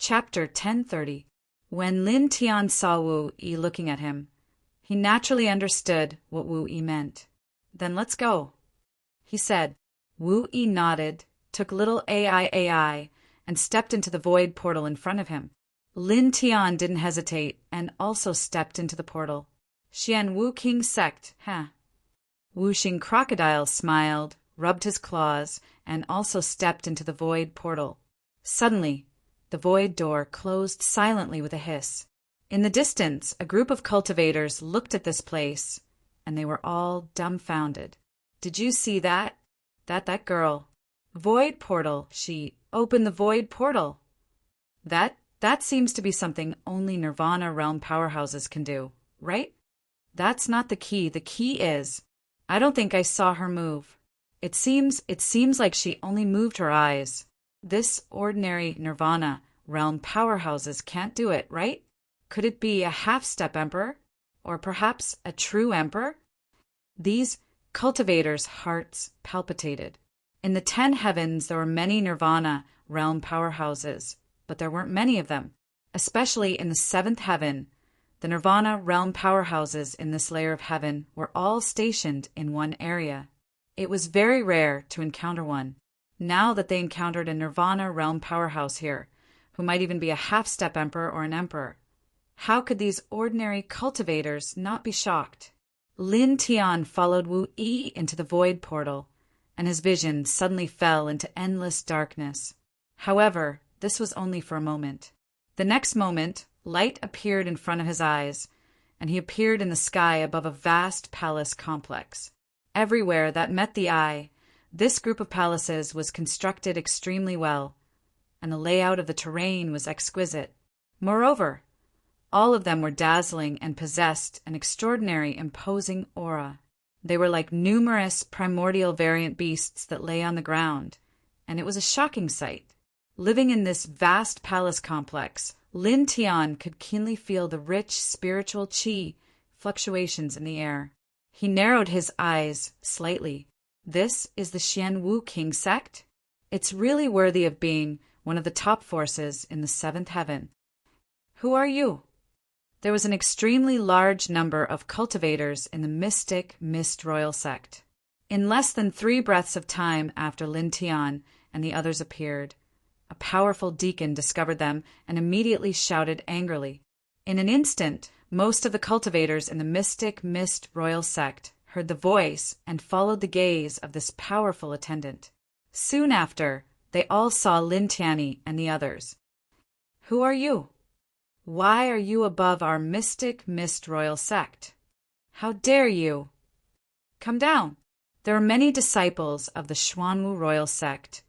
Chapter 1030. When Lin Tian saw Wu Yi looking at him, he naturally understood what Wu Yi meant. "Then let's go," he said. Wu Yi nodded, took little AI, and stepped into the void portal in front of him. Lin Tian didn't hesitate and also stepped into the portal. "Xian Wu King Sect, huh?" Wu Xing Crocodile smiled, rubbed his claws, and also stepped into the void portal. Suddenly, the void door closed silently with a hiss. In the distance, a group of cultivators looked at this place, and they were all dumbfounded. "Did you see that? That girl. Void portal, she opened the void portal. That seems to be something only Nirvana realm powerhouses can do, right? That's not the key. The key is, I don't think I saw her move. It seems like she only moved her eyes. This ordinary Nirvana realm powerhouses can't do it, right? Could it be a half-step emperor? Or perhaps a true emperor?" These cultivators' hearts palpitated. In the 10 heavens there were many Nirvana realm powerhouses, but there weren't many of them. Especially in the 7th heaven, the Nirvana realm powerhouses in this layer of heaven were all stationed in one area. It was very rare to encounter one. Now that they encountered a Nirvana realm powerhouse here, who might even be a half-step emperor or an emperor, how could these ordinary cultivators not be shocked? Lin Tian followed Wu Yi into the void portal, and his vision suddenly fell into endless darkness. However, this was only for a moment. The next moment, light appeared in front of his eyes, and he appeared in the sky above a vast palace complex. Everywhere that met the eye, this group of palaces was constructed extremely well, and the layout of the terrain was exquisite. Moreover, all of them were dazzling and possessed an extraordinary imposing aura. They were like numerous primordial variant beasts that lay on the ground, and it was a shocking sight. Living in this vast palace complex, Lin Tian could keenly feel the rich spiritual qi fluctuations in the air. He narrowed his eyes slightly. This is the Xian Wu King Sect? It's really worthy of being one of the top forces in the 7th heaven. Who are you? There was an extremely large number of cultivators in the mystic Mist Royal Sect. In less than 3 breaths of time after Lin Tian and the others appeared, a powerful deacon discovered them and immediately shouted angrily. In an instant, most of the cultivators in the mystic Mist Royal Sect heard the voice and followed the gaze of this powerful attendant. Soon after, they all saw Lin Tian and the others. "Who are you? Why are you above our mystic Mist Royal Sect? How dare you? Come down." There were many disciples of the Xuanwu Royal Sect,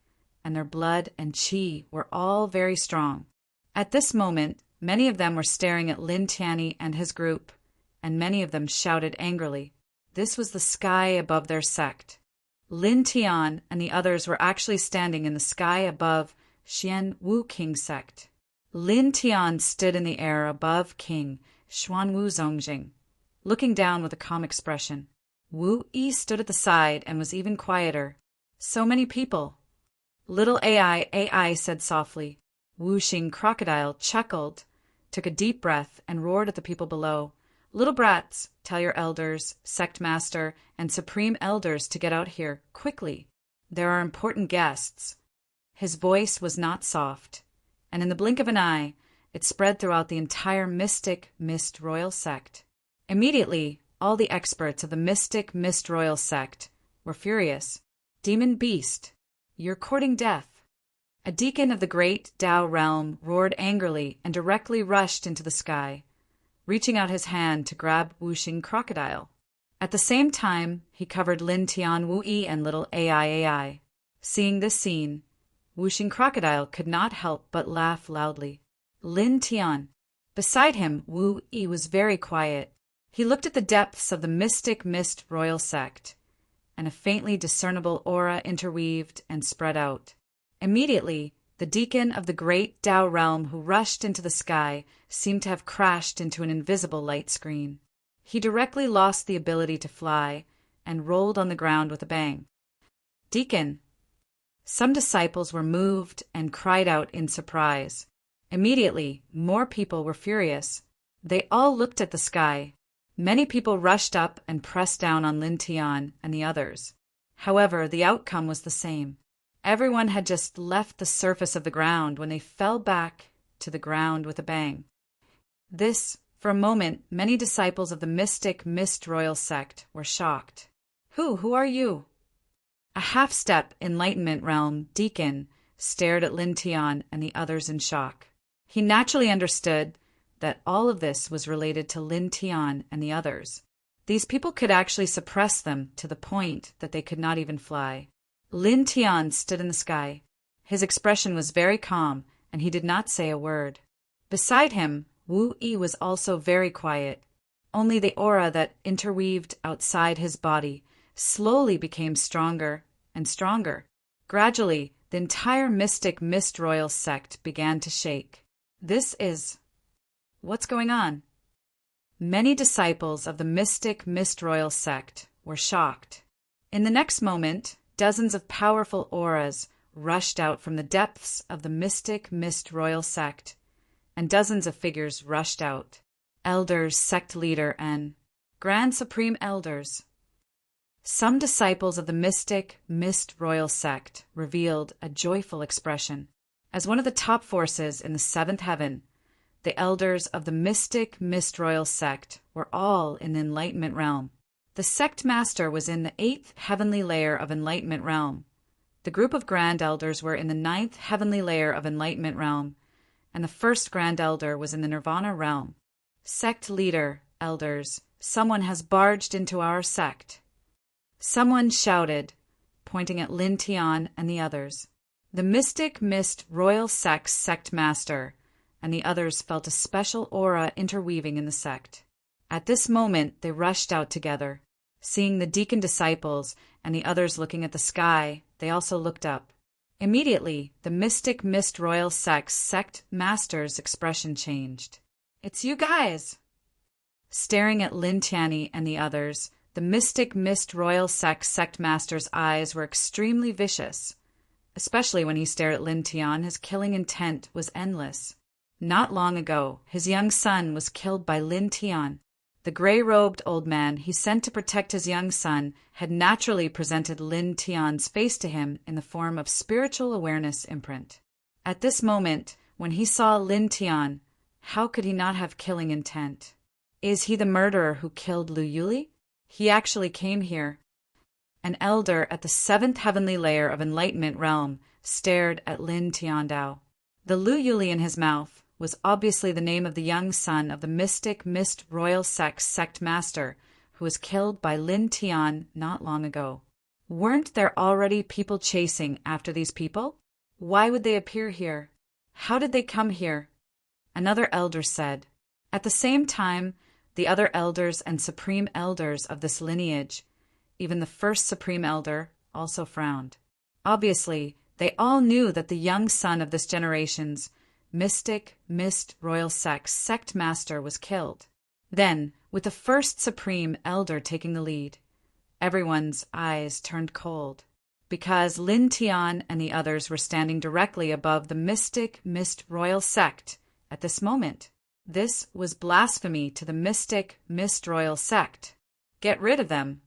and their blood and qi were all very strong. At this moment, many of them were staring at Lin Tian and his group, and many of them shouted angrily. This was the sky above their sect. Lin Tian and the others were actually standing in the sky above Xian Wu King Sect. Lin Tian stood in the air above King Xuanwu Zongjing, looking down with a calm expression. Wu Yi stood at the side and was even quieter. "So many people." Little AI said softly. Wu Xing Crocodile chuckled, took a deep breath, and roared at the people below. "Little brats, tell your elders, sect master, and supreme elders to get out here, quickly. There are important guests." His voice was not soft, and in the blink of an eye, it spread throughout the entire mystic Mist Royal Sect. Immediately, all the experts of the mystic Mist Royal Sect were furious. "Demon beast, you're courting death." A deacon of the great Tao realm roared angrily and directly rushed into the sky, reaching out his hand to grab Wu Xing Crocodile. At the same time, he covered Lin Tian, Wu Yi, and little AI. Seeing this scene, Wu Xing Crocodile could not help but laugh loudly. Lin Tian. Beside him, Wu Yi was very quiet. He looked at the depths of the mystic Mist Royal Sect, and a faintly discernible aura interweaved and spread out. Immediately, the deacon of the great Tao realm who rushed into the sky seemed to have crashed into an invisible light screen. He directly lost the ability to fly and rolled on the ground with a bang. "Deacon." Some disciples were moved and cried out in surprise. Immediately, more people were furious. They all looked at the sky. Many people rushed up and pressed down on Lin Tian and the others. However, the outcome was the same. Everyone had just left the surface of the ground when they fell back to the ground with a bang. For a moment, many disciples of the mystic Mist Royal sect were shocked. Who are you? A half-step Enlightenment realm deacon stared at Lin Tian and the others in shock. He naturally understood that all of this was related to Lin Tian and the others. These people could actually suppress them to the point that they could not even fly. Lin Tian stood in the sky. His expression was very calm, and he did not say a word. Beside him, Wu Yi was also very quiet. Only the aura that interweaved outside his body slowly became stronger and stronger. Gradually, the entire mystic Mist Royal sect began to shake. What's going on? Many disciples of the mystic Mist Royal sect were shocked. In the next moment, dozens of powerful auras rushed out from the depths of the mystic Mist Royal sect, and dozens of figures rushed out. Elders, sect leader, and Grand Supreme Elders. Some disciples of the mystic Mist Royal sect revealed a joyful expression. As one of the top forces in the seventh heaven, the elders of the mystic Mist Royal sect were all in the Enlightenment realm. The sect master was in the 8th heavenly layer of Enlightenment realm. The group of grand elders were in the 9th heavenly layer of Enlightenment realm, and the first grand elder was in the Nirvana realm. Sect leader, elders, someone has barged into our sect. Someone shouted, pointing at Lin Tian and the others. The mystic Mist Royal sect's sect master and the others felt a special aura interweaving in the sect. At this moment, they rushed out together. Seeing the deacon disciples and the others looking at the sky, they also looked up. Immediately, the mystic Mist Royal sect's sect master's expression changed. It's you guys! Staring at Lin Tianyi and the others, the mystic Mist Royal sect's sect master's eyes were extremely vicious. Especially when he stared at Lin Tian, his killing intent was endless. Not long ago, his young son was killed by Lin Tian. The gray-robed old man he sent to protect his young son had naturally presented Lin Tian's face to him in the form of spiritual awareness imprint. At this moment, when he saw Lin Tian, how could he not have killing intent? Is he the murderer who killed Lu Yuli? He actually came here. An elder at the 7th heavenly layer of Enlightenment realm stared at Lin Tiandao. The Lu Yuli in his mouth was obviously the name of the young son of the mystic Mist Royal sect's sect master who was killed by Lin Tian not long ago. Weren't there already people chasing after these people? Why would they appear here? How did they come here? Another elder said. At the same time, the other elders and supreme elders of this lineage, even the first supreme elder, also frowned. Obviously, they all knew that the young son of this generation's mystic Mist Royal sect's sect master was killed. Then, with the first supreme elder taking the lead, everyone's eyes turned cold, because Lin Tian and the others were standing directly above the mystic Mist Royal sect at this moment. This was blasphemy to the mystic Mist Royal sect. Get rid of them.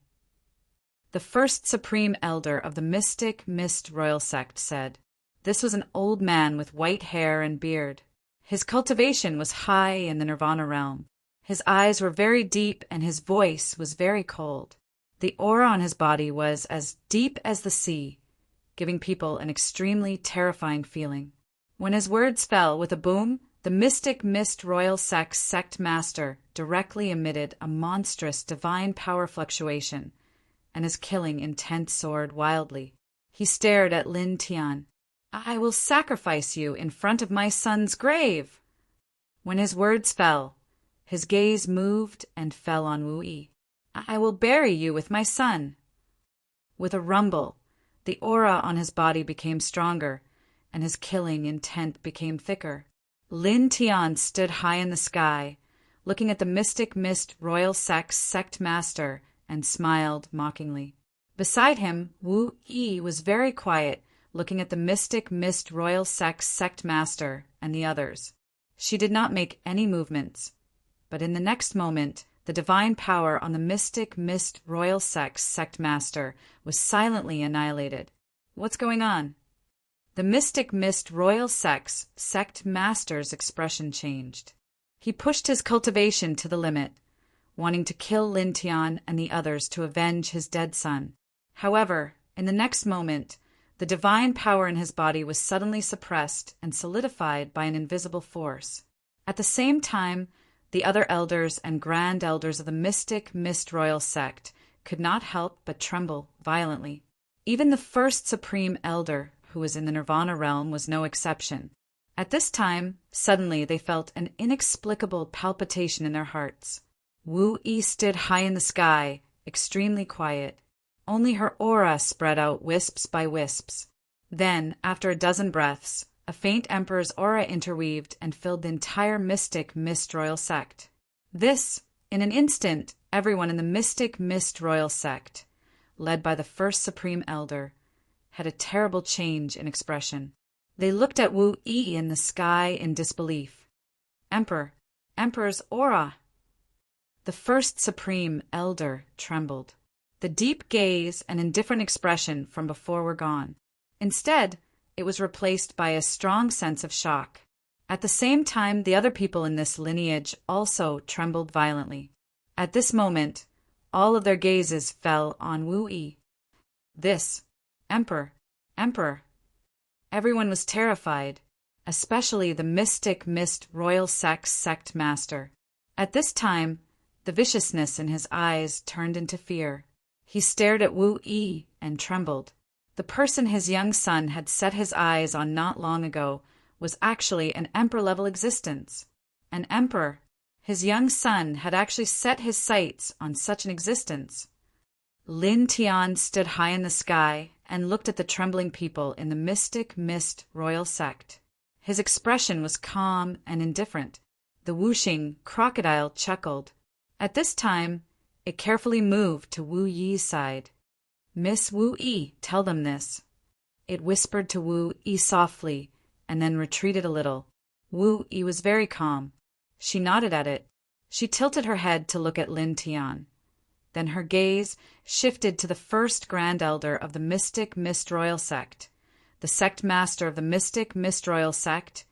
The first supreme elder of the mystic Mist Royal sect said. This was an old man with white hair and beard. His cultivation was high in the Nirvana realm. His eyes were very deep and his voice was very cold. The aura on his body was as deep as the sea, giving people an extremely terrifying feeling. When his words fell with a boom, the mystic Mist Royal sect's sect master directly emitted a monstrous divine power fluctuation, and his killing intent soared wildly. He stared at Lin Tian. I will sacrifice you in front of my son's grave. When his words fell, his gaze moved and fell on Wu Yi. I will bury you with my son. With a rumble, the aura on his body became stronger, and his killing intent became thicker. Lin Tian stood high in the sky, looking at the mystic Mist Royal sect's sect master, and smiled mockingly. Beside him, Wu Yi was very quiet, looking at the mystic Mist Royal sect's sect master and the others. She did not make any movements, but in the next moment, the divine power on the mystic mist royal sect master was silently annihilated. What's going on? The mystic mist royal sect master's expression changed. He pushed his cultivation to the limit, wanting to kill Lin Tian and the others to avenge his dead son. However, in the next moment, the divine power in his body was suddenly suppressed and solidified by an invisible force. At the same time, the other elders and grand elders of the mystic mist royal sect could not help but tremble violently. Even the first supreme elder, who was in the nirvana realm, was no exception. At this time, suddenly they felt an inexplicable palpitation in their hearts. Wu Yi stood high in the sky, extremely quiet. Only her aura spread out wisps by wisps. Then, after a dozen breaths, a faint emperor's aura interweaved and filled the entire mystic mist royal sect. This, in an instant, everyone in the mystic mist royal sect, led by the first supreme elder, had a terrible change in expression. They looked at Wu Yi in the sky in disbelief. Emperor's aura! The first supreme elder trembled. The deep gaze and indifferent expression from before were gone. Instead, it was replaced by a strong sense of shock. At the same time, the other people in this lineage also trembled violently. At this moment, all of their gazes fell on Wu Yi. This, Emperor. Everyone was terrified, especially the mystic mist royal sect master. At this time, the viciousness in his eyes turned into fear. He stared at Wu Yi and trembled. The person his young son had set his eyes on not long ago was actually an emperor-level existence. An emperor. His young son had actually set his sights on such an existence. Lin Tian stood high in the sky and looked at the trembling people in the mystic mist royal sect. His expression was calm and indifferent. The whooshing crocodile chuckled. At this time, it carefully moved to Wu Yi's side. "Miss Wu Yi, tell them this." It whispered to Wu Yi softly, and then retreated a little. Wu Yi was very calm. She nodded at it. She tilted her head to look at Lin Tian. Then her gaze shifted to the first grand elder of the mystic mist royal sect, the sect master of the mystic mist royal sect,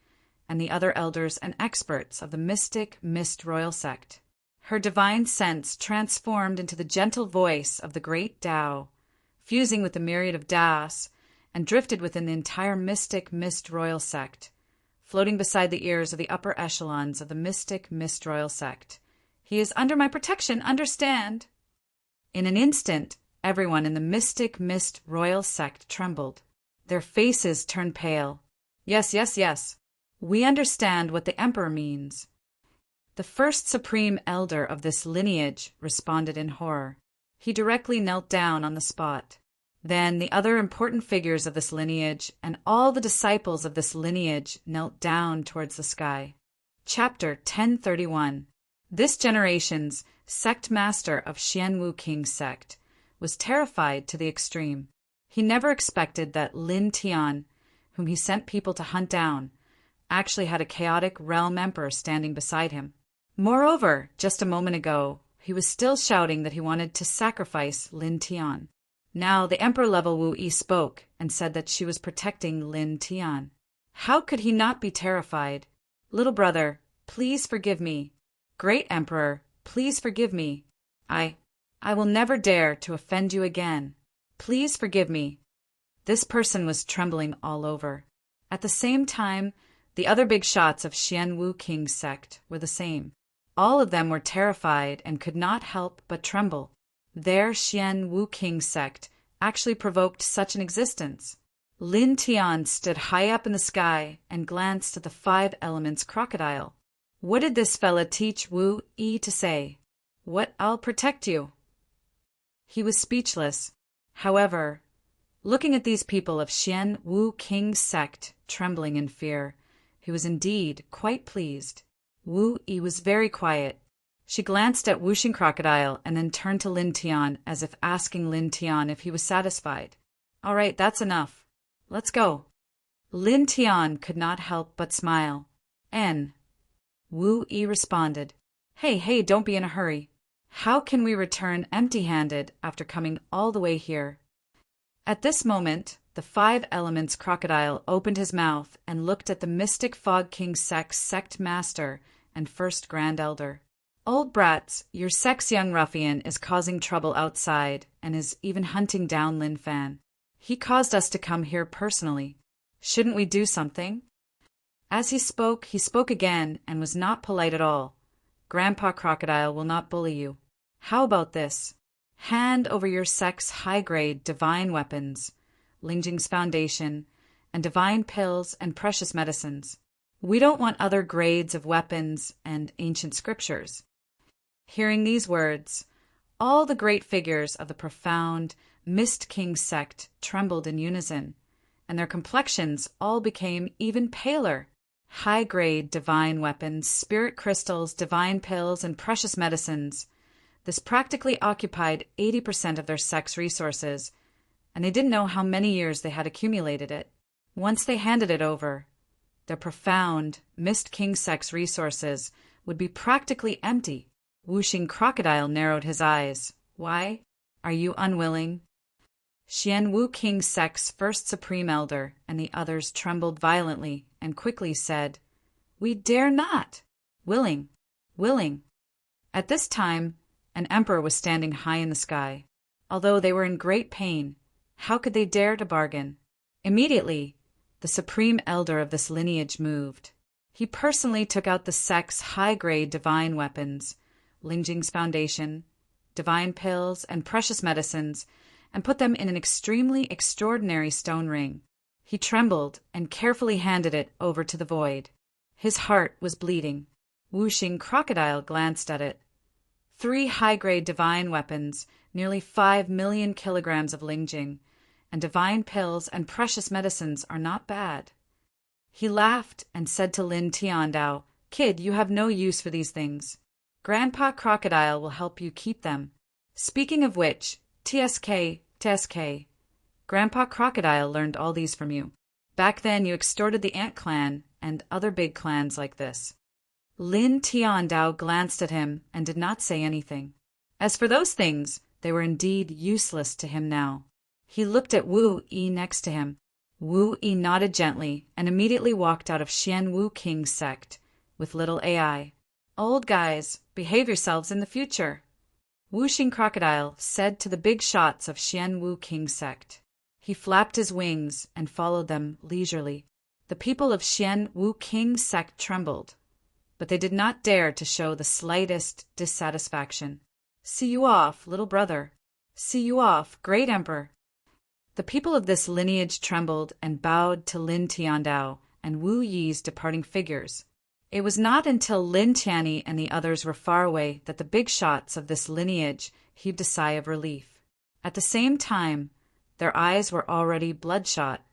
and the other elders and experts of the mystic mist royal sect. Her divine sense transformed into the gentle voice of the great Tao, fusing with the myriad of Taos, and drifted within the entire mystic mist royal sect, floating beside the ears of the upper echelons of the mystic mist royal sect. "He is under my protection, understand?" In an instant, everyone in the mystic mist royal sect trembled. Their faces turned pale. Yes. We understand what the emperor means." The first supreme elder of this lineage responded in horror. He directly knelt down on the spot. Then the other important figures of this lineage and all the disciples of this lineage knelt down towards the sky. Chapter 1031. This generation's sect master of Xianwu King sect was terrified to the extreme. He never expected that Lin Tian, whom he sent people to hunt down, actually had a chaotic realm emperor standing beside him. Moreover, just a moment ago, he was still shouting that he wanted to sacrifice Lin Tian. Now the emperor-level Wu Yi spoke and said that she was protecting Lin Tian. How could he not be terrified? "Little brother, please forgive me. Great emperor, please forgive me. I will never dare to offend you again. Please forgive me." This person was trembling all over. At the same time, the other big shots of Xianwu King sect were the same. All of them were terrified and could not help but tremble. Their Xianwu King sect actually provoked such an existence. Lin Tian stood high up in the sky and glanced at the 5 elements crocodile. What did this fella teach Wu Yi to say? "What, I'll protect you?" He was speechless. However, looking at these people of Xianwu King sect trembling in fear, he was indeed quite pleased. Wu Yi was very quiet. She glanced at Whooshing Crocodile and then turned to Lin Tian as if asking Lin Tian if he was satisfied. "All right, that's enough. Let's go." Lin Tian could not help but smile. N. Wu Yi responded, Hey, don't be in a hurry. How can we return empty-handed after coming all the way here? At this moment, the Five Elements crocodile opened his mouth and looked at the mystic Fog King Sek's sect master and first Grand Elder. Old brats, your sect's young ruffian is causing trouble outside and is even hunting down Lin Fan. He caused us to come here personally. Shouldn't we do something? As he spoke again and was not polite at all. Grandpa Crocodile will not bully you. How about this? Hand over your sect's high-grade divine weapons, Lingjing's foundation, and divine pills and precious medicines. We don't want other grades of weapons and ancient scriptures. Hearing these words, all the great figures of the profound Mist King sect trembled in unison, and their complexions all became even paler. High-grade divine weapons, spirit crystals, divine pills, and precious medicines. This practically occupied 80% of their sect's resources, and they didn't know how many years they had accumulated it. Once they handed it over, their profound Mist King sect's resources would be practically empty. Wuxing Crocodile narrowed his eyes. Why? Are you unwilling? Xian Wu King sect's first Supreme Elder and the others trembled violently and quickly said, We dare not. Willing. At this time, an emperor was standing high in the sky. Although they were in great pain, how could they dare to bargain? Immediately, the Supreme Elder of this lineage moved. He personally took out the sect's high-grade divine weapons, Lingjing's foundation, divine pills, and precious medicines, and put them in an extremely extraordinary stone ring. He trembled and carefully handed it over to the void. His heart was bleeding. Wuxing Crocodile glanced at it. 3 high-grade divine weapons, nearly 5 million kilograms of Lingjing, and divine pills and precious medicines are not bad. He laughed and said to Lin Tiandao, Kid, you have no use for these things. Grandpa Crocodile will help you keep them. Speaking of which, TSK, Grandpa Crocodile learned all these from you. Back then you extorted the Ant Clan and other big clans like this. Lin Tiandao glanced at him and did not say anything. As for those things, they were indeed useless to him now. He looked at Wu Yi next to him. Wu Yi nodded gently and immediately walked out of Xian Wu King's sect with little AI. Old guys, behave yourselves in the future, Wuxing Crocodile said to the big shots of Xian Wu King's sect. He flapped his wings and followed them leisurely. The people of Xian Wu King's sect trembled, but they did not dare to show the slightest dissatisfaction. See you off, little brother. See you off, great emperor. The people of this lineage trembled and bowed to Lin Tiandao and Wu Yi's departing figures. It was not until Lin Tianyi and the others were far away that the big shots of this lineage heaved a sigh of relief. At the same time, their eyes were already bloodshot.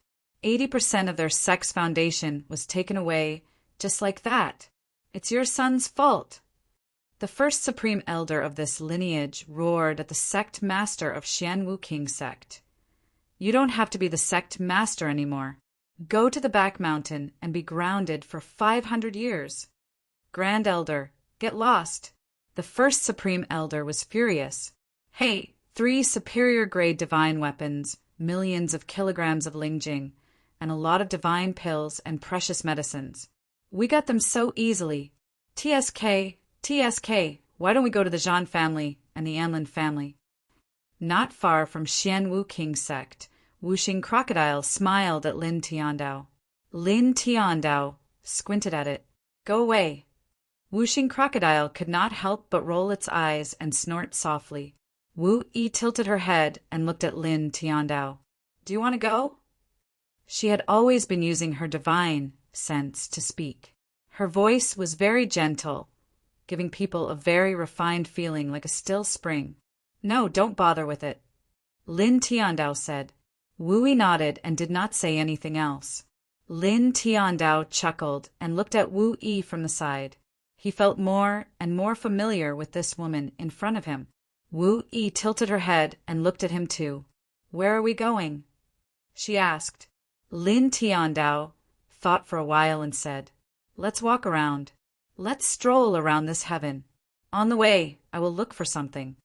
80% of their sect's foundation was taken away just like that. It's your son's fault. The first Supreme Elder of this lineage roared at the sect master of Xian Wu King sect. You don't have to be the sect master anymore. Go to the back mountain and be grounded for 500 years. Grand Elder, get lost. The first Supreme Elder was furious. Hey, 3 superior-grade divine weapons, millions of kilograms of Lingjing, and a lot of divine pills and precious medicines. We got them so easily. TSK, why don't we go to the Zhan family and the Anlin family? Not far from Xian Wu King sect, Wuxing Crocodile smiled at Lin Tiandao. Lin Tiandao squinted at it. Go away. Wuxing Crocodile could not help but roll its eyes and snort softly. Wu Yi tilted her head and looked at Lin Tiandao. Do you want to go? She had always been using her divine sense to speak. Her voice was very gentle, giving people a very refined feeling like a still spring. No, don't bother with it, Lin Tiandao said. Wu Yi nodded and did not say anything else. Lin Tiandao chuckled and looked at Wu Yi from the side. He felt more and more familiar with this woman in front of him. Wu Yi tilted her head and looked at him too. Where are we going? She asked. Lin Tiandao thought for a while and said, "Let's walk around. Let's stroll around this heaven. On the way, I will look for something."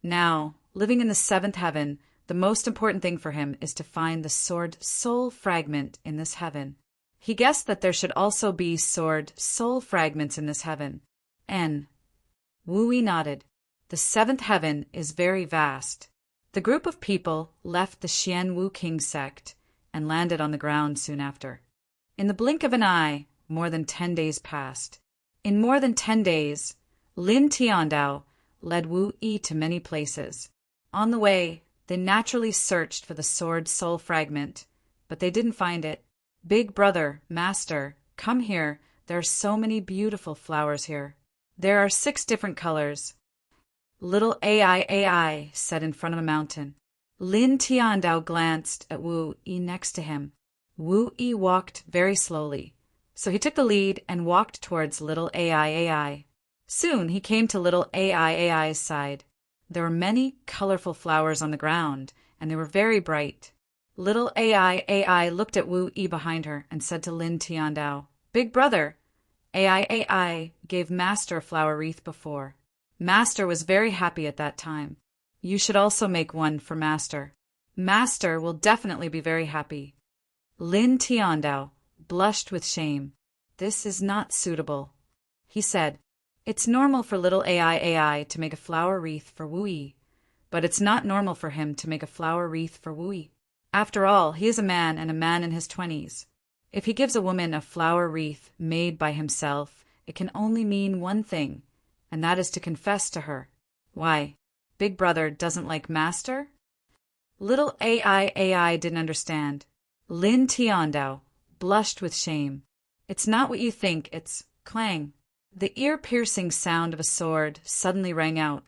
Now, living in the seventh heaven, the most important thing for him is to find the sword soul fragment in this heaven. He guessed that there should also be sword soul fragments in this heaven. Wu Yi nodded. The seventh heaven is very vast. The group of people left the Xian Wu King sect and landed on the ground soon after. In the blink of an eye, more than 10 days passed. In more than 10 days, Lin Tiandao led Wu Yi to many places. On the way, they naturally searched for the sword soul fragment, but they didn't find it. "Big brother, master, come here. There are so many beautiful flowers here. There are 6 different colors." Little AI said in front of a mountain. Lin Tiandao glanced at Wu Yi next to him. Wu Yi walked very slowly, so he took the lead and walked towards little AI. Soon he came to little AI's side. There were many colorful flowers on the ground, and they were very bright. Little AI looked at Wu Yi behind her and said to Lin Tiandao, "Big brother, AI gave Master a flower wreath before. Master was very happy at that time. You should also make one for Master. Master will definitely be very happy." Lin Tiandao blushed with shame. "This is not suitable," he said. "It's normal for little AI to make a flower wreath for Wu Yi, but it's not normal for him to make a flower wreath for Wu Yi. After all, he is a man and a man in his 20s. If he gives a woman a flower wreath made by himself, it can only mean one thing, and that is to confess to her. Why, Big Brother doesn't like Master?" Little AI didn't understand. Lin Tiandao blushed with shame. "It's not what you think, it's clang." The ear-piercing sound of a sword suddenly rang out,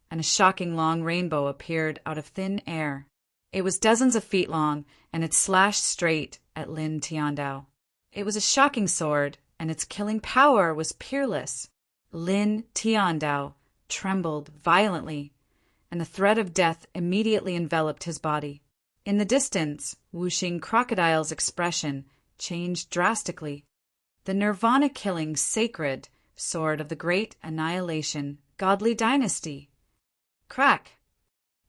and a shocking long rainbow appeared out of thin air. It was dozens of feet long, and it slashed straight at Lin Tiandao. It was a shocking sword, and its killing power was peerless. Lin Tiandao trembled violently, and the threat of death immediately enveloped his body. In the distance, Wuxing Crocodile's expression changed drastically. The nirvana-killing sacred sword of the great annihilation godly dynasty. Crack!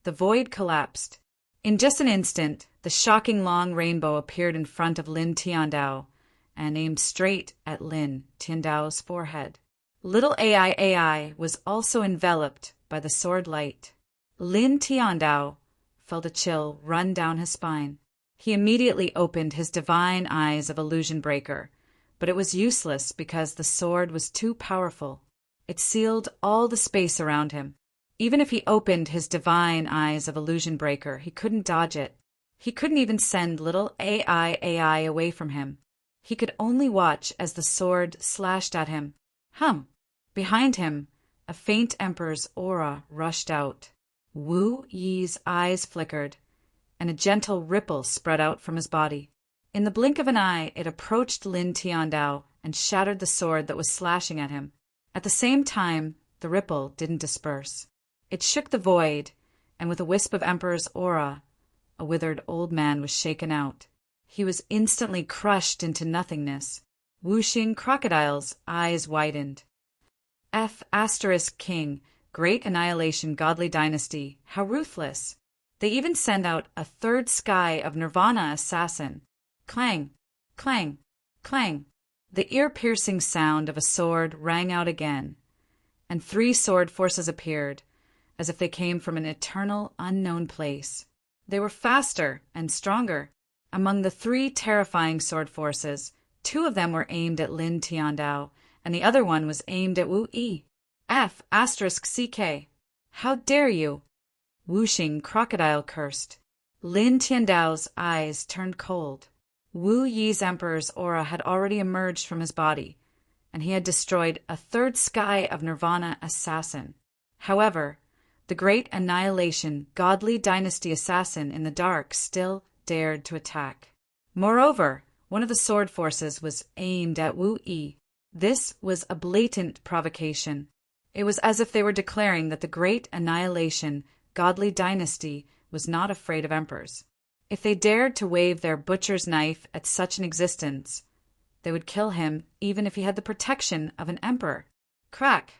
The void collapsed. In just an instant, the shocking long rainbow appeared in front of Lin Tiandao and aimed straight at Lin Tiandao's forehead. Little AI was also enveloped by the sword light. Lin Tiandao felt a chill run down his spine. He immediately opened his divine eyes of illusion breaker, but it was useless because the sword was too powerful. It sealed all the space around him. Even if he opened his divine eyes of illusion breaker, he couldn't dodge it. He couldn't even send little AI away from him. He could only watch as the sword slashed at him. Behind him, a faint emperor's aura rushed out. Wu Yi's eyes flickered, and a gentle ripple spread out from his body. In the blink of an eye, it approached Lin Tiandao and shattered the sword that was slashing at him. At the same time, the ripple didn't disperse. It shook the void, and with a wisp of Emperor's aura, a withered old man was shaken out. He was instantly crushed into nothingness. Wuxing Crocodile's eyes widened. King, great annihilation godly dynasty, how ruthless. They even send out a third sky of Nirvana assassin. Clang, clang, clang. The ear-piercing sound of a sword rang out again, and 3 sword forces appeared, as if they came from an eternal, unknown place. They were faster and stronger. Among the 3 terrifying sword forces, 2 of them were aimed at Lin Tiandao, and the other one was aimed at Wu Yi. *CK. How dare you? Wuxing Crocodile cursed. Lin Tiandao's eyes turned cold. Wu Yi's emperor's aura had already emerged from his body, and he had destroyed a third sky of Nirvana assassin. However, the great annihilation godly dynasty assassin in the dark still dared to attack. Moreover, one of the sword forces was aimed at Wu Yi. This was a blatant provocation. It was as if they were declaring that the great annihilation godly dynasty was not afraid of emperors. If they dared to wave their butcher's knife at such an existence, they would kill him even if he had the protection of an emperor. Crack!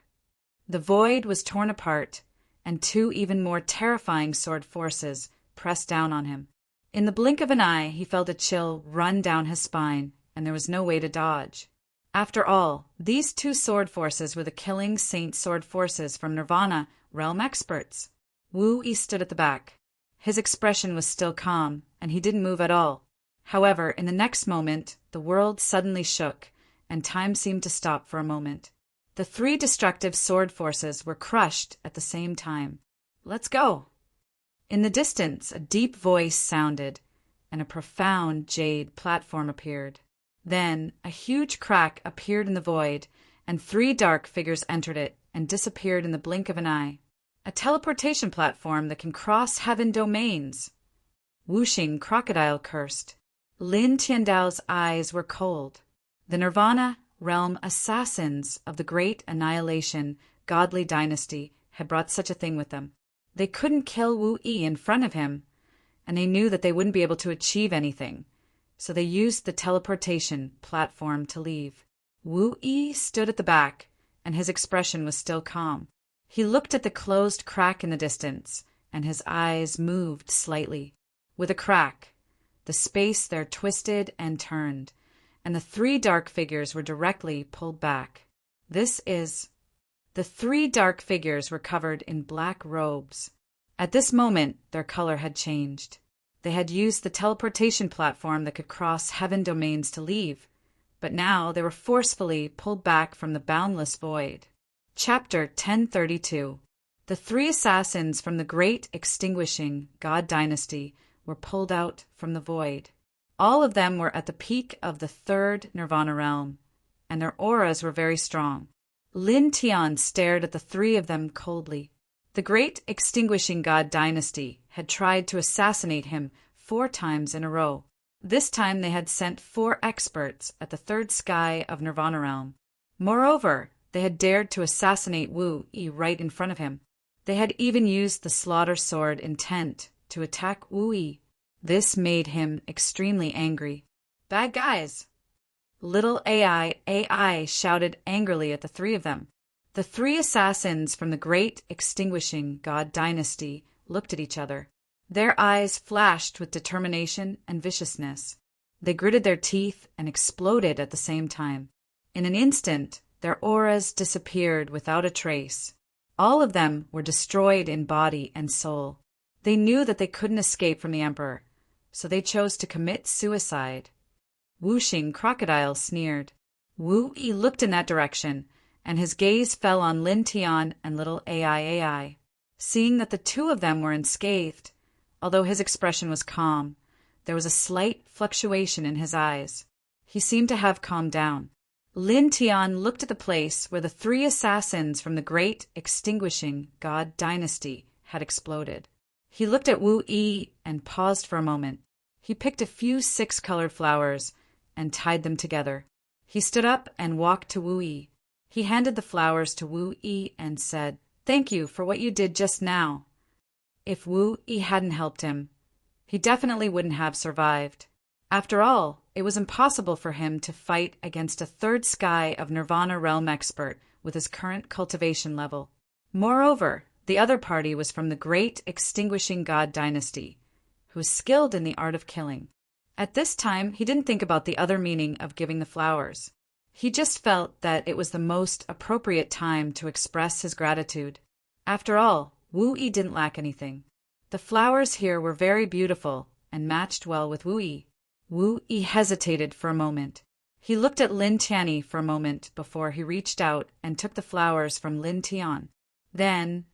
The void was torn apart, and two even more terrifying sword forces pressed down on him. In the blink of an eye, he felt a chill run down his spine, and there was no way to dodge. After all, these two sword forces were the killing saint sword forces from Nirvana realm experts. Wu-Yi stood at the back. His expression was still calm, and he didn't move at all. However, in the next moment, the world suddenly shook, and time seemed to stop for a moment. The three destructive sword forces were crushed at the same time. Let's go! In the distance, a deep voice sounded, and a profound jade platform appeared. Then, a huge crack appeared in the void, and three dark figures entered it and disappeared in the blink of an eye. A teleportation platform that can cross heaven domains. Whooshing crocodile cursed. Lin Tiandao's eyes were cold. The Nirvana realm assassins of the great annihilation godly dynasty had brought such a thing with them. They couldn't kill Wu-Yi in front of him, and they knew that they wouldn't be able to achieve anything, so they used the teleportation platform to leave. Wu-Yi stood at the back, and his expression was still calm. He looked at the closed crack in the distance, and his eyes moved slightly. With a crack, the space there twisted and turned, and the three dark figures were directly pulled back. The three dark figures were covered in black robes. At this moment, their color had changed. They had used the teleportation platform that could cross heaven domains to leave, but now they were forcefully pulled back from the boundless void. Chapter 1032. The three assassins from the great extinguishing God dynasty were pulled out from the void. All of them were at the peak of the third Nirvana realm, and their auras were very strong. Lin Tian stared at the three of them coldly. The great extinguishing God dynasty had tried to assassinate him 4 times in a row. This time they had sent 4 experts at the third sky of Nirvana realm. Moreover, they had dared to assassinate Wu-Yi right in front of him. They had even used the slaughter sword intent to attack Wu-Yi. This made him extremely angry. Bad guys! Little AI shouted angrily at the three of them. The three assassins from the great extinguishing God dynasty looked at each other. Their eyes flashed with determination and viciousness. They gritted their teeth and exploded at the same time. In an instant, their auras disappeared without a trace. All of them were destroyed in body and soul. They knew that they couldn't escape from the Emperor, so they chose to commit suicide. Whooshing crocodile sneered. Wu-Yi looked in that direction, and his gaze fell on Lin Tian and little AI. Seeing that the two of them were unscathed, although his expression was calm, there was a slight fluctuation in his eyes. He seemed to have calmed down. Lin Tian looked at the place where the 3 assassins from the great extinguishing God dynasty had exploded. He looked at Wu-Yi and paused for a moment. He picked a few 6-colored flowers and tied them together. He stood up and walked to Wu-Yi. He handed the flowers to Wu-Yi and said, "Thank you for what you did just now." If Wu-Yi hadn't helped him, he definitely wouldn't have survived. After all, it was impossible for him to fight against a third sky of Nirvana realm expert with his current cultivation level. Moreover, the other party was from the great extinguishing God dynasty, who was skilled in the art of killing. At this time, he didn't think about the other meaning of giving the flowers. He just felt that it was the most appropriate time to express his gratitude. After all, Wu-Yi didn't lack anything. The flowers here were very beautiful and matched well with Wu-Yi. Wu-Yi hesitated for a moment. He looked at Lin Tian for a moment before he reached out and took the flowers from Lin Tian. Then,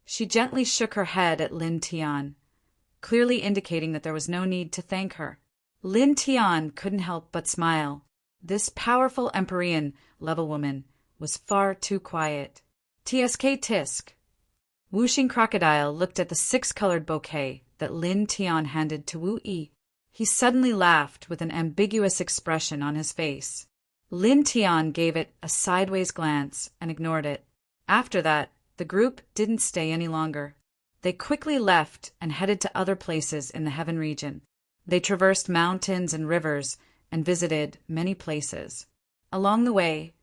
she gently shook her head at Lin Tian, clearly indicating that there was no need to thank her. Lin Tian couldn't help but smile. This powerful Empyrean level woman was far too quiet. TSK Tisk. Whooshing Crocodile looked at the 6-colored bouquet that Lin Tian handed to Wu-Yi. He suddenly laughed with an ambiguous expression on his face. Lin Tian gave it a sideways glance and ignored it. After that, the group didn't stay any longer. They quickly left and headed to other places in the heaven region. They traversed mountains and rivers and visited many places. Along the way,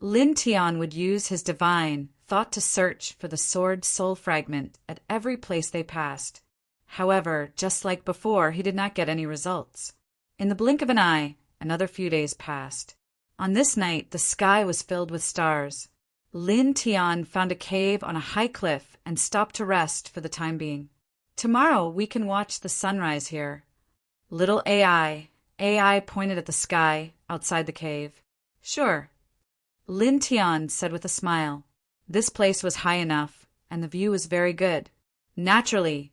Lin Tian would use his divine thought to search for the sword soul fragment at every place they passed. However, just like before, he did not get any results. In the blink of an eye, another few days passed. On this night, the sky was filled with stars. Lin Tian found a cave on a high cliff and stopped to rest for the time being. Tomorrow we can watch the sunrise here. Little AI pointed at the sky outside the cave. Sure, Lin Tian said with a smile. This place was high enough, and the view was very good. Naturally,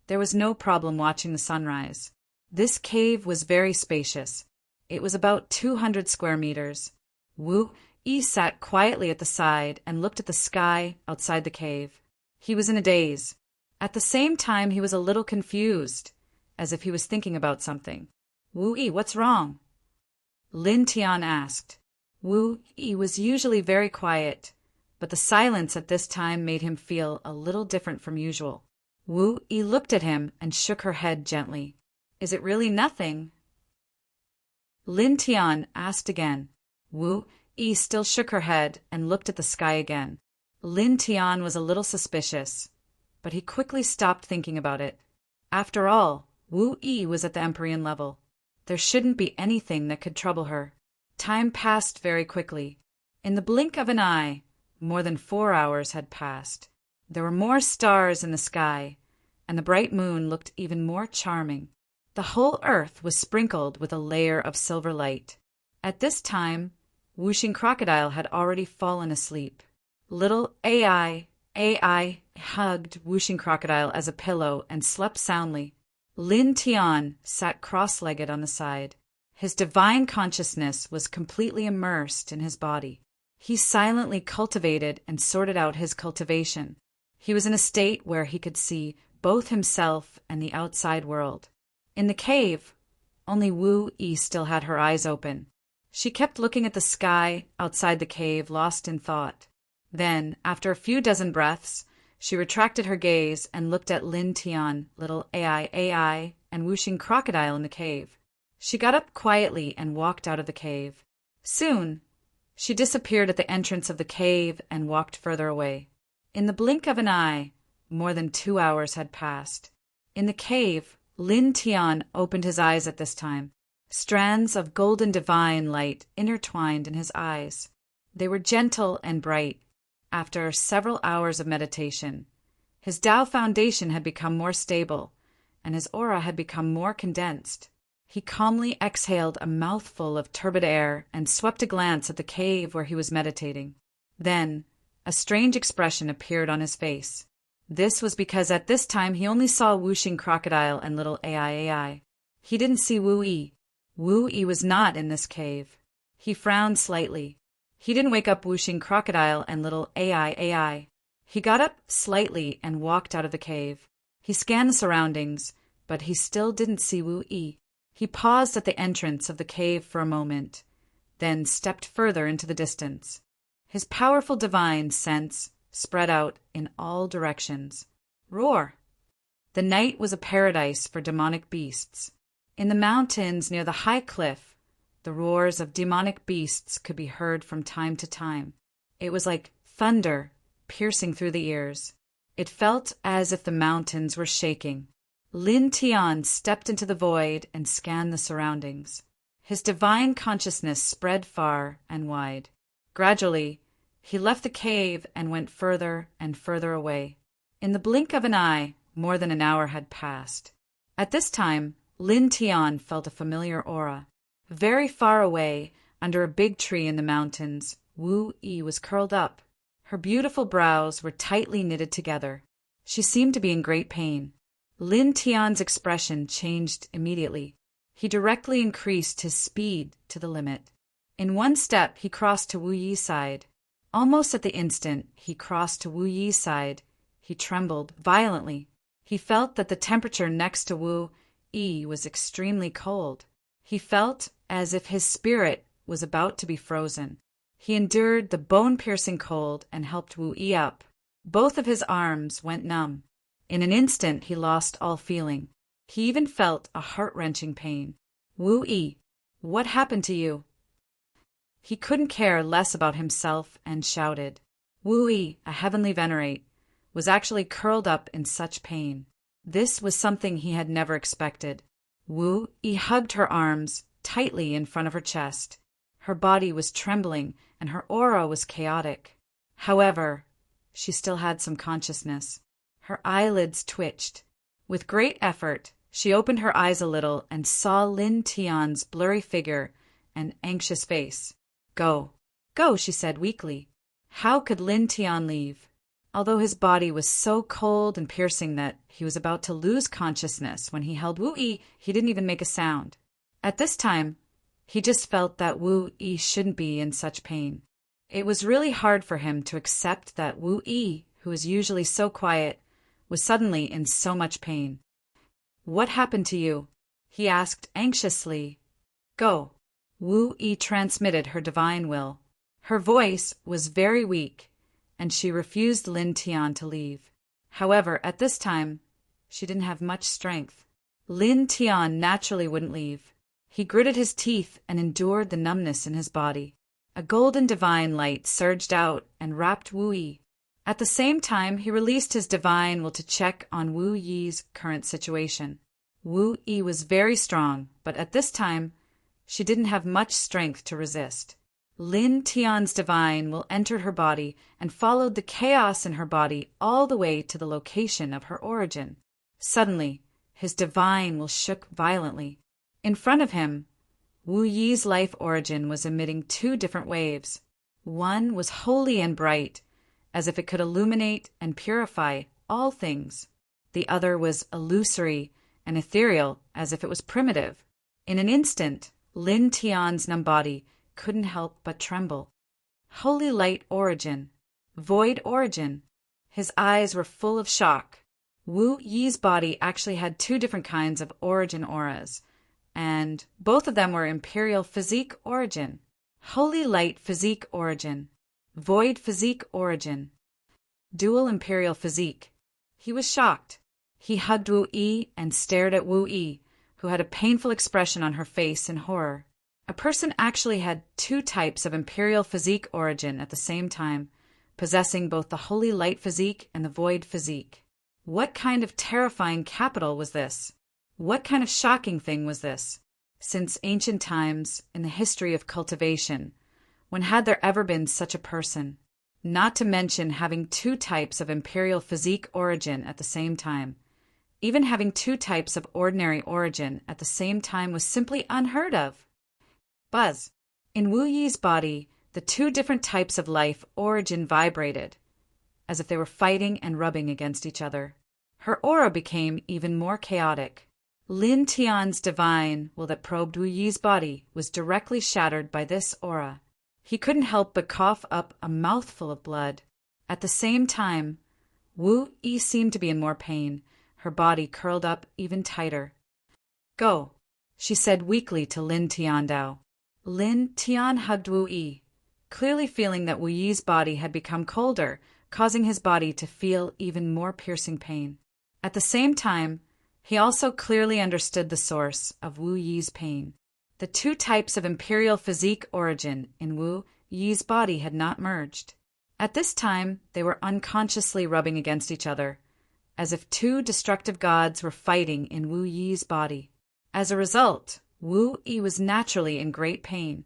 there was no problem watching the sunrise. This cave was very spacious. It was about 200 square meters. Wu Yi sat quietly at the side and looked at the sky outside the cave. He was in a daze. At the same time, he was a little confused, as if he was thinking about something. Wu Yi, what's wrong? Lin Tian asked. Wu Yi was usually very quiet, but the silence at this time made him feel a little different from usual. Wu Yi looked at him and shook her head gently. Is it really nothing? Lin Tian asked again. Wu Yi still shook her head and looked at the sky again. Lin Tian was a little suspicious, but he quickly stopped thinking about it. After all, Wu Yi was at the Empyrean level. There shouldn't be anything that could trouble her. Time passed very quickly. In the blink of an eye, more than 4 hours had passed. There were more stars in the sky, and the bright moon looked even more charming. The whole earth was sprinkled with a layer of silver light. At this time, Whooshing Crocodile had already fallen asleep. Little AI hugged Whooshing Crocodile as a pillow and slept soundly. Lin Tian sat cross-legged on the side. His divine consciousness was completely immersed in his body. He silently cultivated and sorted out his cultivation. He was in a state where he could see both himself and the outside world. In the cave, only Wu Yi still had her eyes open. She kept looking at the sky outside the cave, lost in thought. Then, after a few dozen breaths, she retracted her gaze and looked at Lin Tian, little AI, and Whooshing Crocodile in the cave. She got up quietly and walked out of the cave. Soon, she disappeared at the entrance of the cave and walked further away. In the blink of an eye, more than 2 hours had passed. In the cave, Lin Tian opened his eyes at this time. Strands of golden divine light intertwined in his eyes. They were gentle and bright. After several hours of meditation, his Tao foundation had become more stable, and his aura had become more condensed. He calmly exhaled a mouthful of turbid air and swept a glance at the cave where he was meditating. Then, a strange expression appeared on his face. This was because at this time he only saw Whooshing Crocodile and little AI. He didn't see Wu Yi. Wu Yi was not in this cave. He frowned slightly. He didn't wake up Whooshing Crocodile and little AI. He got up slightly and walked out of the cave. He scanned the surroundings, but he still didn't see Wu Yi. He paused at the entrance of the cave for a moment, then stepped further into the distance. His powerful divine sense spread out in all directions. Roar! The night was a paradise for demonic beasts. In the mountains near the high cliff, the roars of demonic beasts could be heard from time to time. It was like thunder piercing through the ears. It felt as if the mountains were shaking. Lin Tian stepped into the void and scanned the surroundings. His divine consciousness spread far and wide. Gradually, he left the cave and went further and further away. In the blink of an eye, more than an hour had passed. At this time, Lin Tian felt a familiar aura. Very far away, under a big tree in the mountains, Wu Yi was curled up. Her beautiful brows were tightly knitted together. She seemed to be in great pain. Lin Tian's expression changed immediately. He directly increased his speed to the limit. In one step, he crossed to Wu Yi's side. Almost at the instant he crossed to Wu Yi's side, he trembled violently. He felt that the temperature next to Wu Yi was extremely cold. He felt as if his spirit was about to be frozen. He endured the bone-piercing cold and helped Wu Yi up. Both of his arms went numb. In an instant he lost all feeling. He even felt a heart-wrenching pain. Wu-Yi, what happened to you? He couldn't care less about himself and shouted. Wu-Yi, a heavenly venerate, was actually curled up in such pain. This was something he had never expected. Wu-Yi hugged her arms tightly in front of her chest. Her body was trembling and her aura was chaotic. However, she still had some consciousness. Her eyelids twitched. With great effort, she opened her eyes a little and saw Lin Tian's blurry figure and anxious face. Go, go, she said weakly. How could Lin Tian leave? Although his body was so cold and piercing that he was about to lose consciousness when he held Wu-Yi, he didn't even make a sound. At this time, he just felt that Wu-Yi shouldn't be in such pain. It was really hard for him to accept that Wu-Yi, who was usually so quiet, was suddenly in so much pain. What happened to you? He asked anxiously. Go. Wu-Yi transmitted her divine will. Her voice was very weak, and she refused Lin Tian to leave. However, at this time, she didn't have much strength. Lin Tian naturally wouldn't leave. He gritted his teeth and endured the numbness in his body. A golden divine light surged out and wrapped Wu-Yi. At the same time, he released his divine will to check on Wu-Yi's current situation. Wu-Yi was very strong, but at this time, she didn't have much strength to resist. Lin Tian's divine will entered her body and followed the chaos in her body all the way to the location of her origin. Suddenly, his divine will shook violently. In front of him, Wu-Yi's life origin was emitting two different waves. One was holy and bright, as if it could illuminate and purify all things. The other was illusory and ethereal, as if it was primitive. In an instant, Lin Tian's numb body couldn't help but tremble. Holy light origin, void origin. His eyes were full of shock. Wu-Yi's body actually had two different kinds of origin auras, and both of them were imperial physique origin. Holy light physique origin, void physique origin. Dual imperial physique. He was shocked. He hugged Wu-Yi and stared at Wu-Yi, who had a painful expression on her face in horror. A person actually had two types of imperial physique origin at the same time, possessing both the holy light physique and the void physique. What kind of terrifying capital was this? What kind of shocking thing was this? Since ancient times, in the history of cultivation, when had there ever been such a person? Not to mention having two types of imperial physique origin at the same time. Even having two types of ordinary origin at the same time was simply unheard of. Buzz. In Wu-Yi's body, the two different types of life origin vibrated, as if they were fighting and rubbing against each other. Her aura became even more chaotic. Lin Tian's divine will that probed Wu-Yi's body was directly shattered by this aura. He couldn't help but cough up a mouthful of blood. At the same time, Wu-Yi seemed to be in more pain, her body curled up even tighter. Go, she said weakly to Lin Tiandao. Lin Tian hugged Wu-Yi, clearly feeling that Wu-Yi's body had become colder, causing his body to feel even more piercing pain. At the same time, he also clearly understood the source of Wu-Yi's pain. The two types of imperial physique origin in Wu-Yi's body had not merged. At this time, they were unconsciously rubbing against each other, as if two destructive gods were fighting in Wu-Yi's body. As a result, Wu-Yi was naturally in great pain.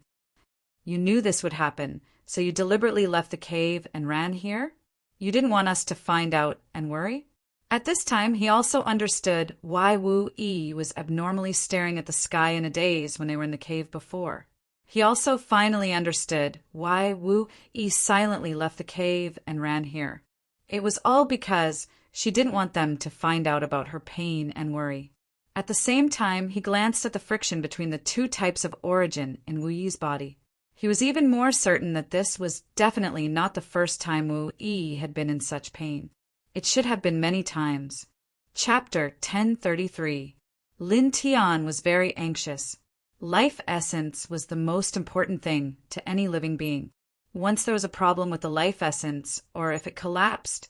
You knew this would happen, so you deliberately left the cave and ran here? You didn't want us to find out and worry? At this time, he also understood why Wu-Yi was abnormally staring at the sky in a daze when they were in the cave before. He also finally understood why Wu-Yi silently left the cave and ran here. It was all because she didn't want them to find out about her pain and worry. At the same time, he glanced at the friction between the two types of origin in Wu-Yi's body. He was even more certain that this was definitely not the first time Wu-Yi had been in such pain. It should have been many times. Chapter 1033. Lin Tian was very anxious. Life essence was the most important thing to any living being. Once there was a problem with the life essence, or if it collapsed,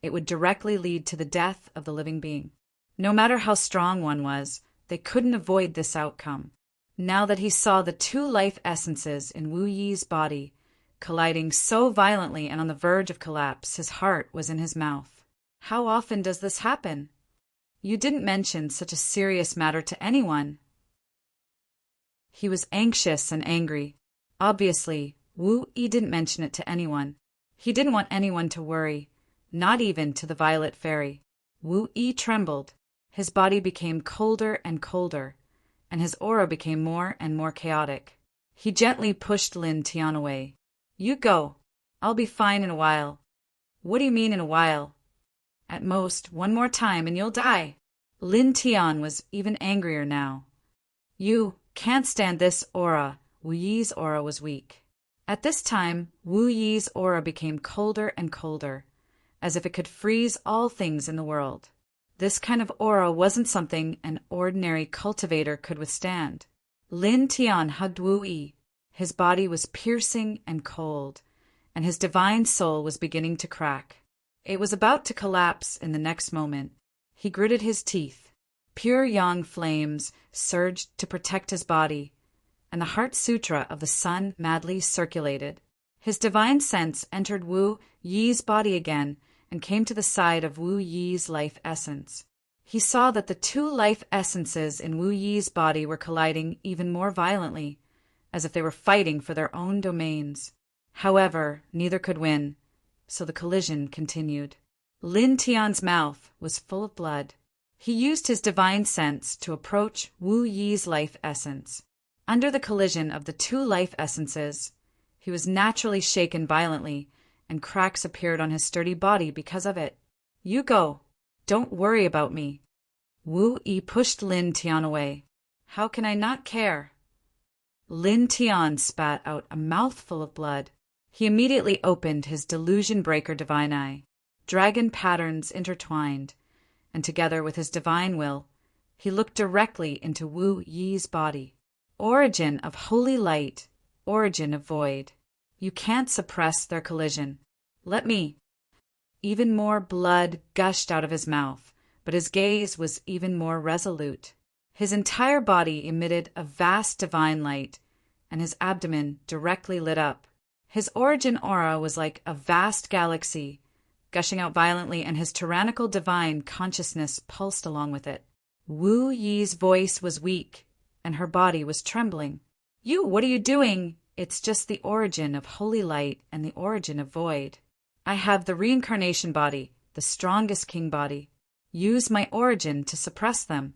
it would directly lead to the death of the living being. No matter how strong one was, they couldn't avoid this outcome. Now that he saw the two life essences in Wu Yi's body colliding so violently and on the verge of collapse, his heart was in his mouth. How often does this happen? You didn't mention such a serious matter to anyone. He was anxious and angry. Obviously, Wu Yi didn't mention it to anyone. He didn't want anyone to worry, not even to the Violet Fairy. Wu Yi trembled. His body became colder and colder, and his aura became more and more chaotic. He gently pushed Lin Tian away. You go. I'll be fine in a while. What do you mean in a while? At most, one more time and you'll die. Lin Tian was even angrier now. You can't stand this aura. Wu Yi's aura was weak. At this time, Wu Yi's aura became colder and colder, as if it could freeze all things in the world. This kind of aura wasn't something an ordinary cultivator could withstand. Lin Tian hugged Wu Yi. His body was piercing and cold, and his divine soul was beginning to crack. It was about to collapse in the next moment. He gritted his teeth. Pure yang flames surged to protect his body, and the Heart Sutra of the sun madly circulated. His divine sense entered Wu Yi's body again and came to the side of Wu Yi's life essence. He saw that the two life essences in Wu Yi's body were colliding even more violently, as if they were fighting for their own domains. However, neither could win, so the collision continued. Lin Tian's mouth was full of blood. He used his divine sense to approach Wu Yi's life essence. Under the collision of the two life essences, he was naturally shaken violently, and cracks appeared on his sturdy body because of it. You go. Don't worry about me. Wu Yi pushed Lin Tian away. How can I not care? Lin Tian spat out a mouthful of blood. He immediately opened his delusion breaker divine eye. Dragon patterns intertwined, and together with his divine will, he looked directly into Wu Yi's body. Origin of holy light, origin of void. You can't suppress their collision. Let me. Even more blood gushed out of his mouth, but his gaze was even more resolute. His entire body emitted a vast divine light, and his abdomen directly lit up. His origin aura was like a vast galaxy, gushing out violently, and his tyrannical divine consciousness pulsed along with it. Wu Yi's voice was weak, and her body was trembling. What are you doing? It's just the origin of holy light and the origin of void. I have the reincarnation body, the strongest king body. Use my origin to suppress them.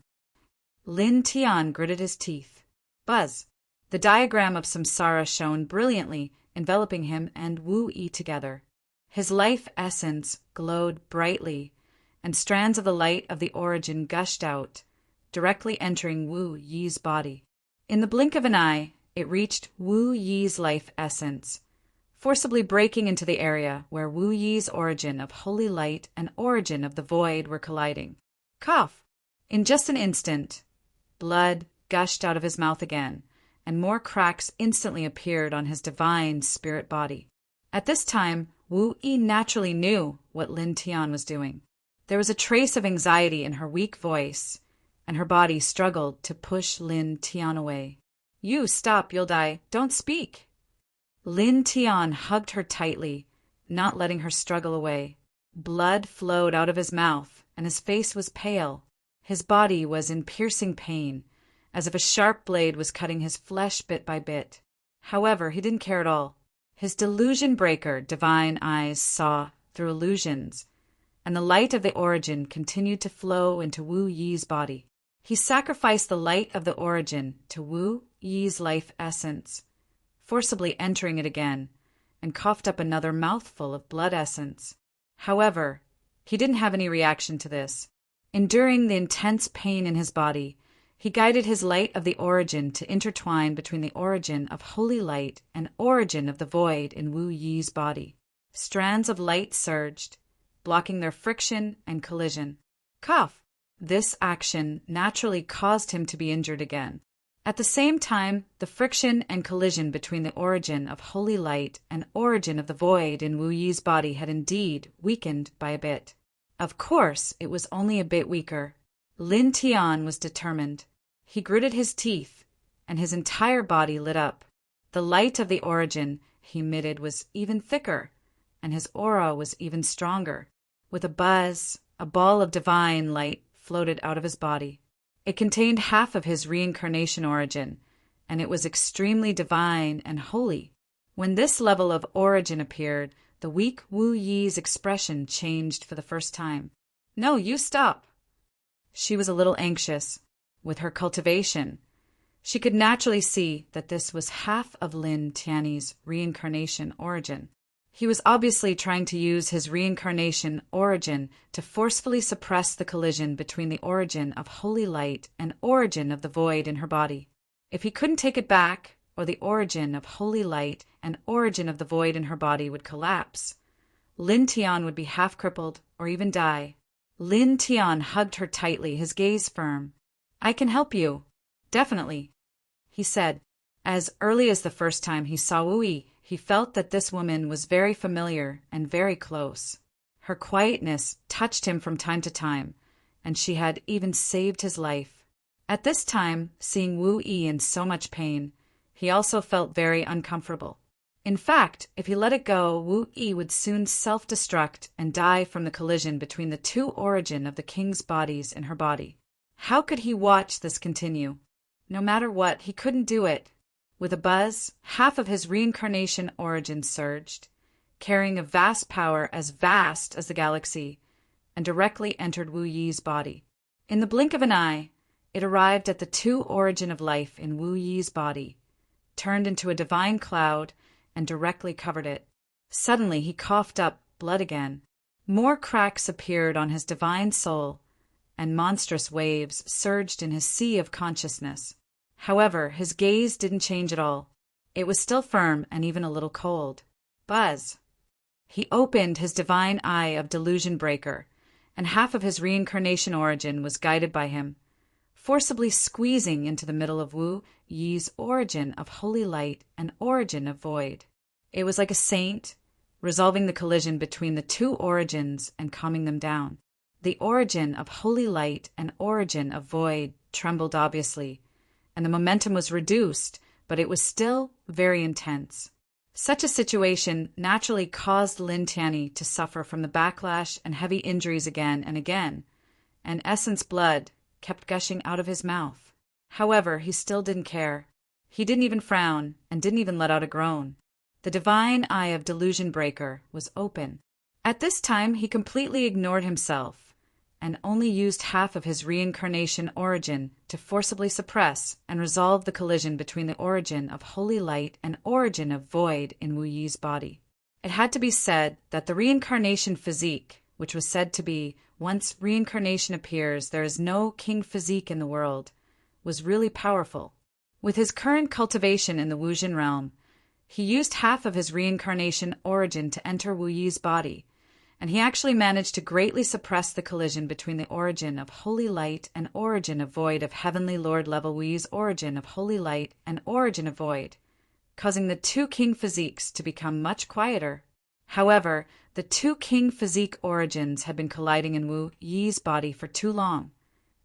Lin Tian gritted his teeth. Buzz. The diagram of samsara shone brilliantly, enveloping him and Wu Yi together. His life essence glowed brightly, and strands of the light of the origin gushed out, directly entering Wu Yi's body. In the blink of an eye, it reached Wu Yi's life essence, forcibly breaking into the area where Wu Yi's origin of holy light and origin of the void were colliding. Cough! In just an instant, blood gushed out of his mouth again, and more cracks instantly appeared on his divine spirit body. At this time, Wu Yi naturally knew what Lin Tian was doing. There was a trace of anxiety in her weak voice, and her body struggled to push Lin Tian away. You stop, you'll die. Don't speak. Lin Tian hugged her tightly, not letting her struggle away. Blood flowed out of his mouth, and his face was pale. His body was in piercing pain, as if a sharp blade was cutting his flesh bit by bit. However, he didn't care at all. His delusion breaker divine eyes saw through illusions, and the light of the origin continued to flow into Wu Yi's body. He sacrificed the light of the origin to Wu Yi's life essence, forcibly entering it again, and coughed up another mouthful of blood essence. However, he didn't have any reaction to this. Enduring the intense pain in his body, he guided his light of the origin to intertwine between the origin of holy light and origin of the void in Wu Yi's body. Strands of light surged, blocking their friction and collision. Cough! This action naturally caused him to be injured again. At the same time, the friction and collision between the origin of holy light and origin of the void in Wu Yi's body had indeed weakened by a bit. Of course, it was only a bit weaker. Lin Tian was determined. He gritted his teeth, and his entire body lit up. The light of the origin he emitted was even thicker, and his aura was even stronger. With a buzz, a ball of divine light floated out of his body. It contained half of his reincarnation origin, and it was extremely divine and holy. When this level of origin appeared, the weak Wu Yi's expression changed for the first time. "No, you stop." She was a little anxious. With her cultivation, she could naturally see that this was half of Lin Tian's reincarnation origin. He was obviously trying to use his reincarnation origin to forcefully suppress the collision between the origin of holy light and origin of the void in her body. If he couldn't take it back, or the origin of holy light and origin of the void in her body would collapse, Lin Tian would be half crippled or even die. Lin Tian hugged her tightly, his gaze firm. "I can help you. Definitely," he said. As early as the first time he saw Wu Yi, he felt that this woman was very familiar and very close. Her quietness touched him from time to time, and she had even saved his life. At this time, seeing Wu Yi in so much pain, he also felt very uncomfortable. In fact, if he let it go, Wu Yi would soon self-destruct and die from the collision between the two origins of the king's bodies in her body. How could he watch this continue? No matter what, he couldn't do it. With a buzz, half of his reincarnation origin surged, carrying a vast power as vast as the galaxy, and directly entered Wu Yi's body. In the blink of an eye, it arrived at the two origin of life in Wu Yi's body, turned into a divine cloud, and directly covered it. Suddenly he coughed up blood again. More cracks appeared on his divine soul, and monstrous waves surged in his sea of consciousness. However, his gaze didn't change at all. It was still firm and even a little cold. "Buzz." He opened his divine eye of delusion breaker, and half of his reincarnation origin was guided by him, forcibly squeezing into the middle of Wu Yi's origin of holy light and origin of void. It was like a saint, resolving the collision between the two origins and calming them down. The origin of holy light and origin of void trembled obviously, and the momentum was reduced, but it was still very intense. Such a situation naturally caused Lin Tian to suffer from the backlash and heavy injuries again and again, and essence blood kept gushing out of his mouth. However, he still didn't care. He didn't even frown and didn't even let out a groan. The divine eye of delusion breaker was open. At this time, he completely ignored himself and only used half of his reincarnation origin to forcibly suppress and resolve the collision between the origin of holy light and origin of void in Wu Yi's body. It had to be said that the reincarnation physique, which was said to be, once reincarnation appears, there is no king physique in the world, was really powerful. With his current cultivation in the Wujin realm, he used half of his reincarnation origin to enter Wu Yi's body, and he actually managed to greatly suppress the collision between the origin of holy light and origin of void of heavenly lord level Wu Yi's origin of holy light and origin of void, causing the two king physiques to become much quieter. However, the two king physique origins had been colliding in Wu Yi's body for too long,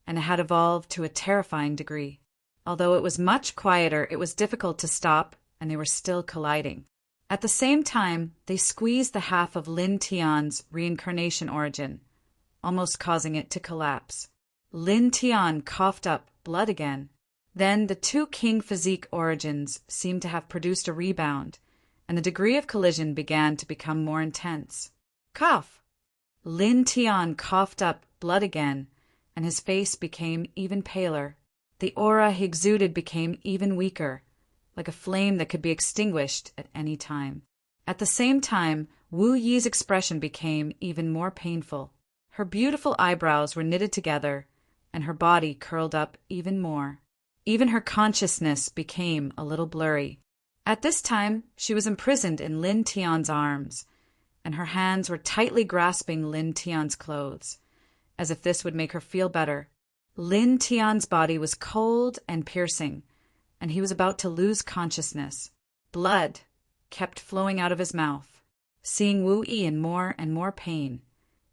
and it had evolved to a terrifying degree. Although it was much quieter, it was difficult to stop, and they were still colliding. At the same time, they squeezed the half of Lin Tian's reincarnation origin, almost causing it to collapse. Lin Tian coughed up blood again. Then the two king physique origins seemed to have produced a rebound, and the degree of collision began to become more intense. Cough! Lin Tian coughed up blood again, and his face became even paler. The aura he exuded became even weaker, like a flame that could be extinguished at any time. At the same time, Wu Yi's expression became even more painful. Her beautiful eyebrows were knitted together, and her body curled up even more. Even her consciousness became a little blurry. At this time, she was imprisoned in Lin Tian's arms, and her hands were tightly grasping Lin Tian's clothes, as if this would make her feel better. Lin Tian's body was cold and piercing, and he was about to lose consciousness. Blood kept flowing out of his mouth. Seeing Wu Yi in more and more pain,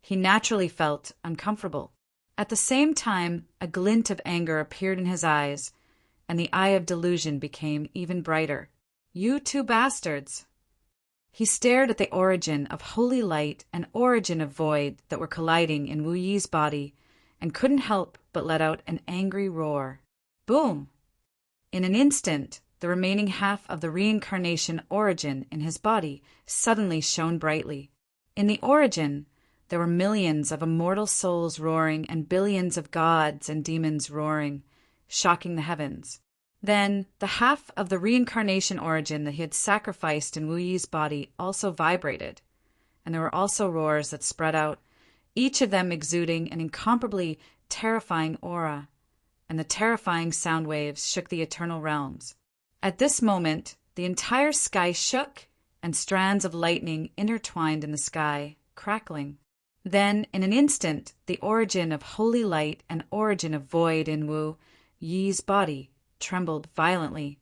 he naturally felt uncomfortable. At the same time, a glint of anger appeared in his eyes, and the eye of delusion became even brighter. "You two bastards!" He stared at the origin of holy light and origin of void that were colliding in Wu Yi's body, and couldn't help but let out an angry roar. Boom! In an instant, the remaining half of the reincarnation origin in his body suddenly shone brightly. In the origin, there were millions of immortal souls roaring and billions of gods and demons roaring, shocking the heavens. Then, the half of the reincarnation origin that he had sacrificed in Wu Yi's body also vibrated, and there were also roars that spread out, each of them exuding an incomparably terrifying aura, and the terrifying sound waves shook the eternal realms. At this moment, the entire sky shook, and strands of lightning intertwined in the sky, crackling. Then, in an instant, the origin of holy light and origin of void in Wu Yi's body trembled violently,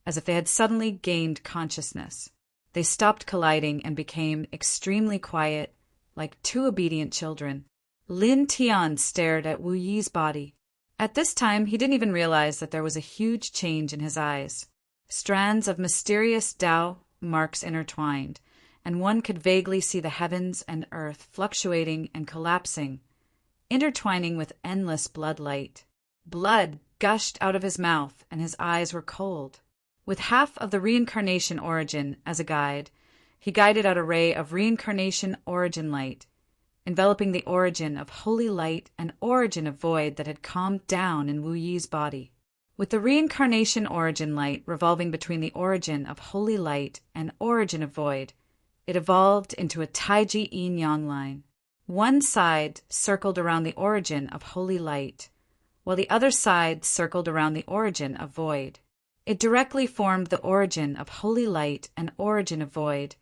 as if they had suddenly gained consciousness. They stopped colliding and became extremely quiet, like two obedient children. Lin Tian stared at Wu Yi's body. At this time, he didn't even realize that there was a huge change in his eyes. Strands of mysterious Tao marks intertwined, and one could vaguely see the heavens and earth fluctuating and collapsing, intertwining with endless blood light. Blood gushed out of his mouth, and his eyes were cold. With half of the reincarnation origin as a guide, he guided out a ray of reincarnation origin light, enveloping the origin of holy light and origin of void that had calmed down in Wu Yi's body. With the reincarnation origin light revolving between the origin of holy light and origin of void, it evolved into a Taiji yin-yang line. One side circled around the origin of holy light, while the other side circled around the origin of void. It directly formed the origin of holy light and origin of void,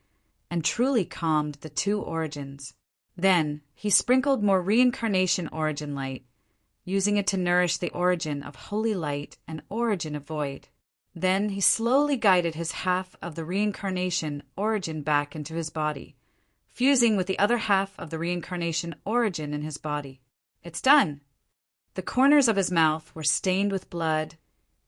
and truly calmed the two origins. Then he sprinkled more reincarnation origin light, using it to nourish the origin of holy light and origin of void. Then he slowly guided his half of the reincarnation origin back into his body, fusing with the other half of the reincarnation origin in his body. "It's done." The corners of his mouth were stained with blood,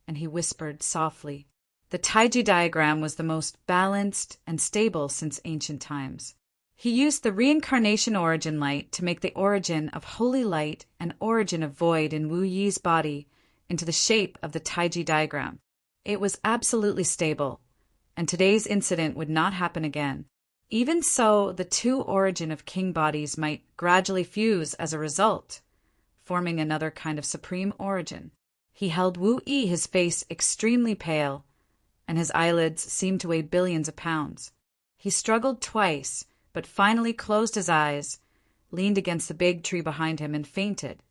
and he whispered softly. The Taiji diagram was the most balanced and stable since ancient times. He used the reincarnation origin light to make the origin of holy light and origin of void in Wu Yi's body into the shape of the Taiji diagram. It was absolutely stable, and today's incident would not happen again. Even so, the two origin of king bodies might gradually fuse as a result, forming another kind of supreme origin. He held Wu Yi, his face extremely pale, and his eyelids seemed to weigh billions of pounds. He struggled twice, but finally closed his eyes, leaned against the big tree behind him, and fainted.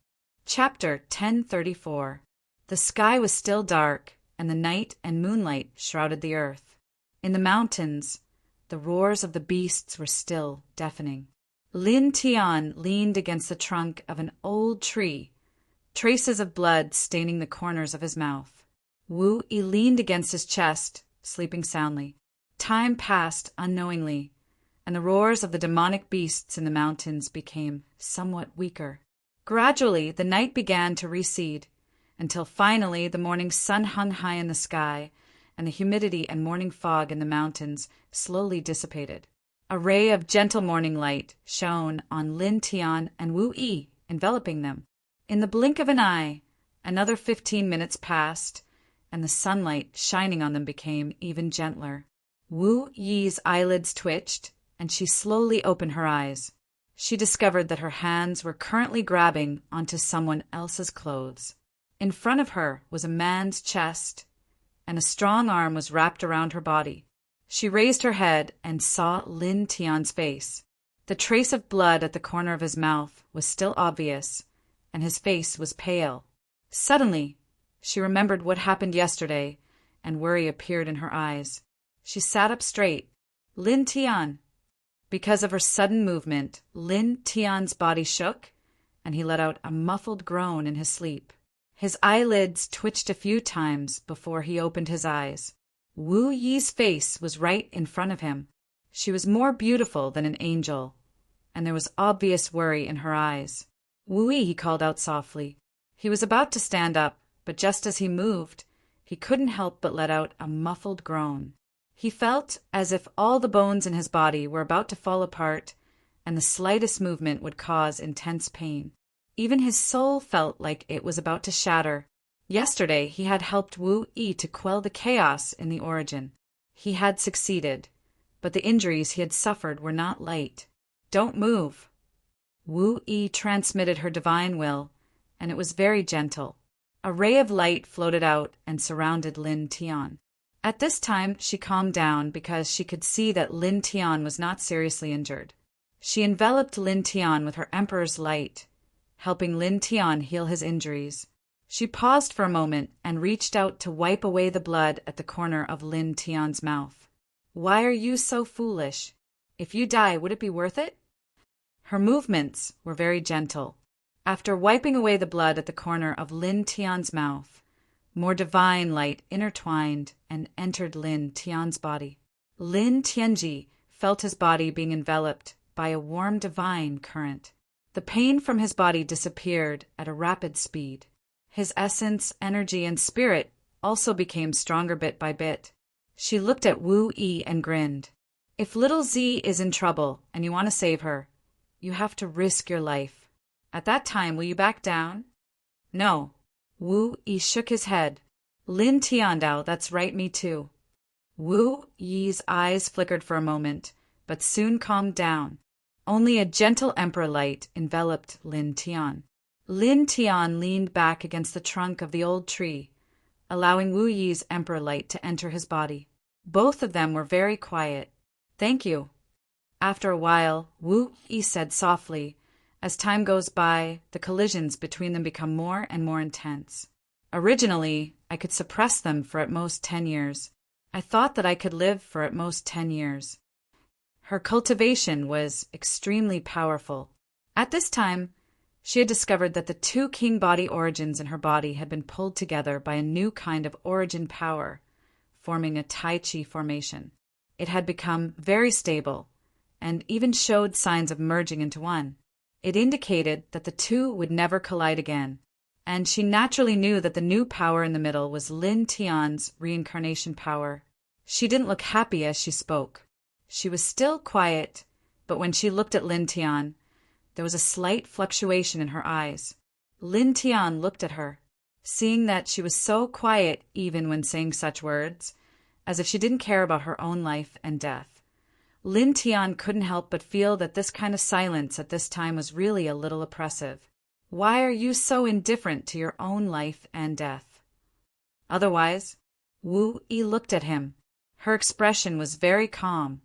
Chapter 1034. The sky was still dark, and the night and moonlight shrouded the earth. In the mountains, the roars of the beasts were still deafening. Lin Tian leaned against the trunk of an old tree, traces of blood staining the corners of his mouth. Wu Yi leaned against his chest, sleeping soundly. Time passed unknowingly, and the roars of the demonic beasts in the mountains became somewhat weaker. Gradually, the night began to recede, until finally the morning sun hung high in the sky, and the humidity and morning fog in the mountains slowly dissipated. A ray of gentle morning light shone on Lin Tian and Wu Yi, enveloping them. In the blink of an eye, another 15 minutes passed, and the sunlight shining on them became even gentler. Wu Yi's eyelids twitched, and she slowly opened her eyes. She discovered that her hands were currently grabbing onto someone else's clothes. In front of her was a man's chest, and a strong arm was wrapped around her body. She raised her head and saw Lin Tian's face. The trace of blood at the corner of his mouth was still obvious, and his face was pale. Suddenly, she remembered what happened yesterday, and worry appeared in her eyes. She sat up straight. "Lin Tian." Because of her sudden movement, Lin Tian's body shook, and he let out a muffled groan in his sleep. His eyelids twitched a few times before he opened his eyes. Wu Yi's face was right in front of him. She was more beautiful than an angel, and there was obvious worry in her eyes. Wu Yi, he called out softly. He was about to stand up, but just as he moved, he couldn't help but let out a muffled groan. He felt as if all the bones in his body were about to fall apart, and the slightest movement would cause intense pain. Even his soul felt like it was about to shatter. Yesterday he had helped Wu Yi to quell the chaos in the origin. He had succeeded, but the injuries he had suffered were not light. "Don't move." Wu Yi transmitted her divine will, and it was very gentle. A ray of light floated out and surrounded Lin Tian. At this time she calmed down because she could see that Lin Tian was not seriously injured. She enveloped Lin Tian with her Emperor's light, helping Lin Tian heal his injuries. She paused for a moment and reached out to wipe away the blood at the corner of Lin Tian's mouth. "Why are you so foolish? If you die, would it be worth it?" Her movements were very gentle. After wiping away the blood at the corner of Lin Tian's mouth, more divine light intertwined and entered Lin Tian's body. Lin Tianji felt his body being enveloped by a warm divine current. The pain from his body disappeared at a rapid speed. His essence, energy, and spirit also became stronger bit by bit. She looked at Wu Yi and grinned. "If little Z is in trouble and you want to save her, you have to risk your life. At that time, will you back down?" "No." Wu Yi shook his head. "Lin Tiandao, that's right, me too." Wu Yi's eyes flickered for a moment, but soon calmed down. Only a gentle emperor light enveloped Lin Tian. Lin Tian leaned back against the trunk of the old tree, allowing Wu Yi's emperor light to enter his body. Both of them were very quiet. "Thank you." After a while, Wu Yi said softly, "As time goes by, the collisions between them become more and more intense. Originally, I could suppress them for at most 10 years. I thought that I could live for at most 10 years. Her cultivation was extremely powerful. At this time, she had discovered that the two king body origins in her body had been pulled together by a new kind of origin power, forming a Tai Chi formation. It had become very stable, and even showed signs of merging into one. It indicated that the two would never collide again, and she naturally knew that the new power in the middle was Lin Tian's reincarnation power. She didn't look happy as she spoke. She was still quiet, but when she looked at Lin Tian, there was a slight fluctuation in her eyes. Lin Tian looked at her, seeing that she was so quiet even when saying such words, as if she didn't care about her own life and death. Lin Tian couldn't help but feel that this kind of silence at this time was really a little oppressive. "Why are you so indifferent to your own life and death?" Otherwise, Wu Yi looked at him. Her expression was very calm,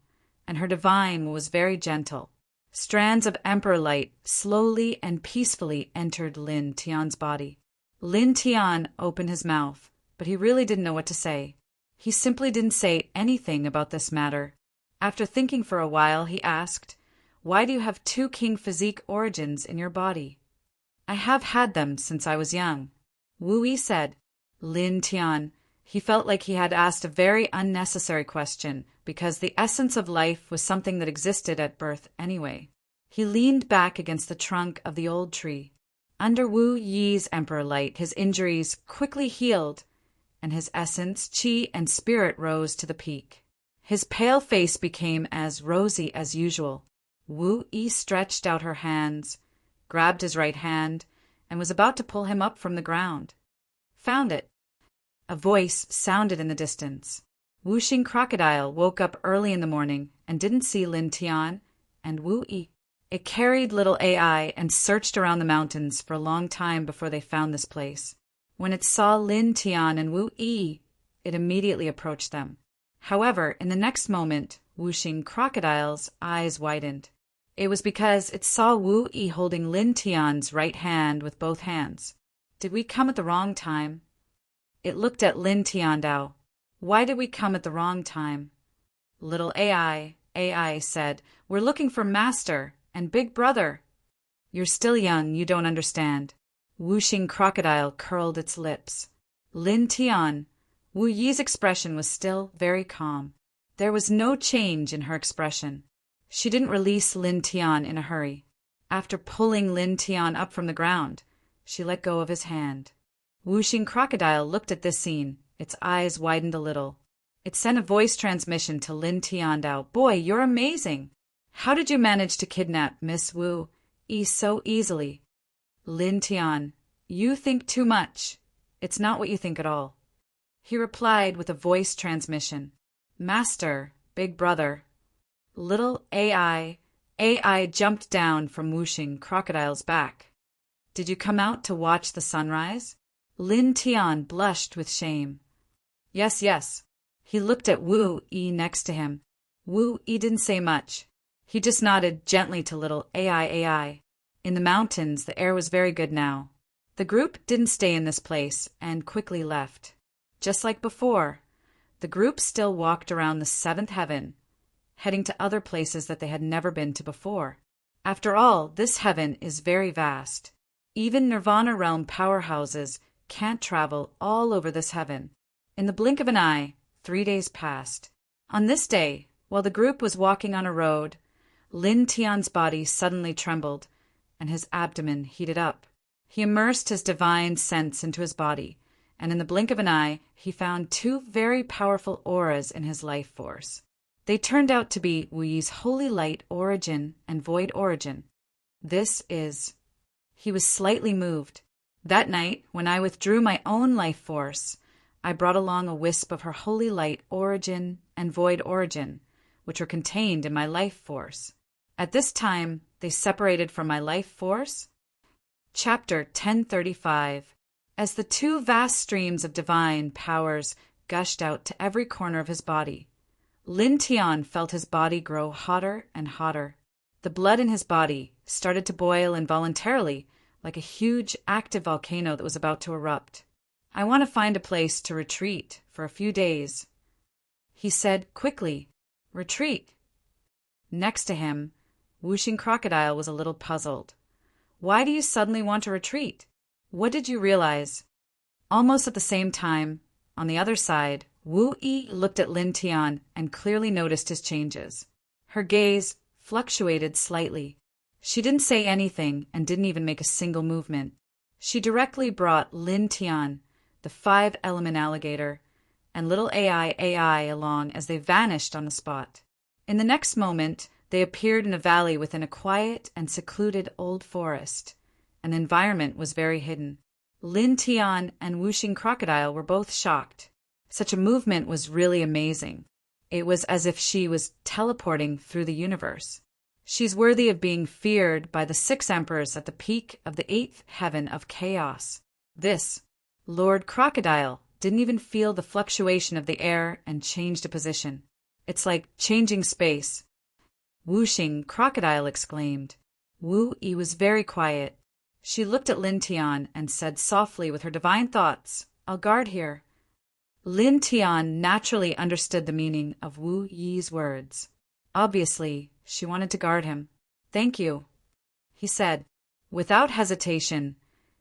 and her divine was very gentle. Strands of emperor light slowly and peacefully entered Lin Tian's body. Lin Tian opened his mouth, but he really didn't know what to say. He simply didn't say anything about this matter. After thinking for a while, he asked, "Why do you have two king physique origins in your body?" "I have had them since I was young," Wu Yi said. Lin Tian, he felt like he had asked a very unnecessary question, because the essence of life was something that existed at birth anyway. He leaned back against the trunk of the old tree. Under Wu Yi's emperor light, his injuries quickly healed, and his essence, qi, and spirit rose to the peak. His pale face became as rosy as usual. Wu Yi stretched out her hands, grabbed his right hand, and was about to pull him up from the ground. "Found it." A voice sounded in the distance. Wuxing Crocodile woke up early in the morning and didn't see Lin Tian and Wu Yi. It carried little AI and searched around the mountains for a long time before they found this place. When it saw Lin Tian and Wu Yi, it immediately approached them. However, in the next moment, Wuxing Crocodile's eyes widened. It was because it saw Wu Yi holding Lin Tian's right hand with both hands. "Did we come at the wrong time?" It looked at Lin Tiandao. "Why did we come at the wrong time?" Little AI said, "We're looking for Master and Big Brother." "You're still young, you don't understand." Wuxing Crocodile curled its lips. Lin Tian, Wu Yi's expression was still very calm. There was no change in her expression. She didn't release Lin Tian in a hurry. After pulling Lin Tian up from the ground, she let go of his hand. Whooshing Crocodile looked at this scene. Its eyes widened a little. It sent a voice transmission to Lin Tian Dao. Boy, you're amazing. How did you manage to kidnap Miss Wu Yi so easily? Lin Tian, you think too much. It's not what you think at all. He replied with a voice transmission. Master, big brother. Little AI jumped down from Whooshing Crocodile's back. Did you come out to watch the sunrise? Lin Tian blushed with shame. Yes, yes. He looked at Wu Yi next to him. Wu Yi didn't say much. He just nodded gently to little AI. In the mountains, the air was very good now. The group didn't stay in this place and quickly left. Just like before, the group still walked around the seventh heaven, heading to other places that they had never been to before. After all, this heaven is very vast. Even Nirvana realm powerhouses can't travel all over this heaven. In the blink of an eye, 3 days passed. On this day, while the group was walking on a road, Lin Tian's body suddenly trembled, and his abdomen heated up. He immersed his divine sense into his body, and in the blink of an eye, he found 2 very powerful auras in his life force. They turned out to be Wu Yi's holy light origin and void origin. He was slightly moved. That night, when I withdrew my own life force, I brought along a wisp of her holy light origin and void origin, which were contained in my life force. At this time, they separated from my life force. Chapter 1035. As the 2 vast streams of divine powers gushed out to every corner of his body, Lin Tian felt his body grow hotter and hotter. The blood in his body started to boil involuntarily, like a huge active volcano that was about to erupt. I want to find a place to retreat for a few days, he said quickly. Retreat? Next to him, Whooshing Crocodile was a little puzzled. Why do you suddenly want to retreat? What did you realize? Almost at the same time, on the other side, Wu Yi looked at Lin Tian and clearly noticed his changes. Her gaze fluctuated slightly. She didn't say anything and didn't even make a single movement. She directly brought Lin Tian, the 5-element alligator, and little AI along as they vanished on the spot. In the next moment, they appeared in a valley within a quiet and secluded old forest. An environment was very hidden. Lin Tian and Whooshing Crocodile were both shocked. Such a movement was really amazing. It was as if she was teleporting through the universe. She's worthy of being feared by the 6 emperors at the peak of the 8th heaven of chaos. This Lord Crocodile didn't even feel the fluctuation of the air and changed a position. It's like changing space. Whooshing Crocodile exclaimed. Wu Yi was very quiet. She looked at Lin Tian and said softly with her divine thoughts, I'll guard here. Lin Tian naturally understood the meaning of Wu Yi's words. Obviously, she wanted to guard him. Thank you, he said. Without hesitation,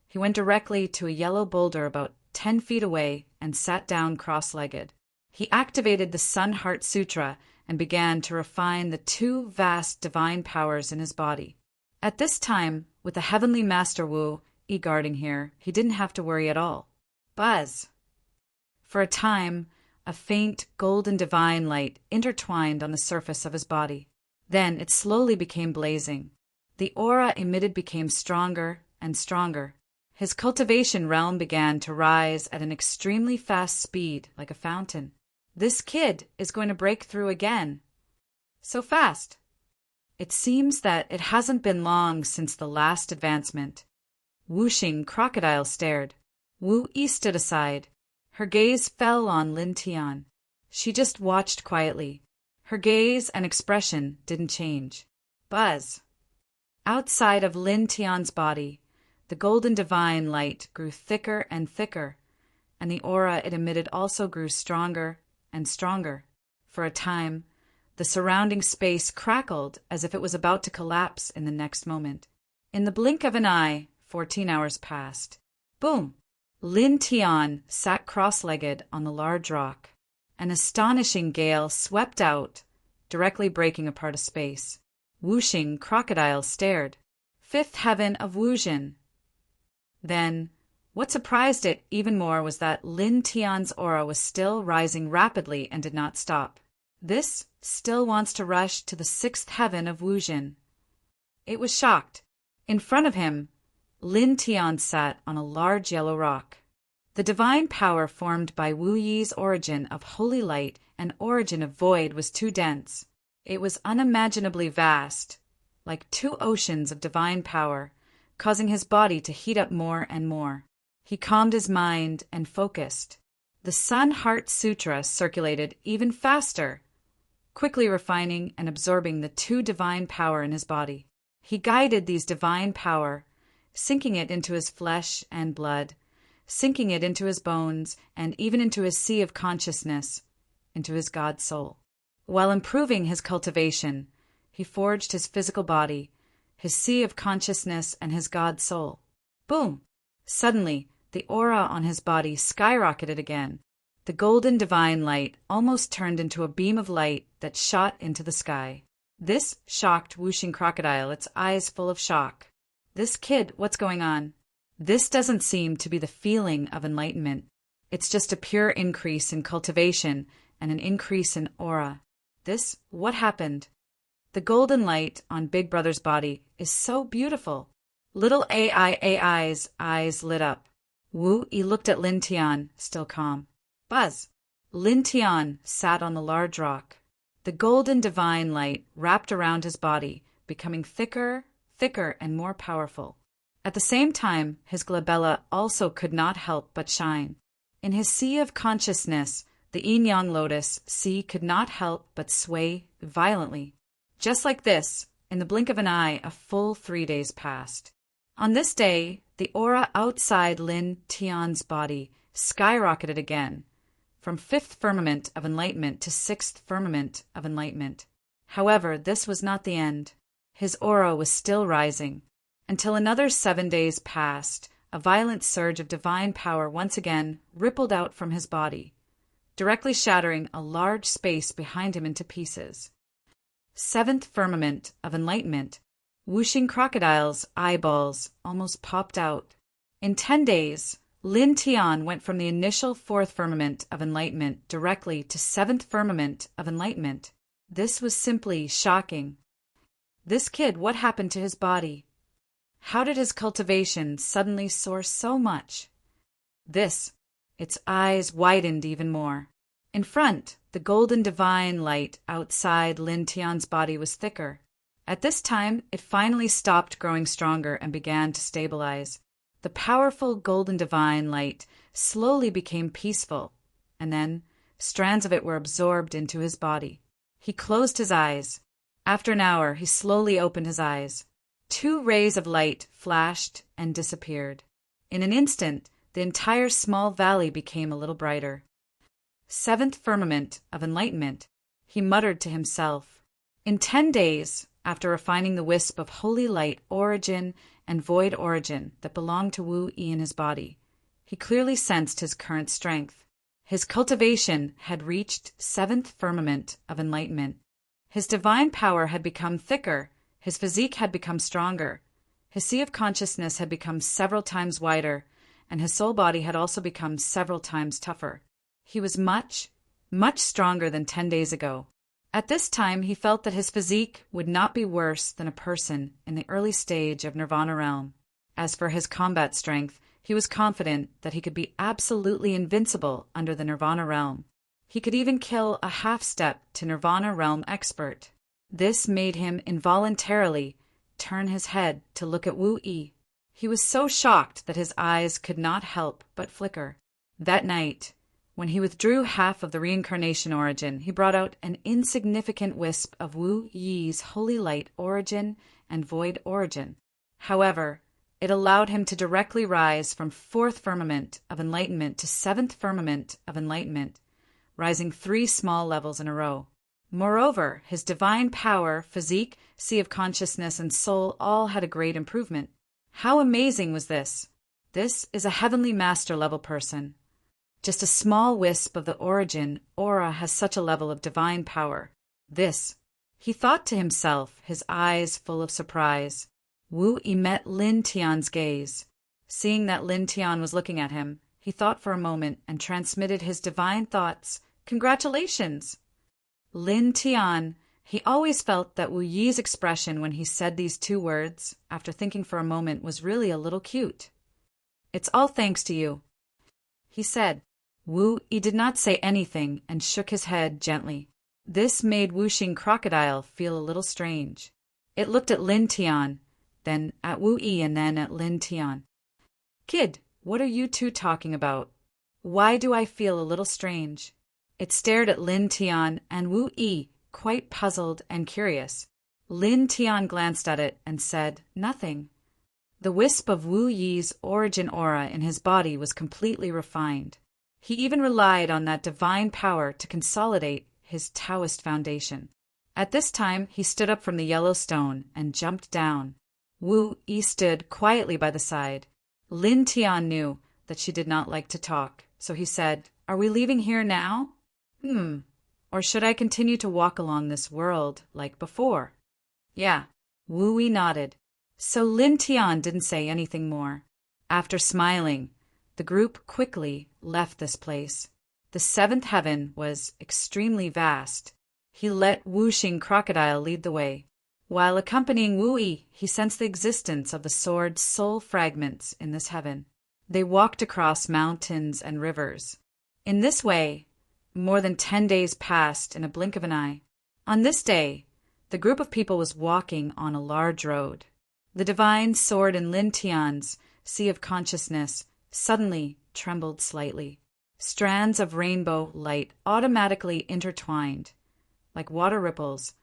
he went directly to a yellow boulder about 10 feet away and sat down cross-legged. He activated the Sun Heart Sutra and began to refine the 2 vast divine powers in his body. At this time, with the Heavenly Master Wu Yi guarding here, he didn't have to worry at all. Buzz! For a time, a faint golden divine light intertwined on the surface of his body. Then it slowly became blazing. The aura emitted became stronger and stronger. His cultivation realm began to rise at an extremely fast speed, like a fountain. This kid is going to break through again. So fast. It seems that it hasn't been long since the last advancement. Whooshing Crocodile stared. Wu Yi stood aside. Her gaze fell on Lin Tian. She just watched quietly. Her gaze and expression didn't change. Buzz. Outside of Lin Tian's body, the golden divine light grew thicker and thicker, and the aura it emitted also grew stronger and stronger. For a time, the surrounding space crackled as if it was about to collapse in the next moment. In the blink of an eye, 14 hours passed. Boom! Lin Tian sat cross-legged on the large rock. An astonishing gale swept out, directly breaking apart a space. Whooshing Crocodile stared. fifth heaven of Wujin. Then, what surprised it even more was that Lin Tian's aura was still rising rapidly and did not stop. This still wants to rush to the sixth heaven of Wujin. It was shocked. In front of him, Lin Tian sat on a large yellow rock. The divine power formed by Wu Yi's origin of holy light and origin of void was too dense. It was unimaginably vast, like two oceans of divine power, causing his body to heat up more and more. He calmed his mind and focused. The Sun Heart Sutra circulated even faster, quickly refining and absorbing the two divine power in his body. He guided these divine power, sinking it into his flesh and blood, sinking it into his bones, and even into his sea of consciousness, into his God soul. While improving his cultivation, he forged his physical body, his sea of consciousness, and his God soul. Boom! Suddenly, the aura on his body skyrocketed again. The golden divine light almost turned into a beam of light that shot into the sky. This shocked Wuxing Crocodile, its eyes full of shock. This kid, what's going on? This doesn't seem to be the feeling of enlightenment. It's just a pure increase in cultivation and an increase in aura. What happened? The golden light on Big Brother's body is so beautiful. Little AI's eyes lit up. Wu Yi looked at Lin Tian, still calm. Buzz! Lin Tian sat on the large rock. The golden divine light wrapped around his body, becoming thicker, and more powerful. At the same time, his glabella also could not help but shine. In his sea of consciousness, the yin-yang lotus sea could not help but sway violently. Just like this, in the blink of an eye, a full 3 days passed. On this day, the aura outside Lin Tian's body skyrocketed again, from fifth firmament of enlightenment to sixth firmament of enlightenment. However, this was not the end. His aura was still rising. Until another 7 days passed, a violent surge of divine power once again rippled out from his body, directly shattering a large space behind him into pieces. Seventh firmament of enlightenment. Wuxing Crocodile's eyeballs almost popped out. In 10 days, Lin Tian went from the initial fourth firmament of enlightenment directly to seventh firmament of enlightenment. This was simply shocking. This kid, what happened to his body? How did his cultivation suddenly soar so much? Its eyes widened even more. In front, the golden divine light outside Lin Tian's body was thicker. At this time, it finally stopped growing stronger and began to stabilize. The powerful golden divine light slowly became peaceful, and then strands of it were absorbed into his body. He closed his eyes. After an hour, he slowly opened his eyes. 2 rays of light flashed and disappeared. In an instant, the entire small valley became a little brighter. Seventh firmament of enlightenment, he muttered to himself. In 10 days, after refining the wisp of holy light origin and void origin that belonged to Wu Yi in his body, he clearly sensed his current strength. His cultivation had reached seventh firmament of enlightenment. His divine power had become thicker. His physique had become stronger, his sea of consciousness had become several times wider, and his soul body had also become several times tougher. He was much stronger than 10 days ago. At this time, he felt that his physique would not be worse than a person in the early stage of Nirvana realm. As for his combat strength, he was confident that he could be absolutely invincible under the Nirvana realm. He could even kill a half-step to Nirvana realm expert. This made him involuntarily turn his head to look at Wu Yi. He was so shocked that his eyes could not help but flicker. That night, when he withdrew half of the reincarnation origin, he brought out an insignificant wisp of Wu Yi's holy light origin and void origin. However, it allowed him to directly rise from fourth firmament of enlightenment to seventh firmament of enlightenment, rising 3 small levels in a row. Moreover, his divine power, physique, sea of consciousness, and soul all had a great improvement. How amazing was this? This is a heavenly master-level person. Just a small wisp of the origin aura has such a level of divine power. He thought to himself, his eyes full of surprise. Wu Yi met Lin Tian's gaze. Seeing that Lin Tian was looking at him, he thought for a moment and transmitted his divine thoughts. Congratulations! Lin Tian, he always felt that Wu Yi's expression when he said these two words, after thinking for a moment, was really a little cute. It's all thanks to you, he said. Wu Yi did not say anything and shook his head gently. This made Wuxing Crocodile feel a little strange. It looked at Lin Tian, then at Wu Yi, and then at Lin Tian. Kid, what are you two talking about? Why do I feel a little strange? It stared at Lin Tian and Wu Yi, quite puzzled and curious. Lin Tian glanced at it and said, nothing. The wisp of Wu Yi's origin aura in his body was completely refined. He even relied on that divine power to consolidate his Taoist foundation. At this time, he stood up from the yellow stone and jumped down. Wu Yi stood quietly by the side. Lin Tian knew that she did not like to talk, so he said, are we leaving here now? Or should I continue to walk along this world like before? Yeah. Wu Yi nodded. So Lin Tian didn't say anything more. After smiling, the group quickly left this place. The seventh heaven was extremely vast. He let Wuxing Crocodile lead the way. While accompanying Wu Yi, he sensed the existence of the sword's soul fragments in this heaven. They walked across mountains and rivers. In this way, more than 10 days passed in a blink of an eye. On this day, the group of people was walking on a large road. The divine sword in Lin Tian's sea of consciousness suddenly trembled slightly. Strands of rainbow light automatically intertwined, like water ripples,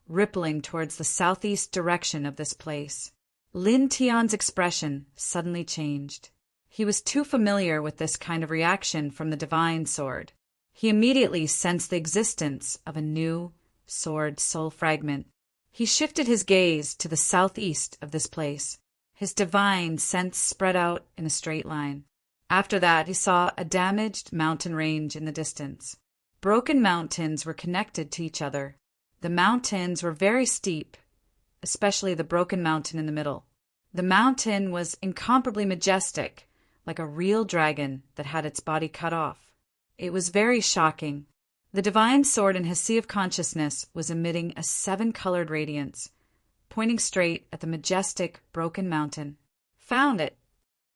rippling towards the southeast direction of this place. Lin Tian's expression suddenly changed. He was too familiar with this kind of reaction from the divine sword. He immediately sensed the existence of a new sword soul fragment. He shifted his gaze to the southeast of this place. His divine sense spread out in a straight line. After that, he saw a damaged mountain range in the distance. Broken mountains were connected to each other. The mountains were very steep, especially the broken mountain in the middle. The mountain was incomparably majestic, like a real dragon that had its body cut off. It was very shocking. The divine sword in his sea of consciousness was emitting a 7-colored radiance, pointing straight at the majestic broken mountain. Found it!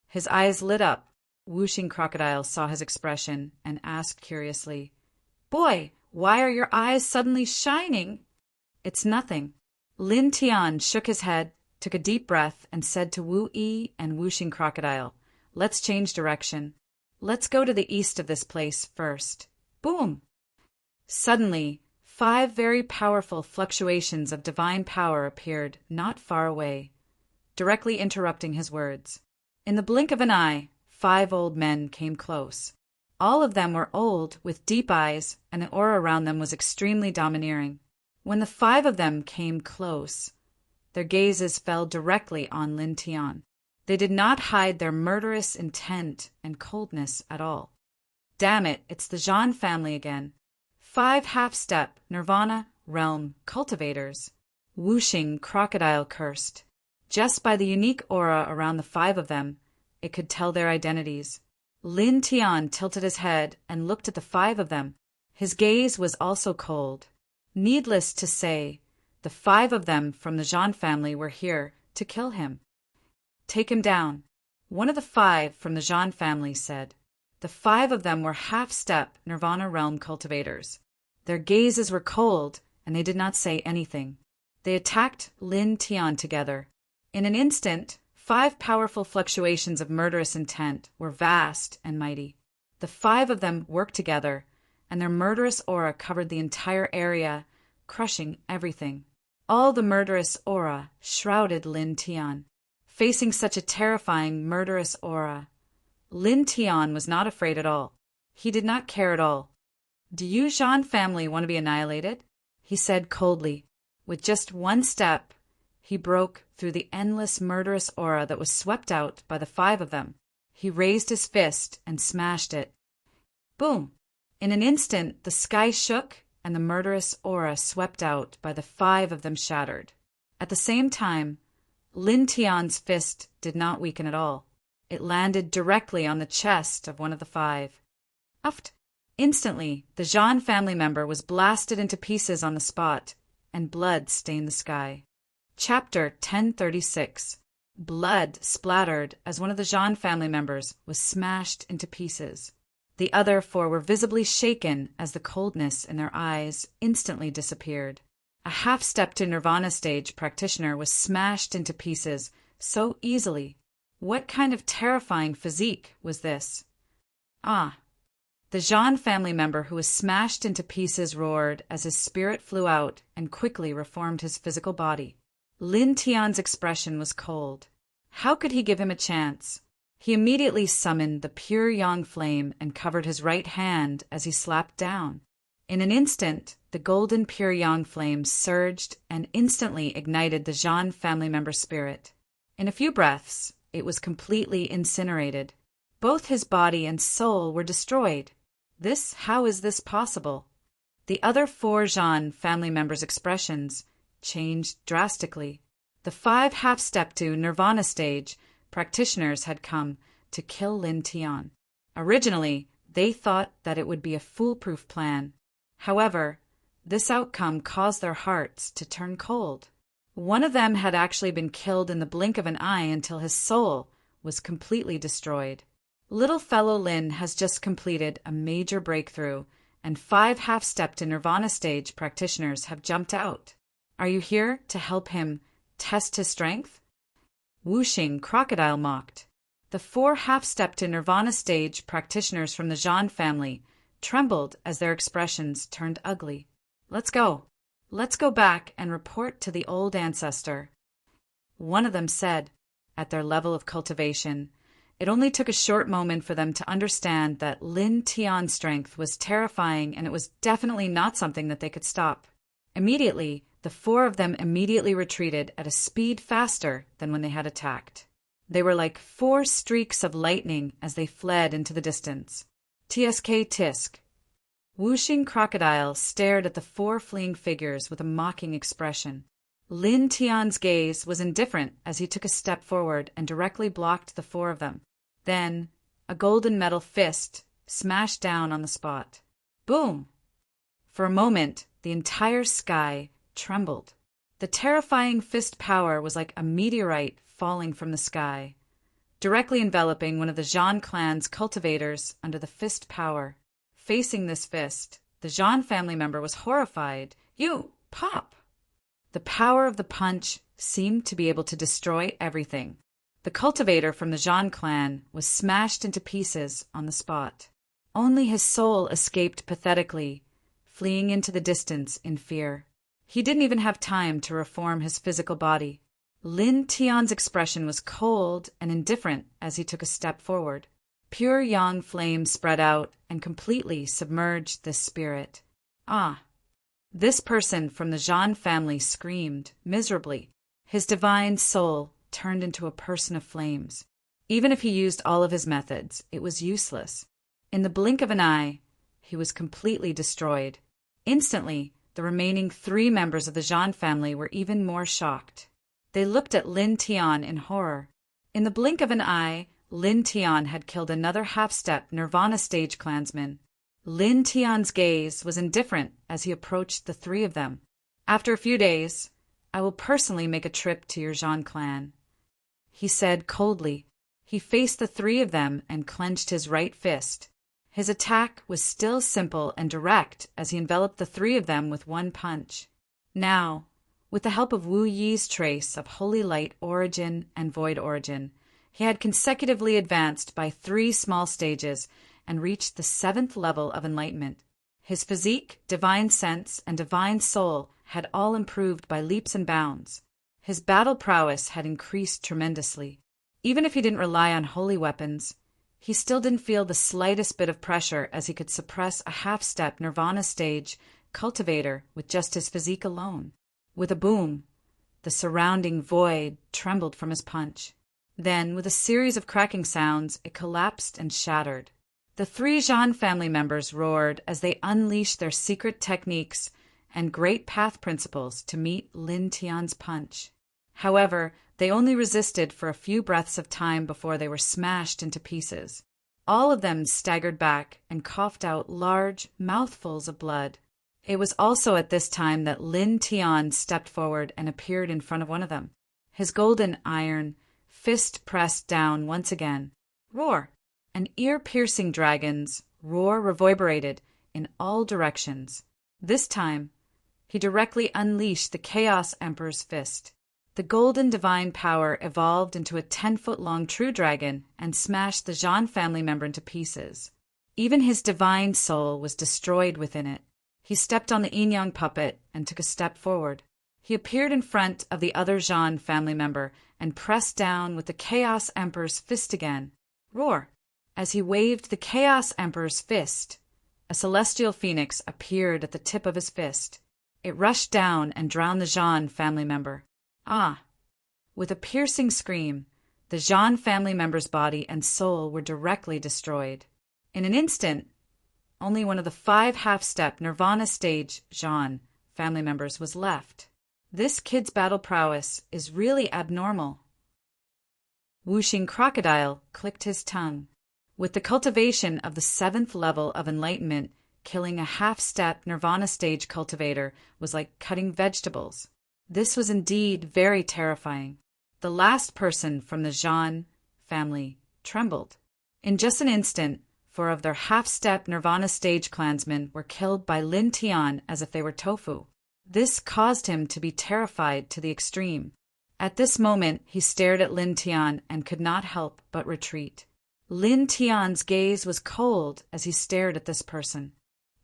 His eyes lit up. Wuxing Crocodile saw his expression and asked curiously, Boy, why are your eyes suddenly shining? It's nothing. Lin Tian shook his head, took a deep breath, and said to Wu Yi and Wuxing Crocodile, Let's change direction. Let's go to the east of this place first. Boom! Suddenly, 5 very powerful fluctuations of divine power appeared not far away, directly interrupting his words. In the blink of an eye, 5 old men came close. All of them were old, with deep eyes, and the aura around them was extremely domineering. When the 5 of them came close, their gazes fell directly on Lin Tian. They did not hide their murderous intent and coldness at all. Damn it, it's the Zhan family again. 5 half-step Nirvana realm cultivators. Wuxing Crocodile cursed. Just by the unique aura around the 5 of them, it could tell their identities. Lin Tian tilted his head and looked at the 5 of them. His gaze was also cold. Needless to say, the 5 of them from the Zhan family were here to kill him. Take him down, one of the 5 from the Zhan family said. The 5 of them were half-step Nirvana realm cultivators. Their gazes were cold, and they did not say anything. They attacked Lin Tian together. In an instant, 5 powerful fluctuations of murderous intent were vast and mighty. The 5 of them worked together, and their murderous aura covered the entire area, crushing everything. All the murderous aura shrouded Lin Tian. Facing such a terrifying, murderous aura, Lin Tian was not afraid at all. He did not care at all. Do you Zhan family want to be annihilated? He said coldly. With just one step, he broke through the endless murderous aura that was swept out by the 5 of them. He raised his fist and smashed it. Boom! In an instant, the sky shook and the murderous aura swept out by the 5 of them shattered. At the same time, Lin Tian's fist did not weaken at all. It landed directly on the chest of one of the five. Uft! Instantly, the Zhan family member was blasted into pieces on the spot, and blood stained the sky. Chapter 1036. Blood splattered as one of the Zhan family members was smashed into pieces. The other four were visibly shaken as the coldness in their eyes instantly disappeared. A half-step to Nirvana stage practitioner was smashed into pieces so easily. What kind of terrifying physique was this? Ah! The Zhan family member who was smashed into pieces roared as his spirit flew out and quickly reformed his physical body. Lin Tian's expression was cold. How could he give him a chance? He immediately summoned the pure yang flame and covered his right hand as he slapped down. In an instant, the golden pure yang flame surged and instantly ignited the Zhan family member's spirit. In a few breaths, it was completely incinerated. Both his body and soul were destroyed. How is this possible? The other four Zhan family members' expressions changed drastically. The 5 half-step to Nirvana stage practitioners had come to kill Lin Tian. Originally, they thought that it would be a foolproof plan. However, this outcome caused their hearts to turn cold. One of them had actually been killed in the blink of an eye until his soul was completely destroyed. Little fellow Lin has just completed a major breakthrough, and 5 half-step to Nirvana stage practitioners have jumped out. Are you here to help him test his strength? Whooshing crocodile mocked. The 4 half-step to Nirvana stage practitioners from the Zhan family trembled as their expressions turned ugly. Let's go. Let's go back and report to the old ancestor. One of them said, at their level of cultivation. It only took a short moment for them to understand that Lin Tian's strength was terrifying and it was definitely not something that they could stop. Immediately, the 4 of them immediately retreated at a speed faster than when they had attacked. They were like 4 streaks of lightning as they fled into the distance. TSK Tisk. Whooshing crocodile stared at the 4 fleeing figures with a mocking expression. Lin Tian's gaze was indifferent as he took a step forward and directly blocked the 4 of them. Then, a golden metal fist smashed down on the spot. Boom! For a moment, the entire sky trembled. The terrifying fist power was like a meteorite falling from the sky, directly enveloping one of the Zhan clan's cultivators under the fist power. Facing this fist, the Zhan family member was horrified. You, pop! The power of the punch seemed to be able to destroy everything. The cultivator from the Zhan clan was smashed into pieces on the spot. Only his soul escaped pathetically, fleeing into the distance in fear. He didn't even have time to reform his physical body. Lin Tian's expression was cold and indifferent as he took a step forward. Pure yang flame spread out and completely submerged this spirit. Ah! This person from the Zhan family screamed miserably. His divine soul turned into a person of flames. Even if he used all of his methods, it was useless. In the blink of an eye, he was completely destroyed. Instantly, the remaining 3 members of the Zhan family were even more shocked. They looked at Lin Tian in horror. In the blink of an eye, Lin Tian had killed another half-step Nirvana stage clansman. Lin Tian's gaze was indifferent as he approached the 3 of them. After a few days, I will personally make a trip to your Zhan clan, he said coldly. He faced the 3 of them and clenched his right fist. His attack was still simple and direct as he enveloped the 3 of them with one punch. Now, with the help of Wu Yi's trace of holy light origin and void origin, he had consecutively advanced by 3 small stages and reached the 7th level of enlightenment. His physique, divine sense, and divine soul had all improved by leaps and bounds. His battle prowess had increased tremendously. Even if he didn't rely on holy weapons, he still didn't feel the slightest bit of pressure as he could suppress a half-step Nirvana stage cultivator with just his physique alone. With a boom, the surrounding void trembled from his punch. Then, with a series of cracking sounds, it collapsed and shattered. The 3 Zhan family members roared as they unleashed their secret techniques and great path principles to meet Lin Tian's punch. However, They only resisted for a few breaths of time before they were smashed into pieces. All of them staggered back and coughed out large mouthfuls of blood. It was also at this time that Lin Tian stepped forward and appeared in front of one of them. His golden iron fist pressed down once again. Roar! An ear-piercing dragon's roar reverberated in all directions. This time, he directly unleashed the Chaos Emperor's fist. The golden divine power evolved into a 10-foot-long true dragon and smashed the Zhan family member into pieces. Even his divine soul was destroyed within it. He stepped on the Yin-Yang puppet and took a step forward. He appeared in front of the other Zhan family member and pressed down with the Chaos Emperor's fist again. Roar! As he waved the Chaos Emperor's fist, a celestial phoenix appeared at the tip of his fist. It rushed down and drowned the Zhan family member. Ah! With a piercing scream, the Zhan family member's body and soul were directly destroyed. In an instant, only one of the 5 half-step Nirvana stage Zhan family members was left. This kid's battle prowess is really abnormal. Wuxing Crocodile clicked his tongue. With the cultivation of the 7th level of enlightenment, killing a half-step Nirvana stage cultivator was like cutting vegetables. This was indeed very terrifying. The last person from the Zhan family trembled. In just an instant, 4 of their half-step Nirvana stage clansmen were killed by Lin Tian as if they were tofu. This caused him to be terrified to the extreme. At this moment, he stared at Lin Tian and could not help but retreat. Lin Tian's gaze was cold as he stared at this person.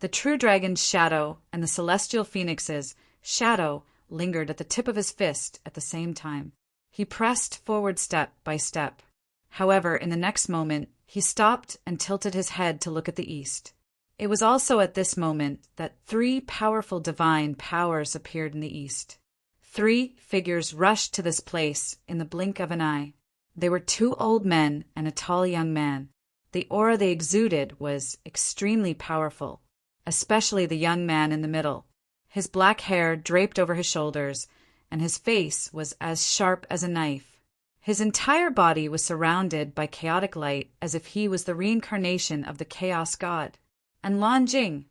The true dragon's shadow and the celestial phoenix's shadow lingered at the tip of his fist at the same time. He pressed forward step by step. However, in the next moment, he stopped and tilted his head to look at the east. It was also at this moment that 3 powerful divine powers appeared in the east. 3 figures rushed to this place in the blink of an eye. They were 2 old men and a tall young man. The aura they exuded was extremely powerful, especially the young man in the middle. His black hair draped over his shoulders, and his face was as sharp as a knife. His entire body was surrounded by chaotic light as if he was the reincarnation of the chaos god. And Lan Jing.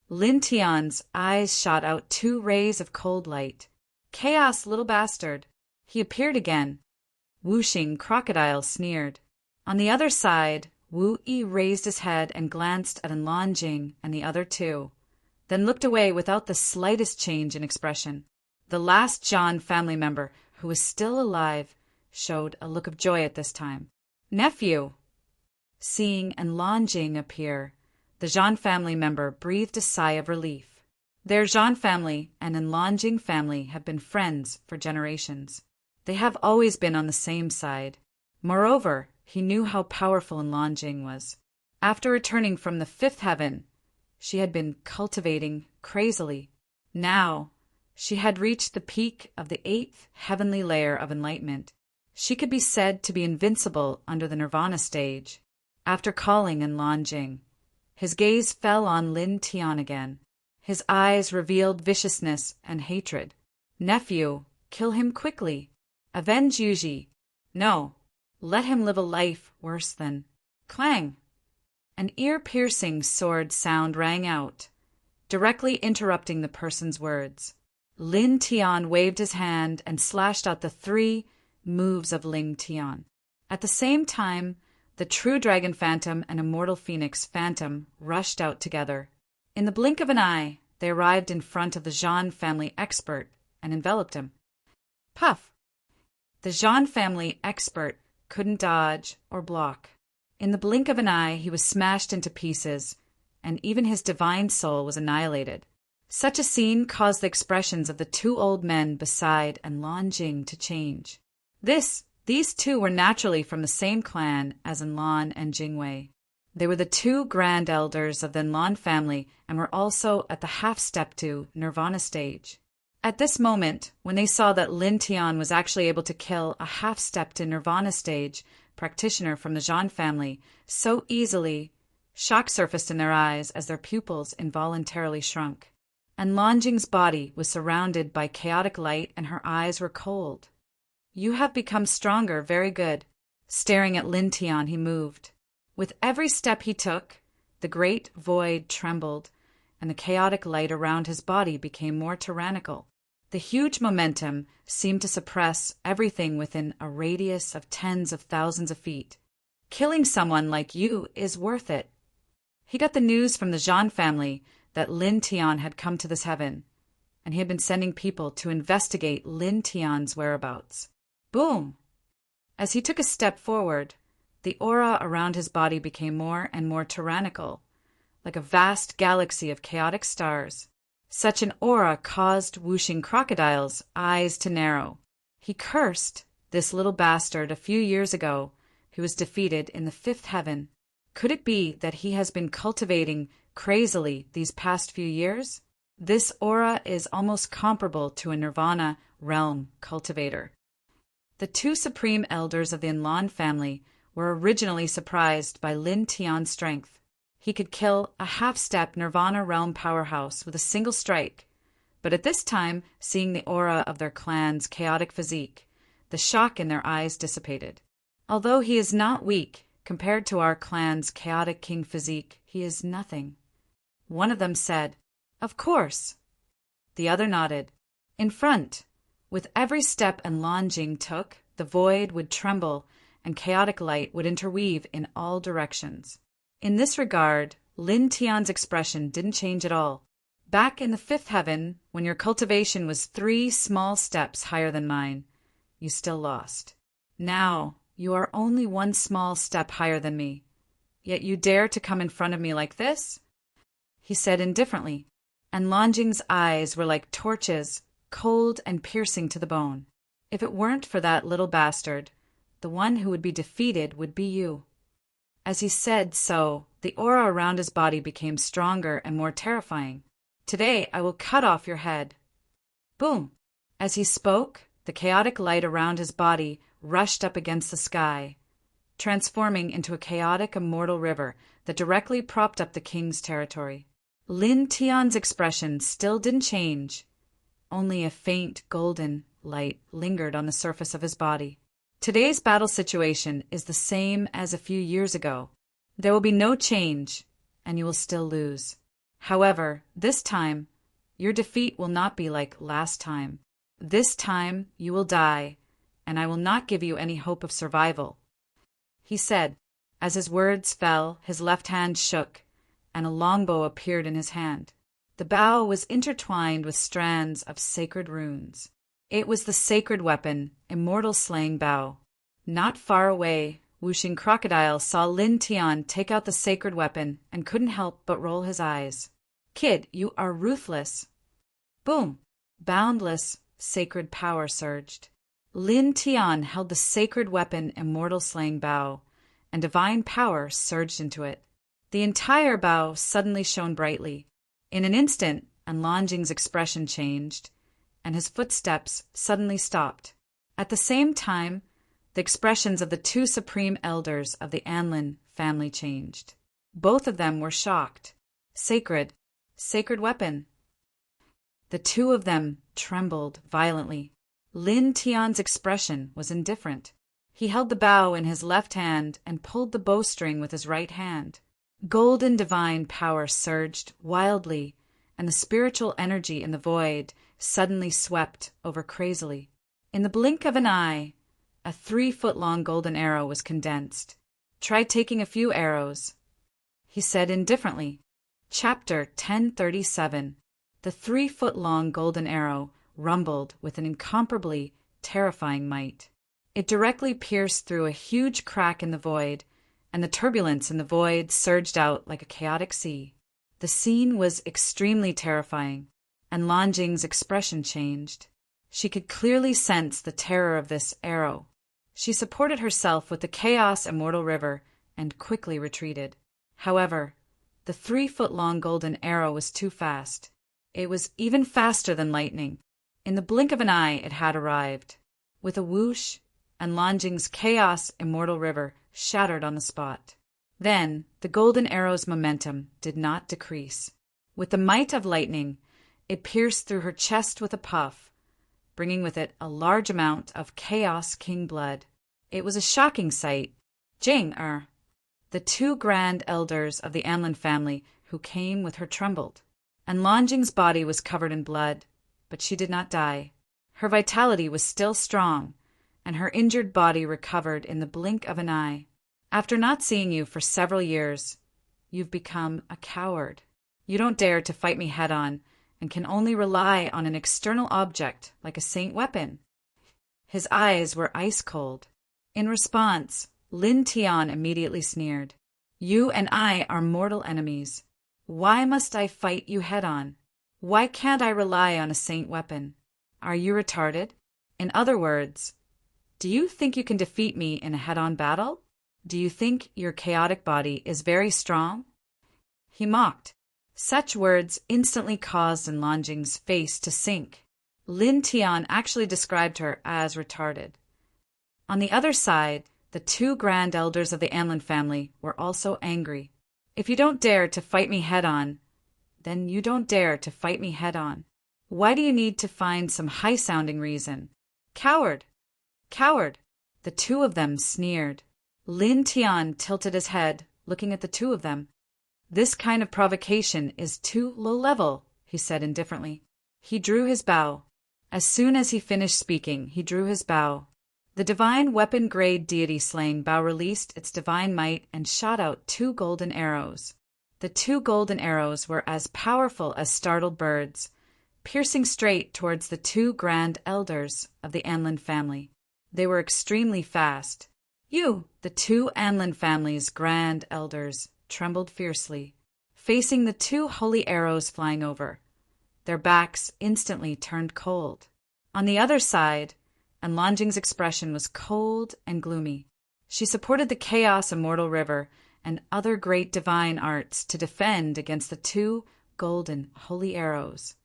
Lin Tian's eyes shot out 2 rays of cold light. Chaos, little bastard. He appeared again. Wuxing Crocodile sneered. On the other side, Wu Yi raised his head and glanced at Lan Jing and the other 2, then looked away without the slightest change in expression. The last Zhan family member, who was still alive, showed a look of joy at this time. Nephew! Seeing Lan Jing appear, the Zhan family member breathed a sigh of relief. Their Zhan family and Lan Jing family have been friends for generations. They have always been on the same side. Moreover, he knew how powerful Lan Jing was. After returning from the 5th heaven, she had been cultivating crazily. Now, she had reached the peak of the 8th heavenly layer of enlightenment. She could be said to be invincible under the Nirvana stage. After calling Lan Jing, his gaze fell on Lin Tian again. His eyes revealed viciousness and hatred. Nephew, kill him quickly. Avenge Yuji. No, let him live a life worse than... Clang! An ear-piercing sword sound rang out, directly interrupting the person's words. Lin Tian waved his hand and slashed out the 3 moves of Lin Tian. At the same time, the true dragon phantom and immortal phoenix phantom rushed out together. In the blink of an eye, they arrived in front of the Zhan family expert and enveloped him. Puff! The Zhan family expert couldn't dodge or block. In the blink of an eye, he was smashed into pieces, and even his divine soul was annihilated. Such a scene caused the expressions of the 2 old men beside Lan Jing to change. These 2 were naturally from the same clan as Lan and Jingwei. They were the 2 grand elders of the Lan family and were also at the half-step to Nirvana stage. At this moment, when they saw that Lin Tian was actually able to kill a half-step to Nirvana stage practitioner from the Zhan family so easily, shock surfaced in their eyes as their pupils involuntarily shrunk. And Lan Jing's body was surrounded by chaotic light and her eyes were cold. You have become stronger, very good. Staring at Lin Tian, he moved. With every step he took, the great void trembled, and the chaotic light around his body became more tyrannical. The huge momentum seemed to suppress everything within a radius of tens of thousands of feet. Killing someone like you is worth it. He got the news from the Zhan family that Lin Tian had come to this heaven, and he had been sending people to investigate Lin Tian's whereabouts. Boom! As he took a step forward, the aura around his body became more and more tyrannical, like a vast galaxy of chaotic stars. Such an aura caused whooshing crocodile's eyes to narrow. He cursed this little bastard a few years ago who was defeated in the fifth heaven. Could it be that he has been cultivating crazily these past few years? This aura is almost comparable to a nirvana realm cultivator. The two supreme elders of the Inlan family were originally surprised by Lin Tian's strength. He could kill a half-step Nirvana realm powerhouse with a single strike, but at this time, seeing the aura of their clan's chaotic physique, the shock in their eyes dissipated. Although he is not weak, compared to our clan's chaotic king physique, he is nothing. One of them said, "Of course." The other nodded. In front, with every step Lan Jing took, the void would tremble and chaotic light would interweave in all directions. In this regard, Lin Tian's expression didn't change at all. Back in the fifth heaven, when your cultivation was 3 small steps higher than mine, you still lost. Now, you are only 1 small step higher than me, yet you dare to come in front of me like this? He said indifferently, and Lan Jing's eyes were like torches, cold and piercing to the bone. If it weren't for that little bastard, the one who would be defeated would be you. As he said so, the aura around his body became stronger and more terrifying. Today I will cut off your head. Boom! As he spoke, the chaotic light around his body rushed up against the sky, transforming into a chaotic immortal river that directly propped up the king's territory. Lin Tian's expression still didn't change. Only a faint golden light lingered on the surface of his body. Today's battle situation is the same as a few years ago. There will be no change, and you will still lose. However, this time, your defeat will not be like last time. This time, you will die, and I will not give you any hope of survival. He said. As his words fell, his left hand shook, and a longbow appeared in his hand. The bow was intertwined with strands of sacred runes. It was the sacred weapon, immortal slaying bow. Not far away, whooshing crocodile saw Lin Tian take out the sacred weapon and couldn't help but roll his eyes. Kid, you are ruthless. Boom! Boundless, sacred power surged. Lin Tian held the sacred weapon immortal slaying bow, and divine power surged into it. The entire bow suddenly shone brightly. In an instant, Lan Jing's expression changed, and his footsteps suddenly stopped. At the same time, the expressions of the 2 supreme elders of the Anlin family changed. Both of them were shocked. Sacred weapon. The 2 of them trembled violently. Lin Tian's expression was indifferent. He held the bow in his left hand and pulled the bowstring with his right hand. Golden divine power surged wildly, and the spiritual energy in the void suddenly swept over crazily. In the blink of an eye, a 3-foot-long golden arrow was condensed. Try taking a few arrows, he said indifferently. Chapter 1037. The 3-foot-long golden arrow rumbled with an incomparably terrifying might. It directly pierced through a huge crack in the void, and the turbulence in the void surged out like a chaotic sea. The scene was extremely terrifying, and Lan Jing's expression changed. She could clearly sense the terror of this arrow. She supported herself with the chaos immortal river and quickly retreated. However, the 3-foot-long golden arrow was too fast. It was even faster than lightning. In the blink of an eye, it had arrived. With a whoosh, and Lan Jing's chaos immortal river shattered on the spot. Then, the golden arrow's momentum did not decrease. With the might of lightning, it pierced through her chest with a puff, bringing with it a large amount of Chaos King blood. It was a shocking sight. The two grand elders of the Anlin family who came with her trembled, and Longjing's body was covered in blood, but she did not die. Her vitality was still strong, and her injured body recovered in the blink of an eye. After not seeing you for several years, you've become a coward. You don't dare to fight me head-on, and can only rely on an external object like a saint weapon. His eyes were ice-cold. In response, Lin Tian immediately sneered. You and I are mortal enemies. Why must I fight you head-on? Why can't I rely on a saint weapon? Are you retarded? In other words, do you think you can defeat me in a head-on battle? Do you think your chaotic body is very strong? He mocked. Such words instantly caused Longjing's face to sink. Lin Tian actually described her as retarded. On the other side, the two grand elders of the Anlin family were also angry. If you don't dare to fight me head-on, then you don't dare to fight me head-on. Why do you need to find some high-sounding reason? Coward! Coward! The two of them sneered. Lin Tian tilted his head, looking at the two of them. This kind of provocation is too low level, he said indifferently. He drew his bow. As soon as he finished speaking, he drew his bow. The divine weapon-grade deity-slaying bow released its divine might and shot out two golden arrows. The two golden arrows were as powerful as startled birds, piercing straight towards the two grand elders of the Anlin family. They were extremely fast. The two Anlin family's grand elders trembled fiercely, facing the two holy arrows flying over. Their backs instantly turned cold. On the other side, Longjing's expression was cold and gloomy. She supported the Chaos Immortal River and other great divine arts to defend against the two golden holy arrows.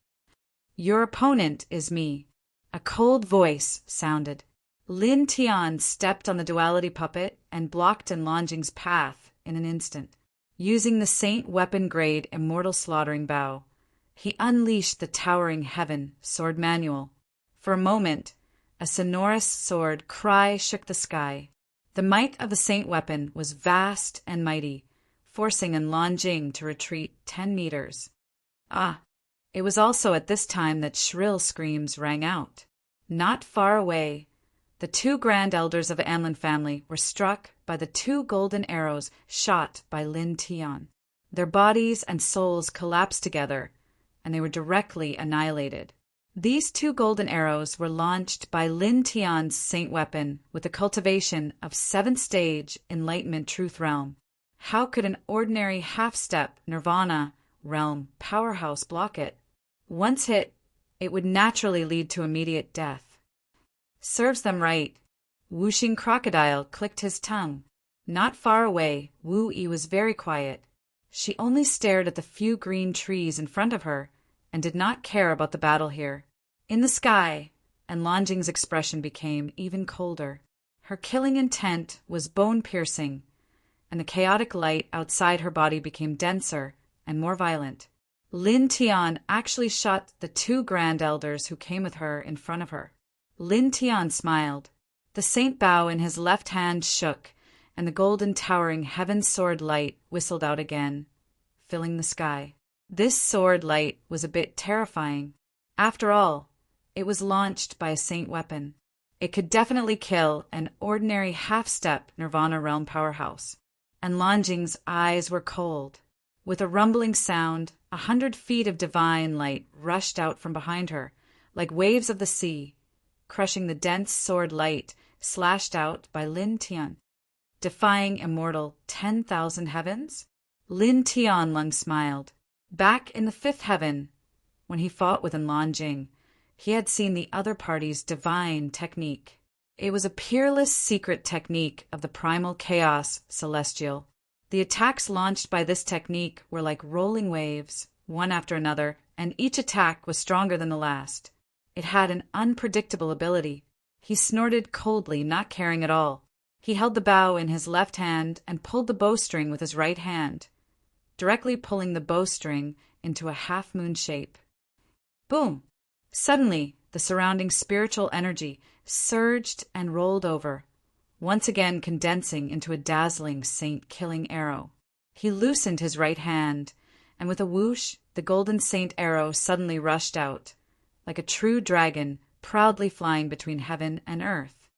Your opponent is me. A cold voice sounded. Lin Tian stepped on the duality puppet and blocked Longjing's path in an instant. Using the saint weapon-grade immortal slaughtering bow, he unleashed the towering heaven sword manual. For a moment, a sonorous sword cry shook the sky. The might of the saint weapon was vast and mighty, forcing Longjing to retreat 10 meters. It was also at this time that shrill screams rang out. Not far away, the two grand elders of the Anlin family were struck by the two golden arrows shot by Lin Tian. Their bodies and souls collapsed together, and they were directly annihilated. These two golden arrows were launched by Lin Tian's saint weapon with the cultivation of 7th stage enlightenment truth realm. How could an ordinary half-step nirvana realm powerhouse block it? Once hit, it would naturally lead to immediate death. Serves them right. Wuxing Crocodile clicked his tongue. Not far away, Wu Yi was very quiet. She only stared at the few green trees in front of her and did not care about the battle here. In the sky, Longjing's expression became even colder. Her killing intent was bone-piercing, and the chaotic light outside her body became denser and more violent. Lin Tian actually shot the two grand elders who came with her in front of her. Lin Tian smiled. The saint bow in his left hand shook, and the golden towering heaven sword light whistled out again, filling the sky. This sword light was a bit terrifying. After all, it was launched by a saint weapon. It could definitely kill an ordinary half-step Nirvana realm powerhouse. And Longjing's eyes were cold. With a rumbling sound, 100 feet of divine light rushed out from behind her, like waves of the sea, crushing the dense sword light slashed out by Lin Tian. Defying immortal 10,000 heavens? Lin Tianlong smiled. Back in the 5th heaven, when he fought with Longjing, he had seen the other party's divine technique. It was a peerless secret technique of the primal chaos celestial. The attacks launched by this technique were like rolling waves, one after another, and each attack was stronger than the last. It had an unpredictable ability. He snorted coldly, not caring at all. He held the bow in his left hand and pulled the bowstring with his right hand, directly pulling the bowstring into a half-moon shape. Boom! Suddenly, the surrounding spiritual energy surged and rolled over, once again condensing into a dazzling saint-killing arrow. He loosened his right hand, and with a whoosh, the golden saint arrow suddenly rushed out, like a true dragon proudly flying between heaven and earth.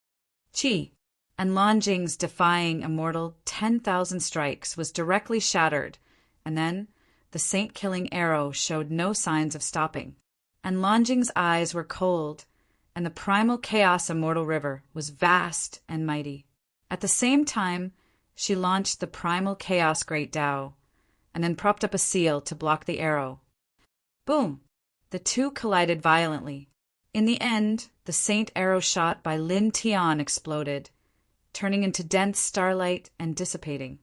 Qi, and Lanjing's defying immortal 10,000 strikes was directly shattered, and then the saint-killing arrow showed no signs of stopping. And Lanjing's eyes were cold, and the primal chaos immortal river was vast and mighty. At the same time, she launched the primal chaos great Tao, and then propped up a seal to block the arrow. Boom! The two collided violently. In the end, the saint arrow shot by Lin Tian exploded, turning into dense starlight and dissipating.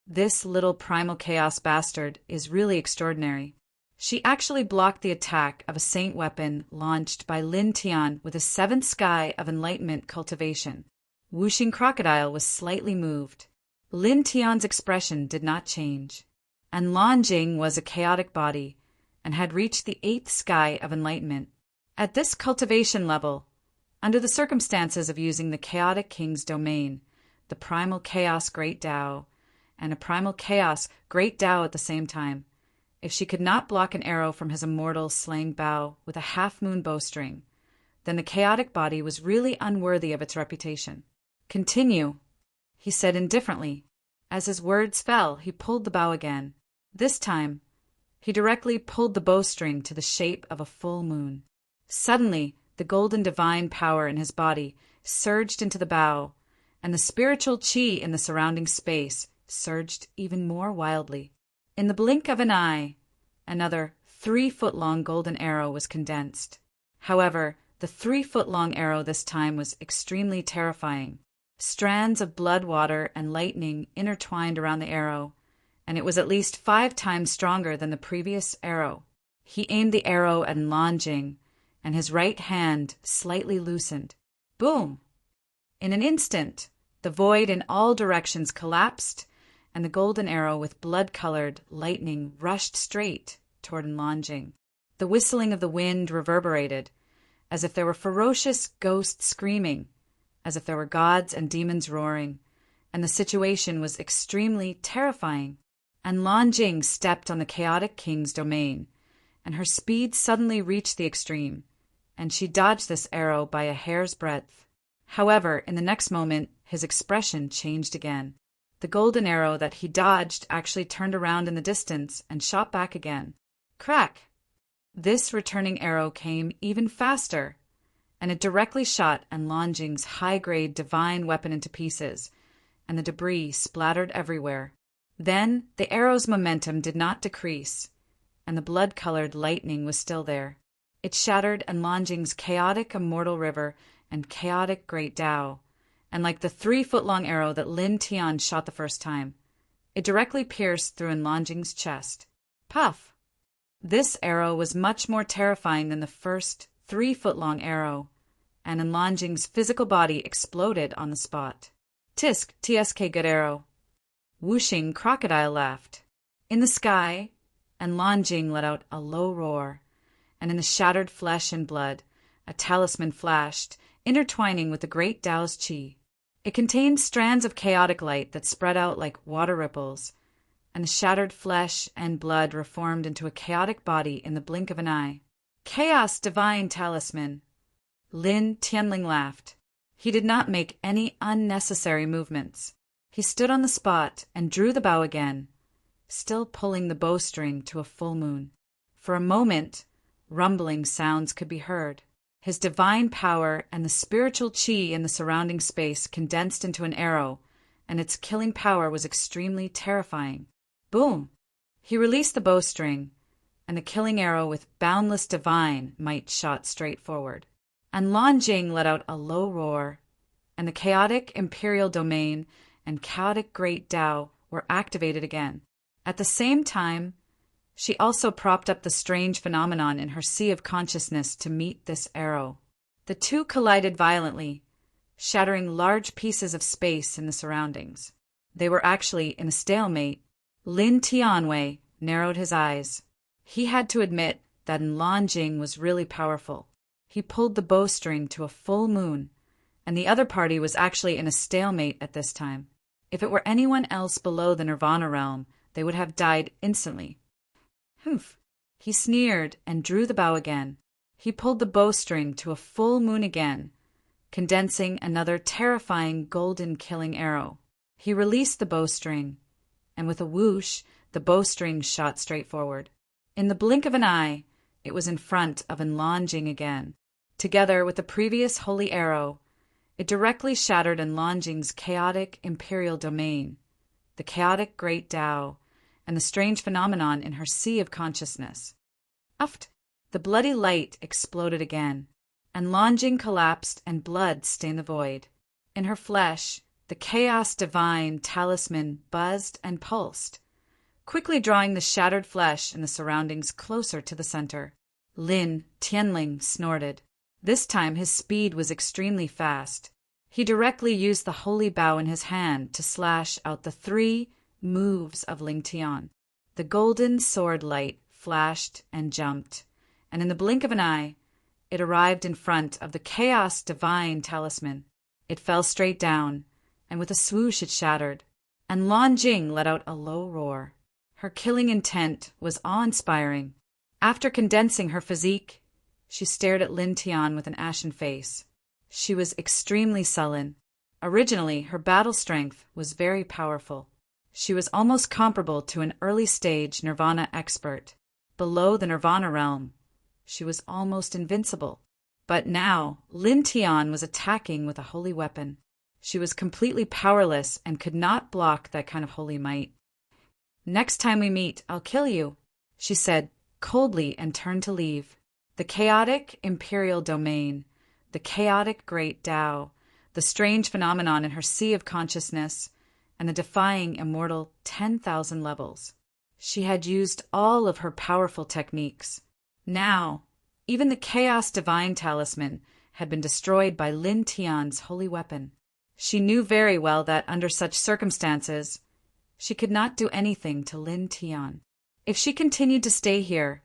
This little primal chaos bastard is really extraordinary. She actually blocked the attack of a saint weapon launched by Lin Tian with a seventh sky of enlightenment cultivation. Whooshing Crocodile was slightly moved. Lin Tian's expression did not change. And Lanjing was a chaotic body and had reached the eighth sky of enlightenment. At this cultivation level, under the circumstances of using the chaotic king's domain, the primal chaos great Tao, and a primal chaos great Tao at the same time, if she could not block an arrow from his immortal slaying bow with a half-moon bowstring, then the chaotic body was really unworthy of its reputation. Continue, he said indifferently. As his words fell, he pulled the bow again. This time, he directly pulled the bowstring to the shape of a full moon. Suddenly, the golden divine power in his body surged into the bow, and the spiritual qi in the surrounding space surged even more wildly. In the blink of an eye, another 3-foot-long golden arrow was condensed. However, the 3-foot-long arrow this time was extremely terrifying. Strands of blood water and lightning intertwined around the arrow, and it was at least 5 times stronger than the previous arrow. He aimed the arrow at Lanjing, and his right hand slightly loosened. Boom! In an instant, the void in all directions collapsed, and the golden arrow with blood-colored lightning rushed straight toward Lanjing. The whistling of the wind reverberated, as if there were ferocious ghosts screaming, as if there were gods and demons roaring, and the situation was extremely terrifying. And Lanjing stepped on the chaotic king's domain, and her speed suddenly reached the extreme, and she dodged this arrow by a hair's breadth. However, in the next moment, his expression changed again. The golden arrow that he dodged actually turned around in the distance and shot back again. Crack! This returning arrow came even faster, and it directly shot Lanjing's high-grade divine weapon into pieces, and the debris splattered everywhere. Then the arrow's momentum did not decrease, and the blood-colored lightning was still there. It shattered Lanjing's chaotic immortal river and chaotic great Tao, and like the 3-foot-long arrow that Lin Tian shot the first time, it directly pierced through Lanjing's chest. Puff! This arrow was much more terrifying than the first 3-foot-long arrow, and Lanjing's physical body exploded on the spot. Tisk, TSK good arrow. Whooshing Crocodile laughed. In the sky, Lanjing let out a low roar, and in the shattered flesh and blood, a talisman flashed, intertwining with the great Tao's qi. It contained strands of chaotic light that spread out like water ripples, and the shattered flesh and blood reformed into a chaotic body in the blink of an eye. Chaos Divine Talisman! Lin Tianling laughed. He did not make any unnecessary movements. He stood on the spot and drew the bow again, still pulling the bowstring to a full moon. For a moment, rumbling sounds could be heard. His divine power and the spiritual qi in the surrounding space condensed into an arrow, and its killing power was extremely terrifying. Boom! He released the bowstring, and the killing arrow with boundless divine might shot straight forward. And Lanjing let out a low roar, and the chaotic imperial domain and chaotic great Tao were activated again. At the same time, she also propped up the strange phenomenon in her sea of consciousness to meet this arrow. The two collided violently, shattering large pieces of space in the surroundings. They were actually in a stalemate. Lin Tianwei narrowed his eyes. He had to admit that Lanjing was really powerful. He pulled the bowstring to a full moon, and the other party was actually in a stalemate at this time. If it were anyone else below the Nirvana realm, they would have died instantly. Humph! He sneered and drew the bow again. He pulled the bowstring to a full moon again, condensing another terrifying golden killing arrow. He released the bowstring, and with a whoosh, the bowstring shot straight forward. In the blink of an eye, it was in front of Enlongjing again. Together with the previous holy arrow, it directly shattered Enlongjing's chaotic imperial domain, the chaotic great Tao, and the strange phenomenon in her sea of consciousness. Uft! The bloody light exploded again, and Enlongjing collapsed and blood stained the void. In her flesh, the chaos divine talisman buzzed and pulsed, quickly drawing the shattered flesh and the surroundings closer to the center. Lin Tianling snorted. This time his speed was extremely fast. He directly used the holy bow in his hand to slash out the 3 moves of Ling Tian. The golden sword light flashed and jumped, and in the blink of an eye, it arrived in front of the chaos divine talisman. It fell straight down, and with a swoosh it shattered, and Enlongjing let out a low roar. Her killing intent was awe-inspiring. After condensing her physique, she stared at Lin Tian with an ashen face. She was extremely sullen. Originally, her battle strength was very powerful. She was almost comparable to an early-stage Nirvana expert. Below the Nirvana realm, she was almost invincible. But now, Lin Tian was attacking with a holy weapon. She was completely powerless and could not block that kind of holy might. "Next time we meet, I'll kill you," she said coldly and turned to leave. The chaotic imperial domain, the chaotic great Tao, the strange phenomenon in her sea of consciousness, and the defying immortal 10,000 levels. She had used all of her powerful techniques. Now, even the chaos divine talisman had been destroyed by Lin Tian's holy weapon. She knew very well that under such circumstances, she could not do anything to Lin Tian. If she continued to stay here,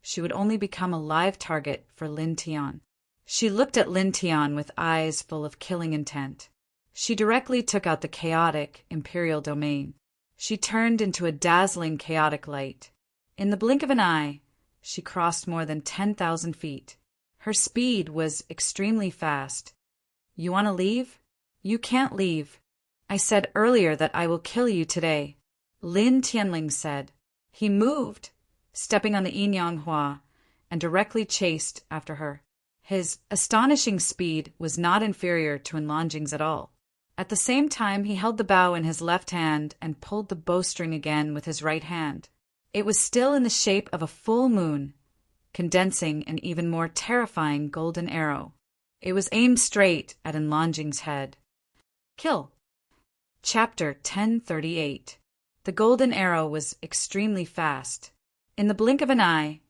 she would only become a live target for Lin Tian. She looked at Lin Tian with eyes full of killing intent. She directly took out the chaotic imperial domain. She turned into a dazzling chaotic light. In the blink of an eye, she crossed more than 10,000 feet. Her speed was extremely fast. "You want to leave? You can't leave. I said earlier that I will kill you today," Lin Tianling said. He moved, stepping on the Yin Yang Hua, and directly chased after her. His astonishing speed was not inferior to Enlongjing's at all. At the same time, he held the bow in his left hand and pulled the bowstring again with his right hand. It was still in the shape of a full moon, condensing an even more terrifying golden arrow. It was aimed straight at Enlongjing's head. Kill. Chapter 1038. The golden arrow was extremely fast. In the blink of an eye,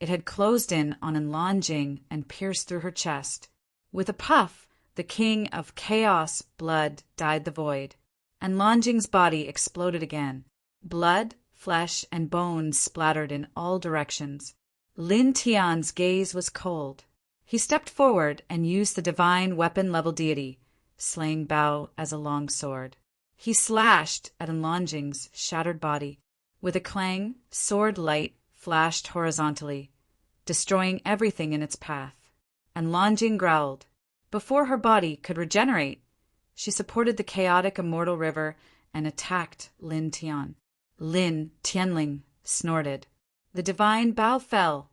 it had closed in on Enlongjing and pierced through her chest. With a puff, the king of chaos blood dyed the void. Enlongjing's body exploded again. Blood, flesh, and bones splattered in all directions. Lin Tian's gaze was cold. He stepped forward and used the divine weapon-level deity, slaying Bao as a long sword. He slashed at Enlongjing's shattered body. With a clang, sword light flashed horizontally, destroying everything in its path. Enlongjing growled. Before her body could regenerate, she supported the chaotic immortal river and attacked Lin Tian. Lin Tianling snorted. The divine Bao fell,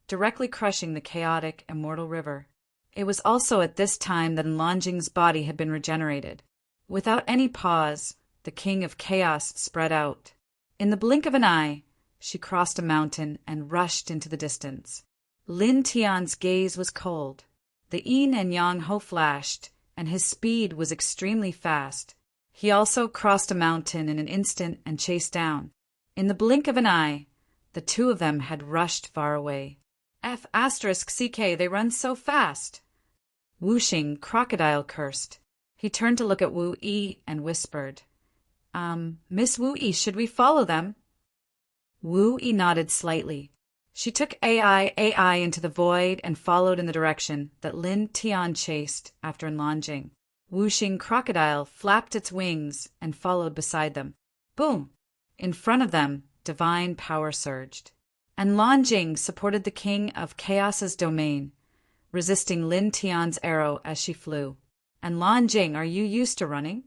directly crushing the chaotic immortal river. It was also at this time that Enlongjing's body had been regenerated. Without any pause, the king of chaos spread out. In the blink of an eye, she crossed a mountain and rushed into the distance. Lin Tian's gaze was cold. The yin and yang ho flashed, and his speed was extremely fast. He also crossed a mountain in an instant and chased down. In the blink of an eye, the two of them had rushed far away. F***CK, they run so fast. Wuxing crocodile cursed. He turned to look at Wu Yi and whispered, Miss Wu Yi, should we follow them? Wu Yi nodded slightly. She took AI into the void and followed in the direction that Lin Tian chased after Enlonjing. Wuxing crocodile flapped its wings and followed beside them. Boom! In front of them, divine power surged. Enlonjing supported the king of Chaos's domain, resisting Lin Tian's arrow as she flew. Enlonjing, are you used to running?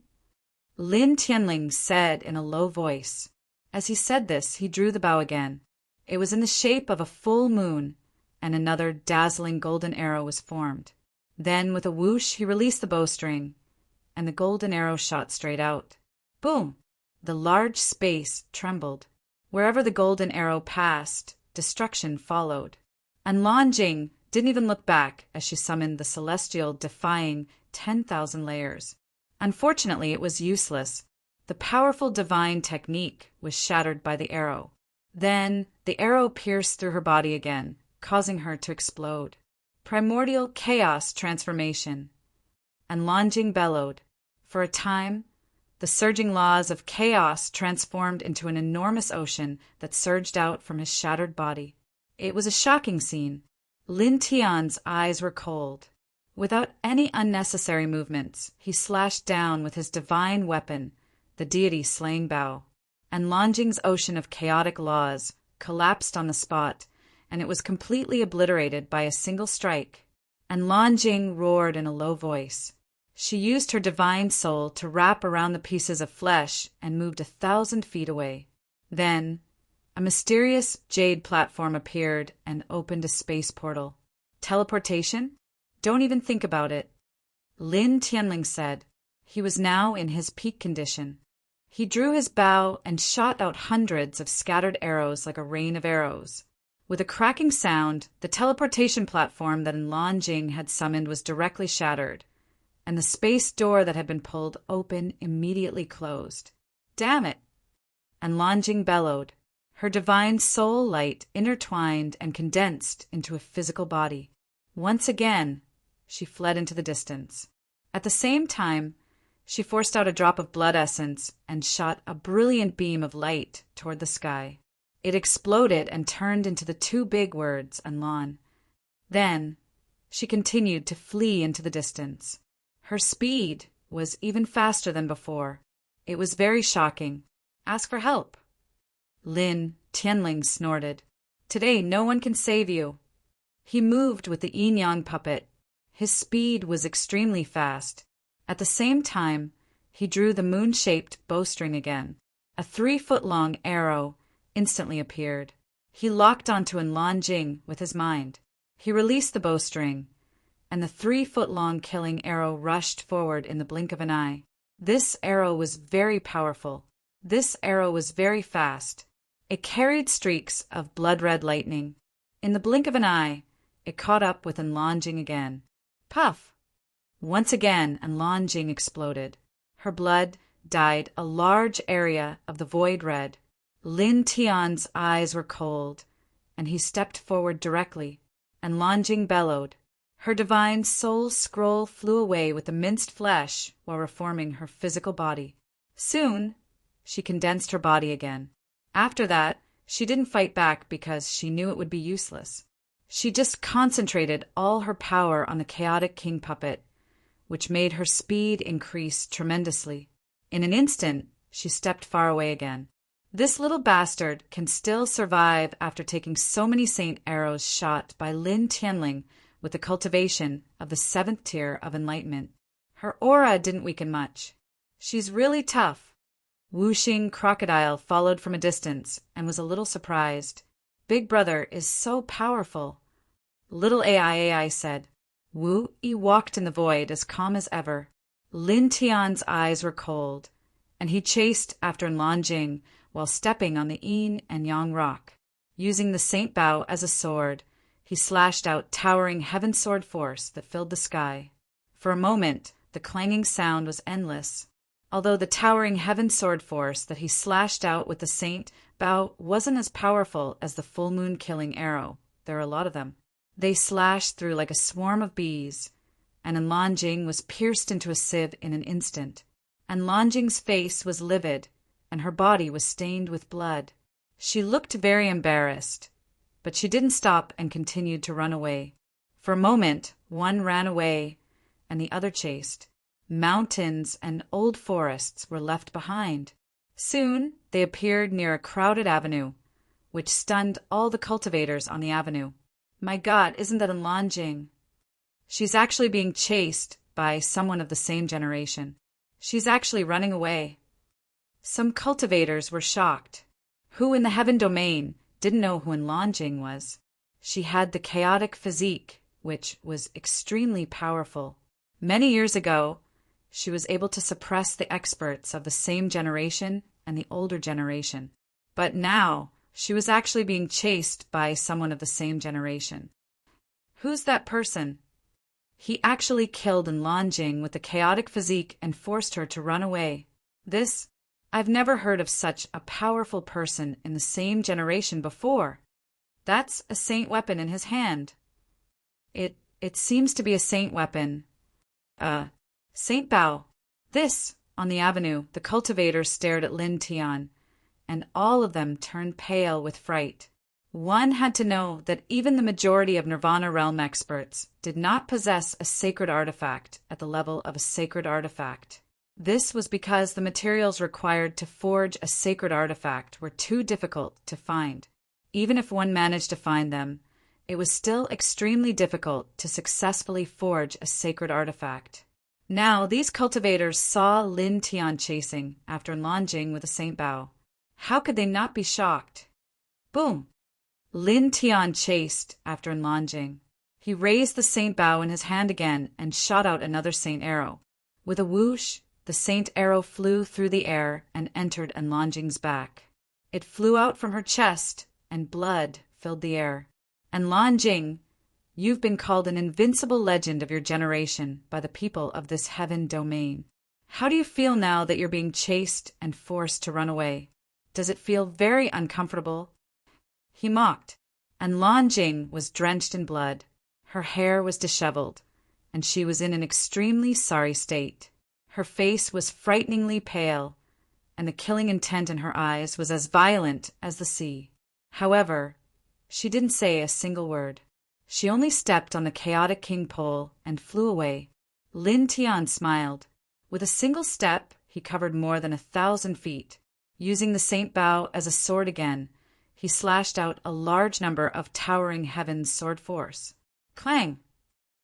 Lin Tianling said in a low voice. As he said this, he drew the bow again. It was in the shape of a full moon, and another dazzling golden arrow was formed. Then, with a whoosh, he released the bowstring, and the golden arrow shot straight out. Boom! The large space trembled. Wherever the golden arrow passed, destruction followed. Enlonjing didn't even look back as she summoned the celestial defying 10,000 layers. Unfortunately, it was useless. The powerful divine technique was shattered by the arrow. Then the arrow pierced through her body again, causing her to explode. Primordial chaos transformation. Enlonjing bellowed. For a time, the surging laws of chaos transformed into an enormous ocean that surged out from his shattered body. It was a shocking scene. Lin Tian's eyes were cold. Without any unnecessary movements, he slashed down with his divine weapon, the deity slaying bow. Enlonjing's ocean of chaotic laws collapsed on the spot, and it was completely obliterated by a single strike. Enlonjing roared in a low voice. She used her divine soul to wrap around the pieces of flesh and moved 1,000 feet away. Then, a mysterious jade platform appeared and opened a space portal. Teleportation? Don't even think about it. Lin Tianling said. He was now in his peak condition. He drew his bow and shot out hundreds of scattered arrows like a rain of arrows. With a cracking sound, the teleportation platform that Enlonjing had summoned was directly shattered, and the space door that had been pulled open immediately closed. Damn it! Enlonjing bellowed. Her divine soul light intertwined and condensed into a physical body. Once again, she fled into the distance. At the same time, she forced out a drop of blood essence and shot a brilliant beam of light toward the sky. It exploded and turned into the two big words, Enlon. Then, she continued to flee into the distance. Her speed was even faster than before. It was very shocking. Ask for help. Lin Tianling snorted. Today no one can save you. He moved with the yin-yang puppet. His speed was extremely fast. At the same time, he drew the moon-shaped bowstring again. A 3-foot-long arrow instantly appeared. He locked onto Enlonjing with his mind. He released the bowstring, and the 3-foot-long killing arrow rushed forward in the blink of an eye. This arrow was very powerful. This arrow was very fast. It carried streaks of blood-red lightning. In the blink of an eye, it caught up with Enlonjing again. Puff! Once again, Enlonjing exploded. Her blood dyed a large area of the void red. Lin Tian's eyes were cold, and he stepped forward directly. Enlonjing bellowed. Her divine soul scroll flew away with the minced flesh while reforming her physical body. Soon, she condensed her body again. After that, she didn't fight back because she knew it would be useless. She just concentrated all her power on the chaotic king puppet, which made her speed increase tremendously. In an instant, she stepped far away again. This little bastard can still survive after taking so many saint arrows shot by Lin Tianling with the cultivation of the 7th tier of enlightenment. Her aura didn't weaken much. She's really tough. Wuxing crocodile followed from a distance and was a little surprised. Big brother is so powerful. Little AI said. Wu Yi walked in the void as calm as ever. Lin Tian's eyes were cold, and he chased after Enlonjing while stepping on the yin and yang rock. Using the saint bow as a sword, he slashed out towering heaven sword force that filled the sky. For a moment, the clanging sound was endless. Although the towering heaven sword force that he slashed out with the saint bow wasn't as powerful as the full moon killing arrow, there are a lot of them. They slashed through like a swarm of bees, and Enlonjing was pierced into a sieve in an instant. Enlonjing's face was livid, and her body was stained with blood. She looked very embarrassed. But she didn't stop and continued to run away. For a moment, one ran away and the other chased. Mountains and old forests were left behind. Soon they appeared near a crowded avenue, which stunned all the cultivators on the avenue. My God, isn't that enlarging? She's actually being chased by someone of the same generation. She's actually running away. Some cultivators were shocked. Who in the heaven domain didn't know who Enlanging was? She had the chaotic physique, which was extremely powerful. Many years ago, she was able to suppress the experts of the same generation and the older generation. But now, she was actually being chased by someone of the same generation. Who's that person? He actually killed Enlanging with the chaotic physique and forced her to run away. I've never heard of such a powerful person in the same generation before. That's a saint weapon in his hand. It seems to be a saint weapon. Saint Bao. On the avenue, the cultivators stared at Lin Tian, and all of them turned pale with fright. One had to know that even the majority of Nirvana realm experts did not possess a sacred artifact at the level of a sacred artifact. This was because the materials required to forge a sacred artifact were too difficult to find. Even if one managed to find them, it was still extremely difficult to successfully forge a sacred artifact. Now these cultivators saw Lin Tian chasing after Enlanging with a Saint Bao. How could they not be shocked? Boom! Lin Tian chased after Enlanging. He raised the Saint Bao in his hand again and shot out another Saint Arrow. With a whoosh, the Saint Arrow flew through the air and entered Enlanging's back. It flew out from her chest, and blood filled the air. Enlanging, you've been called an invincible legend of your generation by the people of this heaven domain. How do you feel now that you're being chased and forced to run away? Does it feel very uncomfortable? He mocked. Enlanging was drenched in blood. Her hair was disheveled, and she was in an extremely sorry state. Her face was frighteningly pale, and the killing intent in her eyes was as violent as the sea. However, she didn't say a single word. She only stepped on the chaotic king pole and flew away. Lin Tian smiled. With a single step, he covered more than 1,000 feet. Using the Saint Bao as a sword again, he slashed out a large number of towering heaven's sword force. Clang!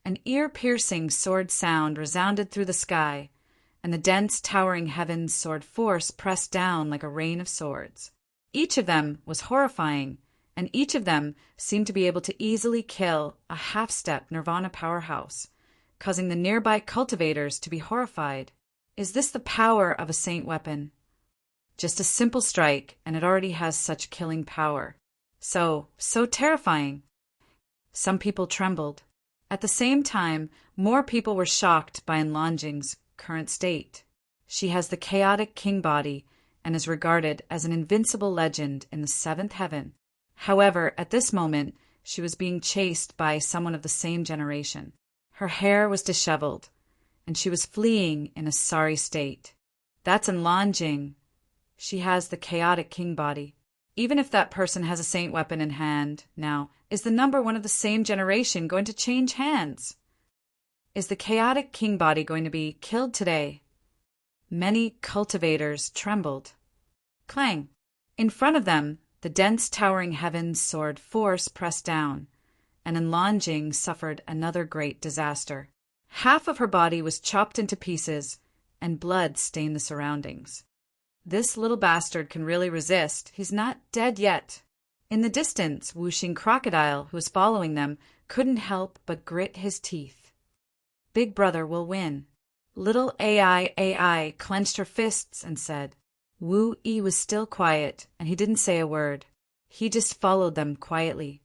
An ear-piercing sword sound resounded through the sky, and the dense towering heaven's sword force pressed down like a rain of swords. Each of them was horrifying, and each of them seemed to be able to easily kill a half-step Nirvana powerhouse, causing the nearby cultivators to be horrified. Is this the power of a saint weapon? Just a simple strike, and it already has such killing power. So terrifying. Some people trembled. At the same time, more people were shocked by Enlanging's current state. She has the chaotic king body and is regarded as an invincible legend in the seventh heaven. However, at this moment, she was being chased by someone of the same generation. Her hair was disheveled, and she was fleeing in a sorry state. That's Enlanging. She has the chaotic king body. Even if that person has a saint weapon in hand, now, is the number one of the same generation going to change hands? Is the chaotic king body going to be killed today? Many cultivators trembled. Clang! In front of them, the dense towering heaven's sword force pressed down, and Enlanging suffered another great disaster. Half of her body was chopped into pieces, and blood stained the surroundings. This little bastard can really resist. He's not dead yet. In the distance, whooshing Crocodile, who was following them, couldn't help but grit his teeth. Big Brother will win. Little AI clenched her fists and said. Wu Yi was still quiet, and he didn't say a word. He just followed them quietly.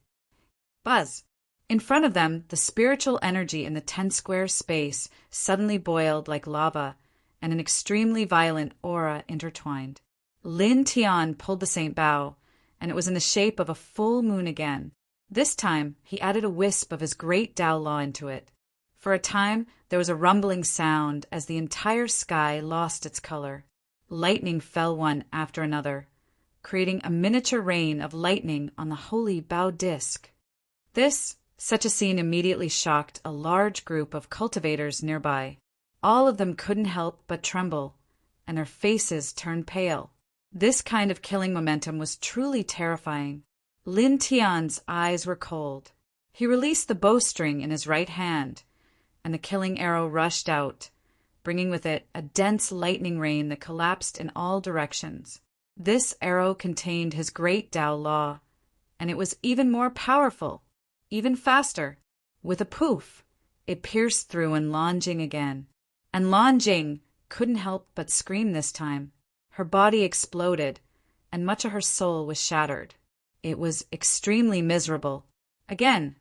Buzz! In front of them, the spiritual energy in the 10-square space suddenly boiled like lava, and an extremely violent aura intertwined. Lin Tian pulled the Saint Bao, and it was in the shape of a full moon again. This time, he added a wisp of his great Dao Law into it. For a time, there was a rumbling sound as the entire sky lost its color. Lightning fell one after another. creating a miniature rain of lightning on the holy Bao disc. Such a scene immediately shocked a large group of cultivators nearby. All of them couldn't help but tremble, and their faces turned pale. This kind of killing momentum was truly terrifying. Lin Tian's eyes were cold. He released the bowstring in his right hand, and the killing arrow rushed out, bringing with it a dense lightning rain that collapsed in all directions. This arrow contained his great Tao Law, and it was even more powerful, even faster. With a poof, it pierced through and Lan Jing again. And Lan Jing couldn't help but scream this time. Her body exploded, and much of her soul was shattered. It was extremely miserable. Again,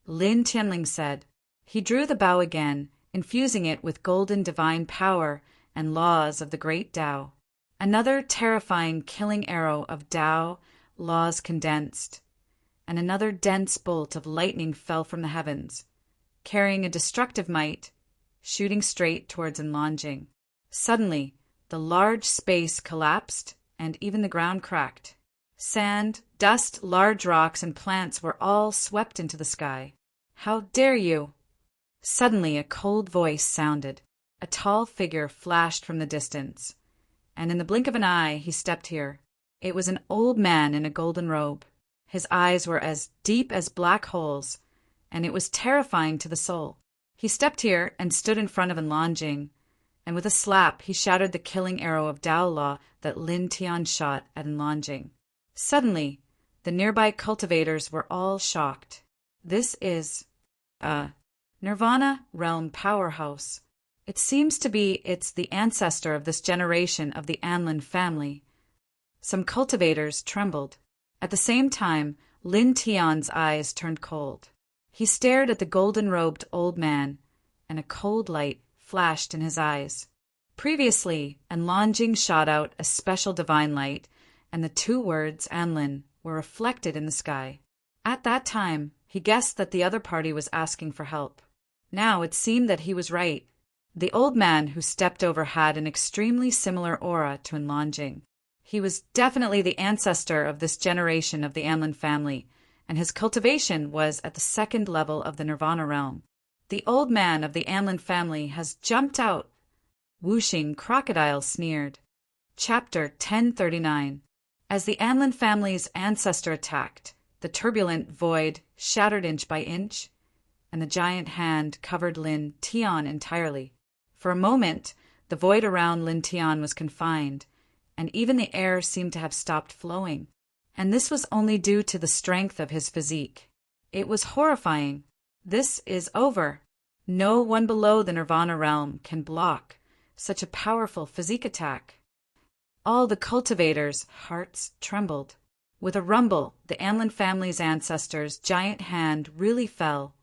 Lin Tianling said. He drew the bow again, infusing it with golden divine power and laws of the great Tao. Another terrifying killing arrow of Tao laws condensed, and another dense bolt of lightning fell from the heavens, carrying a destructive might, shooting straight towards Lan Jing. Suddenly, the large space collapsed, and even the ground cracked. Sand, dust, large rocks, and plants were all swept into the sky. "How dare you!" Suddenly a cold voice sounded. A tall figure flashed from the distance, and in the blink of an eye he stepped here. It was an old man in a golden robe. His eyes were as deep as black holes, and it was terrifying to the soul. He stepped here and stood in front of Lan Jing, and with a slap he shattered the killing arrow of Tao Law that Lin Tian shot at Lan Jing. Suddenly, the nearby cultivators were all shocked. This is a Nirvana realm powerhouse. It seems to be it's the ancestor of this generation of the Anlin family. Some cultivators trembled. At the same time, Lin Tian's eyes turned cold. He stared at the golden-robed old man, and a cold light flashed in his eyes. Previously, Lan Jing shot out a special divine light, and the two words Anlin were reflected in the sky. At that time, he guessed that the other party was asking for help. Now it seemed that he was right. The old man who stepped over had an extremely similar aura to Lan Jing. He was definitely the ancestor of this generation of the Anlin family, and his cultivation was at the second level of the Nirvana realm. The old man of the Anlin family has jumped out. Whooshing crocodile sneered. Chapter 1039. As the Anlin family's ancestor attacked, the turbulent void shattered inch by inch, and the giant hand covered Lin Tian entirely. For a moment, the void around Lin Tian was confined, and even the air seemed to have stopped flowing. And this was only due to the strength of his physique. It was horrifying. This is over. No one below the Nirvana realm can block such a powerful physique attack. All the cultivators' hearts trembled. With a rumble, the Anlin family's ancestors' giant hand really fell,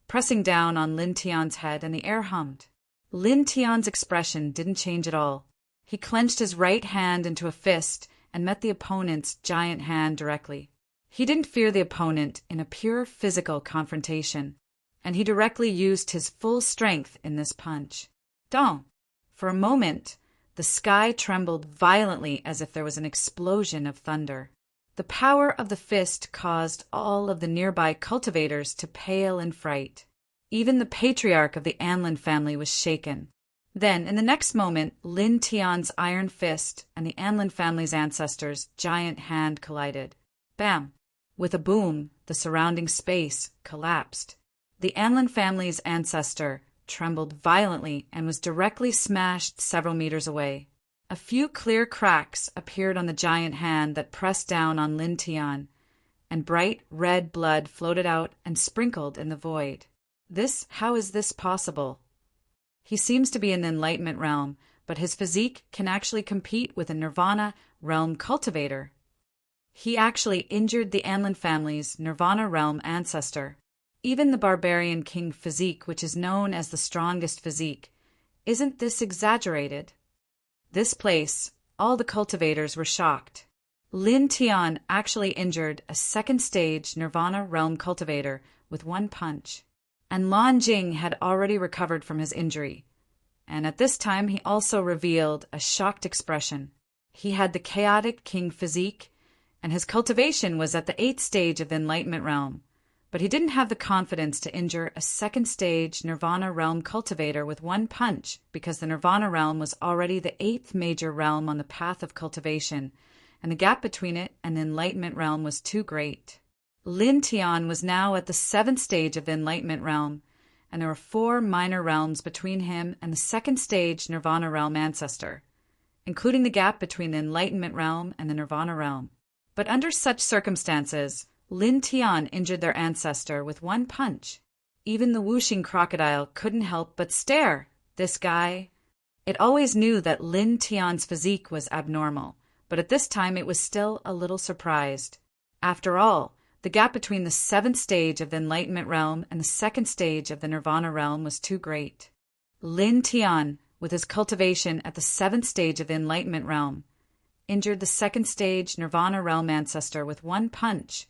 pressing down on Lin Tian's head, and the air hummed. Lin Tian's expression didn't change at all. He clenched his right hand into a fist and met the opponent's giant hand directly. He didn't fear the opponent in a pure physical confrontation, and he directly used his full strength in this punch. Dong! For a moment, the sky trembled violently as if there was an explosion of thunder. The power of the fist caused all of the nearby cultivators to pale in fright. Even the patriarch of the Anlin family was shaken. Then, in the next moment, Lin Tian's iron fist and the Anlin family's ancestors' giant hand collided. Bam! With a boom, the surrounding space collapsed. The Anlin family's ancestor trembled violently and was directly smashed several meters away. A few clear cracks appeared on the giant hand that pressed down on Lin Tian, and bright red blood floated out and sprinkled in the void. How is this possible? He seems to be in the Enlightenment realm, but his physique can actually compete with a Nirvana realm cultivator. He actually injured the Anlin family's Nirvana realm ancestor. Even the barbarian king physique, which is known as the strongest physique, isn't this exaggerated? This place, all the cultivators were shocked. Lin Tian actually injured a second-stage Nirvana realm cultivator with one punch. And Lan Jing had already recovered from his injury, and at this time he also revealed a shocked expression. He had the chaotic king physique, and his cultivation was at the 8th stage of the enlightenment realm. But he didn't have the confidence to injure a 2nd stage nirvana realm cultivator with one punch, because the nirvana realm was already the 8th major realm on the path of cultivation, and the gap between it and the enlightenment realm was too great. Lin Tian was now at the 7th stage of the enlightenment realm, and there were 4 minor realms between him and the 2nd stage nirvana realm ancestor, including the gap between the enlightenment realm and the nirvana realm. But under such circumstances, Lin Tian injured their ancestor with one punch. Even the whooshing crocodile couldn't help but stare. This guy. It always knew that Lin Tian's physique was abnormal, but at this time it was still a little surprised. After all, the gap between the 7th stage of the enlightenment realm and the 2nd stage of the nirvana realm was too great. Lin Tian, with his cultivation at the 7th stage of the enlightenment realm, injured the 2nd stage nirvana realm ancestor with one punch,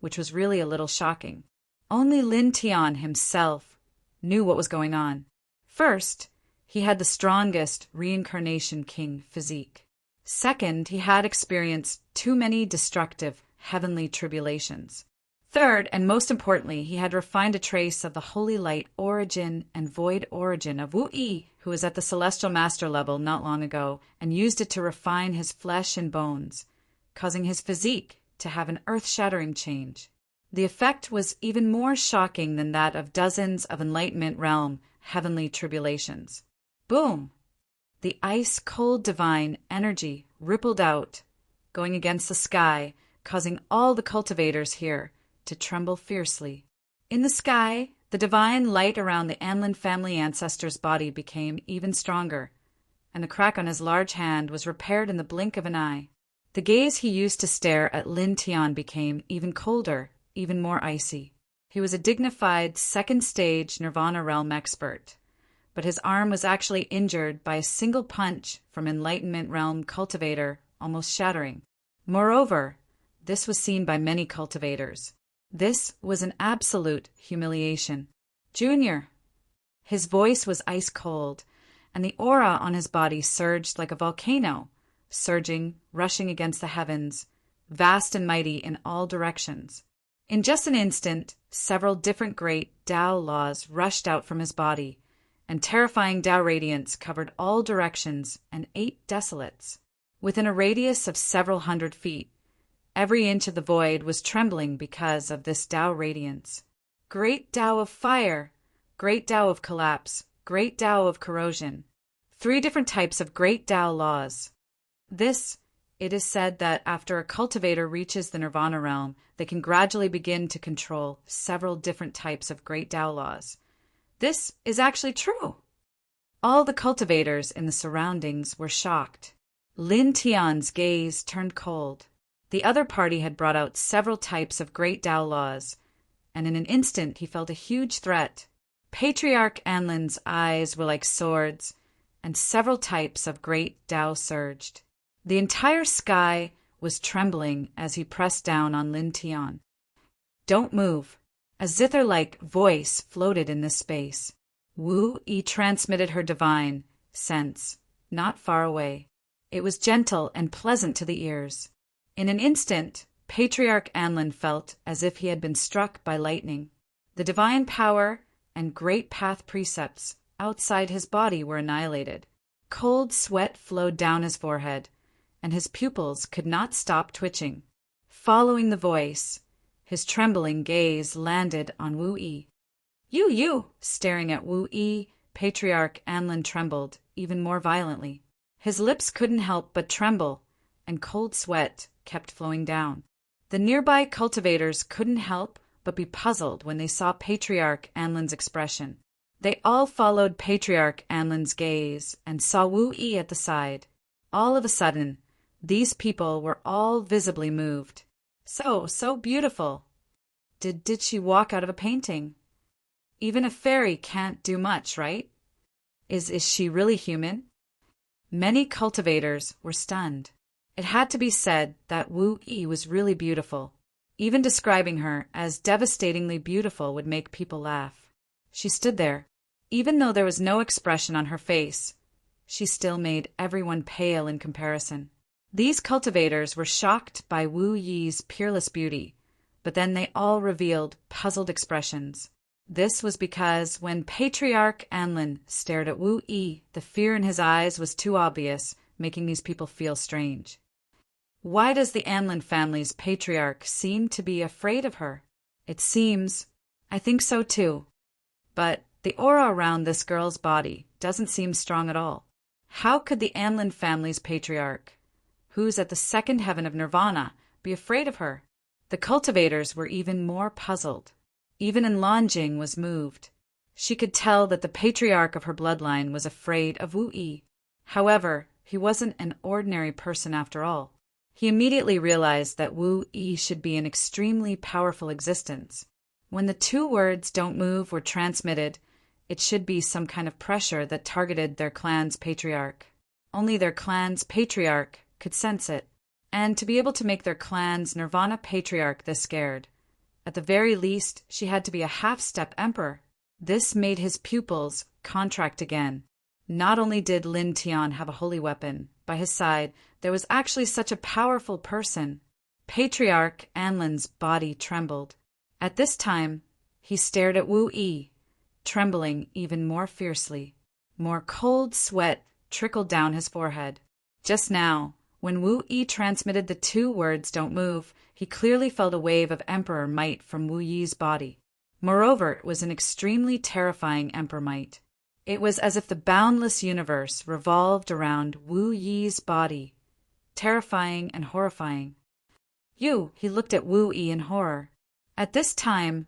which was really a little shocking. Only Lin Tian himself knew what was going on. First, he had the strongest reincarnation king physique. Second, he had experienced too many destructive heavenly tribulations. Third, and most importantly, he had refined a trace of the holy light origin and void origin of Wu Yi, who was at the celestial master level not long ago, and used it to refine his flesh and bones, causing his physique to have an earth-shattering change. The effect was even more shocking than that of dozens of enlightenment realm heavenly tribulations. Boom! The ice-cold divine energy rippled out, going against the sky, causing all the cultivators here to tremble fiercely. In the sky, the divine light around the Anlin family ancestor's body became even stronger, and the crack on his large hand was repaired in the blink of an eye. The gaze he used to stare at Lin Tian became even colder, even more icy. He was a dignified 2nd stage nirvana realm expert, but his arm was actually injured by a single punch from enlightenment realm cultivator, almost shattering. Moreover, this was seen by many cultivators. This was an absolute humiliation. Junior! His voice was ice cold, and the aura on his body surged like a volcano, surging, rushing against the heavens, vast and mighty in all directions. In just an instant, several different great Tao laws rushed out from his body, and terrifying Tao radiance covered all directions and 8 desolates. Within a radius of several hundred feet, every inch of the void was trembling because of this Tao radiance. Great Tao of fire, great Tao of collapse, great Tao of corrosion. 3 different types of great Tao laws. This, it is said that after a cultivator reaches the nirvana realm, they can gradually begin to control several different types of great Tao laws. This is actually true. All the cultivators in the surroundings were shocked. Lin Tian's gaze turned cold. The other party had brought out several types of great Tao laws, and in an instant he felt a huge threat. Patriarch Anlin's eyes were like swords, and several types of great Tao surged. The entire sky was trembling as he pressed down on Lin Tian. Don't move. A zither-like voice floated in this space. Wu Yi transmitted her divine sense, not far away. It was gentle and pleasant to the ears. In an instant, Patriarch Anlin felt as if he had been struck by lightning. The divine power and great path precepts outside his body were annihilated. Cold sweat flowed down his forehead, and his pupils could not stop twitching. Following the voice, his trembling gaze landed on Wu Yi. You! Staring at Wu Yi, Patriarch Anlin trembled even more violently. His lips couldn't help but tremble, and cold sweat kept flowing down. The nearby cultivators couldn't help but be puzzled when they saw Patriarch Anlin's expression. They all followed Patriarch Anlin's gaze and saw Wu Yi at the side. All of a sudden, these people were all visibly moved. So beautiful. Did she walk out of a painting? Even a fairy can't do much, right? Is she really human? Many cultivators were stunned. It had to be said that Wu Yi was really beautiful. Even describing her as devastatingly beautiful would make people laugh. She stood there. Even though there was no expression on her face, she still made everyone pale in comparison. These cultivators were shocked by Wu Yi's peerless beauty, but then they all revealed puzzled expressions. This was because when Patriarch Anlin stared at Wu Yi, the fear in his eyes was too obvious, making these people feel strange. Why does the Anlin family's patriarch seem to be afraid of her? It seems. I think so too. But the aura around this girl's body doesn't seem strong at all. How could the Anlin family's patriarch, who's at the second heaven of nirvana, be afraid of her? The cultivators were even more puzzled. Even Enlanjing was moved. She could tell that the patriarch of her bloodline was afraid of Wu Yi. However, he wasn't an ordinary person after all. He immediately realized that Wu Yi should be an extremely powerful existence. When the 2 words "don't move" were transmitted, it should be some kind of pressure that targeted their clan's patriarch. Only their clan's patriarch could sense it. And to be able to make their clan's nirvana patriarch this scared, at the very least, she had to be a half-step emperor. This made his pupils contract again. Not only did Lin Tian have a holy weapon, by his side there was actually such a powerful person. Patriarch Anlin's body trembled. At this time, he stared at Wu Yi, trembling even more fiercely. More cold sweat trickled down his forehead. Just now, when Wu Yi transmitted the 2 words "don't move," he clearly felt a wave of emperor might from Wu Yi's body. Moreover, it was an extremely terrifying emperor might. It was as if the boundless universe revolved around Wu Yi's body. Terrifying and horrifying. He looked at Wu Yi in horror. At this time,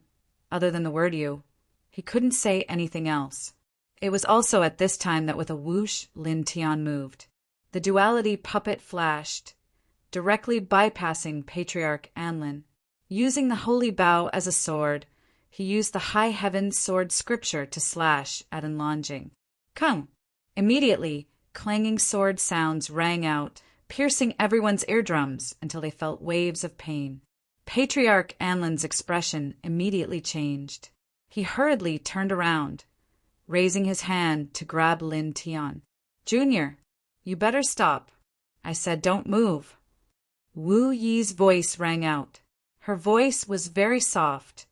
other than the word "you," he couldn't say anything else. It was also at this time that with a whoosh, Lin Tian moved. The duality puppet flashed, directly bypassing Patriarch Anlin. Using the holy bow as a sword, he used the high heavens sword scripture to slash at Enlanjing. Kung! Immediately, clanging sword sounds rang out, piercing everyone's eardrums until they felt waves of pain. Patriarch Anlin's expression immediately changed. He hurriedly turned around, raising his hand to grab Lin Tian. "Junior, you better stop. I said don't move." Wu Yi's voice rang out. Her voice was very soft,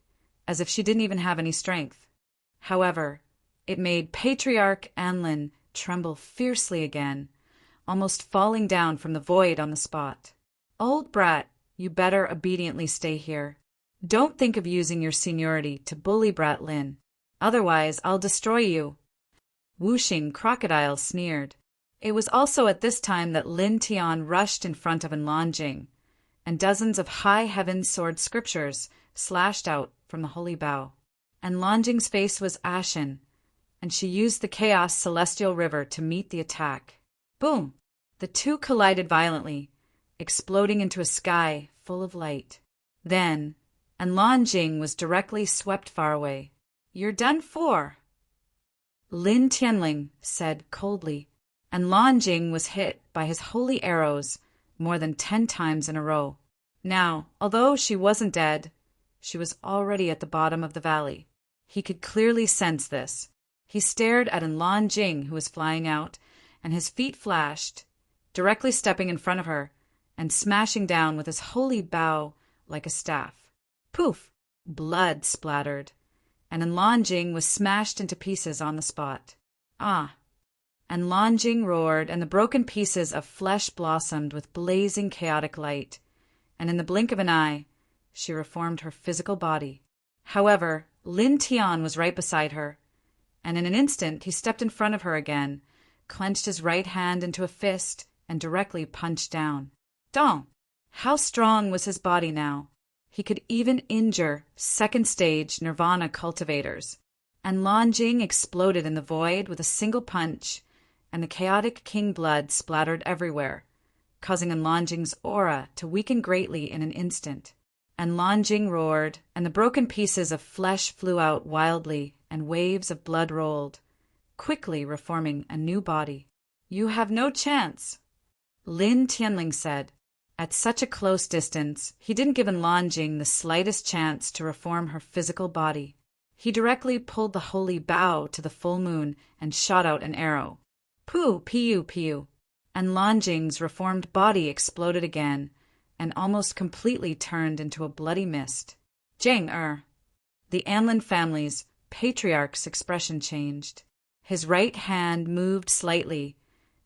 as if she didn't even have any strength. However, it made Patriarch Anlin tremble fiercely again, almost falling down from the void on the spot. "Old brat, you better obediently stay here. Don't think of using your seniority to bully Brat Lin. Otherwise, I'll destroy you." Whooshing Crocodile sneered. It was also at this time that Lin Tian rushed in front of Enlanjing, and dozens of high heaven sword scriptures slashed out from the holy bow. Enlanjing's face was ashen, and she used the Chaos Celestial River to meet the attack. Boom! The 2 collided violently, exploding into a sky full of light. Then, Enlanjing was directly swept far away. "You're done for," Lin Tianling said coldly. Enlanjing was hit by his holy arrows more than 10 times in a row. Now, although she wasn't dead, she was already at the bottom of the valley. He could clearly sense this. He stared at Enlanjing, who was flying out, and his feet flashed, directly stepping in front of her and smashing down with his holy bow like a staff. Poof! Blood splattered, and Enlanjing was smashed into pieces on the spot. Ah! Enlanjing roared, and the broken pieces of flesh blossomed with blazing chaotic light, and in the blink of an eye, she reformed her physical body. However, Lin Tian was right beside her, and in an instant he stepped in front of her again, clenched his right hand into a fist, and directly punched down. Dong! How strong was his body now? He could even injure second-stage nirvana cultivators. Enlanjing exploded in the void with a single punch, and the chaotic king blood splattered everywhere, causing Enlanjing's aura to weaken greatly in an instant. Enlanjing roared, and the broken pieces of flesh flew out wildly, and waves of blood rolled, quickly reforming a new body. "You have no chance," Lin Tianling said. At such a close distance, he didn't give Enlanjing the slightest chance to reform her physical body. He directly pulled the holy bow to the full moon and shot out an arrow. Poo, piu, piu. and Lanjing's reformed body exploded again and almost completely turned into a bloody mist. Jing-er! The Anlin family's patriarch's expression changed. His right hand moved slightly,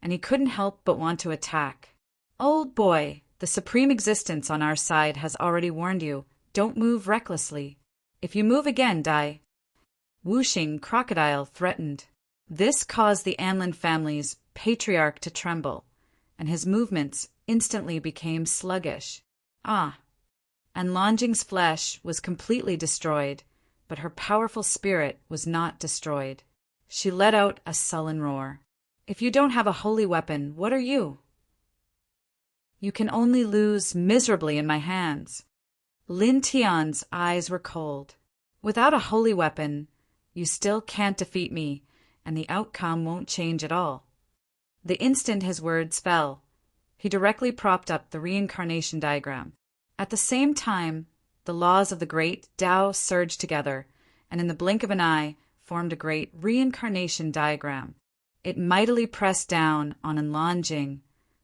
and he couldn't help but want to attack. Old boy, the supreme existence on our side has already warned you. Don't move recklessly. If you move again, die. Whooshing crocodile threatened. This caused the Anlin family's patriarch to tremble, and his movements instantly became sluggish. Ah! And Lanjing's flesh was completely destroyed, but her powerful spirit was not destroyed. She let out a sullen roar. If you don't have a holy weapon, what are you? You can only lose miserably in my hands. Lin Tian's eyes were cold. Without a holy weapon, you still can't defeat me, and the outcome won't change at all. The instant his words fell, he directly propped up the reincarnation diagram. At the same time, the laws of the great Tao surged together, and in the blink of an eye formed a great reincarnation diagram. It mightily pressed down on Lanjing,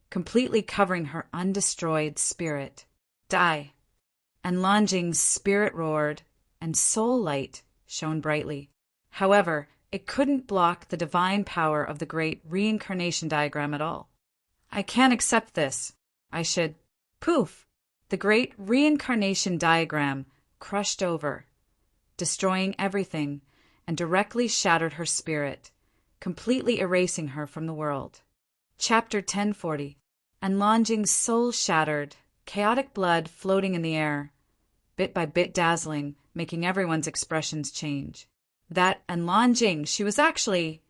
completely covering her undestroyed spirit. Die! And Lanjing's spirit roared, and soul light shone brightly. However, it couldn't block the divine power of the great reincarnation diagram at all. I can't accept this. I should... Poof! The great reincarnation diagram crushed over, destroying everything, and directly shattered her spirit, completely erasing her from the world. Chapter 1040. And Lanjing's soul shattered, chaotic blood floating in the air, bit by bit dazzling, making everyone's expressions change. That and Lanjing, she was actually...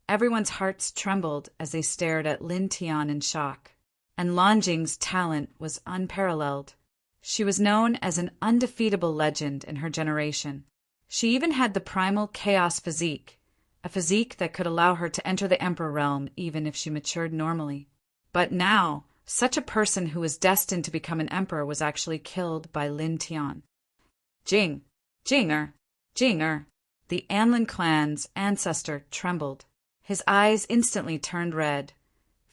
Everyone's hearts trembled as they stared at Lin Tian in shock. And Lanjing's talent was unparalleled. She was known as an undefeatable legend in her generation. She even had the primal chaos physique, a physique that could allow her to enter the Emperor realm even if she matured normally. But now, such a person who was destined to become an emperor was actually killed by Lin Tian. Jinger! The Anlin clan's ancestor trembled. His eyes instantly turned red,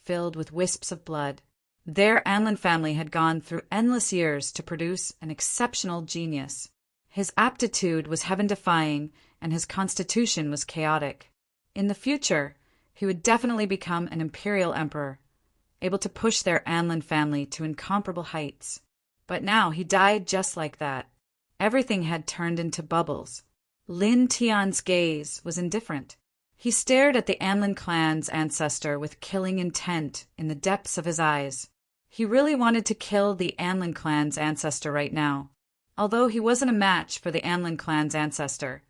filled with wisps of blood. Their Anlin family had gone through endless years to produce an exceptional genius. His aptitude was heaven-defying, and his constitution was chaotic. In the future, he would definitely become an imperial emperor, able to push their Anlin family to incomparable heights. But now he died just like that. Everything had turned into bubbles. Lin Tian's gaze was indifferent. He stared at the Anlin clan's ancestor with killing intent in the depths of his eyes. He really wanted to kill the Anlin clan's ancestor right now. Although he wasn't a match for the Anlin clan's ancestor,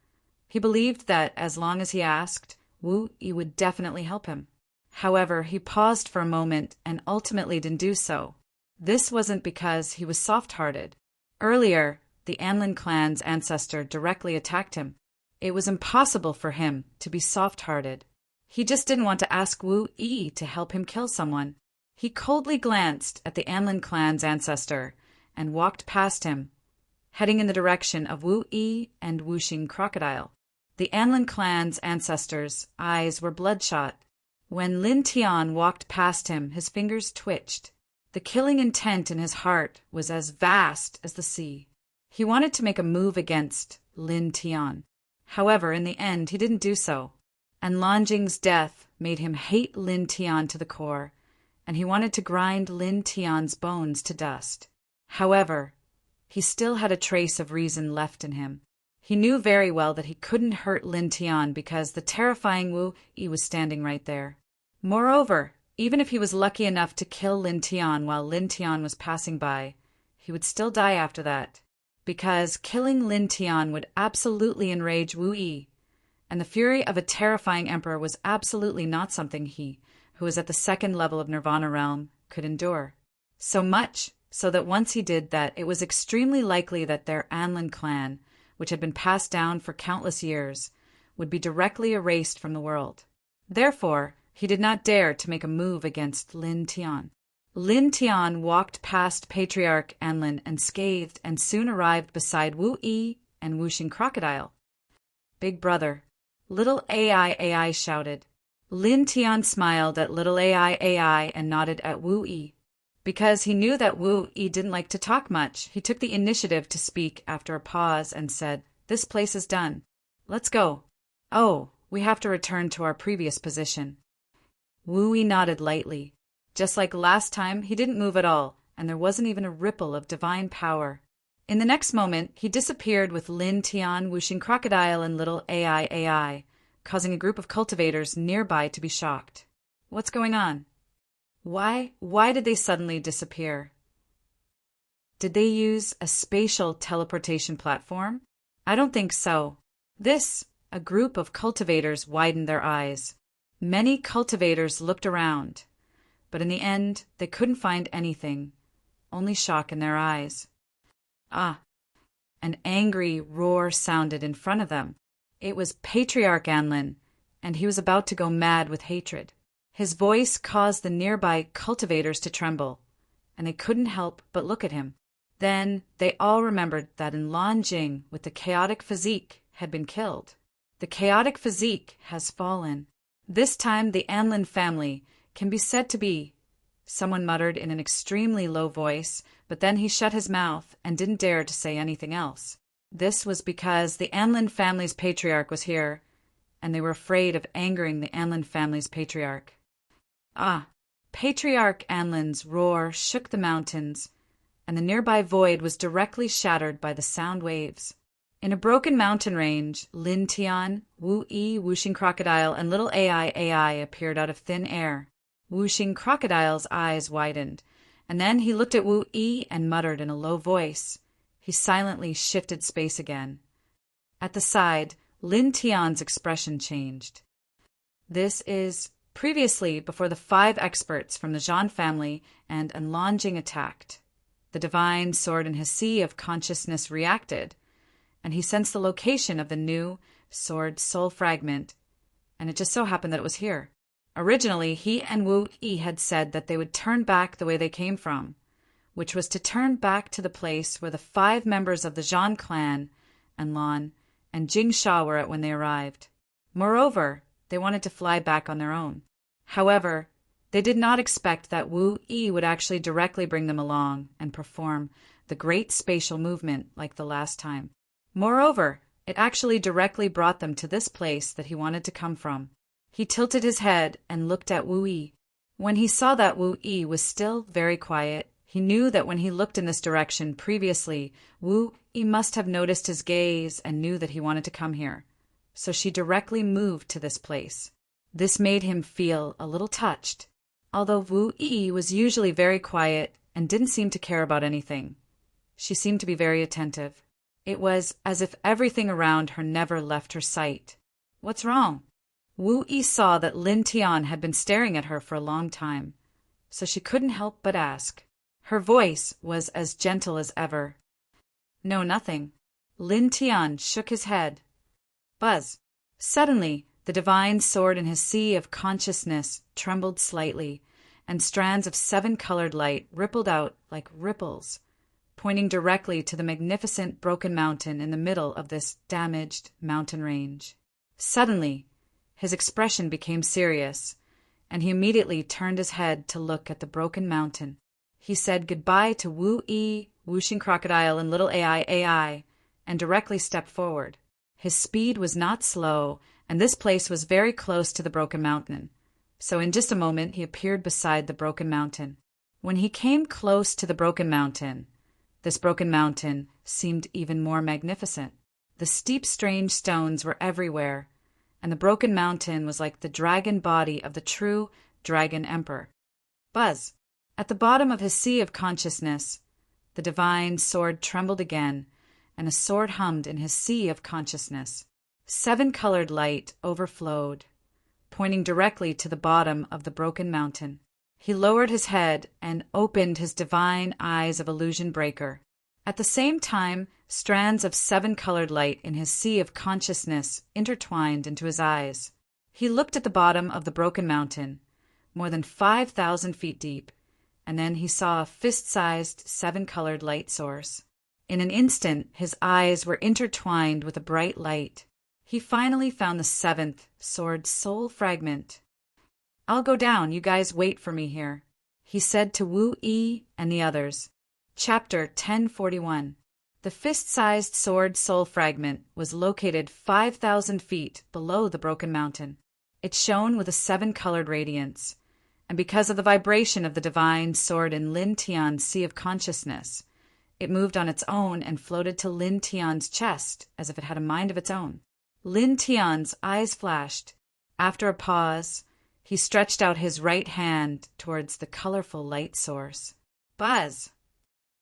he believed that as long as he asked, Wu Yi would definitely help him. However, he paused for a moment and ultimately didn't do so. This wasn't because he was soft-hearted. Earlier, the Anlin clan's ancestor directly attacked him. It was impossible for him to be soft-hearted. He just didn't want to ask Wu Yi to help him kill someone. He coldly glanced at the Anlin clan's ancestor and walked past him, heading in the direction of Wu Yi and Whooshing Crocodile. The Anlin clan's ancestors' eyes were bloodshot. When Lin Tian walked past him, his fingers twitched. The killing intent in his heart was as vast as the sea. He wanted to make a move against Lin Tian. However, in the end, he didn't do so. And Lanjing's death made him hate Lin Tian to the core, and he wanted to grind Lin Tian's bones to dust. However, he still had a trace of reason left in him. He knew very well that he couldn't hurt Lin Tian because the terrifying Wu Yi was standing right there. Moreover, even if he was lucky enough to kill Lin Tian while Lin Tian was passing by, he would still die after that, because killing Lin Tian would absolutely enrage Wu Yi, and the fury of a terrifying emperor was absolutely not something he, who was at the second level of Nirvana realm, could endure. So much so that once he did that, it was extremely likely that their Anlin clan, which had been passed down for countless years, would be directly erased from the world. Therefore, he did not dare to make a move against Lin Tian. Lin Tian walked past Patriarch Anlin and scathed and soon arrived beside Wu Yi and Whooshing Crocodile. Big brother, little AI shouted. Lin Tian smiled at little AI and nodded at Wu Yi. Because he knew that Wu Yi didn't like to talk much, he took the initiative to speak after a pause and said, "This place is done. Let's go." "Oh, we have to return to our previous position." Wu Yi nodded lightly. Just like last time, he didn't move at all, and there wasn't even a ripple of divine power. In the next moment, he disappeared with Lin Tian, Wuxing Crocodile, and little AI, causing a group of cultivators nearby to be shocked. What's going on? Why did they suddenly disappear? Did they use a spatial teleportation platform? I don't think so. A group of cultivators widened their eyes. Many cultivators looked around, but in the end, they couldn't find anything, only shock in their eyes. An angry roar sounded in front of them. It was Patriarch Anlin, and he was about to go mad with hatred. His voice caused the nearby cultivators to tremble, and they couldn't help but look at him. Then they all remembered that Lan Jing with the chaotic physique had been killed. The chaotic physique has fallen. This time the Anlin family can be said to be, someone muttered in an extremely low voice, but then he shut his mouth and didn't dare to say anything else. This was because the Anlin family's patriarch was here, and they were afraid of angering the Anlin family's patriarch. Patriarch Anlin's roar shook the mountains, and the nearby void was directly shattered by the sound waves. In a broken mountain range, Lin Tian, Wu Yi, Wuxing Crocodile, and little AI appeared out of thin air. Wuxing Crocodile's eyes widened, and then he looked at Wu Yi and muttered in a low voice. He silently shifted space again. At the side, Lin Tian's expression changed. This is previously before the 5 experts from the Zhan family and Lan Jing attacked. The divine sword in his sea of consciousness reacted, and he sensed the location of the new sword soul fragment, and it just so happened that it was here. Originally, he and Wu Yi had said that they would turn back the way they came from, which was to turn back to the place where the 5 members of the Zhan clan, and Lan, and Jing Sha were at when they arrived. Moreover, they wanted to fly back on their own. However, they did not expect that Wu Yi would actually directly bring them along and perform the great spatial movement like the last time. Moreover, it actually directly brought them to this place that he wanted to come from. He tilted his head and looked at Wu Yi. When he saw that Wu Yi was still very quiet, he knew that when he looked in this direction previously, Wu Yi must have noticed his gaze and knew that he wanted to come here. So she directly moved to this place. This made him feel a little touched. Although Wu Yi was usually very quiet and didn't seem to care about anything, she seemed to be very attentive. It was as if everything around her never left her sight. What's wrong? Wu Yi saw that Lin Tian had been staring at her for a long time, so she couldn't help but ask. Her voice was as gentle as ever. No, nothing. Lin Tian shook his head. Buzz. Suddenly, the divine sword in his sea of consciousness trembled slightly, and strands of 7-colored light rippled out like ripples, pointing directly to the magnificent broken mountain in the middle of this damaged mountain range. Suddenly, his expression became serious, and he immediately turned his head to look at the broken mountain. He said goodbye to Wu Yi, Wuxing Crocodile, and little AI, and directly stepped forward. His speed was not slow, and this place was very close to the broken mountain. So in just a moment, he appeared beside the broken mountain. When he came close to the broken mountain, this broken mountain seemed even more magnificent. The steep, strange stones were everywhere, and the broken mountain was like the dragon body of the true Dragon Emperor. Buzz. At the bottom of his sea of consciousness, the divine sword trembled again, and a sword hummed in his sea of consciousness. 7-colored light overflowed, pointing directly to the bottom of the broken mountain. He lowered his head and opened his divine eyes of illusion breaker. At the same time, strands of 7-colored light in his sea of consciousness intertwined into his eyes. He looked at the bottom of the broken mountain, more than 5,000 feet deep, and then he saw a fist-sized 7-colored light source. In an instant, his eyes were intertwined with a bright light. He finally found the 7th sword soul fragment. I'll go down, you guys wait for me here, he said to Wu Yi and the others. Chapter 1041. The fist-sized sword soul fragment was located 5,000 feet below the broken mountain. It shone with a 7-colored radiance, and because of the vibration of the divine sword in Lin Tian's sea of consciousness, it moved on its own and floated to Lin Tian's chest as if it had a mind of its own. Lin Tian's eyes flashed. After a pause, he stretched out his right hand towards the colorful light source. Buzz!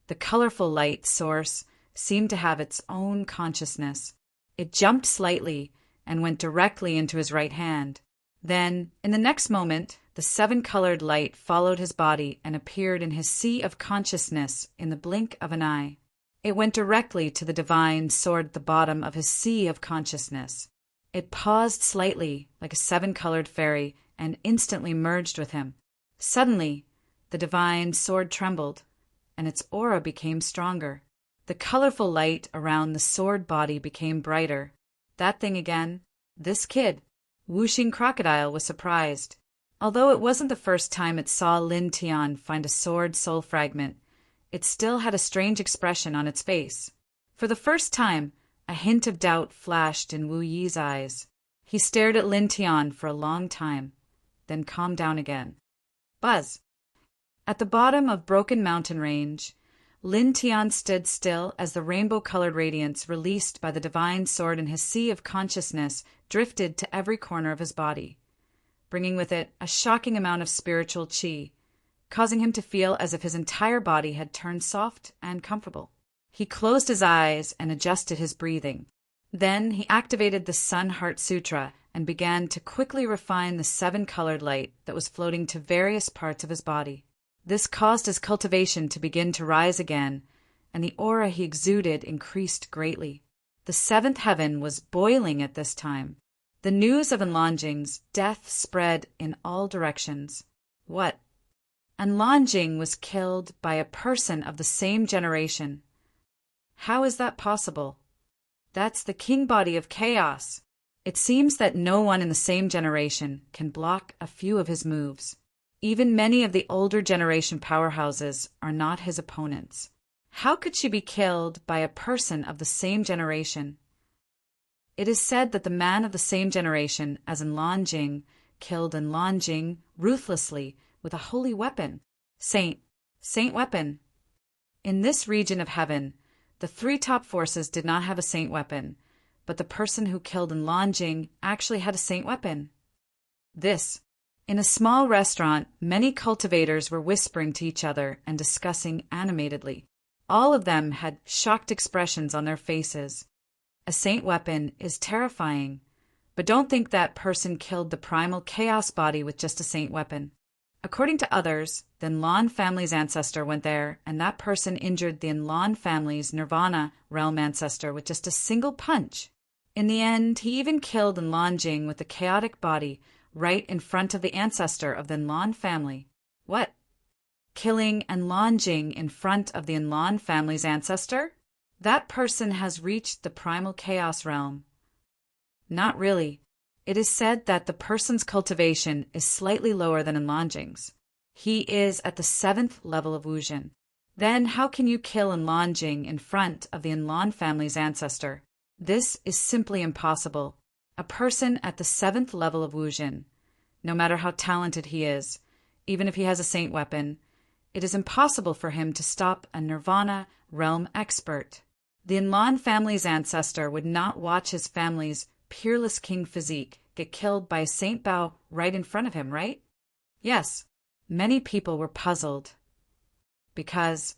The colorful light source seemed to have its own consciousness. It jumped slightly and went directly into his right hand. Then, in the next moment, the 7-colored light followed his body and appeared in his sea of consciousness in the blink of an eye. It went directly to the divine sword at the bottom of his sea of consciousness. It paused slightly, like a 7-colored fairy, and instantly merged with him. Suddenly, the divine sword trembled, and its aura became stronger. The colorful light around the sword body became brighter. That thing again. This kid, Wuxing Crocodile, was surprised. Although it wasn't the first time it saw Lin Tian find a sword soul fragment, it still had a strange expression on its face. For the first time, a hint of doubt flashed in Wu Yi's eyes. He stared at Lin Tian for a long time, then calmed down again. Buzz! At the bottom of Broken Mountain Range, Lin Tian stood still as the rainbow-colored radiance released by the divine sword in his sea of consciousness drifted to every corner of his body, bringing with it a shocking amount of spiritual qi, causing him to feel as if his entire body had turned soft and comfortable. He closed his eyes and adjusted his breathing. Then he activated the Sun Heart Sutra and began to quickly refine the 7-colored light that was floating to various parts of his body. This caused his cultivation to begin to rise again, and the aura he exuded increased greatly. The 7th heaven was boiling at this time. The news of Enlongjing's death spread in all directions. What? Enlongjing was killed by a person of the same generation. How is that possible? That's the king body of chaos. It seems that no one in the same generation can block a few of his moves. Even many of the older generation powerhouses are not his opponents. How could she be killed by a person of the same generation? It is said that the man of the same generation as Enlongjing killed Enlongjing ruthlessly with a holy weapon. Saint weapon. In this region of heaven, the 3 top forces did not have a saint weapon, but the person who killed Enlongjing actually had a saint weapon. In a small restaurant, many cultivators were whispering to each other and discussing animatedly. All of them had shocked expressions on their faces. A saint weapon is terrifying, but don't think that person killed the primal chaos body with just a saint weapon. According to others, the Enlon family's ancestor went there, and that person injured the Enlon family's Nirvana realm ancestor with just a single punch. In the end, he even killed Enlongjing with the chaotic body right in front of the ancestor of the Enlon family. What? Killing Enlongjing in front of the Enlon family's ancestor? That person has reached the primal chaos realm. Not really. It is said that the person's cultivation is slightly lower than Enlongjing's. He is at the 7th level of Wuzhen. Then how can you kill Enlongjing in front of the Enlon family's ancestor? This is simply impossible. A person at the 7th level of Wuzhen, no matter how talented he is, even if he has a saint weapon, it is impossible for him to stop a Nirvana realm expert. The Enlon family's ancestor would not watch his family's peerless king physique get killed by a saint Bao right in front of him, right? Yes, many people were puzzled. Because,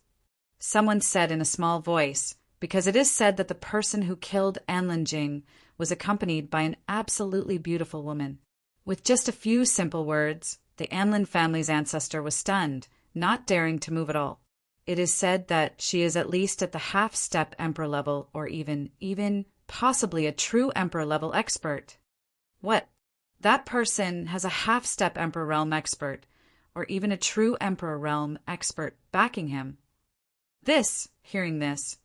someone said in a small voice, because it is said that the person who killed Enlongjing was accompanied by an absolutely beautiful woman. With just a few simple words, the Anlin family's ancestor was stunned, not daring to move at all. It is said that she is at least at the half-step emperor level, or even possibly a true emperor level expert. What? That person has a half-step emperor realm expert, or even a true emperor realm expert backing him. Hearing this,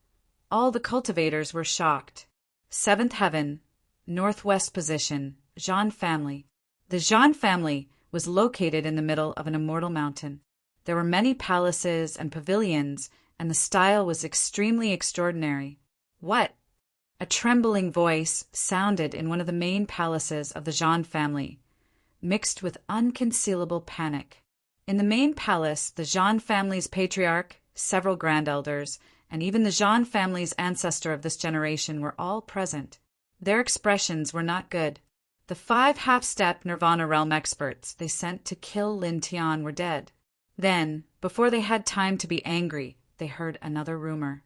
all the cultivators were shocked. 7th heaven, northwest position, Zhan family. The Zhan family was located in the middle of an immortal mountain. There were many palaces and pavilions, and the style was extremely extraordinary. What? A trembling voice sounded in one of the main palaces of the Jean family, mixed with unconcealable panic. In the main palace, the Jean family's patriarch, several grand elders, and even the Jean family's ancestor of this generation were all present. Their expressions were not good. The 5 half-step Nirvana realm experts they sent to kill Lin Tian were dead. Then, before they had time to be angry, they heard another rumor.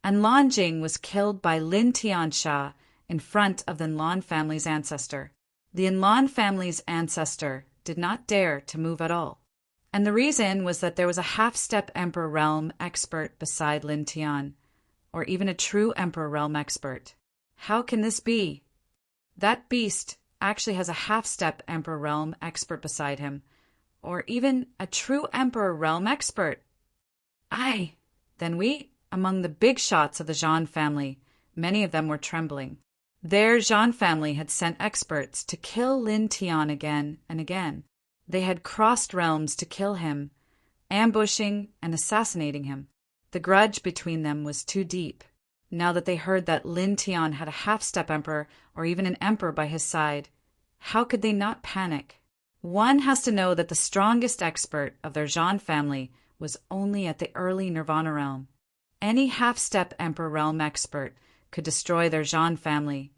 Lan Jing was killed by Lin Tiansha in front of the Lan family's ancestor. The Lan family's ancestor did not dare to move at all. And the reason was that there was a half-step Emperor Realm expert beside Lin Tian, or even a true Emperor Realm expert. How can this be? That beast actually has a half-step Emperor Realm expert beside him, or even a true Emperor Realm expert. Aye! Then we, among the big shots of the Jean family, many of them were trembling. Their Jean family had sent experts to kill Lin Tian again and again. They had crossed realms to kill him, ambushing and assassinating him. The grudge between them was too deep. Now that they heard that Lin Tian had a half-step emperor or even an emperor by his side, how could they not panic? One has to know that the strongest expert of their Jean family was only at the early Nirvana realm. Any half-step Emperor Realm expert could destroy their Jean family,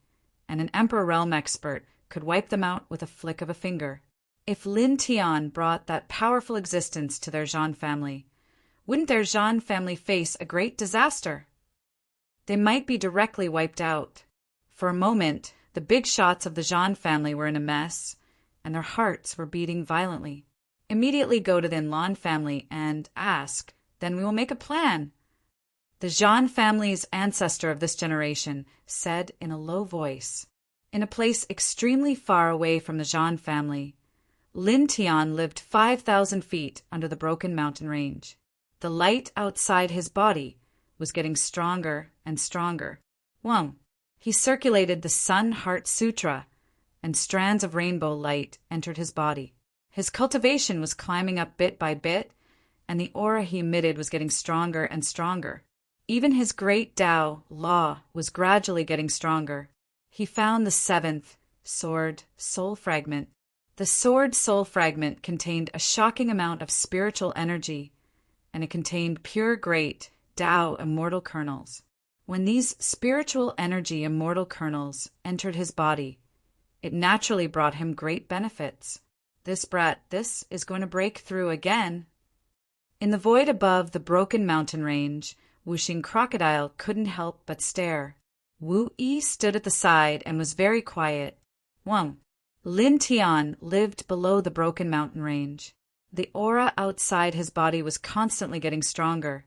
and an Emperor Realm expert could wipe them out with a flick of a finger. If Lin Tian brought that powerful existence to their Jean family, wouldn't their Jean family face a great disaster? They might be directly wiped out. For a moment, the big shots of the Jean family were in a mess, and their hearts were beating violently. Immediately go to the Lan family and ask, then we will make a plan. The Jean family's ancestor of this generation said in a low voice. In a place extremely far away from the Jean family, Lin Tian lived 5,000 feet under the broken mountain range. The light outside his body was getting stronger and stronger. He circulated the Sun Heart Sutra, and strands of rainbow light entered his body. His cultivation was climbing up bit by bit, and the aura he emitted was getting stronger and stronger. Even his great Tao, law, was gradually getting stronger. He found the 7th sword soul fragment. The sword soul fragment contained a shocking amount of spiritual energy, and it contained pure great Tao immortal kernels. When these spiritual energy immortal kernels entered his body, it naturally brought him great benefits. This is going to break through again. In the void above the broken mountain range, Wuxing Crocodile couldn't help but stare. Wu Yi stood at the side and was very quiet. Lin Tian lived below the broken mountain range. The aura outside his body was constantly getting stronger,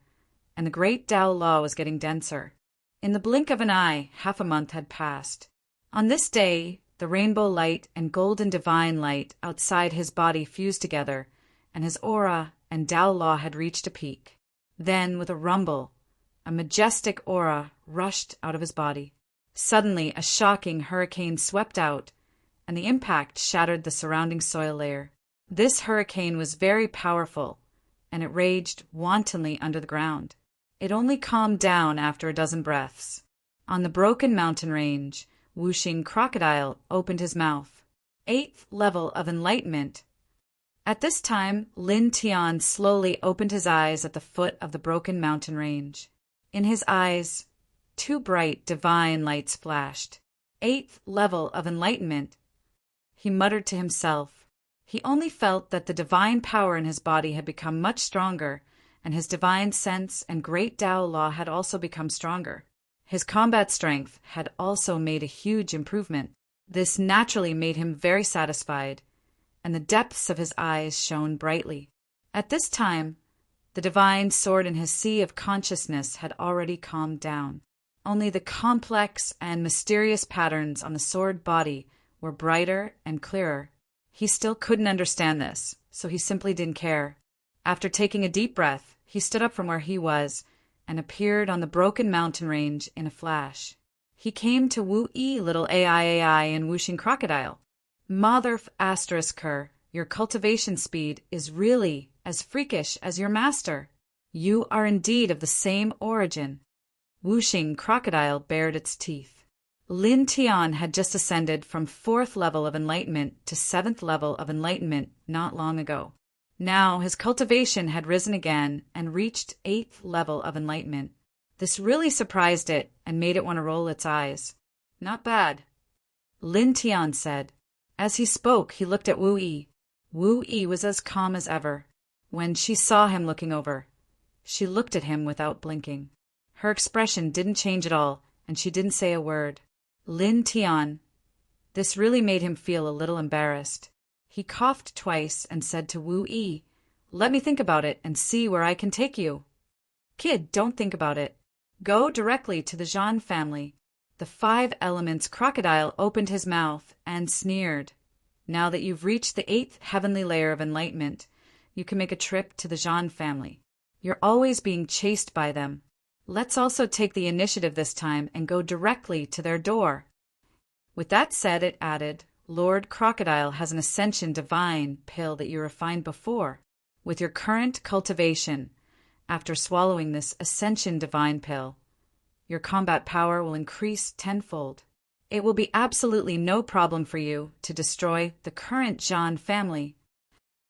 and the great Tao law was getting denser. In the blink of an eye, half a month had passed. On this day, the rainbow light and golden divine light outside his body fused together, and his aura and Tao law had reached a peak. Then, with a rumble, a majestic aura rushed out of his body. Suddenly, a shocking hurricane swept out, and the impact shattered the surrounding soil layer. This hurricane was very powerful, and it raged wantonly under the ground. It only calmed down after a dozen breaths. On the broken mountain range, Wuxing Crocodile opened his mouth. 8th level of enlightenment. At this time, Lin Tian slowly opened his eyes at the foot of the broken mountain range. In his eyes, 2 bright divine lights flashed. 8th level of enlightenment. He muttered to himself. He only felt that the divine power in his body had become much stronger, and his divine sense and great Tao law had also become stronger. His combat strength had also made a huge improvement. This naturally made him very satisfied, and the depths of his eyes shone brightly. At this time, the divine sword in his sea of consciousness had already calmed down. Only the complex and mysterious patterns on the sword body were brighter and clearer. He still couldn't understand this, so he simply didn't care. After taking a deep breath, he stood up from where he was and appeared on the broken mountain range in a flash. He came to Wu Yi, little AI and Wuxing Crocodile. Mother ***, Your cultivation speed is really as freakish as your master. You are indeed of the same origin. Whooshing crocodile bared its teeth. Lin Tian had just ascended from 4th level of enlightenment to 7th level of enlightenment not long ago. Now his cultivation had risen again and reached 8th level of enlightenment. This really surprised it and made it want to roll its eyes. Not bad, Lin Tian said. As he spoke, he looked at Wu Yi. Wu Yi was as calm as ever. When she saw him looking over, she looked at him without blinking. Her expression didn't change at all, and she didn't say a word. Lin Tian. This really made him feel a little embarrassed. He coughed twice and said to Wu Yi, "Let me think about it and see where I can take you." "Kid, don't think about it. Go directly to the Zhan family." The 5 elements crocodile opened his mouth and sneered. "Now that you've reached the 8th heavenly layer of enlightenment, you can make a trip to the Zhan family. You're always being chased by them. Let's also take the initiative this time and go directly to their door." With that said, it added, "Lord Crocodile has an Ascension Divine pill that you refined before. With your current cultivation, after swallowing this Ascension Divine pill, your combat power will increase tenfold. It will be absolutely no problem for you to destroy the current Zhan family."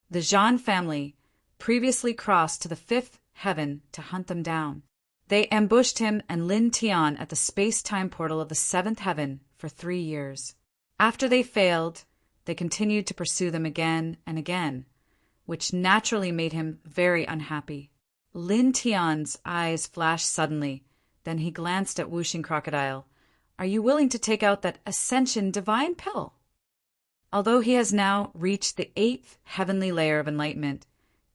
The Zhan family previously crossed to the 5th heaven to hunt them down. They ambushed him and Lin Tian at the space-time portal of the 7th heaven for 3 years. After they failed, they continued to pursue them again and again, which naturally made him very unhappy. Lin Tian's eyes flashed suddenly, then he glanced at Whooshing Crocodile. "Are you willing to take out that Ascension Divine pill?" Although he has now reached the 8th heavenly layer of enlightenment,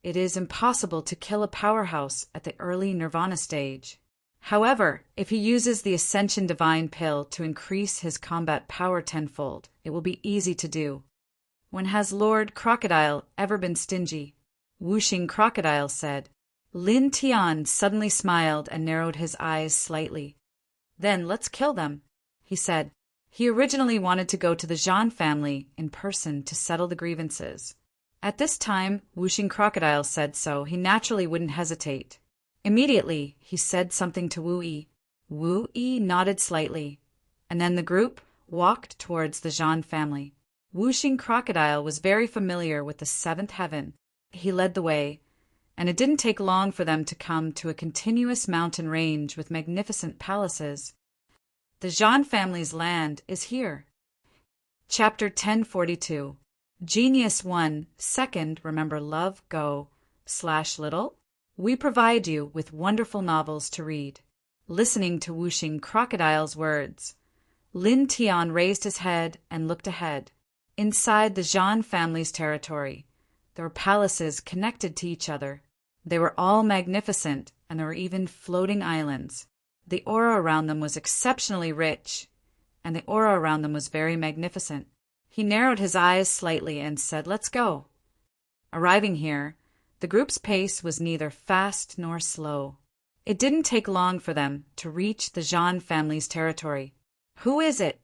it is impossible to kill a powerhouse at the early Nirvana stage. However, if he uses the Ascension Divine pill to increase his combat power tenfold, it will be easy to do. When has Lord Crocodile ever been stingy? Whooshing Crocodile said. Lin Tian suddenly smiled and narrowed his eyes slightly. "Then let's kill them," he said. He originally wanted to go to the Zhan family in person to settle the grievances. At this time, Whooshing Crocodile said so. He naturally wouldn't hesitate. Immediately, he said something to Wu Yi. Wu Yi nodded slightly, and then the group walked towards the Zhan family. Whooshing Crocodile was very familiar with the 7th heaven. He led the way, and it didn't take long for them to come to a continuous mountain range with magnificent palaces. The Zhan family's land is here. Chapter 1042. Genius 1, Second, remember love, go, /little. We provide you with wonderful novels to read. Listening to Whooshing Crocodile's words, Lin Tian raised his head and looked ahead. Inside the Zhan family's territory, there were palaces connected to each other. They were all magnificent, and there were even floating islands. The aura around them was exceptionally rich, and the aura around them was very magnificent. He narrowed his eyes slightly and said, "Let's go." Arriving here, the group's pace was neither fast nor slow. It didn't take long for them to reach the Zhan family's territory. "Who is it?"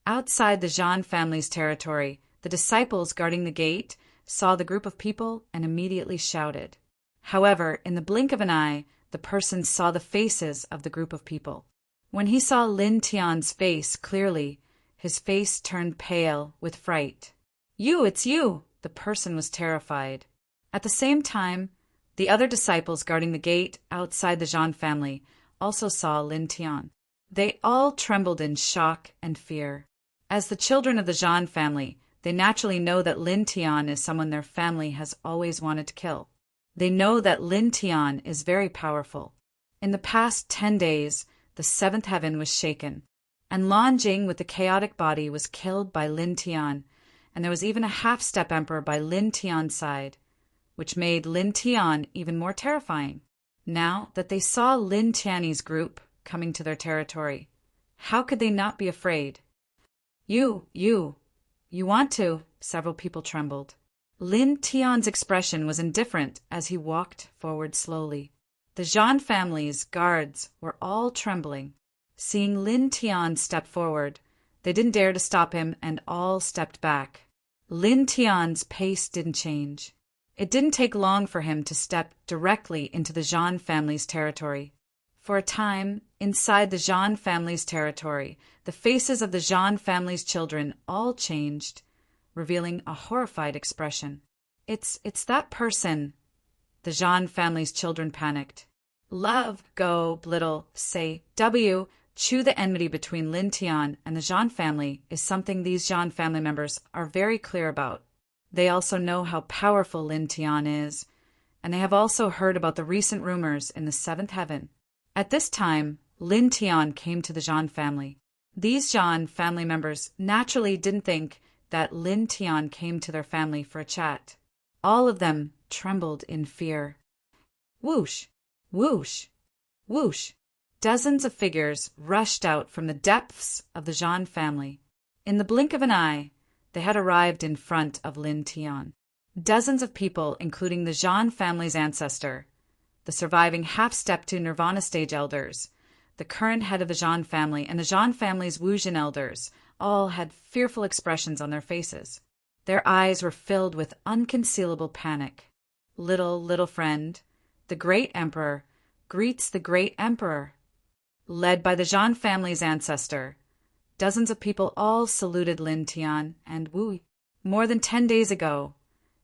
Outside the Zhan family's territory, the disciples guarding the gate saw the group of people and immediately shouted. However, in the blink of an eye, the person saw the faces of the group of people. When he saw Lin Tian's face clearly, his face turned pale with fright. It's you!" The person was terrified. At the same time, the other disciples guarding the gate outside the Zhan family also saw Lin Tian. They all trembled in shock and fear. As the children of the Zhan family, they naturally know that Lin Tian is someone their family has always wanted to kill. They know that Lin Tian is very powerful. In the past 10 days, the 7th heaven was shaken, and Lan Jing with the chaotic body was killed by Lin Tian, and there was even a half-step emperor by Lin Tian's side, which made Lin Tian even more terrifying. Now that they saw Lin Tian's group coming to their territory, how could they not be afraid? You want to," several people trembled. Lin Tian's expression was indifferent as he walked forward slowly. The Zhan family's guards were all trembling. Seeing Lin Tian step forward, they didn't dare to stop him and all stepped back. Lin Tian's pace didn't change. It didn't take long for him to step directly into the Zhan family's territory. For a time, inside the Zhan family's territory, the faces of the Zhan family's children all changed, revealing a horrified expression. It's that person, the Zhan family's children panicked. Love, go, little, say, W, chew the enmity between Lin Tian and the Zhan family is something these Zhan family members are very clear about. They also know how powerful Lin Tian is, and they have also heard about the recent rumors in the seventh heaven. At this time, Lin Tian came to the Zhan family. These Zhan family members naturally didn't think that Lin Tian came to their family for a chat. All of them trembled in fear. Whoosh, whoosh, whoosh. Dozens of figures rushed out from the depths of the Zhan family. In the blink of an eye, they had arrived in front of Lin Tian. Dozens of people, including the Zhan family's ancestor, the surviving half-step to Nirvana stage elders, the current head of the Zhan family, and the Zhan family's Wuzhen elders, all had fearful expressions on their faces. Their eyes were filled with unconcealable panic. Little friend, the great emperor, greets the great emperor. Led by the Zhan family's ancestor, dozens of people all saluted Lin Tian and Wu. More than 10 days ago,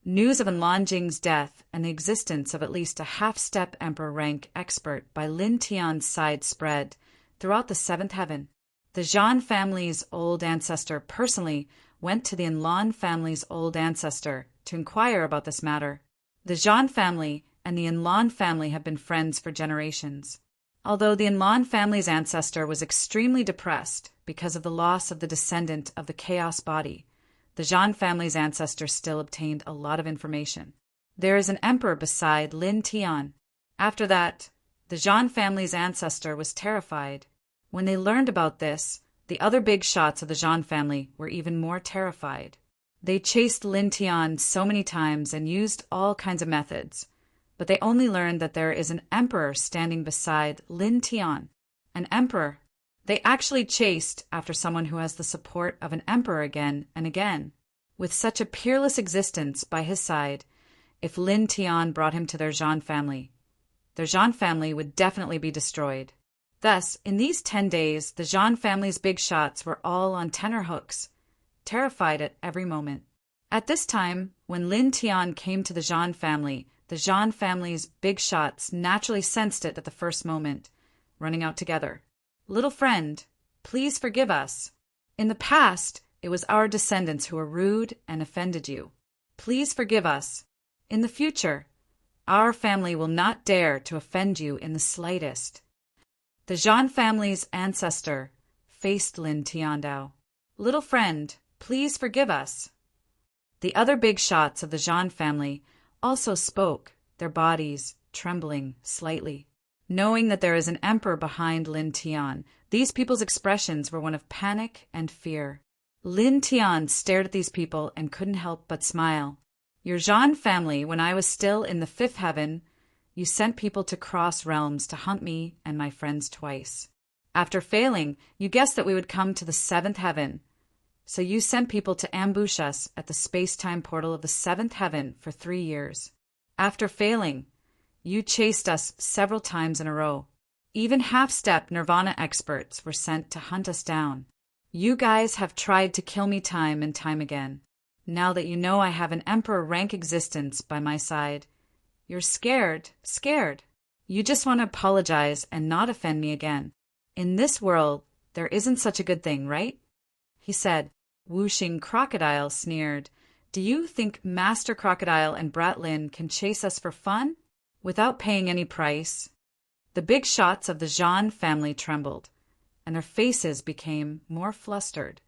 news of Enlanjing's death and the existence of at least a half-step emperor rank expert by Lin Tian's side spread throughout the seventh heaven. The Zhan family's old ancestor personally went to the Enlan family's old ancestor to inquire about this matter. The Zhan family and the Enlan family have been friends for generations. Although the Enlan family's ancestor was extremely depressed because of the loss of the descendant of the chaos body, the Zhan family's ancestor still obtained a lot of information. There is an emperor beside Lin Tian. After that, the Zhan family's ancestor was terrified. When they learned about this, the other big shots of the Zhan family were even more terrified. They chased Lin Tian so many times and used all kinds of methods, but they only learned that there is an emperor standing beside Lin Tian. An emperor. They actually chased after someone who has the support of an emperor again and again. With such a peerless existence by his side, if Lin Tian brought him to their Zhan family would definitely be destroyed. Thus, in these 10 days, the Zhan family's big shots were all on tenterhooks, terrified at every moment. At this time, when Lin Tian came to the Zhan family's big shots naturally sensed it at the first moment, running out together. Little friend, please forgive us. In the past, it was our descendants who were rude and offended you. Please forgive us. In the future, our family will not dare to offend you in the slightest. The Zhan family's ancestor faced Lin Tiandao. Little friend, please forgive us. The other big shots of the Zhan family also spoke, their bodies trembling slightly. Knowing that there is an emperor behind Lin Tian, these people's expressions were one of panic and fear. Lin Tian stared at these people and couldn't help but smile. Your Zhan family, when I was still in the fifth heaven, you sent people to cross realms to hunt me and my friends twice. After failing, you guessed that we would come to the seventh heaven. So you sent people to ambush us at the space-time portal of the seventh heaven for 3 years. After failing, you chased us several times in a row. Even half-step Nirvana experts were sent to hunt us down. You guys have tried to kill me time and time again. Now that you know I have an emperor rank existence by my side, you're scared. You just want to apologize and not offend me again. In this world, there isn't such a good thing, right? He said. Whooshing Crocodile sneered. Do you think Master Crocodile and Brat Lin can chase us for fun? Without paying any price? The big shots of the Zhan family trembled, and their faces became more flustered.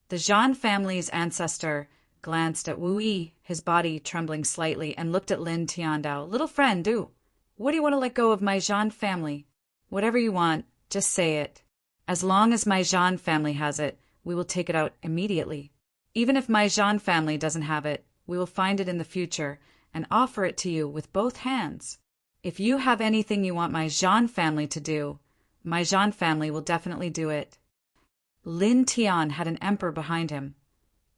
The Zhan family's ancestor glanced at Wu Yi, his body trembling slightly, and looked at Lin Tiandao. Little friend, what do you want to let go of my Zhan family? Whatever you want, just say it. As long as my Zhan family has it, we will take it out immediately. Even if my Zhan family doesn't have it, we will find it in the future and offer it to you with both hands. If you have anything you want my Zhan family to do, my Zhan family will definitely do it. Lin Tian had an emperor behind him,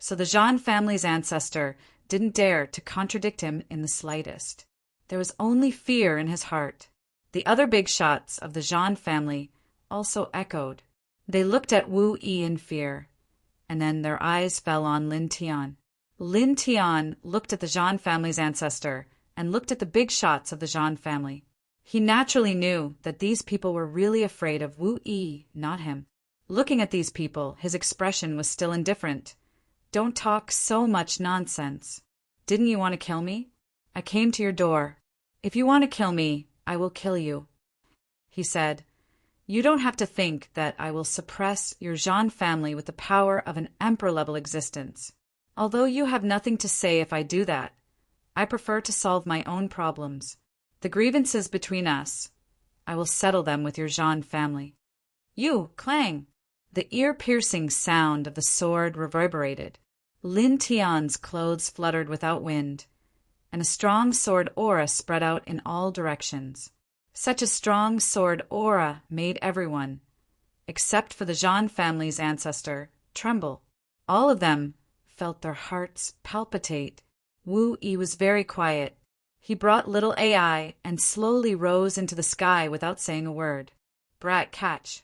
so the Jean family's ancestor didn't dare to contradict him in the slightest. There was only fear in his heart. The other big shots of the Jean family also echoed. They looked at Wu Yi in fear, and then their eyes fell on Lin Tian. Lin Tian looked at the Jean family's ancestor and looked at the big shots of the Jean family. He naturally knew that these people were really afraid of Wu Yi, not him. Looking at these people, his expression was still indifferent. Don't talk so much nonsense. Didn't you want to kill me? I came to your door. If you want to kill me, I will kill you. He said, you don't have to think that I will suppress your Jean family with the power of an emperor-level existence. Although you have nothing to say if I do that, I prefer to solve my own problems. The grievances between us, I will settle them with your Jean family. You, Clang! The ear-piercing sound of the sword reverberated. Lin Tian's clothes fluttered without wind, and a strong sword aura spread out in all directions. Such a strong sword aura made everyone, except for the Jean family's ancestor, tremble. All of them felt their hearts palpitate. Wu Yi was very quiet. He brought little AI and slowly rose into the sky without saying a word. Brat catch.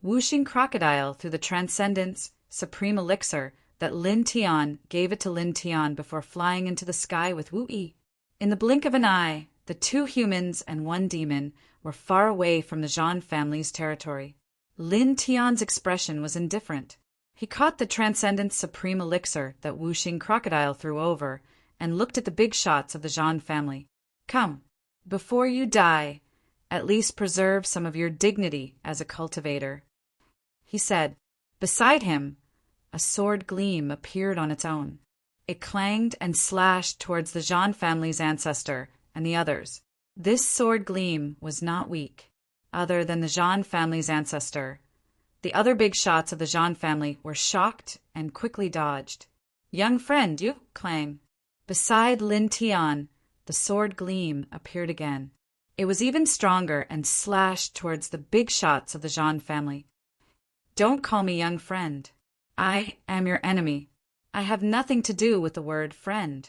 Whooshing crocodile through the transcendence supreme elixir that Lin Tian gave it to Lin Tian before flying into the sky with Wu Yi. In the blink of an eye, the 2 humans and 1 demon were far away from the Jean family's territory. Lin Tian's expression was indifferent. He caught the transcendence supreme elixir that Whooshing crocodile threw over and looked at the big shots of the Jean family. Come, before you die, at least preserve some of your dignity as a cultivator. He said. Beside him, a sword gleam appeared on its own. It clanged and slashed towards the Jean family's ancestor and the others. This sword gleam was not weak. Other than the Jean family's ancestor, the other big shots of the Jean family were shocked and quickly dodged. Young friend, you, Clang. Beside Lin Tian, the sword gleam appeared again. It was even stronger and slashed towards the big shots of the Jean family. Don't call me young friend. I am your enemy. I have nothing to do with the word friend.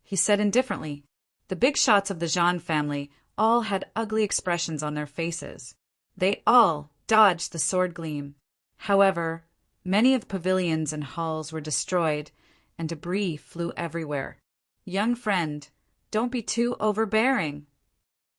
He said indifferently. The big shots of the Jean family all had ugly expressions on their faces. They all dodged the sword gleam. However, many of the pavilions and halls were destroyed, and debris flew everywhere. Young friend, don't be too overbearing.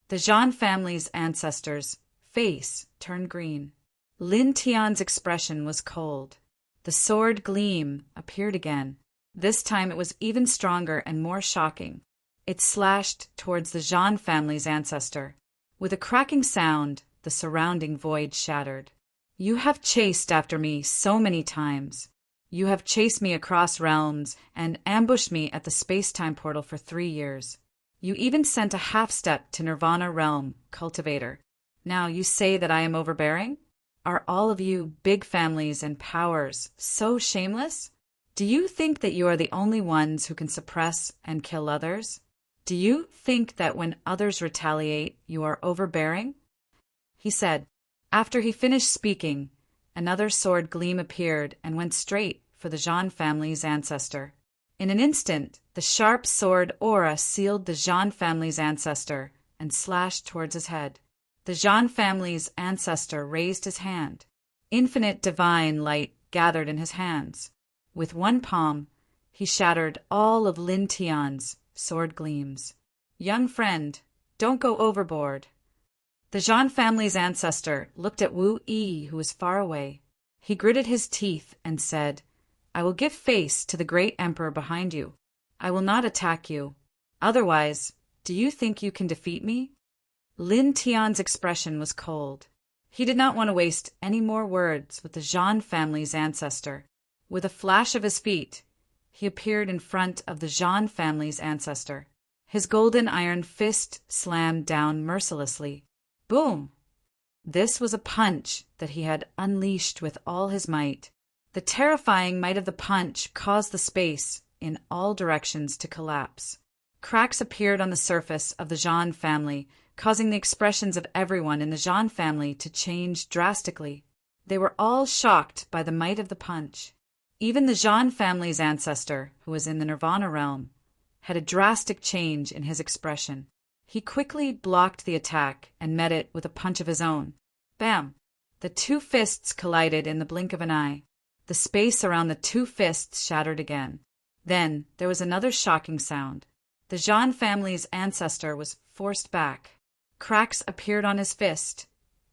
The Jean family's ancestors' face turned green. Lin Tian's expression was cold. The sword gleam appeared again. This time it was even stronger and more shocking. It slashed towards the Jean family's ancestor. With a cracking sound, the surrounding void shattered. You have chased after me so many times. You have chased me across realms and ambushed me at the space-time portal for 3 years. You even sent a half-step to Nirvana realm, cultivator. Now you say that I am overbearing? Are all of you big families and powers so shameless? Do you think that you are the only ones who can suppress and kill others? Do you think that when others retaliate, you are overbearing? He said. After he finished speaking, another sword gleam appeared and went straight for the Jean family's ancestor. In an instant, the sharp sword aura sealed the Jean family's ancestor and slashed towards his head. The Jean family's ancestor raised his hand. Infinite divine light gathered in his hands. With one palm, he shattered all of Lin Tian's sword gleams. Young friend, don't go overboard. The Jean family's ancestor looked at Wu Yi, who was far away. He gritted his teeth and said, I will give face to the great emperor behind you. I will not attack you. Otherwise, do you think you can defeat me? Lin Tian's expression was cold. He did not want to waste any more words with the Jean family's ancestor. With a flash of his feet, he appeared in front of the Jean family's ancestor. His golden iron fist slammed down mercilessly. Boom! This was a punch that he had unleashed with all his might. The terrifying might of the punch caused the space in all directions to collapse. Cracks appeared on the surface of the Jean family, causing the expressions of everyone in the Jean family to change drastically. They were all shocked by the might of the punch. Even the Zhan family's ancestor, who was in the Nirvana realm, had a drastic change in his expression. He quickly blocked the attack and met it with a punch of his own. Bam! The two fists collided in the blink of an eye. The space around the two fists shattered again. Then there was another shocking sound. The Zhan family's ancestor was forced back. Cracks appeared on his fist,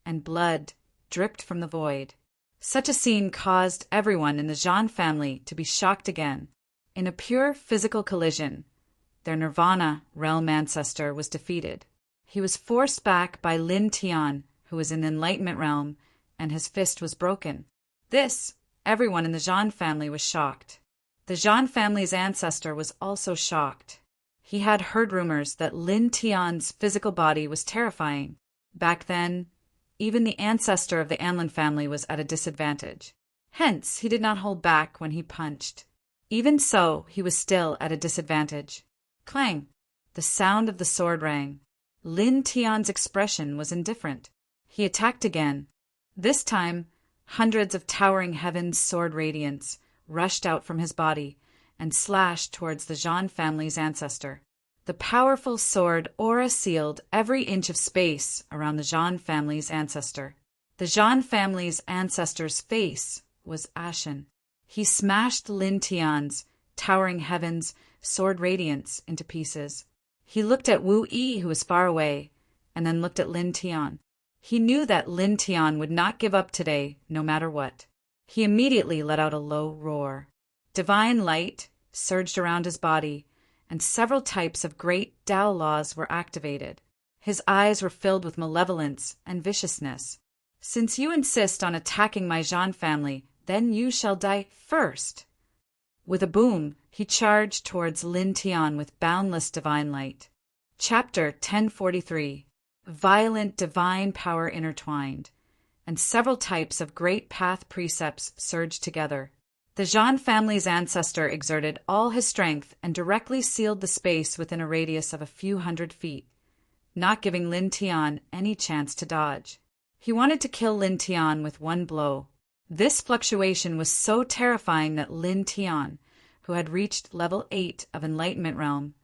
and blood dripped from the void. Such a scene caused everyone in the Zhan family to be shocked again. In a pure physical collision, their Nirvana realm ancestor was defeated. He was forced back by Lin Tian, who was in the Enlightenment realm, and his fist was broken. Everyone in the Zhan family was shocked. The Zhan family's ancestor was also shocked. He had heard rumors that Lin Tian's physical body was terrifying. Back then, even the ancestor of the Anlin family was at a disadvantage. Hence, he did not hold back when he punched. Even so, he was still at a disadvantage. Clang! The sound of the sword rang. Lin Tian's expression was indifferent. He attacked again. This time, hundreds of towering heaven's sword radiance rushed out from his body and slashed towards the Zhan family's ancestor. The powerful sword aura sealed every inch of space around the Zhan family's ancestor. The Zhan family's ancestor's face was ashen. He smashed Lin Tian's towering heaven's sword radiance into pieces. He looked at Wu Yi, who was far away, and then looked at Lin Tian. He knew that Lin Tian would not give up today, no matter what. He immediately let out a low roar. Divine light surged around his body, and several types of great Tao laws were activated. His eyes were filled with malevolence and viciousness. Since you insist on attacking my Zhan family, then you shall die first. With a boom, he charged towards Lin Tian with boundless divine light. Chapter 1043. Violent divine power intertwined, and several types of great path precepts surged together. The Zhan family's ancestor exerted all his strength and directly sealed the space within a radius of a few hundred feet, not giving Lin Tian any chance to dodge. He wanted to kill Lin Tian with one blow. This fluctuation was so terrifying that Lin Tian, who had reached level 8 of Enlightenment Realm,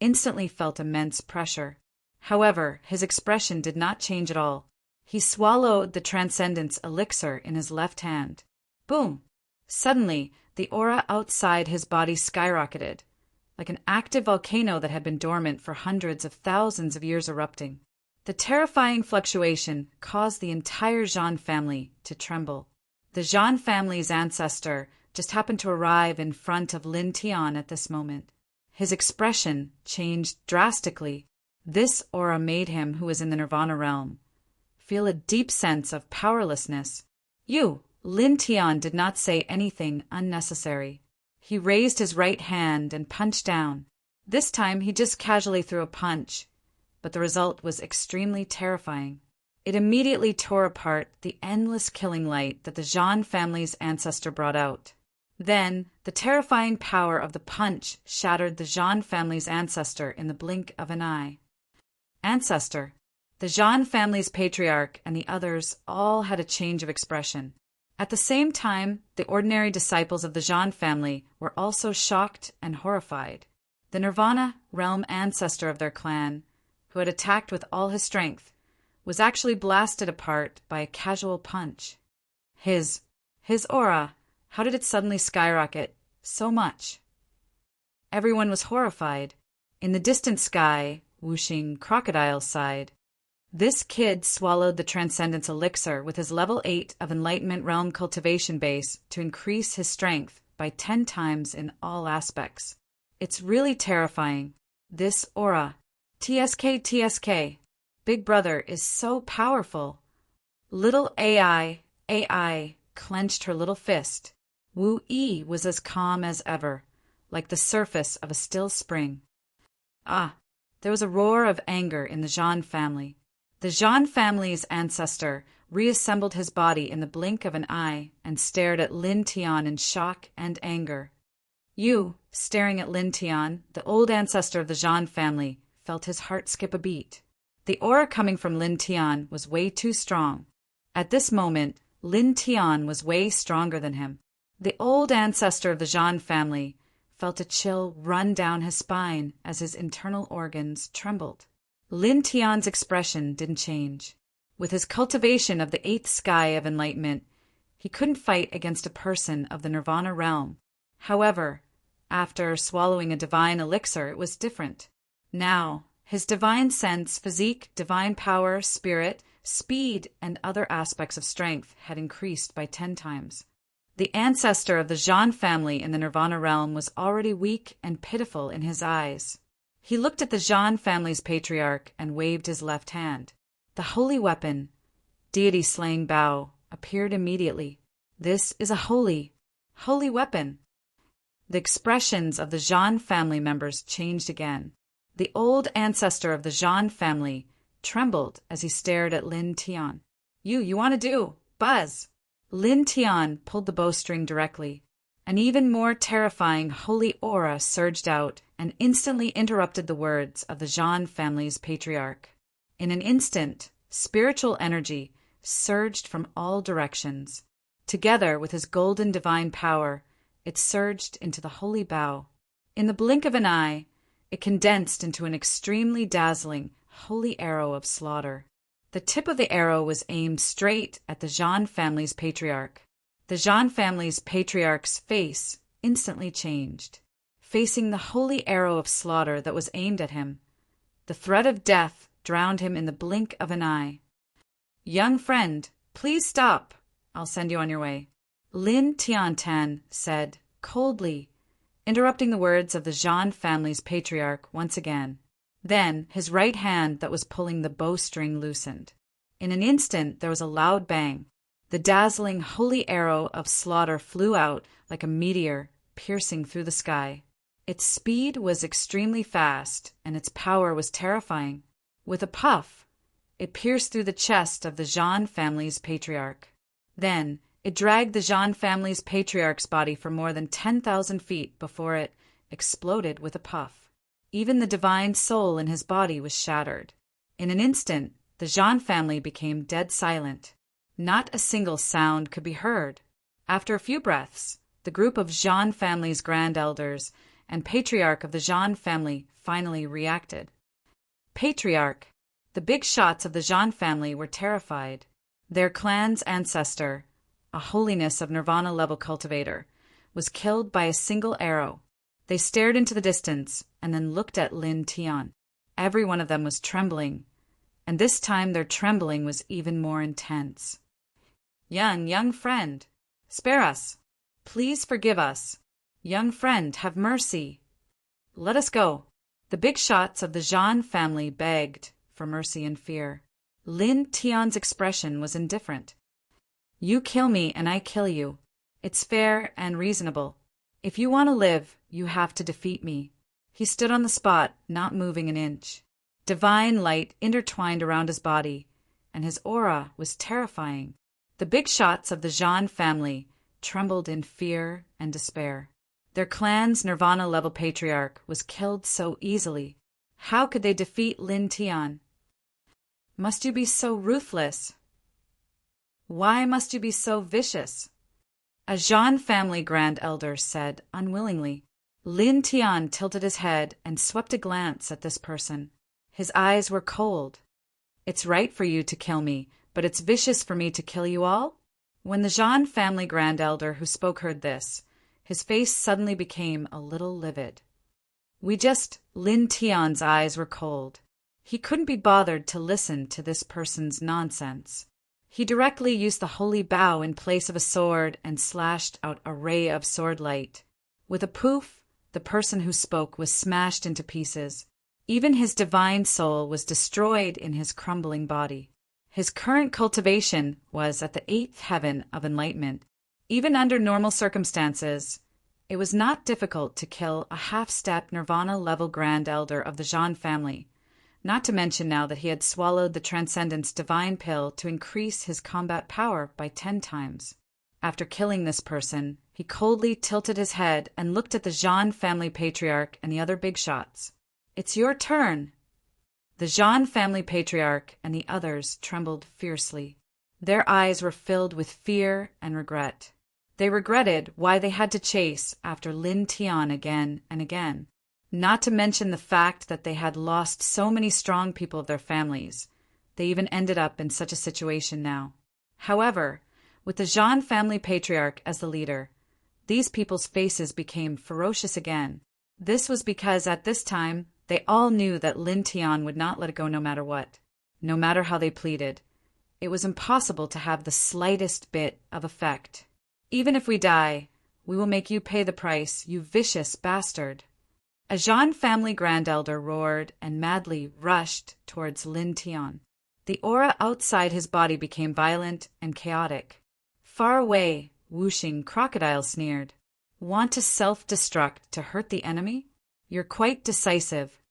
instantly felt immense pressure. However, his expression did not change at all. He swallowed the Transcendence elixir in his left hand. Boom! Suddenly, the aura outside his body skyrocketed, like an active volcano that had been dormant for hundreds of thousands of years erupting. The terrifying fluctuation caused the entire Zhan family to tremble. The Zhan family's ancestor just happened to arrive in front of Lin Tian at this moment. His expression changed drastically. This aura made him, who was in the Nirvana realm, feel a deep sense of powerlessness. Lin Tian did not say anything unnecessary. He raised his right hand and punched down. This time he just casually threw a punch, but the result was extremely terrifying. It immediately tore apart the endless killing light that the Zhan family's ancestor brought out. Then, the terrifying power of the punch shattered the Zhan family's ancestor in the blink of an eye. Ancestor, the Zhan family's patriarch, and the others all had a change of expression. At the same time, the ordinary disciples of the Zhan family were also shocked and horrified. The Nirvana realm ancestor of their clan, who had attacked with all his strength, was actually blasted apart by a casual punch. His aura, how did it suddenly skyrocket so much? Everyone was horrified. In the distant sky, whooshing crocodiles sighed. This kid swallowed the Transcendence elixir with his level 8 of Enlightenment Realm cultivation base to increase his strength by 10 times in all aspects. It's really terrifying. This aura. TSK. Big Brother is so powerful. Little AI clenched her little fist. Wu Yi was as calm as ever, like the surface of a still spring. There was a roar of anger in the Zhan family. The Zhan family's ancestor reassembled his body in the blink of an eye and stared at Lin Tian in shock and anger. Staring at Lin Tian, the old ancestor of the Zhan family, felt his heart skip a beat. The aura coming from Lin Tian was way too strong. At this moment, Lin Tian was way stronger than him. The old ancestor of the Jean family felt a chill run down his spine as his internal organs trembled. Lin Tian's expression didn't change. With his cultivation of the eighth sky of enlightenment, he couldn't fight against a person of the Nirvana realm. However, after swallowing a divine elixir, it was different. Now, his divine sense, physique, divine power, spirit, speed, and other aspects of strength had increased by 10 times. The ancestor of the Jean family in the Nirvana realm was already weak and pitiful in his eyes. He looked at the Jean family's patriarch and waved his left hand. The holy weapon, deity-slaying bow, appeared immediately. This is a holy weapon. The expressions of the Jean family members changed again. The old ancestor of the Jean family trembled as he stared at Lin Tian. You want to do? Buzz! Lin Tian pulled the bowstring directly. An even more terrifying holy aura surged out and instantly interrupted the words of the Jean family's patriarch. In an instant, spiritual energy surged from all directions. Together with his golden divine power, it surged into the holy bow. In the blink of an eye, it condensed into an extremely dazzling, holy arrow of slaughter. The tip of the arrow was aimed straight at the Jean family's patriarch. The Jean family's patriarch's face instantly changed, facing the holy arrow of slaughter that was aimed at him. The threat of death drowned him in the blink of an eye. "Young friend, please stop. I'll send you on your way," Lin Tiantan said, coldly, interrupting the words of the Jean family's patriarch once again. Then his right hand that was pulling the bowstring loosened. In an instant there was a loud bang. The dazzling holy arrow of slaughter flew out like a meteor, piercing through the sky. Its speed was extremely fast, and its power was terrifying. With a puff, it pierced through the chest of the Jean family's patriarch. Then it dragged the Jean family's patriarch's body for more than 10,000 feet before it exploded with a puff. Even the divine soul in his body was shattered. In an instant, the Jean family became dead silent. Not a single sound could be heard. After a few breaths, the group of Jean family's grand elders and patriarch of the Jean family finally reacted. Patriarch, the big shots of the Jean family were terrified. Their clan's ancestor, a holiness of Nirvana-level cultivator, was killed by a single arrow. They stared into the distance and then looked at Lin Tian. Every one of them was trembling, and this time their trembling was even more intense. Young friend, spare us. Please forgive us. Young friend, have mercy. Let us go." The big shots of the Jean family begged for mercy and fear. Lin Tian's expression was indifferent. "You kill me and I kill you. It's fair and reasonable. If you want to live, you have to defeat me." He stood on the spot, not moving an inch. Divine light intertwined around his body, and his aura was terrifying. The big shots of the Jean family trembled in fear and despair. Their clan's Nirvana-level patriarch was killed so easily. How could they defeat Lin Tian? "Must you be so ruthless? Why must you be so vicious?" a Jean family grand elder said unwillingly. Lin Tian tilted his head and swept a glance at this person. His eyes were cold. "It's right for you to kill me, but it's vicious for me to kill you all?" When the Jean family grand elder who spoke heard this, his face suddenly became a little livid. Lin Tian's eyes were cold. He couldn't be bothered to listen to this person's nonsense. He directly used the holy bow in place of a sword and slashed out a ray of sword light. With a poof, the person who spoke was smashed into pieces. Even his divine soul was destroyed in his crumbling body. His current cultivation was at the 8th heaven of enlightenment. Even under normal circumstances, it was not difficult to kill a half-step Nirvana-level grand elder of the Jean family, not to mention now that he had swallowed the Transcendence divine pill to increase his combat power by 10 times. After killing this person, he coldly tilted his head and looked at the Jean family patriarch and the other big shots. "It's your turn." The Jean family patriarch and the others trembled fiercely. Their eyes were filled with fear and regret. They regretted why they had to chase after Lin Tian again and again, not to mention the fact that they had lost so many strong people of their families. They even ended up in such a situation now. However, with the Zhan family patriarch as the leader, these people's faces became ferocious again. This was because at this time, they all knew that Lin Tian would not let it go no matter what. No matter how they pleaded, it was impossible to have the slightest bit of effect. Even if we die, we will make you pay the price, you vicious bastard. A Zhan family grand elder roared and madly rushed towards Lin Tian. The aura outside his body became violent and chaotic. Far away, whooshing crocodile sneered. Want to self-destruct to hurt the enemy? You're quite decisive.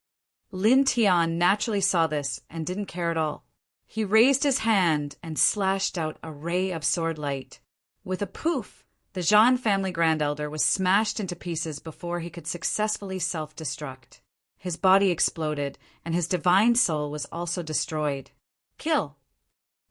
Lin Tian naturally saw this and didn't care at all. He raised his hand and slashed out a ray of sword light. With a poof, the Zhan family grand elder was smashed into pieces before he could successfully self-destruct. His body exploded, and his divine soul was also destroyed. Kill!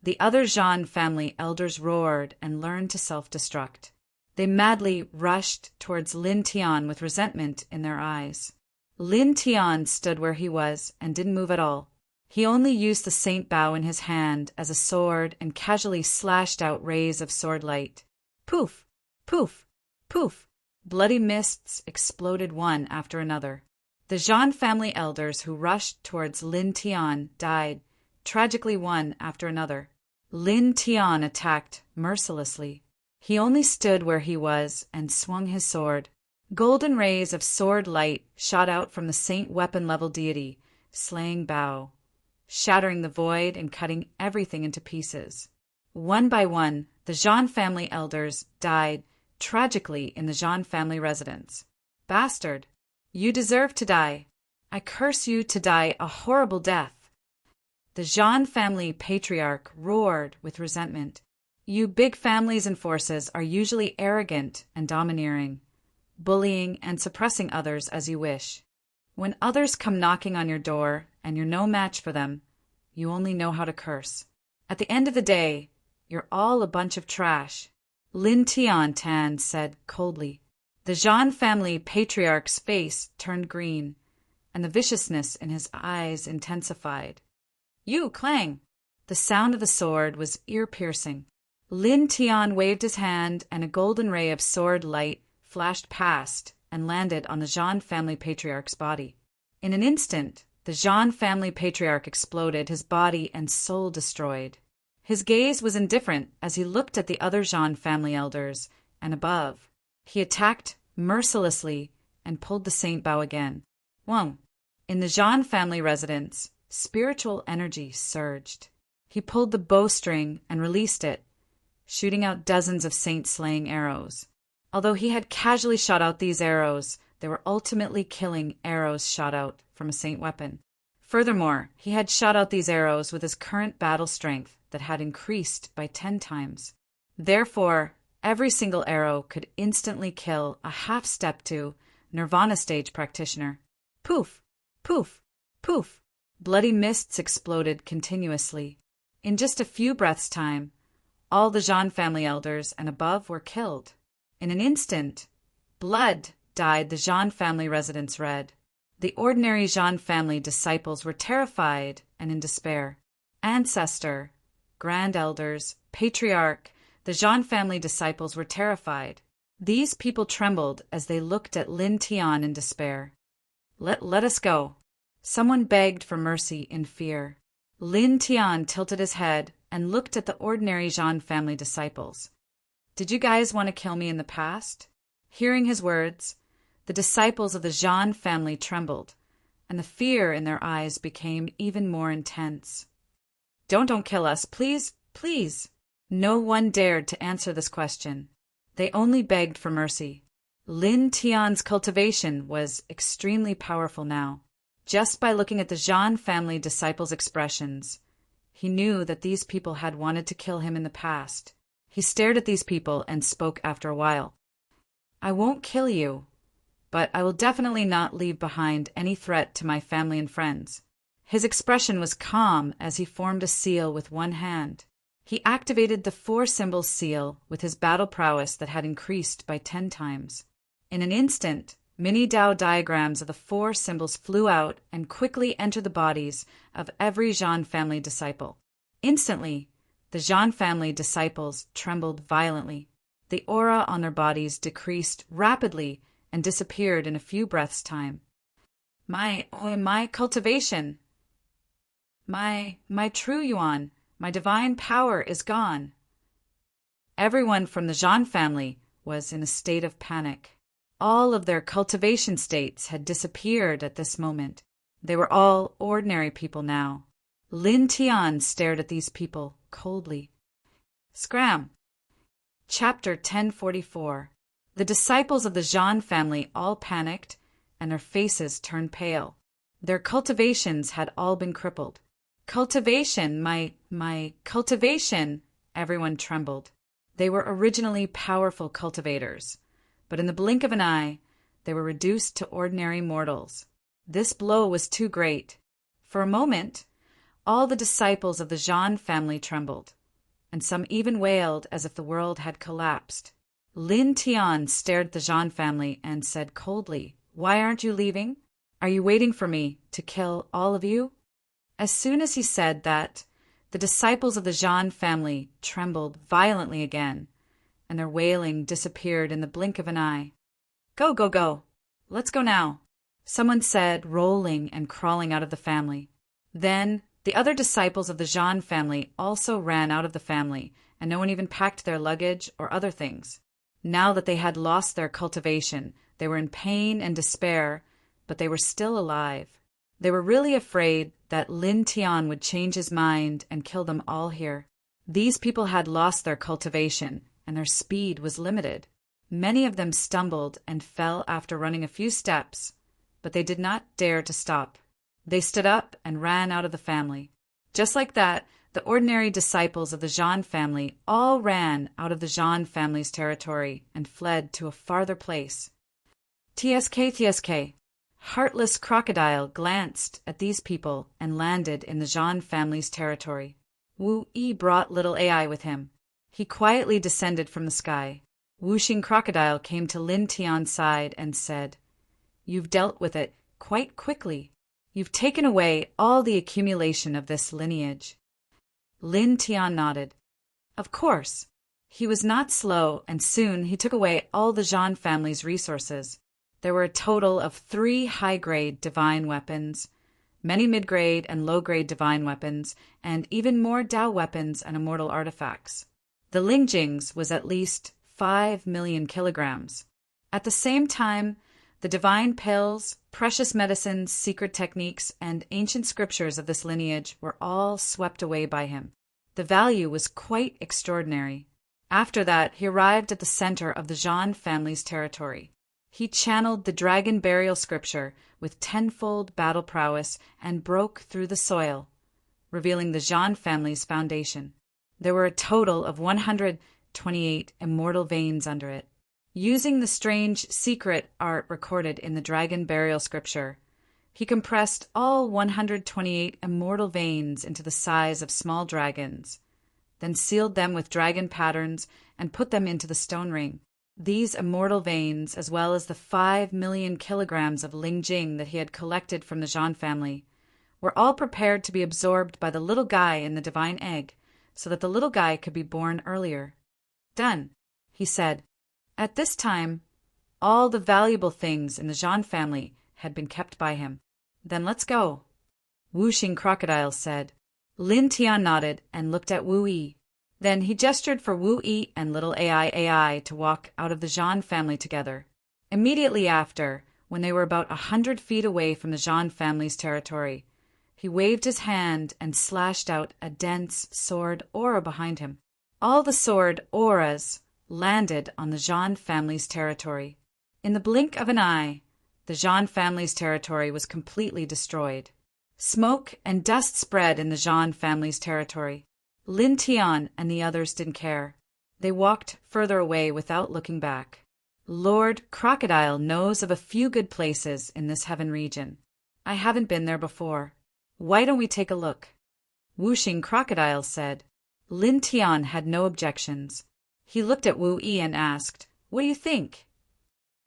The other Zhan family elders roared and learned to self-destruct. They madly rushed towards Lin Tian with resentment in their eyes. Lin Tian stood where he was and didn't move at all. He only used the Saint Bow in his hand as a sword and casually slashed out rays of sword light. Poof! Poof! Poof! Bloody mists exploded one after another. The Zhan family elders who rushed towards Lin Tian died, tragically one after another. Lin Tian attacked mercilessly. He only stood where he was and swung his sword. Golden rays of sword light shot out from the saint weapon-level deity, slaying Bao, shattering the void and cutting everything into pieces. One by one, the Zhan family elders died tragically in the Zhan family residence. Bastard! You deserve to die. I curse you to die a horrible death. The Zhan family patriarch roared with resentment. You big families and forces are usually arrogant and domineering, bullying and suppressing others as you wish. When others come knocking on your door and you're no match for them, you only know how to curse. At the end of the day, you're all a bunch of trash. Lin Tian said coldly. The Zhan family patriarch's face turned green, and the viciousness in his eyes intensified. You, Clang! The sound of the sword was ear-piercing. Lin Tian waved his hand, and a golden ray of sword light flashed past and landed on the Zhan family patriarch's body. In an instant, the Zhan family patriarch exploded, his body and soul destroyed. His gaze was indifferent as he looked at the other Zhan family elders, and above. He attacked mercilessly and pulled the Saint Bow again. Whoa! In the Zhan family residence, spiritual energy surged. He pulled the bowstring and released it, shooting out dozens of saint-slaying arrows. Although he had casually shot out these arrows, they were ultimately killing arrows shot out from a saint weapon. Furthermore, he had shot out these arrows with his current battle strength that had increased by 10 times. Therefore, every single arrow could instantly kill a half-step to Nirvana stage practitioner. Poof! Poof! Poof! Bloody mists exploded continuously. In just a few breaths' time, all the Zhan family elders and above were killed. In an instant, blood dyed the Zhan family residence red. The ordinary Zhan family disciples were terrified and in despair. Ancestor, grand elders, patriarch, the Zhan family disciples were terrified. These people trembled as they looked at Lin Tian in despair. Let us go. Someone begged for mercy in fear. Lin Tian tilted his head and looked at the ordinary Zhan family disciples. Did you guys want to kill me in the past? Hearing his words, the disciples of the Zhan family trembled, and the fear in their eyes became even more intense. Don't kill us, please, please. No one dared to answer this question. They only begged for mercy. Lin Tian's cultivation was extremely powerful now. Just by looking at the Zhan family disciples' expressions, he knew that these people had wanted to kill him in the past. He stared at these people and spoke after a while. I won't kill you, but I will definitely not leave behind any threat to my family and friends. His expression was calm as he formed a seal with one hand. He activated the 4-symbol seal with his battle prowess that had increased by 10 times. In an instant, mini Dao diagrams of the 4 symbols flew out and quickly entered the bodies of every Zhan family disciple. Instantly, the Zhan family disciples trembled violently. The aura on their bodies decreased rapidly and disappeared in a few breaths' time. My cultivation! My true Yuan, my divine power is gone. Everyone from the Zhan family was in a state of panic. All of their cultivation states had disappeared at this moment. They were all ordinary people now. Lin Tian stared at these people coldly. Scram! Chapter 1044. The disciples of the Zhan family all panicked, and their faces turned pale. Their cultivations had all been crippled. Cultivation, my cultivation! Everyone trembled. They were originally powerful cultivators, but in the blink of an eye, they were reduced to ordinary mortals. This blow was too great. For a moment, all the disciples of the Zhan family trembled, and some even wailed as if the world had collapsed. Lin Tian stared at the Zhan family and said coldly, "Why aren't you leaving? Are you waiting for me to kill all of you?" As soon as he said that, the disciples of the Zhan family trembled violently again, and their wailing disappeared in the blink of an eye. Go, go, go! Let's go now," someone said, rolling and crawling out of the family. Then the other disciples of the Zhan family also ran out of the family, and no one even packed their luggage or other things. Now that they had lost their cultivation, they were in pain and despair, but they were still alive. They were really afraid that Lin Tian would change his mind and kill them all here. These people had lost their cultivation, and their speed was limited. Many of them stumbled and fell after running a few steps, but they did not dare to stop. They stood up and ran out of the family. Just like that, the ordinary disciples of the Zhan family all ran out of the Zhan family's territory and fled to a farther place. TSK. Heartless Crocodile glanced at these people and landed in the Zhan family's territory. Wu Yi brought little AI with him. He quietly descended from the sky. Wuxing Crocodile came to Lin Tian's side and said, "You've dealt with it quite quickly. You've taken away all the accumulation of this lineage." Lin Tian nodded. Of course. He was not slow, and soon he took away all the Zhan family's resources. There were a total of 3 high-grade divine weapons, many mid-grade and low-grade divine weapons, and even more Dao weapons and immortal artifacts. The Lingjings was at least 5 million kilograms. At the same time, the divine pills, precious medicines, secret techniques, and ancient scriptures of this lineage were all swept away by him. The value was quite extraordinary. After that, he arrived at the center of the Zhan family's territory. He channeled the dragon burial scripture with 10-fold battle prowess and broke through the soil, revealing the Zhan family's foundation. There were a total of 128 immortal veins under it. Using the strange secret art recorded in the dragon burial scripture, he compressed all 128 immortal veins into the size of small dragons, then sealed them with dragon patterns and put them into the stone ring. These immortal veins, as well as the 5 million kilograms of Lingjing that he had collected from the Zhan family, were all prepared to be absorbed by the little guy in the divine egg, so that the little guy could be born earlier. Done, he said. At this time, all the valuable things in the Zhan family had been kept by him. Then let's go, Wuxing Crocodile said. Lin Tian nodded and looked at Wu Yi. Then he gestured for Wu Yi and little AI to walk out of the Zhan family together. Immediately after, when they were about 100 feet away from the Zhan family's territory, he waved his hand and slashed out a dense sword aura behind him. All the sword auras landed on the Zhan family's territory. In the blink of an eye, the Zhan family's territory was completely destroyed. Smoke and dust spread in the Zhan family's territory. Lin Tian and the others didn't care. They walked further away without looking back. Lord Crocodile knows of a few good places in this heaven region. I haven't been there before. Why don't we take a look? Wuxing Crocodile said. Lin Tian had no objections. He looked at Wu Yi and asked, "What do you think?"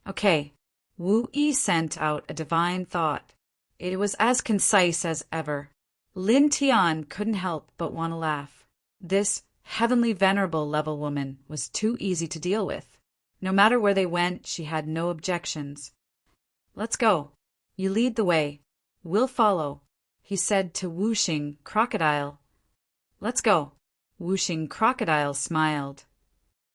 Okay. Wu Yi sent out a divine thought. It was as concise as ever. Lin Tian couldn't help but want to laugh. This heavenly venerable level woman was too easy to deal with. No matter where they went, she had no objections. "Let's go. You lead the way. We'll follow," he said to Whooshing Crocodile. "Let's go." Whooshing Crocodile smiled.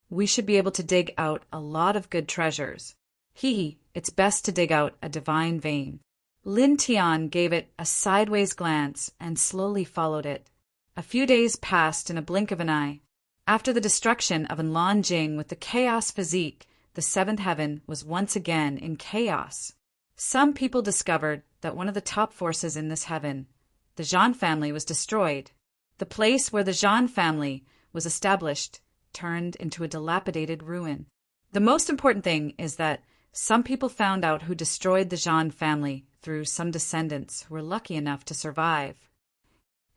"We should be able to dig out a lot of good treasures. It's best to dig out a divine vein." Lin Tian gave it a sideways glance and slowly followed it. A few days passed in a blink of an eye. After the destruction of Enlon Jing with the chaos physique, the seventh heaven was once again in chaos. Some people discovered that one of the top forces in this heaven, the Zhan family, was destroyed. The place where the Zhan family was established turned into a dilapidated ruin. The most important thing is that some people found out who destroyed the Zhan family through some descendants who were lucky enough to survive.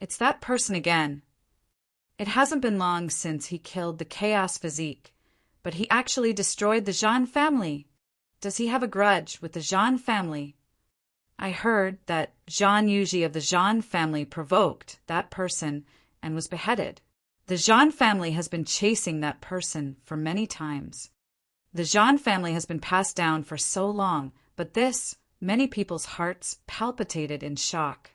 It's that person again. It hasn't been long since he killed the Chaos Physique, but he actually destroyed the Zhan family. Does he have a grudge with the Zhan family? I heard that Zhan Yuji of the Zhan family provoked that person and was beheaded. The Zhan family has been chasing that person for many times. The Zhan family has been passed down for so long, but many people's hearts palpitated in shock.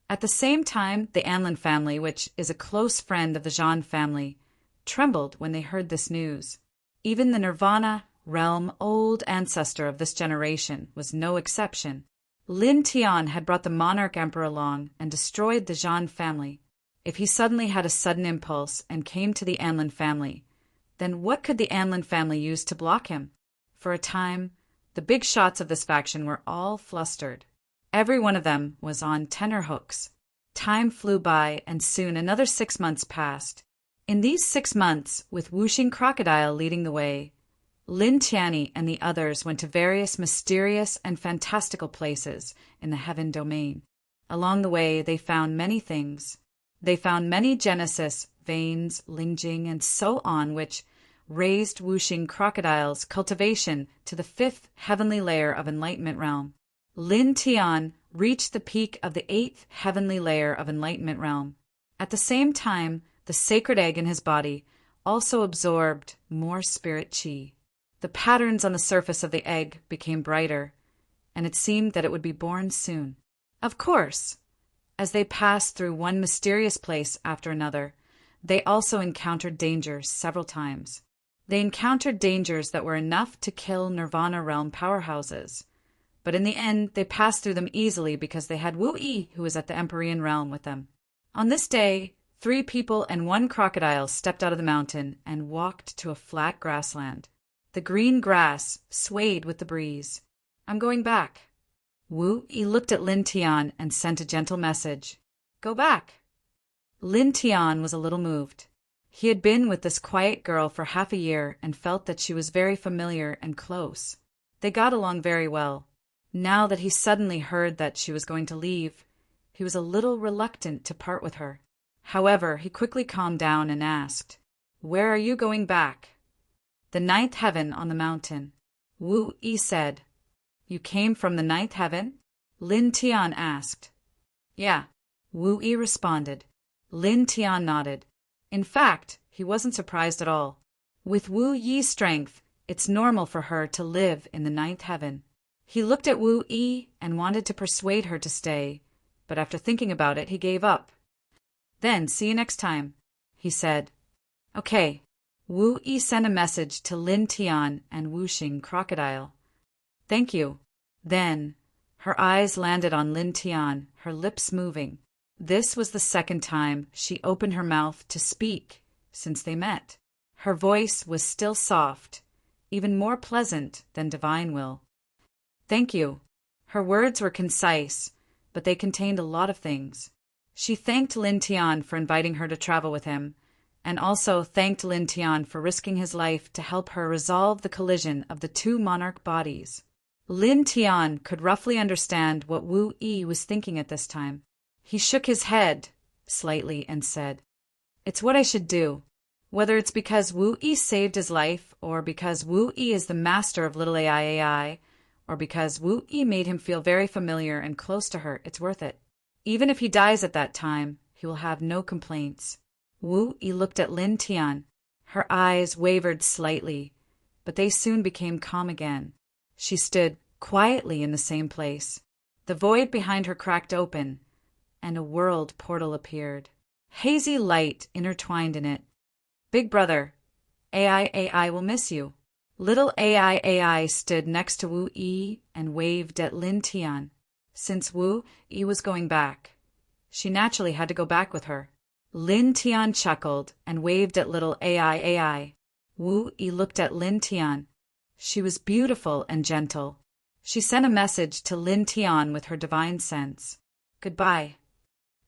At the same time, the Anlin family, which is a close friend of the Zhan family, trembled when they heard this news. Even the Nirvana realm old ancestor of this generation was no exception. Lin Tian had brought the monarch emperor along and destroyed the Zhan family. If he suddenly had a sudden impulse and came to the Anlin family, then what could the Anlin family use to block him? For a time, the big shots of this faction were all flustered. Every one of them was on tenterhooks. Time flew by, and soon another 6 months passed. In these 6 months, with Whooshing Crocodile leading the way, Lin Tianyi and the others went to various mysterious and fantastical places in the heaven domain. Along the way, they found many things. They found many Genesis, veins, Lingjing, and so on, which raised Whooshing Crocodile's cultivation to the 5th heavenly layer of Enlightenment Realm. Lin Tian reached the peak of the 8th heavenly layer of Enlightenment Realm. At the same time, the sacred egg in his body also absorbed more spirit chi. The patterns on the surface of the egg became brighter, and it seemed that it would be born soon. Of course, as they passed through one mysterious place after another, they also encountered dangers several times. They encountered dangers that were enough to kill Nirvana realm powerhouses. But in the end, they passed through them easily because they had Wu Yi, who was at the Empyrean realm, with them. On this day, 3 people and 1 crocodile stepped out of the mountain and walked to a flat grassland. The green grass swayed with the breeze. "I'm going back." Wu Yi looked at Lin Tian and sent a gentle message. "Go back." Lin Tian was a little moved. He had been with this quiet girl for half a year and felt that she was very familiar and close. They got along very well. Now that he suddenly heard that she was going to leave, he was a little reluctant to part with her. However, he quickly calmed down and asked, "Where are you going back?" "The 9th heaven on the mountain." Wu Yi said. "You came from the 9th heaven?" Lin Tian asked. "Yeah," Wu Yi responded. Lin Tian nodded. In fact, he wasn't surprised at all. With Wu Yi's strength, it's normal for her to live in the 9th heaven. He looked at Wu Yi and wanted to persuade her to stay, but after thinking about it, he gave up. "Then, see you next time," he said. Okay. Wu Yi sent a message to Lin Tian and Whooshing Crocodile. "Thank you." Then, her eyes landed on Lin Tian, her lips moving. This was the 2nd time she opened her mouth to speak since they met. Her voice was still soft, even more pleasant than divine will. "Thank you." Her words were concise, but they contained a lot of things. She thanked Lin Tian for inviting her to travel with him, and also thanked Lin Tian for risking his life to help her resolve the collision of the 2 monarch bodies. Lin Tian could roughly understand what Wu Yi was thinking at this time. He shook his head slightly and said, It's what I should do. Whether it's because Wu-Yi saved his life, or because Wu-Yi is the master of little AI, or because Wu-Yi made him feel very familiar and close to her, it's worth it. Even if he dies at that time, he will have no complaints. Wu-Yi looked at Lin Tian. Her eyes wavered slightly, but they soon became calm again. She stood quietly in the same place. The void behind her cracked open, and a world portal appeared. Hazy light intertwined in it. Big brother, AI will miss you. Little AI stood next to Wu-Yi and waved at Lin Tian. Since Wu-Yi was going back, she naturally had to go back with her. Lin Tian chuckled and waved at little AI. Wu-Yi looked at Lin Tian. She was beautiful and gentle. She sent a message to Lin Tian with her divine sense. Goodbye.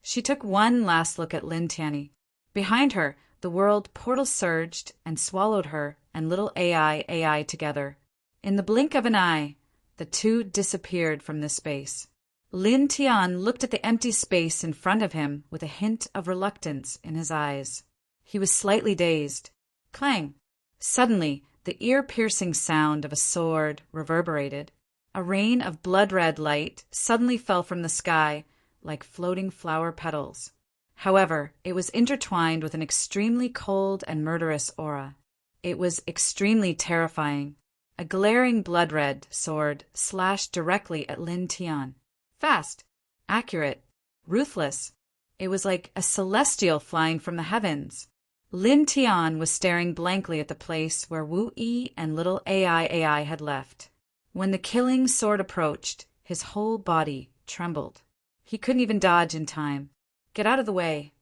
She took one last look at Lin Tian. Behind her, the world portal surged and swallowed her and little AI together. In the blink of an eye, the two disappeared from this space. Lin Tian looked at the empty space in front of him with a hint of reluctance in his eyes. He was slightly dazed. Clang! Suddenly, the ear-piercing sound of a sword reverberated. A rain of blood-red light suddenly fell from the sky like floating flower petals. However, it was intertwined with an extremely cold and murderous aura. It was extremely terrifying. A glaring blood-red sword slashed directly at Lin Tian. Fast, accurate, ruthless. It was like a celestial flying from the heavens. Lin Tian was staring blankly at the place where Wu-Yi and little AI had left. When the killing sword approached, his whole body trembled. He couldn't even dodge in time. Get out of the way.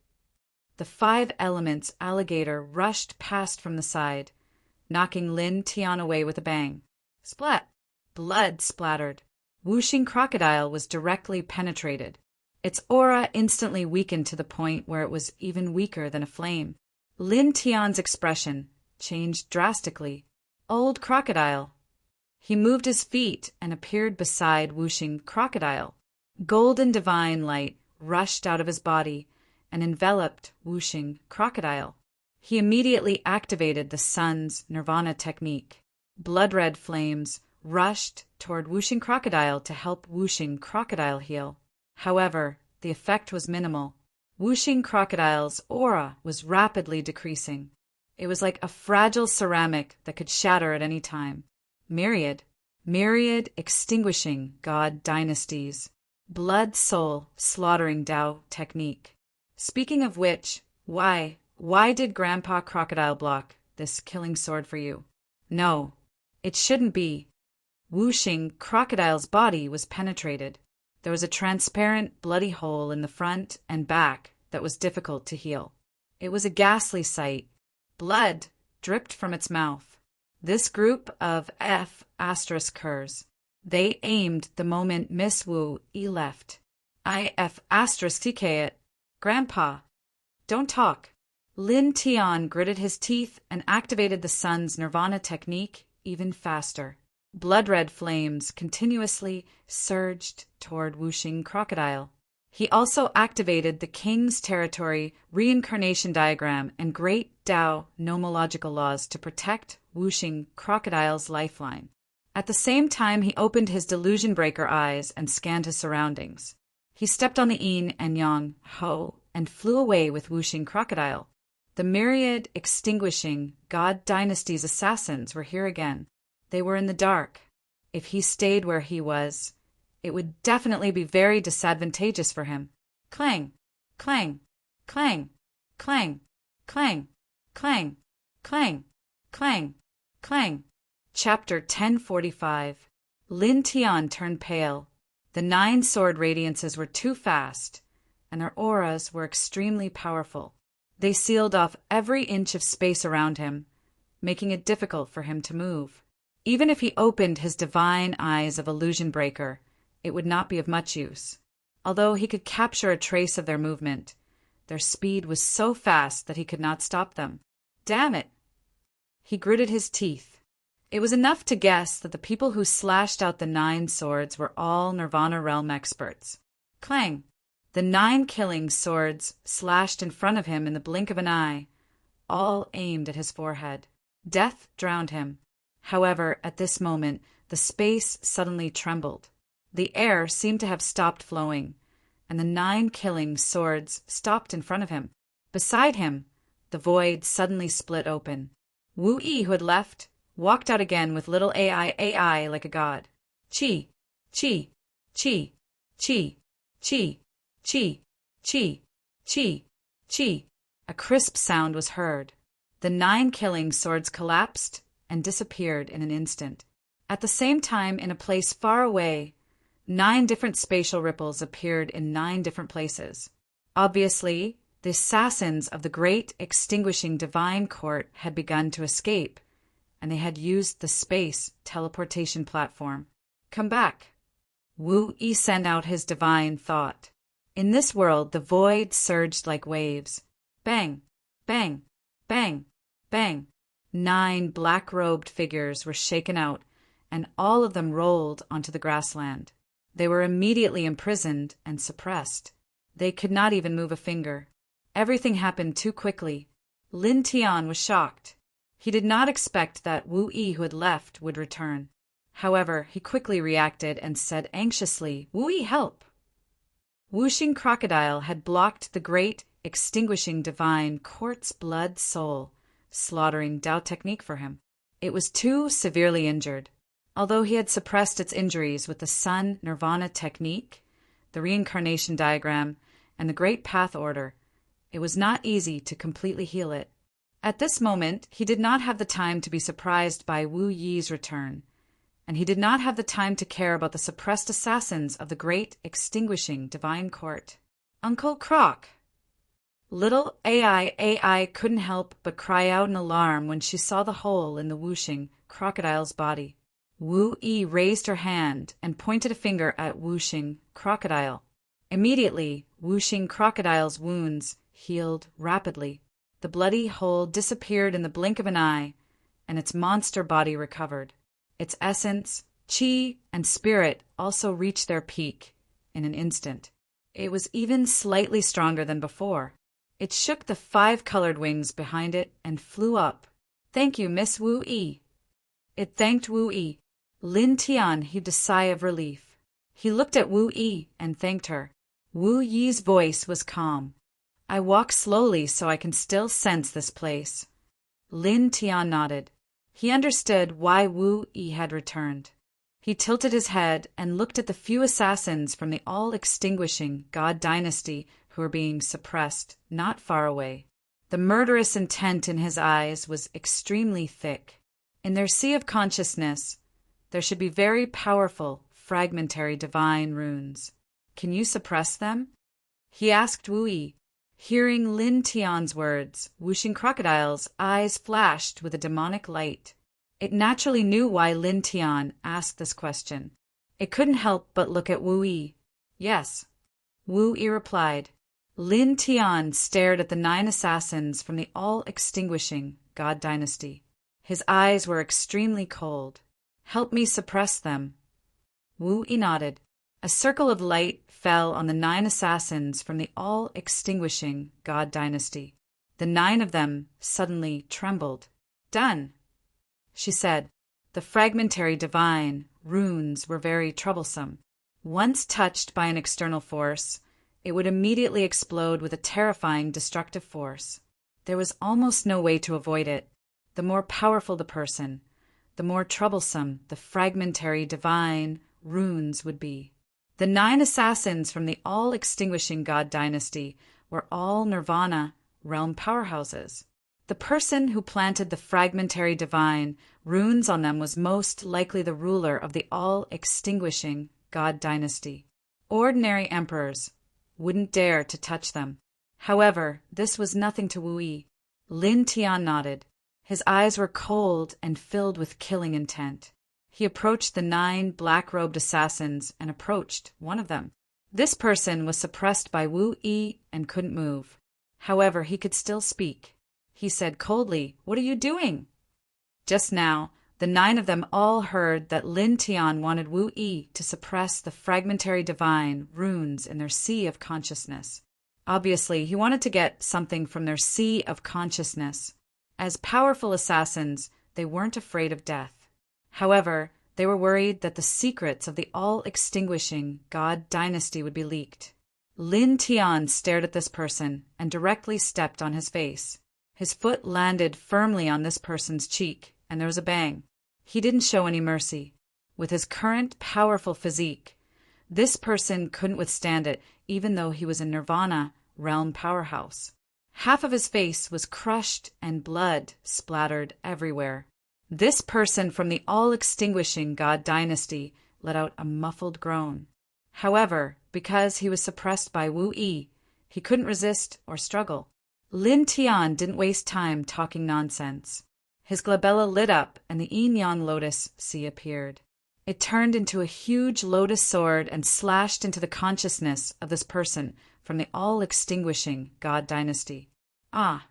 The 5 elements alligator rushed past from the side, knocking Lin Tian away with a bang. Splat! Blood splattered. Whooshing crocodile was directly penetrated. Its aura instantly weakened to the point where it was even weaker than a flame. Lin Tian's expression changed drastically. Old crocodile. He moved his feet and appeared beside whooshing crocodile. Golden divine light rushed out of his body and enveloped whooshing crocodile. He immediately activated the sun's nirvana technique. Blood-red flames rushed toward whooshing crocodile to help whooshing crocodile heal. However, the effect was minimal. Whooshing crocodile's aura was rapidly decreasing. It was like a fragile ceramic that could shatter at any time. Myriad extinguishing god dynasties. Blood soul slaughtering Tao technique. Speaking of which, why did Grandpa Crocodile block this killing sword for you? No, it shouldn't be. Whooshing crocodile's body was penetrated. There was a transparent bloody hole in the front and back that was difficult to heal. It was a ghastly sight. Blood dripped from its mouth. This group of F***curs. They aimed the moment Miss Wu-Yi left. IF***ck it. Grandpa, don't talk. Lin Tian gritted his teeth and activated the sun's nirvana technique even faster. Blood-red flames continuously surged toward whooshing crocodile. He also activated the King's Territory reincarnation diagram and great Tao nomological laws to protect whooshing crocodile's lifeline. At the same time, he opened his delusion breaker eyes and scanned his surroundings. He stepped on the yin and yang ho and flew away with whooshing crocodile. The myriad extinguishing god dynasty's assassins were here again. They were in the dark. If he stayed where he was, it would definitely be very disadvantageous for him. Clang, clang, clang, clang, clang, clang, clang, clang, clang. Chapter 1045. Lin Tian turned pale. The 9 sword radiances were too fast, and their auras were extremely powerful. They sealed off every inch of space around him, making it difficult for him to move. Even if he opened his divine eyes of illusion breaker, it would not be of much use. Although he could capture a trace of their movement, their speed was so fast that he could not stop them. Damn it! He gritted his teeth. It was enough to guess that the people who slashed out the 9 swords were all Nirvana Realm experts. Clang! The 9 killing swords slashed in front of him in the blink of an eye, all aimed at his forehead. Death drowned him. However, at this moment, the space suddenly trembled. The air seemed to have stopped flowing, and the 9 killing swords stopped in front of him. Beside him, the void suddenly split open. Wu Yi, who had left, walked out again with little AI like a god. Chi, chi, chi, chi, chi, chi, chi, chi, chi. A crisp sound was heard. The 9 killing swords collapsed and disappeared in an instant. At the same time, in a place far away, 9 different spatial ripples appeared in 9 different places. Obviously, the assassins of the great extinguishing divine court had begun to escape, and they had used the space teleportation platform. Come back. Wu Yi sent out his divine thought. In this world, the void surged like waves. Bang, bang, bang, bang. 9 black-robed figures were shaken out, and all of them rolled onto the grassland. They were immediately imprisoned and suppressed. They could not even move a finger. Everything happened too quickly. Lin Tian was shocked. He did not expect that Wu Yi, who had left, would return. However, he quickly reacted and said anxiously, "Wu Yi, help!" Wuxing Crocodile had blocked the great, extinguishing divine court's blood soul, slaughtering Dao technique for him. It was too severely injured. Although he had suppressed its injuries with the Sun Nirvana technique, the reincarnation diagram, and the Great Path Order, it was not easy to completely heal it. At this moment, he did not have the time to be surprised by Wu Yi's return, and he did not have the time to care about the suppressed assassins of the great extinguishing divine court. Uncle Croc! Little AI couldn't help but cry out in alarm when she saw the hole in the Wuxing Crocodile's body. Wu Yi raised her hand and pointed a finger at Wuxing Crocodile. Immediately, Wuxing Crocodile's wounds healed rapidly. The bloody hole disappeared in the blink of an eye, and its monster body recovered. Its essence, chi, and spirit also reached their peak in an instant. It was even slightly stronger than before. It shook the 5 colored wings behind it and flew up. "Thank you, Miss Wu Yi." It thanked Wu Yi. Lin Tian heaved a sigh of relief. He looked at Wu Yi and thanked her. Wu Yi's voice was calm. "I walk slowly so I can still sense this place." Lin Tian nodded. He understood why Wu Yi had returned. He tilted his head and looked at the few assassins from the all-extinguishing God dynasty who were being suppressed not far away. The murderous intent in his eyes was extremely thick. In their sea of consciousness, there should be very powerful, fragmentary divine runes. "Can you suppress them?" he asked Wu Yi. Hearing Lin Tian's words, Wuxing Crocodile's eyes flashed with a demonic light. It naturally knew why Lin Tian asked this question. It couldn't help but look at Wu Yi. "Yes," Wu Yi replied. Lin Tian stared at the 9 assassins from the all-extinguishing God dynasty. His eyes were extremely cold. "Help me suppress them." Wu Yi nodded. A circle of light fell on the 9 assassins from the all-extinguishing God dynasty. The 9 of them suddenly trembled. "Done," she said. The fragmentary divine runes were very troublesome. Once touched by an external force, it would immediately explode with a terrifying destructive force. There was almost no way to avoid it. The more powerful the person, the more troublesome the fragmentary divine runes would be. The 9 assassins from the all-extinguishing God dynasty were all Nirvana realm powerhouses. The person who planted the fragmentary divine runes on them was most likely the ruler of the all-extinguishing God dynasty. Ordinary emperors wouldn't dare to touch them. However, this was nothing to Wu Yi. Lin Tian nodded. His eyes were cold and filled with killing intent. He approached the 9 black-robed assassins and approached one of them. This person was suppressed by Wu Yi and couldn't move. However, he could still speak. He said coldly, "What are you doing?" Just now, The 9 of them all heard that Lin Tian wanted Wu Yi to suppress the fragmentary divine runes in their sea of consciousness. Obviously, he wanted to get something from their sea of consciousness. As powerful assassins, they weren't afraid of death. However, they were worried that the secrets of the all-extinguishing God dynasty would be leaked. Lin Tian stared at this person and directly stepped on his face. His foot landed firmly on this person's cheek, and there was a bang. He didn't show any mercy. With his current powerful physique, this person couldn't withstand it, even though he was a Nirvana realm powerhouse. Half of his face was crushed and blood splattered everywhere. This person from the all-extinguishing God dynasty let out a muffled groan. However, because he was suppressed by Wu Yi, he couldn't resist or struggle. Lin Tian didn't waste time talking nonsense. His glabella lit up and the yin-yang lotus sea appeared. It turned into a huge lotus sword and slashed into the consciousness of this person from the all-extinguishing God dynasty. Ah!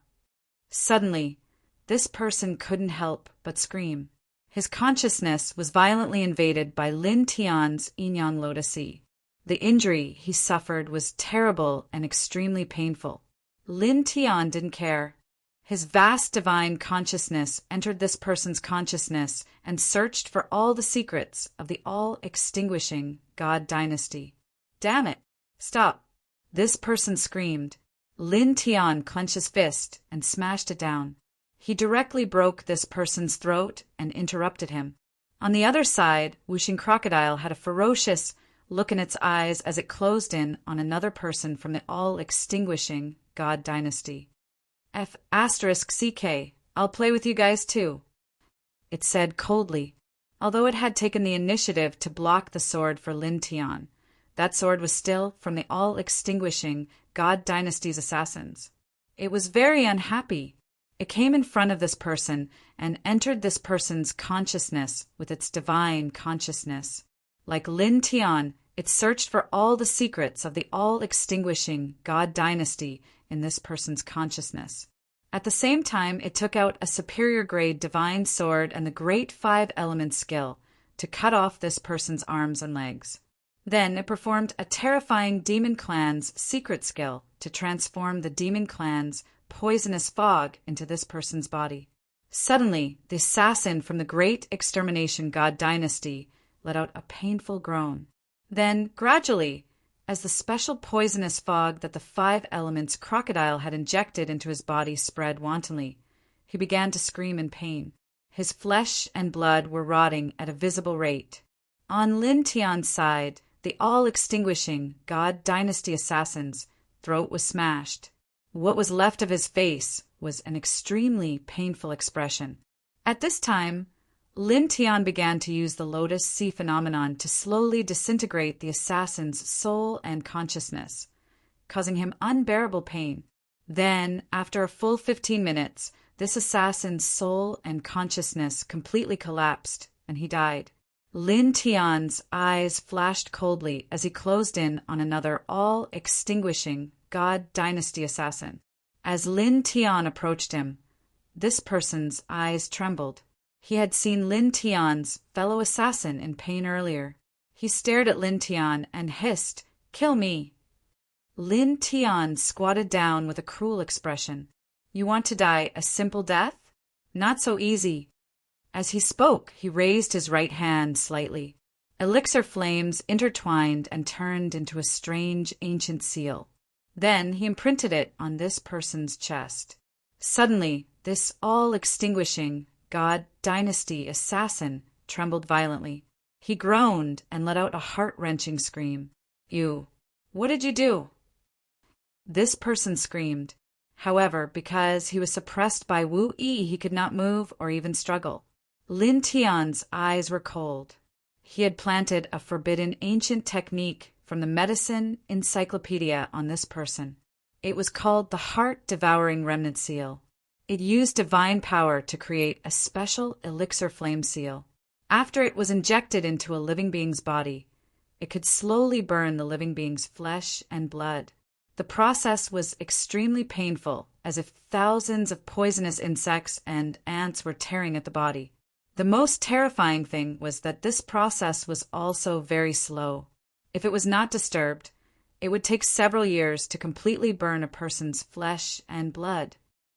Suddenly, this person couldn't help but scream. His consciousness was violently invaded by Lin Tian's yin-yang lotus sea. The injury he suffered was terrible and extremely painful. Lin Tian didn't care. His vast divine consciousness entered this person's consciousness and searched for all the secrets of the all-extinguishing God dynasty. Damn it! Stop! This person screamed. Lin Tian clenched his fist and smashed it down. He directly broke this person's throat and interrupted him. On the other side, Wuxing Crocodile had a ferocious look in its eyes as it closed in on another person from the all-extinguishing God dynasty. F***CK, I'll play with you guys too, it said coldly, although it had taken the initiative to block the sword for Lin Tian. That sword was still from the all-extinguishing God dynasty's assassins. It was very unhappy. It came in front of this person and entered this person's consciousness with its divine consciousness. Like Lin Tian, it searched for all the secrets of the all-extinguishing God dynasty in this person's consciousness. At the same time, it took out a superior-grade divine sword and the great 5-element skill to cut off this person's arms and legs. Then it performed a terrifying demon clan's secret skill to transform the demon clan's poisonous fog into this person's body. Suddenly, the assassin from the great extermination God dynasty let out a painful groan. Then, gradually, as the special poisonous fog that the 5 elements crocodile had injected into his body spread wantonly, he began to scream in pain. His flesh and blood were rotting at a visible rate. On Lin Tian's side, the all-extinguishing God dynasty assassin's throat was smashed. What was left of his face was an extremely painful expression. At this time, Lin Tian began to use the Lotus Sea phenomenon to slowly disintegrate the assassin's soul and consciousness, causing him unbearable pain. Then, after a full 15 minutes, this assassin's soul and consciousness completely collapsed, and he died. Lin Tian's eyes flashed coldly as he closed in on another all-extinguishing God dynasty assassin. As Lin Tian approached him, this person's eyes trembled. He had seen Lin Tian's fellow assassin in pain earlier. He stared at Lin Tian and hissed, "Kill me!" Lin Tian squatted down with a cruel expression. "You want to die a simple death? Not so easy." As he spoke, he raised his right hand slightly. Elixir flames intertwined and turned into a strange ancient seal. Then he imprinted it on this person's chest. Suddenly, this all-extinguishing God dynasty assassin trembled violently. He groaned and let out a heart-wrenching scream. What did you do?" This person screamed. However, because he was suppressed by Wu Yi, he could not move or even struggle. Lin Tian's eyes were cold. He had planted a forbidden ancient technique from the medicine encyclopedia on this person. It was called the Heart-Devouring Remnant Seal. It used divine power to create a special elixir flame seal. After it was injected into a living being's body, it could slowly burn the living being's flesh and blood. The process was extremely painful, as if thousands of poisonous insects and ants were tearing at the body. The most terrifying thing was that this process was also very slow. If it was not disturbed, it would take several years to completely burn a person's flesh and blood.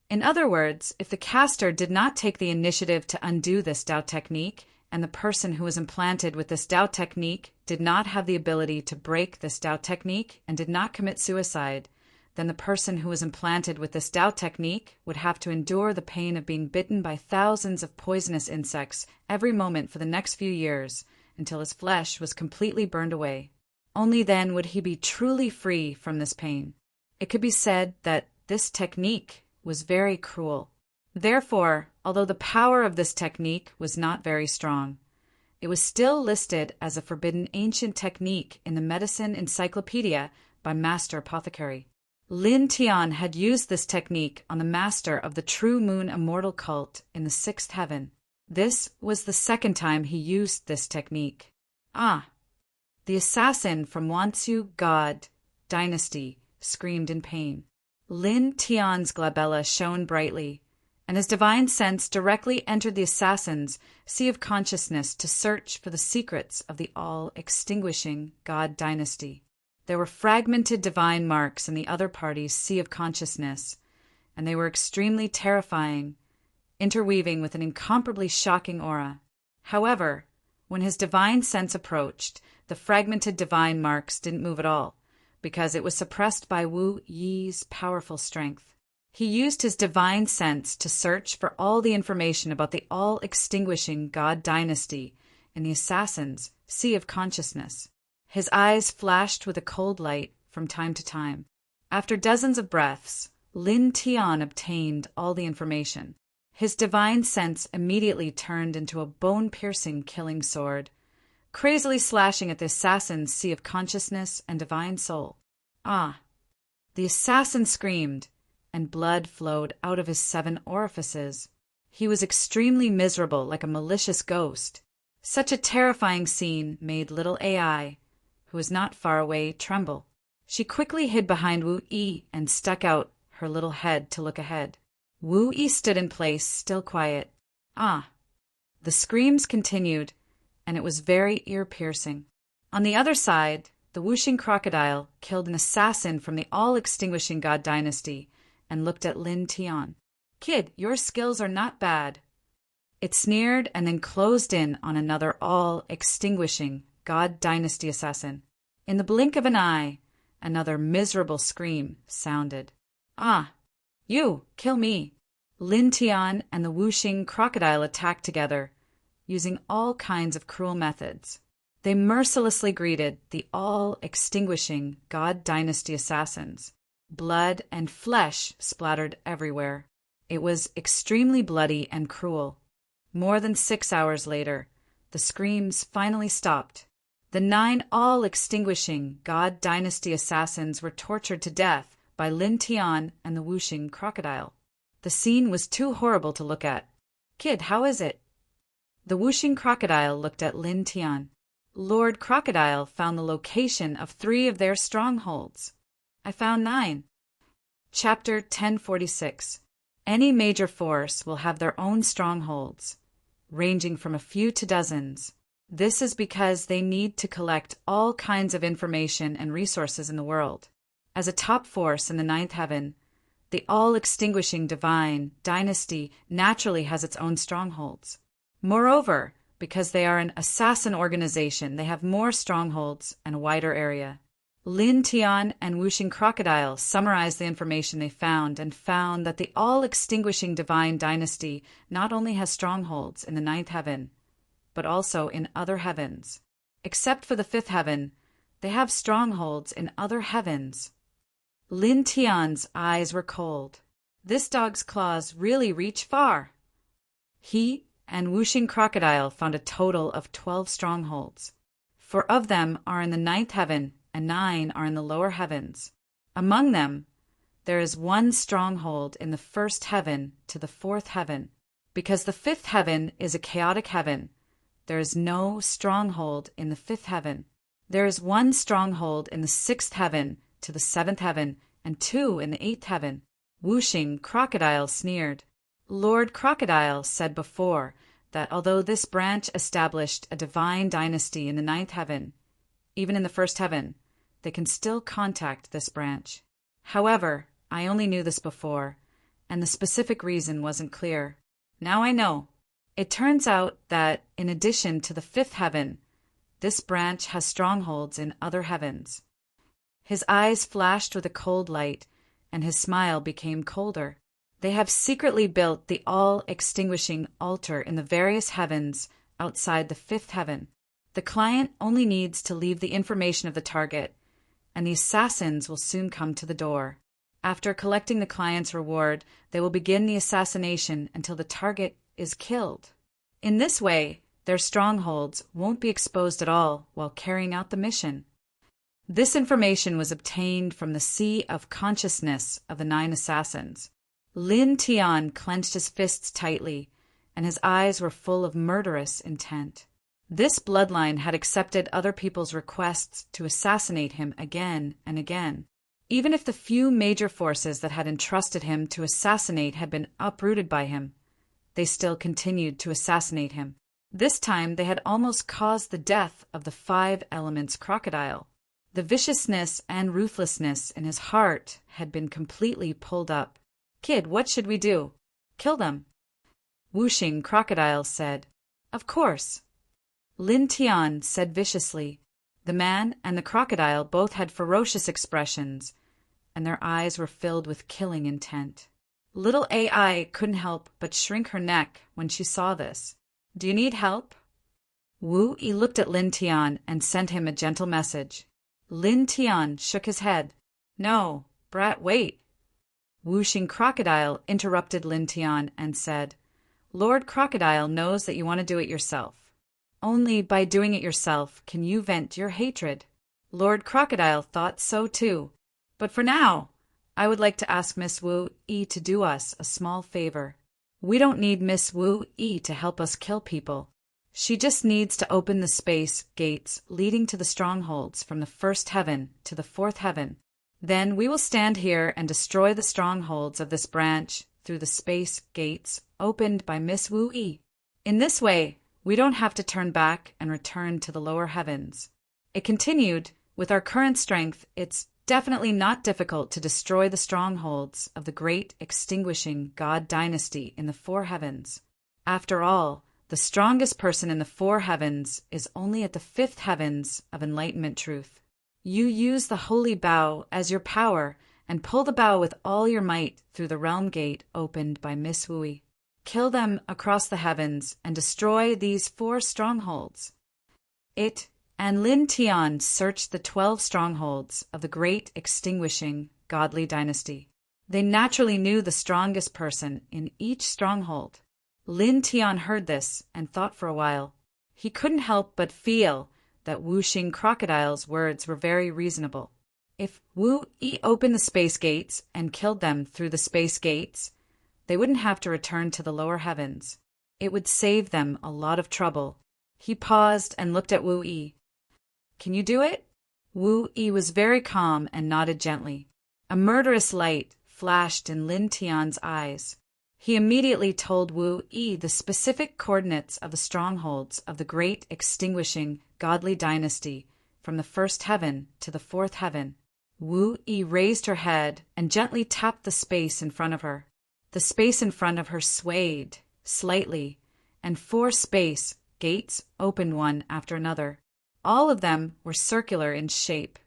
In other words, if the caster did not take the initiative to undo this Tao technique, and the person who was implanted with this Tao technique did not have the ability to break this Tao technique and did not commit suicide, then the person who was implanted with this Tao technique would have to endure the pain of being bitten by thousands of poisonous insects every moment for the next few years until his flesh was completely burned away. Only then would he be truly free from this pain. It could be said that this technique was very cruel. Therefore, although the power of this technique was not very strong, it was still listed as a forbidden ancient technique in the medicine encyclopedia by Master Apothecary. Lin Tian had used this technique on the master of the True Moon Immortal cult in the 6th heaven. This was the second time he used this technique. The assassin from Wansu God dynasty screamed in pain. Lin Tian's glabella shone brightly, and his divine sense directly entered the assassin's sea of consciousness to search for the secrets of the all-extinguishing God dynasty. There were fragmented divine marks in the other party's sea of consciousness, and they were extremely terrifying, interweaving with an incomparably shocking aura. However, when his divine sense approached, the fragmented divine marks didn't move at all, because it was suppressed by Wu Yi's powerful strength. He used his divine sense to search for all the information about the all-extinguishing God dynasty in the assassin's sea of consciousness. His eyes flashed with a cold light from time to time. After dozens of breaths, Lin Tian obtained all the information. His divine sense immediately turned into a bone-piercing killing sword, crazily slashing at the assassin's sea of consciousness and divine soul. The assassin screamed, and blood flowed out of his 7 orifices. He was extremely miserable, like a malicious ghost. Such a terrifying scene made little Ai, who was not far away, tremble. She quickly hid behind Wu Yi and stuck out her little head to look ahead. Wu Yi stood in place, still quiet. The screams continued, and it was very ear-piercing. On the other side, the whooshing crocodile killed an assassin from the all-extinguishing God dynasty and looked at Lin Tian. "Kid, your skills are not bad." It sneered and then closed in on another all-extinguishing God dynasty assassin. In the blink of an eye, another miserable scream sounded. You, kill me." Lin Tian and the whooshing crocodile attacked together, using all kinds of cruel methods. They mercilessly greeted the all-extinguishing God dynasty assassins. Blood and flesh splattered everywhere. It was extremely bloody and cruel. More than 6 hours later, the screams finally stopped. The 9 all-extinguishing God dynasty assassins were tortured to death by Lin Tian and the whooshing crocodile. The scene was too horrible to look at. "Kid, how is it?" The whooshing crocodile looked at Lin Tian. Lord Crocodile found the location of 3 of their strongholds. "I found 9. Chapter 1046. Any major force will have their own strongholds, ranging from a few to dozens. This is because they need to collect all kinds of information and resources in the world. As a top force in the 9th heaven, the all-extinguishing divine dynasty naturally has its own strongholds. Moreover, because they are an assassin organization, they have more strongholds and a wider area." Lin Tian and whooshing crocodile summarized the information they found and found that the all-extinguishing divine dynasty not only has strongholds in the 9th heaven, but also in other heavens. Except for the 5th heaven, they have strongholds in other heavens. Lin Tian's eyes were cold. This dog's claws really reach far. He and whooshing crocodile found a total of 12 strongholds. 4 of them are in the 9th heaven and 9 are in the lower heavens. Among them, there is 1 stronghold in the 1st heaven to the 4th heaven. Because the 5th heaven is a chaotic heaven, there is no stronghold in the 5th heaven. There is 1 stronghold in the 6th heaven to the 7th heaven and 2 in the 8th heaven. Whooshing crocodile sneered. Lord Crocodile said before that although this branch established a divine dynasty in the ninth heaven, even in the first heaven, they can still contact this branch. However, I only knew this before, and the specific reason wasn't clear. Now I know. It turns out that, in addition to the fifth heaven, this branch has strongholds in other heavens. His eyes flashed with a cold light, and his smile became colder. They have secretly built the all-extinguishing altar in the various heavens outside the fifth heaven. The client only needs to leave the information of the target, and the assassins will soon come to the door. After collecting the client's reward, they will begin the assassination until the target is killed. In this way, their strongholds won't be exposed at all while carrying out the mission. This information was obtained from the sea of consciousness of the 9 assassins. Lin Tian clenched his fists tightly, and his eyes were full of murderous intent. This bloodline had accepted other people's requests to assassinate him again and again. Even if the few major forces that had entrusted him to assassinate had been uprooted by him, they still continued to assassinate him. This time they had almost caused the death of the 5 elements crocodile. The viciousness and ruthlessness in his heart had been completely pulled up. "Kid, what should we do?" "Kill them." Wuxing Crocodile said. "Of course." Lin Tian said viciously. The man and the crocodile both had ferocious expressions, and their eyes were filled with killing intent. Little AI couldn't help but shrink her neck when she saw this. "Do you need help?" Wu Yi looked at Lin Tian and sent him a gentle message. Lin Tian shook his head. "No, brat, wait." Wuxing Crocodile interrupted Lin Tian and said, "Lord Crocodile knows that you want to do it yourself. Only by doing it yourself can you vent your hatred. Lord Crocodile thought so too. But for now, I would like to ask Miss Wu Yi to do us a small favor. We don't need Miss Wu Yi to help us kill people. She just needs to open the space gates leading to the strongholds from the first heaven to the fourth heaven. Then we will stand here and destroy the strongholds of this branch through the space gates opened by Miss Wu Yi. In this way, we don't have to turn back and return to the lower heavens." It continued, "With our current strength, it's definitely not difficult to destroy the strongholds of the great extinguishing God dynasty in the 4 heavens. After all, the strongest person in the 4 heavens is only at the 5th heavens of enlightenment truth. You use the holy bow as your power and pull the bow with all your might through the realm gate opened by Miss Wu Yi. Kill them across the heavens and destroy these 4 strongholds." It and Lin Tian searched the 12 strongholds of the great extinguishing godly dynasty. They naturally knew the strongest person in each stronghold. Lin Tian heard this and thought for a while. He couldn't help but feel that Wuxing Crocodile's words were very reasonable. If Wu Yi opened the space gates and killed them through the space gates, they wouldn't have to return to the lower heavens. It would save them a lot of trouble. He paused and looked at Wu Yi. "Can you do it?" Wu Yi was very calm and nodded gently. A murderous light flashed in Lin Tian's eyes. He immediately told Wu Yi the specific coordinates of the strongholds of the great extinguishing godly dynasty from the first heaven to the fourth heaven. Wu Yi raised her head and gently tapped the space in front of her. The space in front of her swayed slightly, and 4 space gates opened one after another. All of them were circular in shape,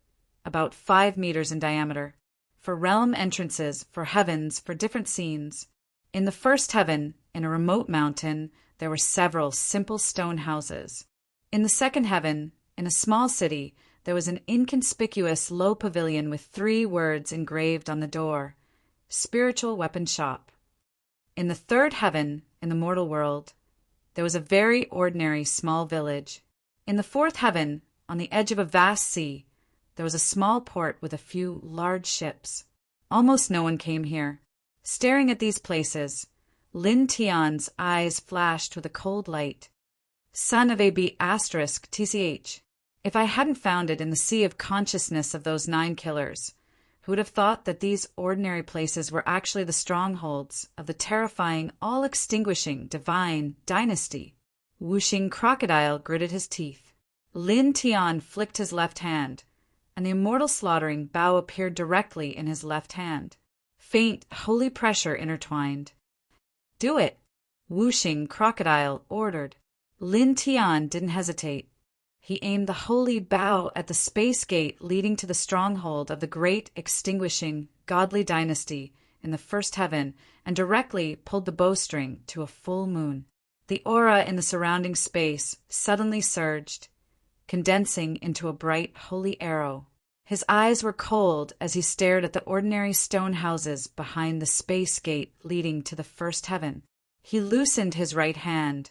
about 5 meters in diameter, for realm entrances, for heavens, for different scenes. In the first heaven, in a remote mountain, there were several simple stone houses. In the second heaven, in a small city, there was an inconspicuous low pavilion with 3 words engraved on the door: "Spiritual Weapon Shop." In the third heaven, in the mortal world, there was a very ordinary small village. In the fourth heaven, on the edge of a vast sea, there was a small port with a few large ships. Almost no one came here. Staring at these places, Lin Tian's eyes flashed with a cold light. Son of AB***, if I hadn't found it in the sea of consciousness of those 9 killers, who would have thought that these ordinary places were actually the strongholds of the terrifying, all-extinguishing divine dynasty? Whooshing Crocodile gritted his teeth. Lin Tian flicked his left hand, and the immortal slaughtering bow appeared directly in his left hand. Faint, holy pressure intertwined. Do it, Whooshing Crocodile ordered. Lin Tian didn't hesitate. He aimed the holy bow at the space gate leading to the stronghold of the great extinguishing godly dynasty in the first heaven and directly pulled the bowstring to a full moon. The aura in the surrounding space suddenly surged, condensing into a bright holy arrow. His eyes were cold as he stared at the ordinary stone houses behind the space gate leading to the first heaven. He loosened his right hand,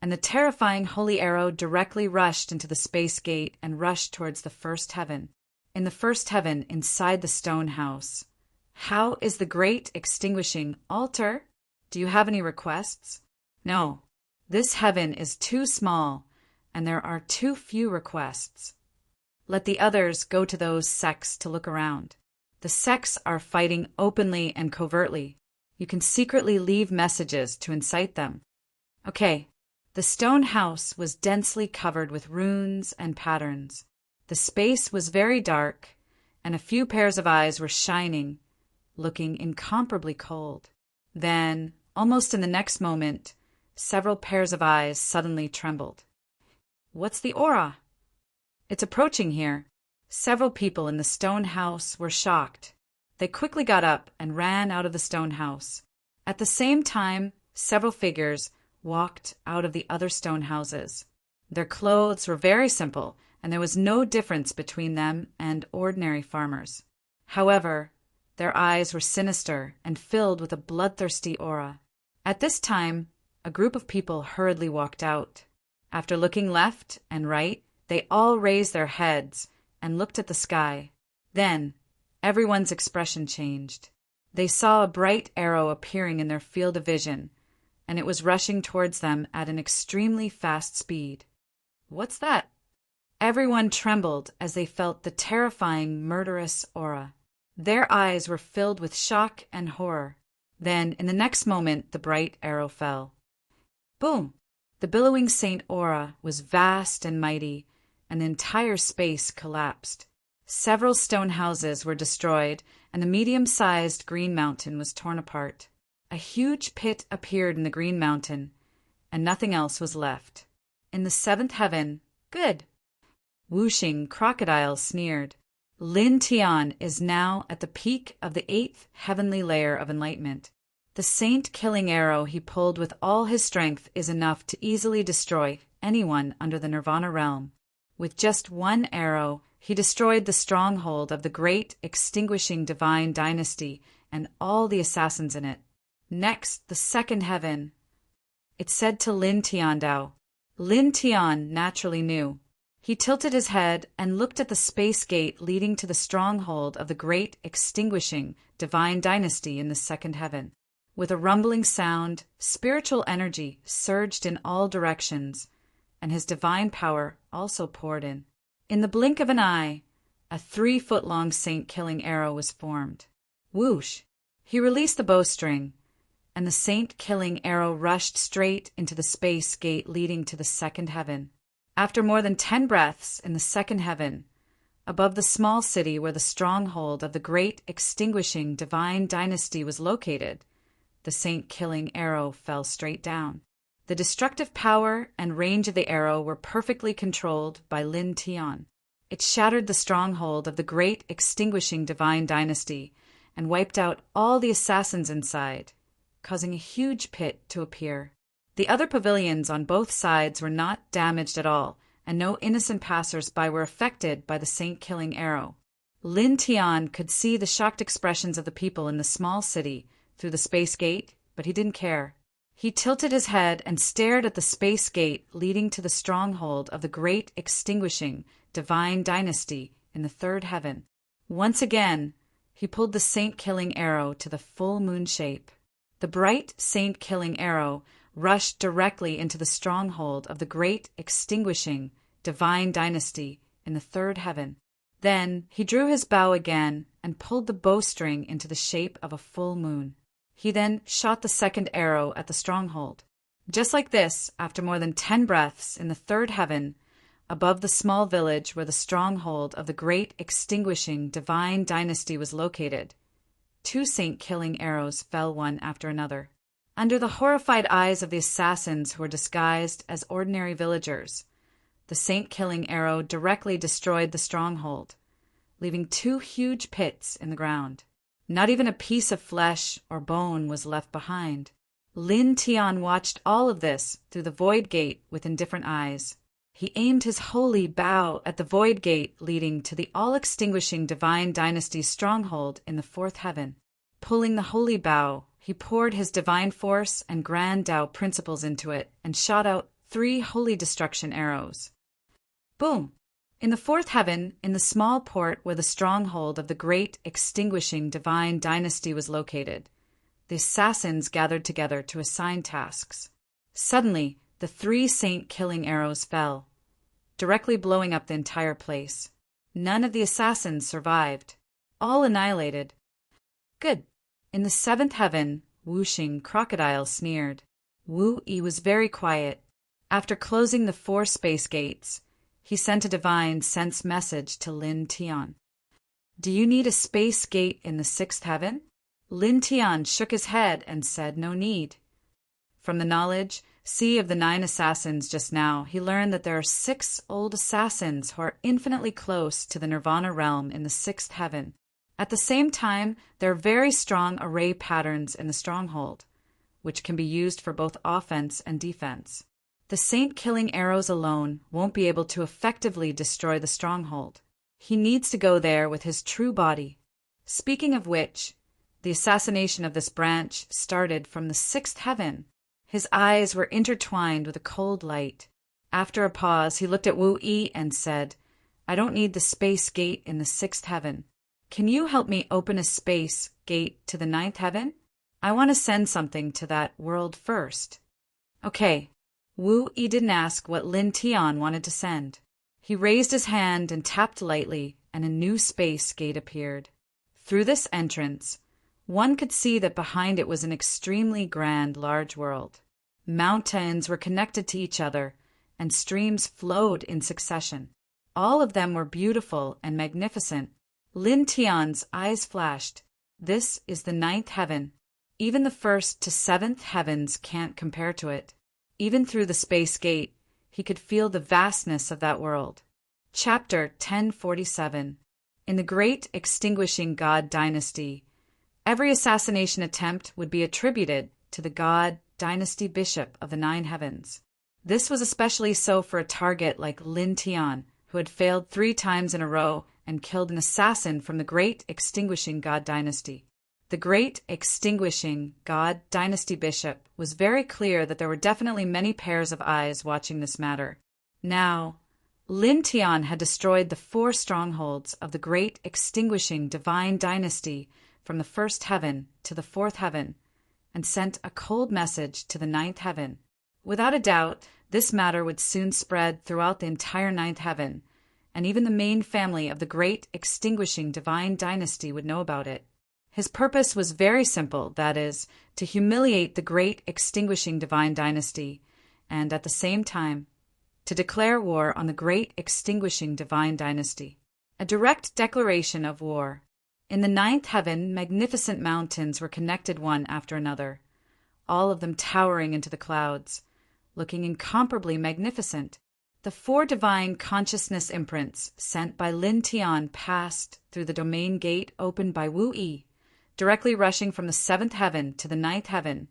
and the terrifying holy arrow directly rushed into the space gate and rushed towards the first heaven. In the first heaven, inside the stone house. How is the great extinguishing altar? Do you have any requests? No. This heaven is too small, and there are too few requests. Let the others go to those sects to look around. The sects are fighting openly and covertly. You can secretly leave messages to incite them. Okay. The stone house was densely covered with runes and patterns. The space was very dark, and a few pairs of eyes were shining, looking incomparably cold. Then, almost in the next moment, several pairs of eyes suddenly trembled. What's the aura? It's approaching here. Several people in the stone house were shocked. They quickly got up and ran out of the stone house. At the same time, several figures walked out of the other stone houses. Their clothes were very simple, and there was no difference between them and ordinary farmers. However, their eyes were sinister and filled with a bloodthirsty aura. At this time, a group of people hurriedly walked out. After looking left and right, they all raised their heads and looked at the sky. Then, everyone's expression changed. They saw a bright arrow appearing in their field of vision, and it was rushing towards them at an extremely fast speed. What's that? Everyone trembled as they felt the terrifying, murderous aura. Their eyes were filled with shock and horror. Then, in the next moment, the bright arrow fell. Boom! The billowing saint aura was vast and mighty, and the entire space collapsed. Several stone houses were destroyed, and the medium-sized green mountain was torn apart. A huge pit appeared in the green mountain, and nothing else was left. In the seventh heaven, good! Whooshing Crocodile sneered. Lin Tian is now at the peak of the eighth heavenly layer of enlightenment. The saint-killing arrow he pulled with all his strength is enough to easily destroy anyone under the Nirvana realm. With just one arrow, he destroyed the stronghold of the great extinguishing divine dynasty and all the assassins in it. Next, the second heaven. It said to Lin Tiandao. Lin Tian naturally knew. He tilted his head and looked at the space gate leading to the stronghold of the great extinguishing divine dynasty in the second heaven. With a rumbling sound, spiritual energy surged in all directions, and his divine power also poured in. In the blink of an eye, a 3-foot-long saint-killing arrow was formed. Whoosh! He released the bowstring, and the saint-killing arrow rushed straight into the space gate leading to the second heaven. After more than 10 breaths in the second heaven, above the small city where the stronghold of the great extinguishing divine dynasty was located, the saint-killing arrow fell straight down. The destructive power and range of the arrow were perfectly controlled by Lin Tian. It shattered the stronghold of the great extinguishing divine dynasty and wiped out all the assassins inside, causing a huge pit to appear. The other pavilions on both sides were not damaged at all, and no innocent passers-by were affected by the saint-killing arrow. Lin Tian could see the shocked expressions of the people in the small city through the space gate, but he didn't care. He tilted his head and stared at the space gate leading to the stronghold of the great extinguishing divine dynasty in the third heaven. Once again, he pulled the saint-killing arrow to the full moon shape. The bright saint-killing arrow rushed directly into the stronghold of the great extinguishing divine dynasty in the third heaven. Then he drew his bow again and pulled the bowstring into the shape of a full moon. He then shot the second arrow at the stronghold. Just like this, after more than 10 breaths in the third heaven, above the small village where the stronghold of the great extinguishing divine dynasty was located, 2 saint-killing arrows fell one after another. Under the horrified eyes of the assassins who were disguised as ordinary villagers, the saint-killing arrow directly destroyed the stronghold, leaving 2 huge pits in the ground. Not even a piece of flesh or bone was left behind. Lin Tian watched all of this through the void gate with indifferent eyes. He aimed his holy bow at the void gate leading to the all-extinguishing divine dynasty's stronghold in the 4th heaven. Pulling the holy bow, he poured his divine force and grand Tao principles into it and shot out 3 holy destruction arrows. Boom! In the 4th heaven, in the small port where the stronghold of the great extinguishing divine dynasty was located, the assassins gathered together to assign tasks. Suddenly, the 3 saint-killing arrows fell, directly blowing up the entire place. None of the assassins survived. All annihilated. Good. In the 7th heaven, whooshing crocodile sneered. Wu Yi was very quiet. After closing the 4 space gates, he sent a divine sense message to Lin Tian. Do you need a space gate in the 6th heaven? Lin Tian shook his head and said no need. From the knowledge of the 9 assassins just now, he learned that there are 6 old assassins who are infinitely close to the Nirvana realm in the 6th heaven. At the same time, there are very strong array patterns in the stronghold, which can be used for both offense and defense. The saint-killing arrows alone won't be able to effectively destroy the stronghold. He needs to go there with his true body. Speaking of which, the assassination of this branch started from the 6th heaven. His eyes were intertwined with a cold light. After a pause, he looked at Wu Yi and said, I don't need the space gate in the 6th heaven. Can you help me open a space gate to the 9th heaven? I want to send something to that world first. Okay. Wu Yi didn't ask what Lin Tian wanted to send. He raised his hand and tapped lightly, and a new space gate appeared. Through this entrance, one could see that behind it was an extremely grand, large world. Mountains were connected to each other, and streams flowed in succession. All of them were beautiful and magnificent. Lin Tian's eyes flashed. This is the 9th heaven. Even the 1st to 7th heavens can't compare to it. Even through the space gate, he could feel the vastness of that world. Chapter 1047. In the great extinguishing God dynasty, every assassination attempt would be attributed to the God dynasty bishop of the 9 heavens. This was especially so for a target like Lin Tian, who had failed 3 times in a row and killed an assassin from the great extinguishing God dynasty. The great extinguishing God dynasty bishop was very clear that there were definitely many pairs of eyes watching this matter. Now, Lin Tian had destroyed the 4 strongholds of the great extinguishing divine dynasty from the 1st heaven to the 4th heaven and sent a cold message to the 9th heaven. Without a doubt, this matter would soon spread throughout the entire 9th heaven, and even the main family of the great extinguishing divine dynasty would know about it. His purpose was very simple, that is, to humiliate the great extinguishing divine dynasty, and at the same time, to declare war on the great extinguishing divine dynasty. A direct declaration of war. In the 9th heaven, magnificent mountains were connected one after another, all of them towering into the clouds, looking incomparably magnificent. The 4 divine consciousness imprints sent by Lin Tian passed through the domain gate opened by Wu Yi, directly rushing from the 7th heaven to the 9th heaven,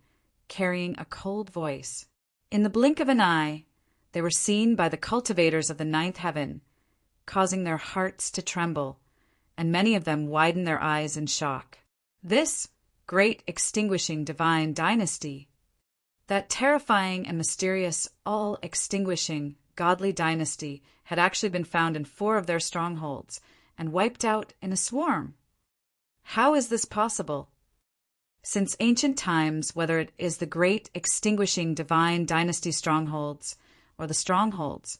carrying a cold voice. In the blink of an eye, they were seen by the cultivators of the 9th heaven, causing their hearts to tremble, and many of them widened their eyes in shock. This great extinguishing divine dynasty, that terrifying and mysterious, all-extinguishing godly dynasty, had actually been found in 4 of their strongholds and wiped out in a swarm. How is this possible? Since ancient times, whether it is the great extinguishing divine dynasty strongholds or the strongholds,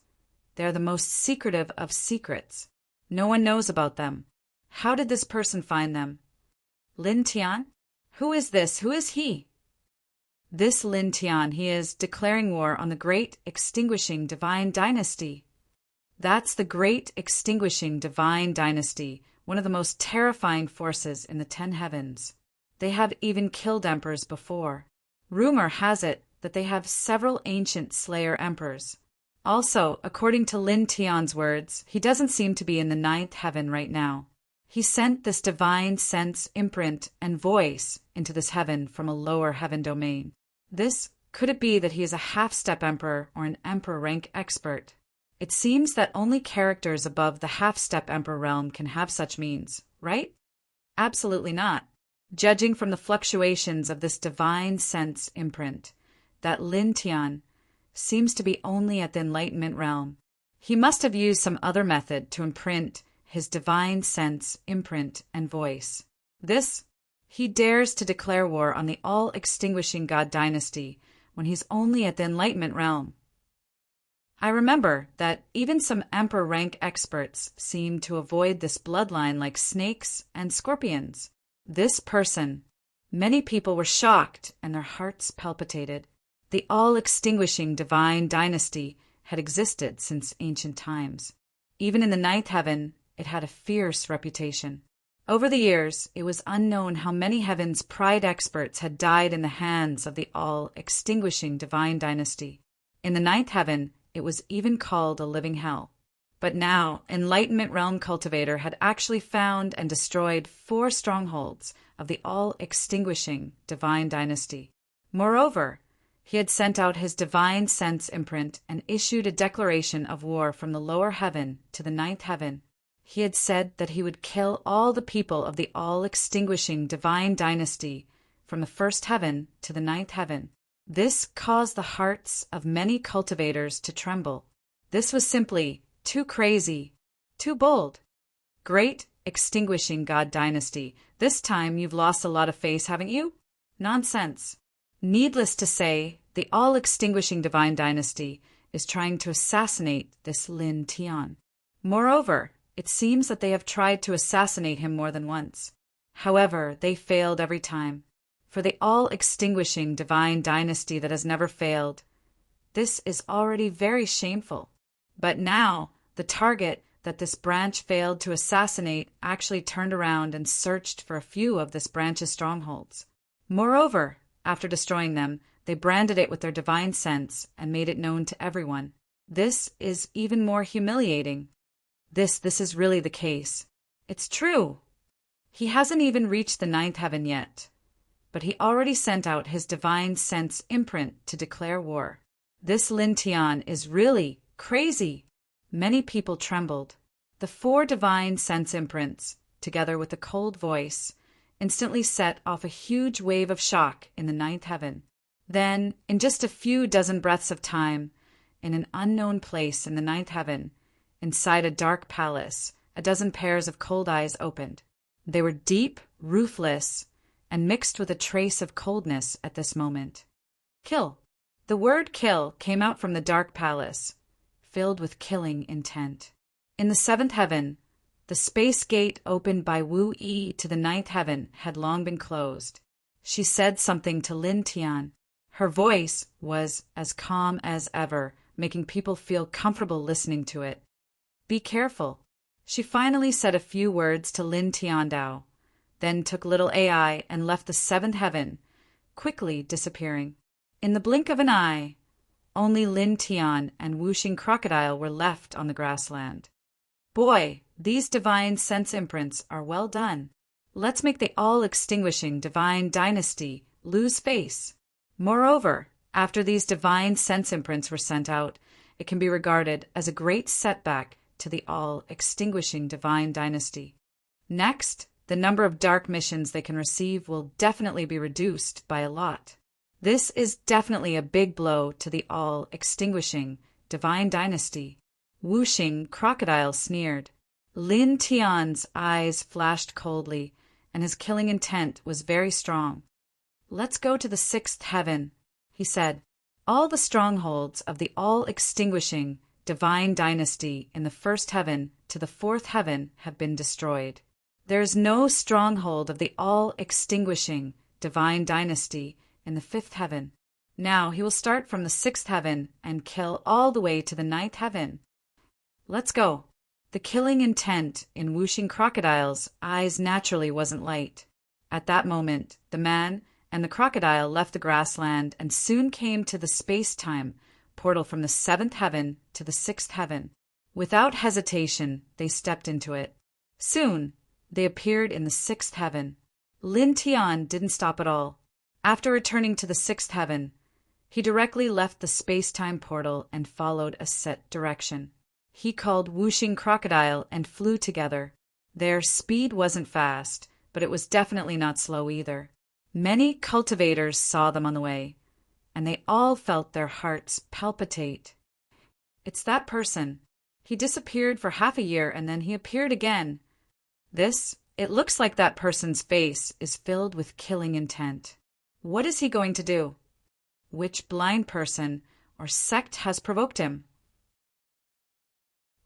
they are the most secretive of secrets. No one knows about them. How did this person find them? Lin Tian? Who is this? Who is he? This Lin Tian, he is declaring war on the great extinguishing divine dynasty. That's the great extinguishing divine dynasty, one of the most terrifying forces in the 10 heavens. They have even killed emperors before. Rumor has it that they have several ancient slayer emperors. Also, according to Lin Tian's words, he doesn't seem to be in the 9th heaven right now. He sent this divine sense, imprint, and voice into this heaven from a lower heaven domain. Could it be that he is a half-step emperor or an emperor rank expert? It seems that only characters above the half-step emperor realm can have such means, right? Absolutely not. Judging from the fluctuations of this divine sense imprint, that Lin Tian seems to be only at the enlightenment realm. He must have used some other method to imprint his divine sense, imprint, and voice. He dares to declare war on the all-extinguishing God dynasty when he's only at the enlightenment realm. I remember that even some emperor rank experts seem to avoid this bloodline like snakes and scorpions. This person, many people were shocked and their hearts palpitated. The all-extinguishing divine dynasty had existed since ancient times. Even in the 9th heaven, it had a fierce reputation. Over the years, it was unknown how many heaven's pride experts had died in the hands of the all-extinguishing divine dynasty. In the 9th heaven, it was even called a living hell. But now, Enlightenment Realm Cultivator had actually found and destroyed 4 strongholds of the all-extinguishing divine dynasty. Moreover, he had sent out his divine sense imprint and issued a declaration of war from the lower heaven to the 9th heaven. He had said that he would kill all the people of the all-extinguishing divine dynasty from the 1st heaven to the 9th heaven. This caused the hearts of many cultivators to tremble. This was simply too crazy, too bold. Great extinguishing God dynasty. This time you've lost a lot of face, haven't you? Nonsense. Needless to say, the all-extinguishing divine dynasty is trying to assassinate this Lin Tian. Moreover, it seems that they have tried to assassinate him more than once. However, they failed every time. For the all-extinguishing divine dynasty that has never failed, this is already very shameful. But now, the target that this branch failed to assassinate actually turned around and searched for a few of this branch's strongholds. Moreover, after destroying them, they branded it with their divine sense and made it known to everyone. This is even more humiliating. This is really the case. It's true. He hasn't even reached the 9th heaven yet, but he already sent out his divine sense imprint to declare war. This Lin Tian is really crazy. Many people trembled. The 4 divine sense imprints, together with a cold voice, instantly set off a huge wave of shock in the 9th heaven. Then, in just a few dozen breaths of time, in an unknown place in the 9th heaven, inside a dark palace, a dozen pairs of cold eyes opened. They were deep, ruthless, and mixed with a trace of coldness at this moment. Kill. The word kill came out from the dark palace, filled with killing intent. In the 7th heaven, the space gate opened by Wu Yi to the 9th heaven had long been closed. She said something to Lin Tian. Her voice was as calm as ever, making people feel comfortable listening to it. Be careful. She finally said a few words to Lin Tiandao, then took little AI and left the 7th heaven, quickly disappearing. In the blink of an eye, only Lin Tian and Whooshing Crocodile were left on the grassland. Boy, these divine sense imprints are well done. Let's make the all-extinguishing divine dynasty lose face. Moreover, after these divine sense imprints were sent out, it can be regarded as a great setback to the all-extinguishing divine dynasty. Next, the number of dark missions they can receive will definitely be reduced by a lot. This is definitely a big blow to the all-extinguishing divine dynasty. Whooshing Crocodile sneered. Lin Tian's eyes flashed coldly, and his killing intent was very strong. Let's go to the 6th heaven, he said. All the strongholds of the all-extinguishing divine dynasty in the 1st heaven to the 4th heaven have been destroyed. There is no stronghold of the all-extinguishing divine dynasty in the 5th heaven. Now he will start from the 6th heaven and kill all the way to the 9th heaven. Let's go. The killing intent in whooshing crocodile's eyes naturally wasn't light. At that moment, the man and the crocodile left the grassland and soon came to the space-time portal from the 7th heaven to the 6th heaven. Without hesitation, they stepped into it. Soon, they appeared in the 6th heaven. Lin Tian didn't stop at all. After returning to the 6th heaven, he directly left the space-time portal and followed a set direction. He called whooshing crocodile and flew together. Their speed wasn't fast, but it was definitely not slow either. Many cultivators saw them on the way, and they all felt their hearts palpitate. It's that person. He disappeared for half a year and then he appeared again. It looks like that person's face is filled with killing intent. What is he going to do? Which blind person or sect has provoked him?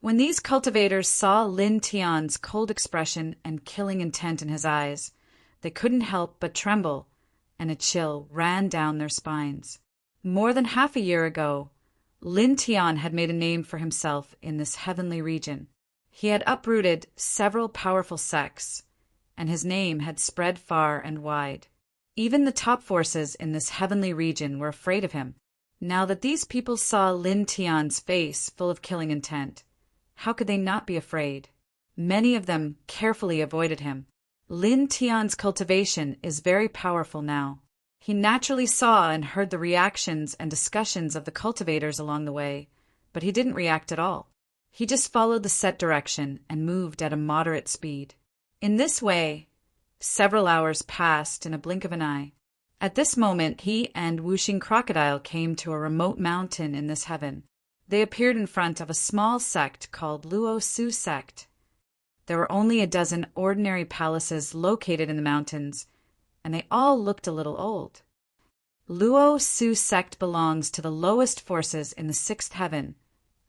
When these cultivators saw Lin Tian's cold expression and killing intent in his eyes, they couldn't help but tremble, and a chill ran down their spines. More than half a year ago, Lin Tian had made a name for himself in this heavenly region. He had uprooted several powerful sects, and his name had spread far and wide. Even the top forces in this heavenly region were afraid of him. Now that these people saw Lin Tian's face full of killing intent, how could they not be afraid? Many of them carefully avoided him. Lin Tian's cultivation is very powerful now. He naturally saw and heard the reactions and discussions of the cultivators along the way, but he didn't react at all. He just followed the set direction and moved at a moderate speed. In this way, several hours passed in a blink of an eye. At this moment, he and whooshing crocodile came to a remote mountain in this heaven. They appeared in front of a small sect called Luo Su sect. There were only a dozen ordinary palaces located in the mountains, and they all looked a little old. Luo Su sect belongs to the lowest forces in the 6th heaven,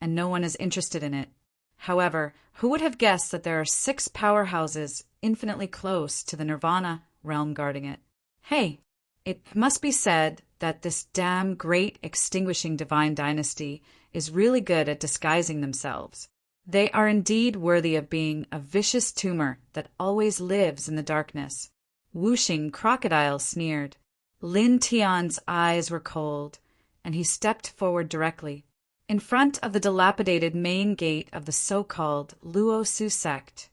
and no one is interested in it. However, who would have guessed that there are 6 powerhouses infinitely close to the Nirvana realm guarding it? Hey, it must be said that this damn great extinguishing divine dynasty is really good at disguising themselves. They are indeed worthy of being a vicious tumor that always lives in the darkness. Whooshing crocodile sneered. Lin Tian's eyes were cold, and he stepped forward directly. In front of the dilapidated main gate of the so-called Luo Su sect,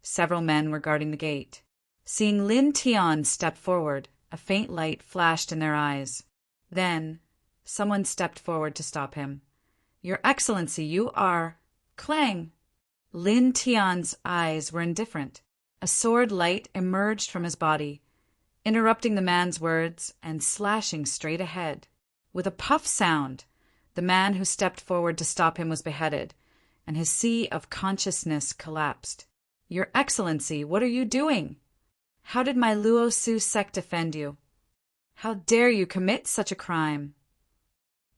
several men were guarding the gate. Seeing Lin Tian step forward, a faint light flashed in their eyes. Then, someone stepped forward to stop him. "Your Excellency, you are—" Clang! Lin Tian's eyes were indifferent. A sword light emerged from his body, interrupting the man's words and slashing straight ahead. With a puff sound, the man who stepped forward to stop him was beheaded, and his sea of consciousness collapsed. "Your Excellency, what are you doing? How did my Luo Su sect defend you? How dare you commit such a crime?"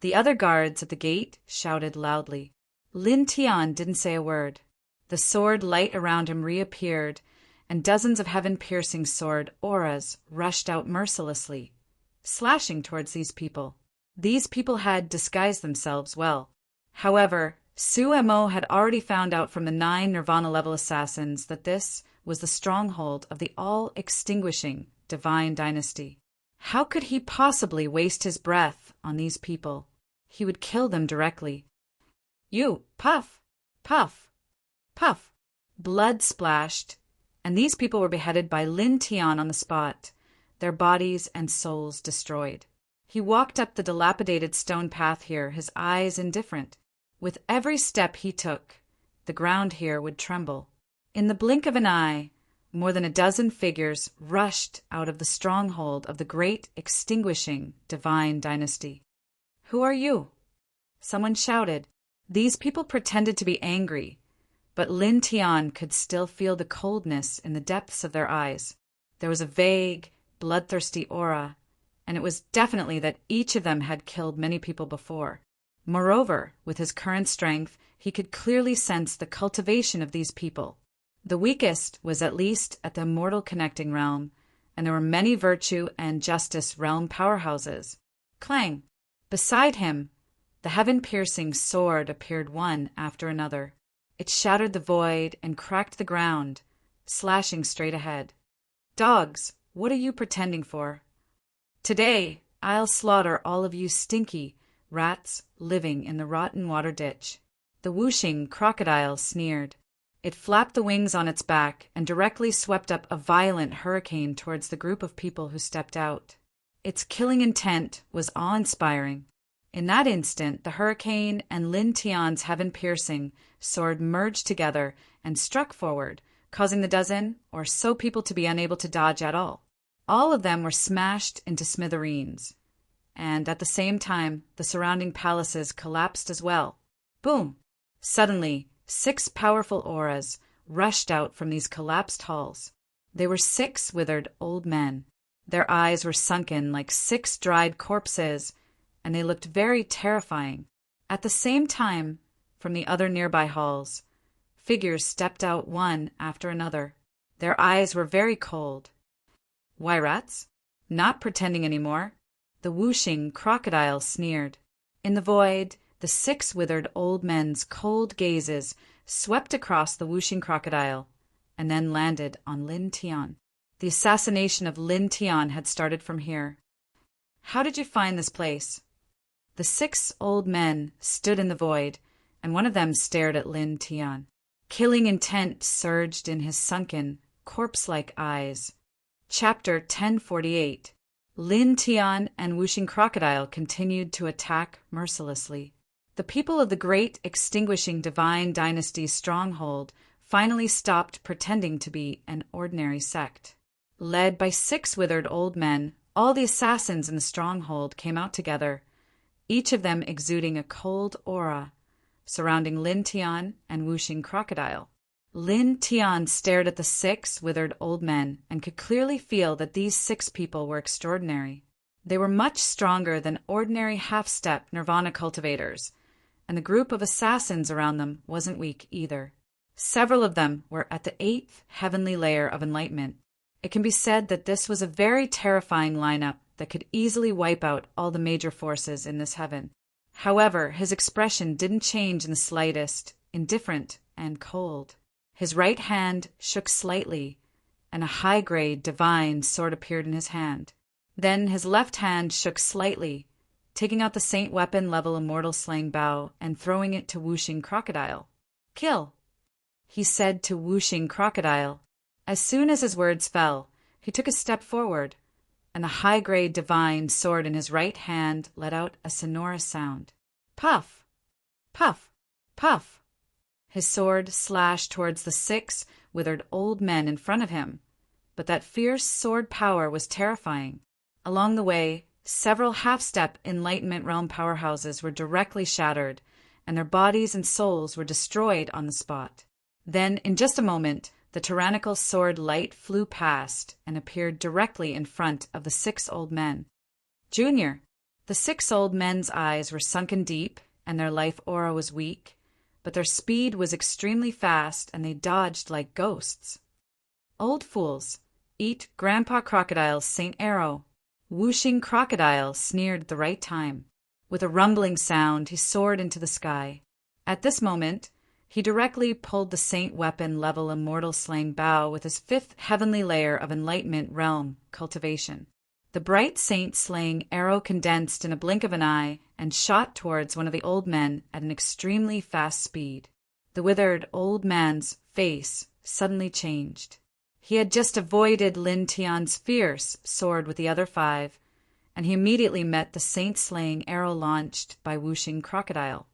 The other guards at the gate shouted loudly. Lin Tian didn't say a word. The sword light around him reappeared, and dozens of heaven-piercing sword auras rushed out mercilessly, slashing towards these people. These people had disguised themselves well. However, Su Mo had already found out from the 9 Nirvana-level assassins that this was the stronghold of the all-extinguishing divine dynasty. How could he possibly waste his breath on these people? He would kill them directly. "You, puff, puff, puff." Blood splashed, and these people were beheaded by Lin Tian on the spot, their bodies and souls destroyed. He walked up the dilapidated stone path here, his eyes indifferent. With every step he took, the ground here would tremble. In the blink of an eye, more than a dozen figures rushed out of the stronghold of the great extinguishing divine dynasty. "Who are you?" Someone shouted. These people pretended to be angry, but Lin Tian could still feel the coldness in the depths of their eyes. There was a vague, bloodthirsty aura, and it was definitely that each of them had killed many people before. Moreover, with his current strength, he could clearly sense the cultivation of these people. The weakest was at least at the immortal connecting realm, and there were many virtue and justice realm powerhouses. Clang! Beside him, the heaven-piercing sword appeared one after another. It shattered the void and cracked the ground, slashing straight ahead. Dogs, what are you pretending for? Today, I'll slaughter all of you stinky rats living in the rotten water ditch. The whooshing crocodile sneered. It flapped the wings on its back and directly swept up a violent hurricane towards the group of people who stepped out. Its killing intent was awe-inspiring. In that instant, the hurricane and Lin Tian's heaven-piercing sword merged together and struck forward, causing the dozen or so people to be unable to dodge at all. All of them were smashed into smithereens, and at the same time, the surrounding palaces collapsed as well. Boom! Suddenly, 6 powerful auras rushed out from these collapsed halls. They were 6 withered old men. Their eyes were sunken like 6 dried corpses, and they looked very terrifying. At the same time, from the other nearby halls, figures stepped out one after another. Their eyes were very cold. Why, rats? Not pretending anymore. The whooshing crocodile sneered. In the void, the 6 withered old men's cold gazes swept across the whooshing crocodile and then landed on Lin Tian. The assassination of Lin Tian had started from here. How did you find this place? The 6 old men stood in the void, and one of them stared at Lin Tian. Killing intent surged in his sunken, corpse-like eyes. Chapter 1048. Lin Tian and Whooshing Crocodile continued to attack mercilessly. The people of the great extinguishing divine dynasty's stronghold finally stopped pretending to be an ordinary sect. Led by 6 withered old men, all the assassins in the stronghold came out together, each of them exuding a cold aura surrounding Lin Tian and Whooshing Crocodile. Lin Tian stared at the 6 withered old men and could clearly feel that these 6 people were extraordinary. They were much stronger than ordinary half-step nirvana cultivators, and the group of assassins around them wasn't weak either. Several of them were at the 8th heavenly layer of enlightenment. It can be said that this was a very terrifying lineup that could easily wipe out all the major forces in this heaven. However, his expression didn't change in the slightest, indifferent and cold. His right hand shook slightly, and a high-grade divine sword appeared in his hand. Then his left hand shook slightly, taking out the saint weapon level immortal slaying bow and throwing it to Whooshing Crocodile. "Kill," he said to Whooshing Crocodile. As soon as his words fell, he took a step forward, and the high-grade divine sword in his right hand let out a sonorous sound. Puff! Puff! Puff! His sword slashed towards the 6 withered old men in front of him, but that fierce sword power was terrifying. Along the way, several half-step Enlightenment Realm powerhouses were directly shattered, and their bodies and souls were destroyed on the spot. Then, in just a moment, the tyrannical sword light flew past and appeared directly in front of the 6 old men. Junior! The 6 old men's eyes were sunken deep, and their life aura was weak, but their speed was extremely fast, and they dodged like ghosts. Old fools! Eat Grandpa Crocodile's Saint Arrow! Whooshing Crocodile sneered at the right time. With a rumbling sound, he soared into the sky. At this moment, he directly pulled the saint weapon level immortal slaying bow with his 5th heavenly layer of enlightenment realm cultivation. The bright saint slaying arrow condensed in a blink of an eye and shot towards one of the old men at an extremely fast speed. The withered old man's face suddenly changed. He had just avoided Lin Tian's fierce sword with the other 5, and he immediately met the saint-slaying arrow launched by Whooshing Crocodile.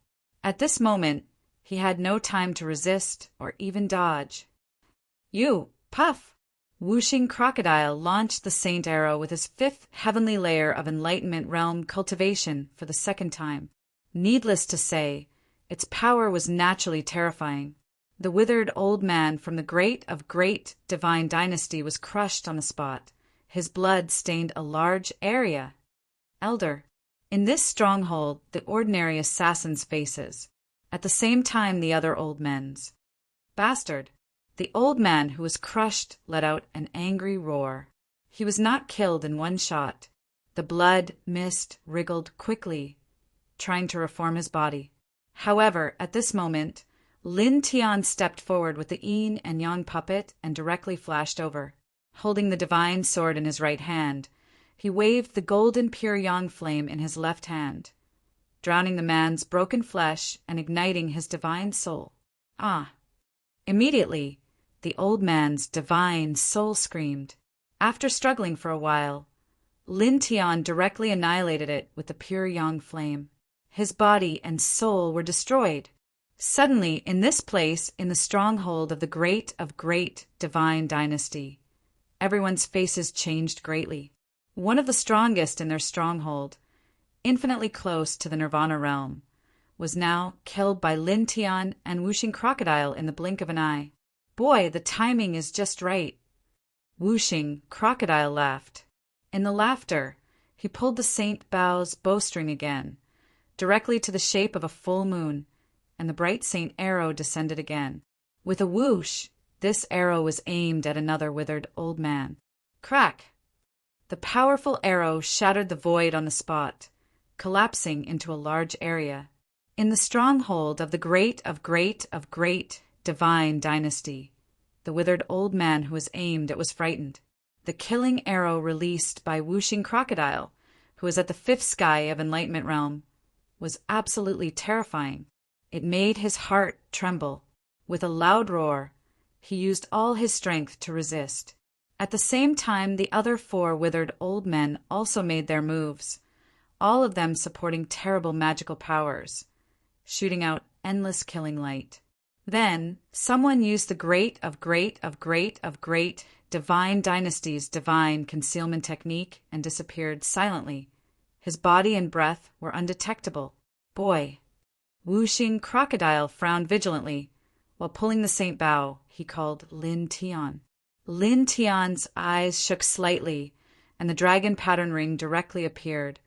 At this moment, he had no time to resist or even dodge. "You, Puff!" Whooshing Crocodile launched the saint arrow with his 5th heavenly layer of enlightenment realm cultivation for the 2nd time. Needless to say, its power was naturally terrifying. The withered old man from the great divine dynasty was crushed on the spot. His blood stained a large area. Elder. In this stronghold, the ordinary assassins' faces. At the same time the other old men's. Bastard! The old man who was crushed let out an angry roar. He was not killed in one shot. The blood mist wriggled quickly, trying to reform his body. However, at this moment, Lin Tian stepped forward with the yin and yang puppet and directly flashed over. Holding the divine sword in his right hand, he waved the golden pure yang flame in his left hand, drowning the man's broken flesh and igniting his divine soul. Ah! Immediately, the old man's divine soul screamed. After struggling for a while, Lin Tian directly annihilated it with the pure yang flame. His body and soul were destroyed. Suddenly, in this place, in the stronghold of the great divine dynasty, everyone's faces changed greatly. One of the strongest in their stronghold, infinitely close to the Nirvana realm, was now killed by Lin Tian and Wuxing Crocodile in the blink of an eye. Boy, the timing is just right. Wuxing Crocodile laughed. In the laughter, he pulled the Saint Bao's bowstring again, directly to the shape of a full moon, and the bright Saint arrow descended again. With a whoosh, this arrow was aimed at another withered old man. Crack! The powerful arrow shattered the void on the spot, collapsing into a large area. In the stronghold of the great divine dynasty, the withered old man who was aimed at was frightened. The killing arrow released by Wuxing Crocodile, who was at the fifth sky of Enlightenment realm, was absolutely terrifying. It made his heart tremble. With a loud roar, he used all his strength to resist. At the same time, the other 4 withered old men also made their moves, all of them supporting terrible magical powers, shooting out endless killing light. Then, someone used the great divine dynasty's divine concealment technique and disappeared silently. His body and breath were undetectable. Boy! Wuxing Crocodile frowned vigilantly. While pulling the Saint Bao, he called Lin Tian. Lin Tian's eyes shook slightly, and the dragon pattern ring directly appeared,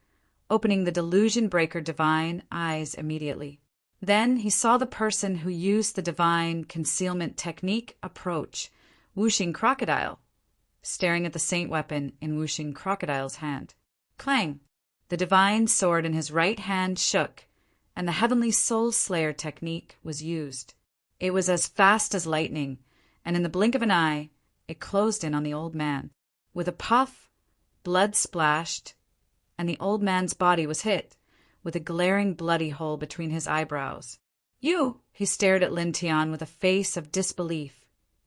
opening the delusion breaker divine eyes immediately. Then he saw the person who used the divine concealment technique approach, Wuxing Crocodile, staring at the saint weapon in Wuxing Crocodile's hand. Clang! The divine sword in his right hand shook, and the heavenly soul slayer technique was used. It was as fast as lightning, and in the blink of an eye, it closed in on the old man. With a puff, blood splashed, and the old man's body was hit, with a glaring bloody hole between his eyebrows. You! He stared at Lin Tian with a face of disbelief,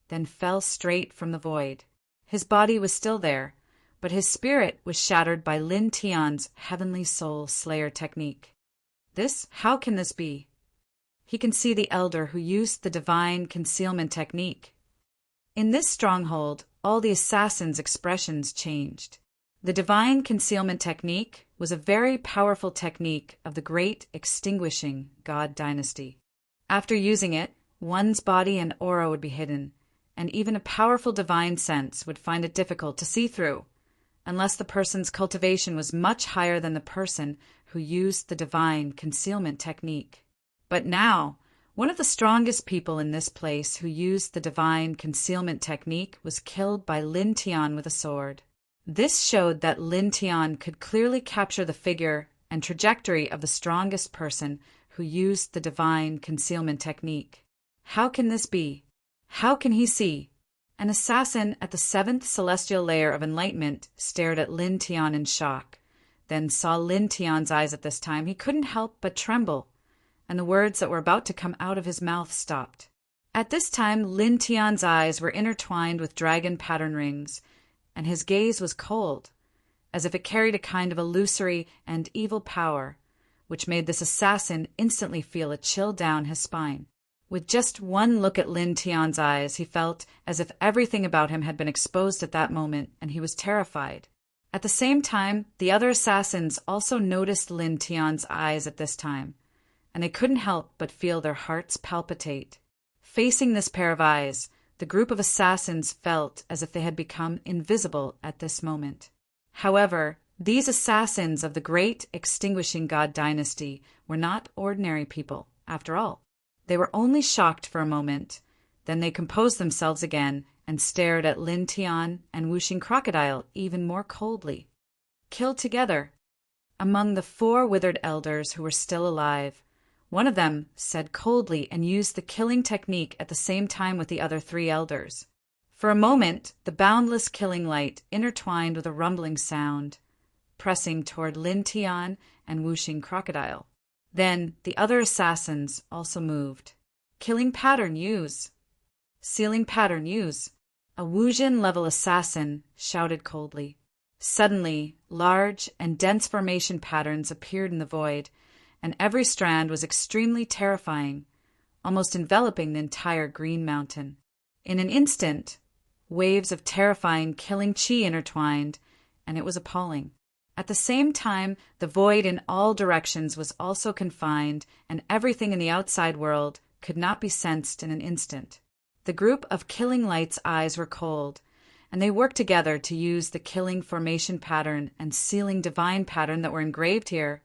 then fell straight from the void. His body was still there, but his spirit was shattered by Lin Tian's heavenly soul slayer technique. How can this be? He can see the elder who used the divine concealment technique. In this stronghold, all the assassins' expressions changed. The divine concealment technique was a very powerful technique of the great extinguishing God dynasty. After using it, one's body and aura would be hidden, and even a powerful divine sense would find it difficult to see through, unless the person's cultivation was much higher than the person who used the divine concealment technique. But now, one of the strongest people in this place who used the divine concealment technique was killed by Lin Tian with a sword. This showed that Lin Tian could clearly capture the figure and trajectory of the strongest person who used the divine concealment technique. How can this be? How can he see? An assassin at the 7th celestial layer of enlightenment stared at Lin Tian in shock, then saw Lin Tian's eyes at this time. He couldn't help but tremble, and the words that were about to come out of his mouth stopped. At this time, Lin Tian's eyes were intertwined with dragon pattern rings, and his gaze was cold, as if it carried a kind of illusory and evil power, which made this assassin instantly feel a chill down his spine. With just one look at Lin Tian's eyes, he felt as if everything about him had been exposed at that moment, and he was terrified. At the same time, the other assassins also noticed Lin Tian's eyes at this time, and they couldn't help but feel their hearts palpitate. Facing this pair of eyes, the group of assassins felt as if they had become invisible at this moment. However, these assassins of the great extinguishing God dynasty were not ordinary people, after all. They were only shocked for a moment, then they composed themselves again and stared at Lin Tian and Wuxing Crocodile even more coldly. Killed together. Among the 4 withered elders who were still alive, one of them said coldly and used the killing technique at the same time with the other 3 elders. For a moment, the boundless killing light intertwined with a rumbling sound, pressing toward Lin Tian and Wuxing Crocodile. Then the other assassins also moved. Killing pattern use. Sealing pattern use. A Wuzhen-level assassin shouted coldly. Suddenly, large and dense formation patterns appeared in the void, and every strand was extremely terrifying, almost enveloping the entire Green Mountain. In an instant, waves of terrifying killing chi intertwined, and it was appalling. At the same time, the void in all directions was also confined, and everything in the outside world could not be sensed in an instant. The group of killing light's eyes were cold, and they worked together to use the killing formation pattern and sealing divine pattern that were engraved here,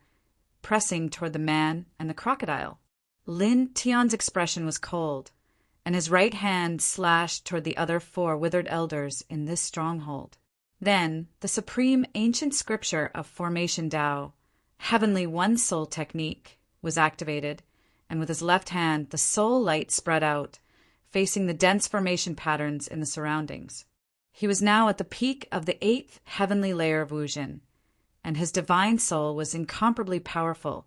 pressing toward the man and the crocodile. Lin Tian's expression was cold, and his right hand slashed toward the other 4 withered elders in this stronghold. Then the supreme ancient scripture of Formation Tao, Heavenly One Soul Technique, was activated, and with his left hand the soul light spread out, facing the dense formation patterns in the surroundings. He was now at the peak of the 8th heavenly layer of Wuzhen, and his divine soul was incomparably powerful,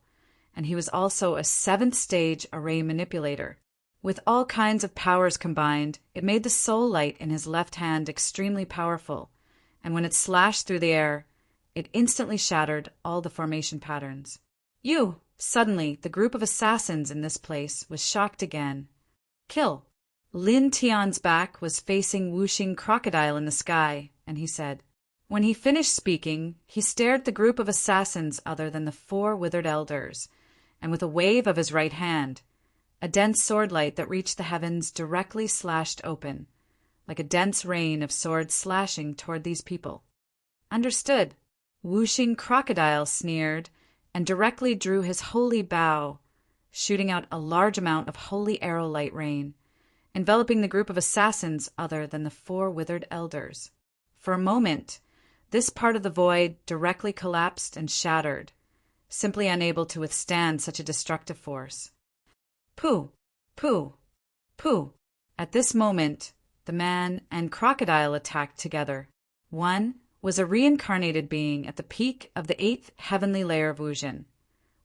and he was also a 7th stage array manipulator. With all kinds of powers combined, it made the soul light in his left hand extremely powerful, and when it slashed through the air, it instantly shattered all the formation patterns. Suddenly, the group of assassins in this place was shocked again. Kill. Lin Tian's back was facing Wuxing Crocodile in the sky, and he said. When he finished speaking, he stared at the group of assassins other than the 4 withered elders, and with a wave of his right hand, a dense sword light that reached the heavens directly slashed open, like a dense rain of swords slashing toward these people. Understood. Wuxing Crocodile sneered and directly drew his holy bow, shooting out a large amount of holy arrow light rain, enveloping the group of assassins other than the 4 withered elders. For a moment, this part of the void directly collapsed and shattered, simply unable to withstand such a destructive force. Pooh! Pooh! Pooh! At this moment, the man and crocodile attacked together. One was a reincarnated being at the peak of the 8th heavenly layer of Wuzhen,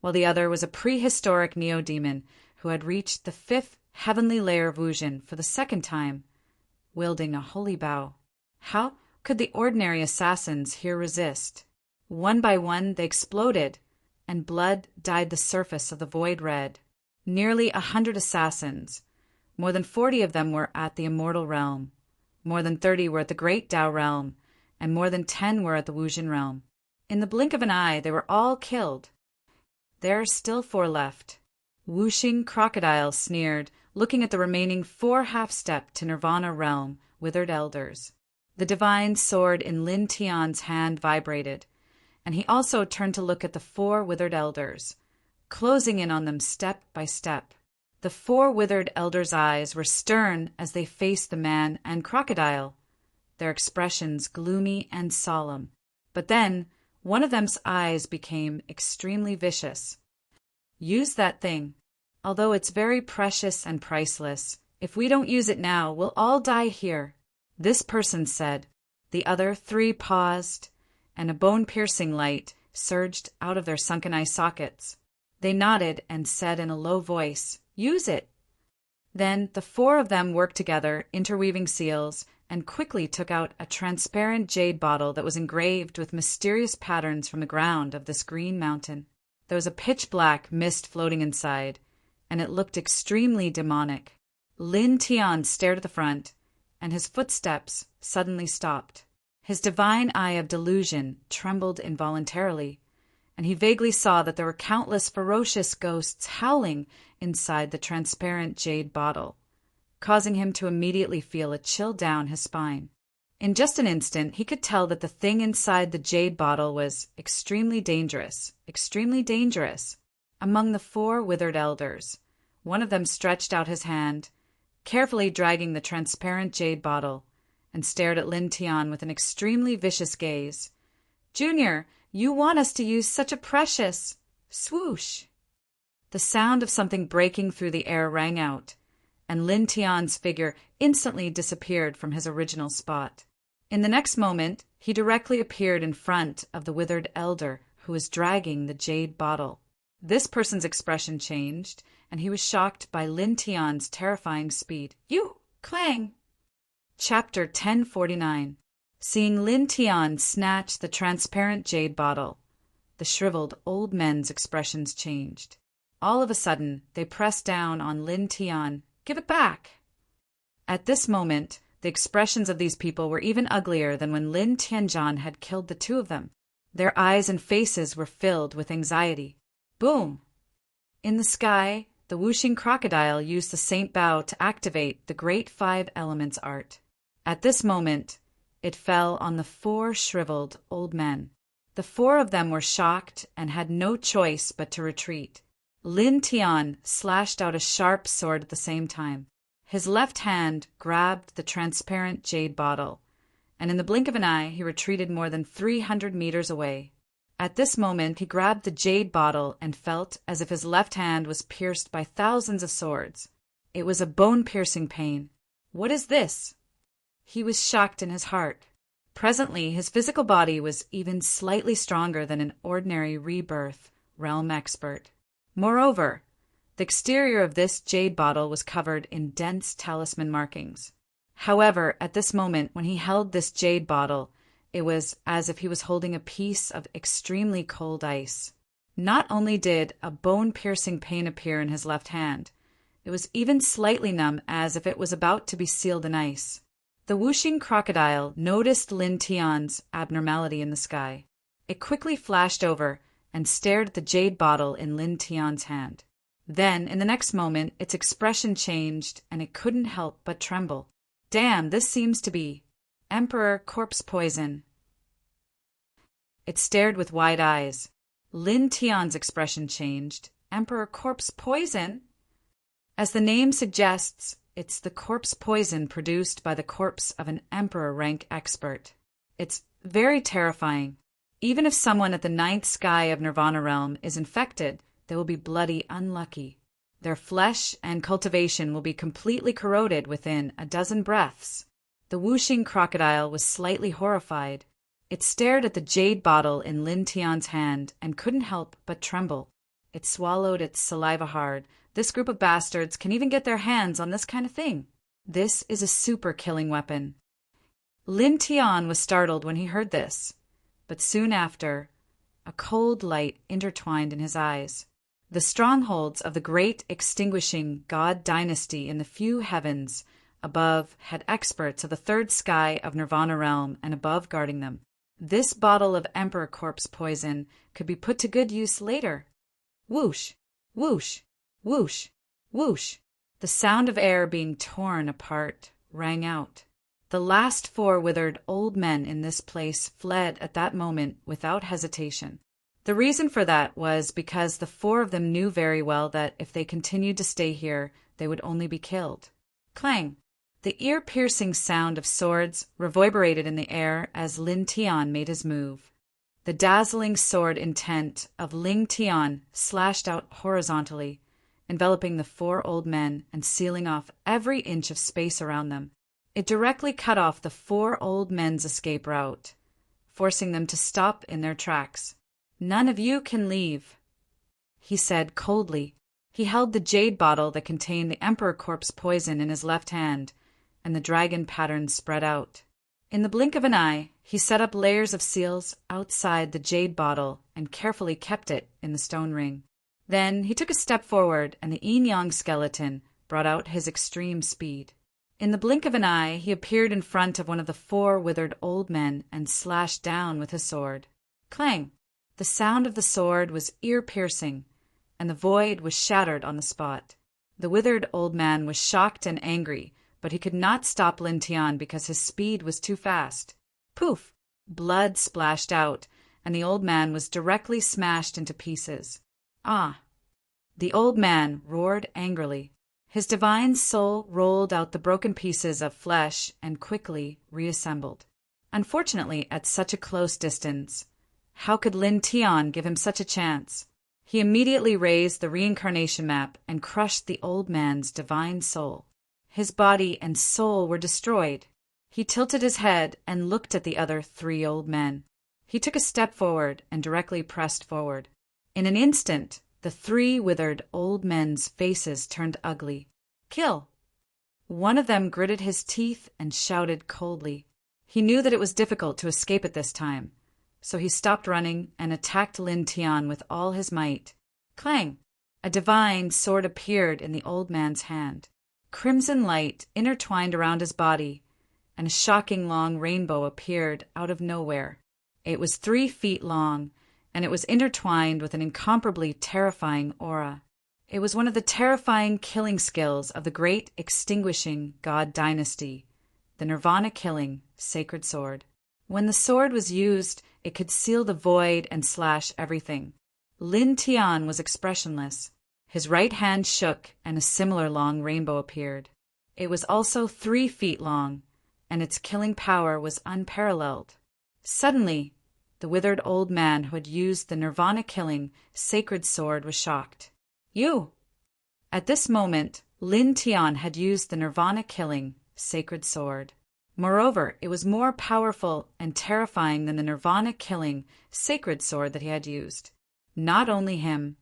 while the other was a prehistoric neo-demon who had reached the 5th heavenly layer of Wuzhen for the 2nd time, wielding a holy bow. How could the ordinary assassins here resist? One by one they exploded, and blood dyed the surface of the void red. Nearly 100 assassins. More than 40 of them were at the immortal realm. More than 30 were at the great Tao realm, and more than 10 were at the Wuzhen realm. In the blink of an eye, they were all killed. There are still 4 left. Wuxing Crocodile sneered, looking at the remaining 4 half-step to Nirvana realm withered elders. The divine sword in Lin Tian's hand vibrated, and he also turned to look at the 4 withered elders, closing in on them step by step. The 4 withered elders' eyes were stern as they faced the man and crocodile, their expressions gloomy and solemn. But then, one of them's eyes became extremely vicious. Use that thing. Although it's very precious and priceless, if we don't use it now, we'll all die here. This person said. The other 3 paused, and a bone-piercing light surged out of their sunken eye sockets. They nodded and said in a low voice, "Use it." Then the 4 of them worked together, interweaving seals, and quickly took out a transparent jade bottle that was engraved with mysterious patterns from the ground of this green mountain. There was a pitch-black mist floating inside, and it looked extremely demonic. Lin Tian stared at the front, and his footsteps suddenly stopped. His divine eye of delusion trembled involuntarily, and he vaguely saw that there were countless ferocious ghosts howling inside the transparent jade bottle, causing him to immediately feel a chill down his spine. In just an instant, he could tell that the thing inside the jade bottle was extremely dangerous, extremely dangerous. Among the 4 withered elders, one of them stretched out his hand, carefully dragging the transparent jade bottle, and stared at Lin Tian with an extremely vicious gaze. "Junior, You want us to use such a precious swoosh. The sound of something breaking through the air rang out, and Lin Tian's figure instantly disappeared from his original spot. In the next moment, he directly appeared in front of the withered elder who was dragging the jade bottle. This person's expression changed, and he was shocked by Lin Tian's terrifying speed. You! Clang! Chapter 1049. Seeing Lin Tian snatch the transparent jade bottle, the shriveled old men's expressions changed. All of a sudden, they pressed down on Lin Tian. Give it back! At this moment, the expressions of these people were even uglier than when Lin Tianzhan had killed the two of them. Their eyes and faces were filled with anxiety. Boom! In the sky, the whooshing crocodile used the Saint Bow to activate the Great Five Elements art. At this moment, it fell on the 4 shriveled old men. The 4 of them were shocked and had no choice but to retreat. Lin Tian slashed out a sharp sword at the same time. His left hand grabbed the transparent jade bottle, and in the blink of an eye he retreated more than 300 meters away. At this moment he grabbed the jade bottle and felt as if his left hand was pierced by thousands of swords. It was a bone-piercing pain. What is this? He was shocked in his heart. Presently his physical body was even slightly stronger than an ordinary rebirth realm expert. Moreover, the exterior of this jade bottle was covered in dense talisman markings. However, at this moment, when he held this jade bottle, it was as if he was holding a piece of extremely cold ice. Not only did a bone-piercing pain appear in his left hand, it was even slightly numb, as if it was about to be sealed in ice. The whooshing crocodile noticed Lin Tian's abnormality in the sky. It quickly flashed over and stared at the jade bottle in Lin Tian's hand. Then, in the next moment, its expression changed, and it couldn't help but tremble. Damn, this seems to be Emperor Corpse Poison. It stared with wide eyes. Lin Tian's expression changed. Emperor Corpse Poison? As the name suggests, it's the corpse poison produced by the corpse of an emperor rank expert. It's very terrifying. Even if someone at the 9th sky of Nirvana realm is infected, they will be bloody unlucky. Their flesh and cultivation will be completely corroded within a dozen breaths. The whooshing crocodile was slightly horrified. It stared at the jade bottle in Lin Tian's hand and couldn't help but tremble. It swallowed its saliva hard. This group of bastards can even get their hands on this kind of thing. This is a super killing weapon. Lin Tian was startled when he heard this, but soon after, a cold light intertwined in his eyes. The strongholds of the great extinguishing god dynasty in the few heavens above had experts of the 3rd sky of Nirvana realm and above guarding them. This bottle of Emperor Corpse Poison could be put to good use later. Whoosh, whoosh, whoosh, whoosh. The sound of air being torn apart rang out. The last 4 withered old men in this place fled at that moment without hesitation. The reason for that was because the 4 of them knew very well that if they continued to stay here, they would only be killed. Clang! The ear-piercing sound of swords reverberated in the air as Lin Tian made his move. The dazzling sword intent of Lin Tian slashed out horizontally, enveloping the 4 old men and sealing off every inch of space around them. It directly cut off the 4 old men's escape route, forcing them to stop in their tracks. None of you can leave, he said coldly. He held the jade bottle that contained the Emperor Corpse Poison in his left hand, and the dragon pattern spread out. In the blink of an eye, he set up layers of seals outside the jade bottle and carefully kept it in the stone ring. Then he took a step forward, and the yin-yang skeleton brought out his extreme speed. In the blink of an eye, he appeared in front of one of the 4 withered old men and slashed down with his sword. Clang! The sound of the sword was ear-piercing, and the void was shattered on the spot. The withered old man was shocked and angry, but he could not stop Lin Tian because his speed was too fast. Poof! Blood splashed out, and the old man was directly smashed into pieces. Ah! The old man roared angrily. His divine soul rolled out the broken pieces of flesh and quickly reassembled. Unfortunately, at such a close distance, How could Lin Tian give him such a chance? He immediately raised the reincarnation map and crushed the old man's divine soul. His body and soul were destroyed. He tilted his head and looked at the other 3 old men. He took a step forward and directly pressed forward. In an instant, the 3 withered old men's faces turned ugly. Kill! One of them gritted his teeth and shouted coldly. He knew that it was difficult to escape at this time, so he stopped running and attacked Lin Tian with all his might. Clang! A divine sword appeared in the old man's hand. Crimson light intertwined around his body, and a shocking long rainbow appeared out of nowhere. It was 3 feet long, and it was intertwined with an incomparably terrifying aura. It was one of the terrifying killing skills of the great extinguishing god dynasty, the Nirvana killing sacred sword. When the sword was used, it could seal the void and slash everything. Lin Tian was expressionless. His right hand shook, and a similar long rainbow appeared. It was also 3 feet long, and its killing power was unparalleled. Suddenly, the withered old man who had used the Nirvana-killing sacred sword was shocked. You! At this moment, Lin Tian had used the Nirvana-killing sacred sword. Moreover, it was more powerful and terrifying than the Nirvana-killing sacred sword that he had used. Not only him,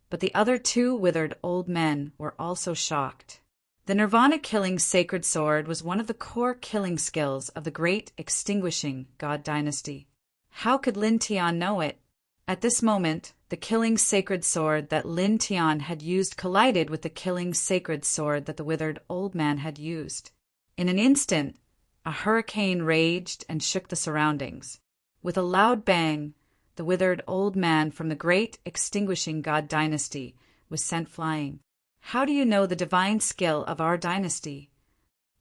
but the other 2 withered old men were also shocked. The Nirvana-killing sacred sword was one of the core killing skills of the great extinguishing god dynasty. How could Lin Tian know it? At this moment, the killing sacred sword that Lin Tian had used collided with the killing sacred sword that the withered old man had used. In an instant, a hurricane raged and shook the surroundings. With a loud bang, the withered old man from the great extinguishing god dynasty was sent flying. How do you know the divine skill of our dynasty?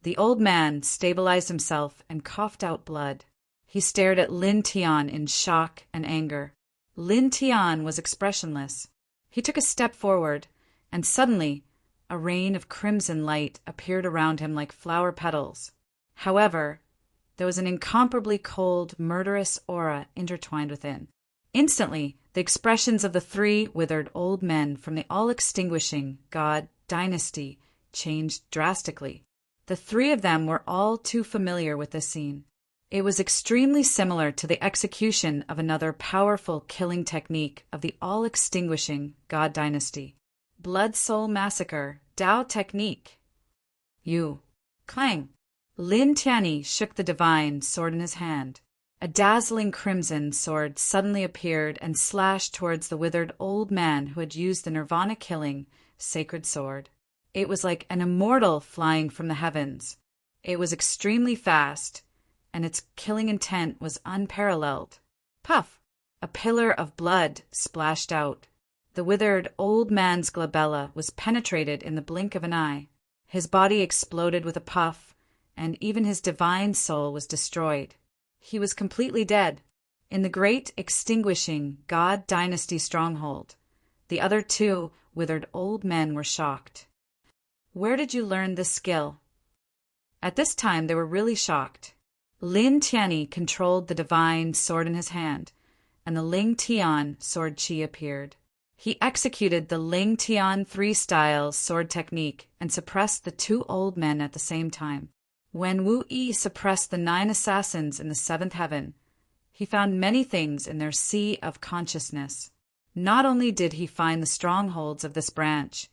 The old man stabilized himself and coughed out blood. He stared at Lin Tian in shock and anger. Lin Tian was expressionless. He took a step forward, and suddenly a rain of crimson light appeared around him like flower petals. However, there was an incomparably cold, murderous aura intertwined within. Instantly, the expressions of the 3 withered old men from the all-extinguishing god dynasty changed drastically. The 3 of them were all too familiar with this scene. It was extremely similar to the execution of another powerful killing technique of the all-extinguishing god dynasty. Blood Soul Massacre, Dao Technique. You. Clang. Lin Tian shook the divine sword in his hand. A dazzling crimson sword suddenly appeared and slashed towards the withered old man who had used the Nirvana-killing sacred sword. It was like an immortal flying from the heavens. It was extremely fast, and its killing intent was unparalleled. Puff! A pillar of blood splashed out. The withered old man's glabella was penetrated in the blink of an eye. His body exploded with a puff, and even his divine soul was destroyed. He was completely dead. In the great extinguishing god dynasty stronghold, the other 2 withered old men were shocked. Where did you learn this skill? At this time they were really shocked. Lin Tian controlled the divine sword in his hand, and the Ling Tian sword chi appeared. He executed the Ling Tian 3-style sword technique and suppressed the 2 old men at the same time. When Wu Yi suppressed the 9 assassins in the 7th heaven, he found many things in their sea of consciousness. Not only did he find the strongholds of this branch,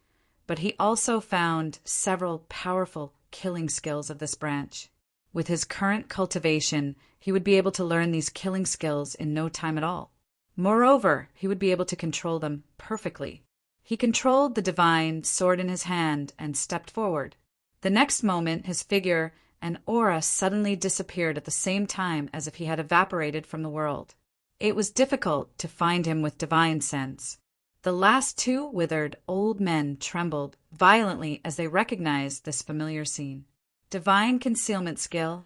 but he also found several powerful killing skills of this branch. With his current cultivation, he would be able to learn these killing skills in no time at all. Moreover, he would be able to control them perfectly. He controlled the divine sword in his hand and stepped forward. The next moment, his figure and aura suddenly disappeared at the same time as if he had evaporated from the world. It was difficult to find him with divine sense. The last 2 withered old men trembled violently as they recognized this familiar scene. Divine concealment skill.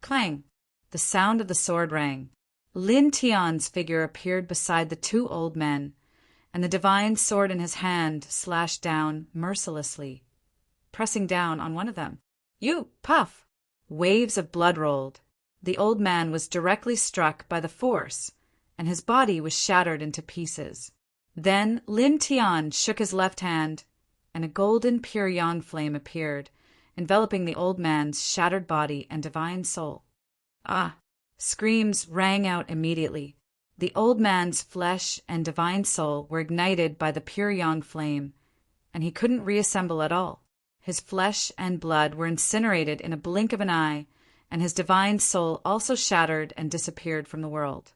Clang! The sound of the sword rang. Lin Tian's figure appeared beside the 2 old men, and the divine sword in his hand slashed down mercilessly, pressing down on one of them. You! Puff! Waves of blood rolled. the old man was directly struck by the force, and his body was shattered into pieces. Then Lin Tian shook his left hand, and a golden pure yang flame appeared, enveloping the old man's shattered body and divine soul. Ah! Screams rang out immediately. The old man's flesh and divine soul were ignited by the pure yang flame, and he couldn't reassemble at all. His flesh and blood were incinerated in a blink of an eye, and his divine soul also shattered and disappeared from the world.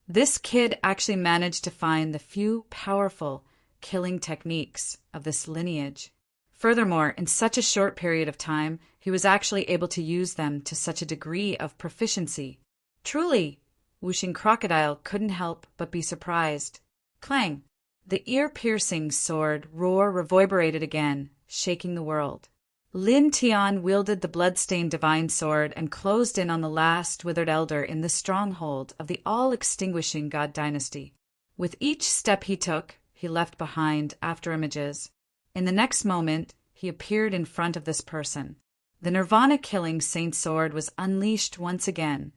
This kid actually managed to find the few powerful killing techniques of this lineage. Furthermore, in such a short period of time, he was actually able to use them to such a degree of proficiency. Truly, Wuxing Crocodile couldn't help but be surprised. Clang! The ear-piercing sword roar reverberated again, shaking the world. Lin Tian wielded the blood-stained divine sword and closed in on the last withered elder in the stronghold of the all-extinguishing god dynasty. With each step he took, he left behind after-images. In the next moment, he appeared in front of this person. The Nirvana-killing Saint Sword was unleashed once again,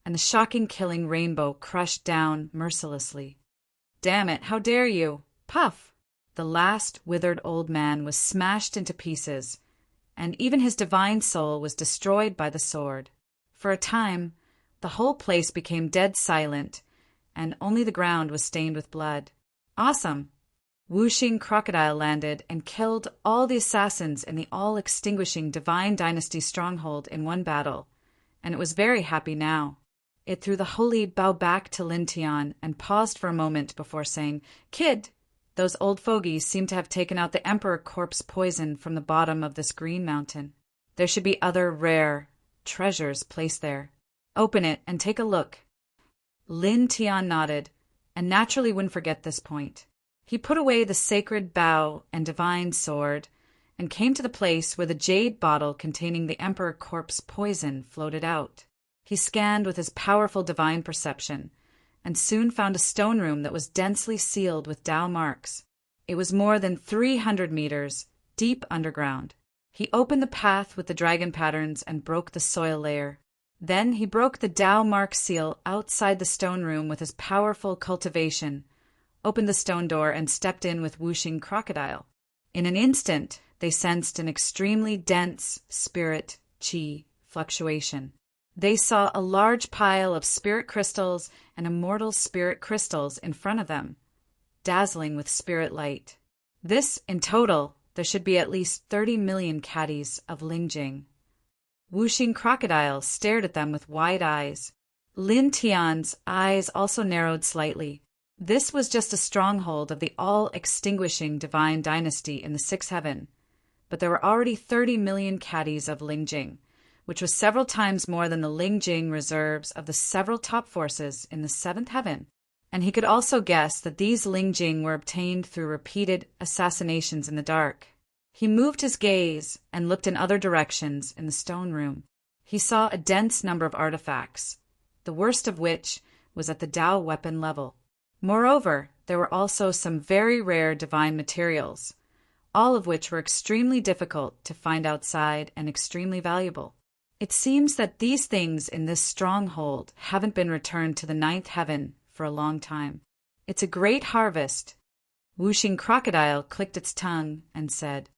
and the shocking killing rainbow crushed down mercilessly. Damn it, how dare you! Puff! The last withered old man was smashed into pieces, and even his divine soul was destroyed by the sword. For a time, the whole place became dead silent, and only the ground was stained with blood. Awesome! Wuxing Crocodile landed and killed all the assassins in the all-extinguishing Divine Dynasty stronghold in one battle, and it was very happy now. It threw the holy bow back to Lin Tian and paused for a moment before saying, "Kid, those old fogies seem to have taken out the Emperor Corpse poison from the bottom of this green mountain. There should be other rare treasures placed there. Open it and take a look." Lin Tian nodded, and naturally wouldn't forget this point. He put away the sacred bow and divine sword, and came to the place where the jade bottle containing the Emperor Corpse poison floated out. He scanned with his powerful divine perception, and soon found a stone room that was densely sealed with Tao marks. It was more than 300 meters deep underground. He opened the path with the dragon patterns and broke the soil layer. Then he broke the Tao mark seal outside the stone room with his powerful cultivation, opened the stone door, and stepped in with Wuxing Crocodile. In an instant, they sensed an extremely dense spirit qi fluctuation. They saw a large pile of spirit crystals and immortal spirit crystals in front of them, dazzling with spirit light. This, in total, there should be at least 30 million caddies of Lingjing. Wuxing Crocodile stared at them with wide eyes. Lin Tian's eyes also narrowed slightly. This was just a stronghold of the all-extinguishing Divine Dynasty in the Sixth Heaven, but there were already 30 million caddies of Lingjing, which was several times more than the Lingjing reserves of the several top forces in the Seventh Heaven. And he could also guess that these Lingjing were obtained through repeated assassinations in the dark. He moved his gaze and looked in other directions in the stone room. He saw a dense number of artifacts, the worst of which was at the Tao weapon level. Moreover, there were also some very rare divine materials, all of which were extremely difficult to find outside and extremely valuable. It seems that these things in this stronghold haven't been returned to the Ninth Heaven for a long time. It's a great harvest. Wuxing Crocodile clicked its tongue and said,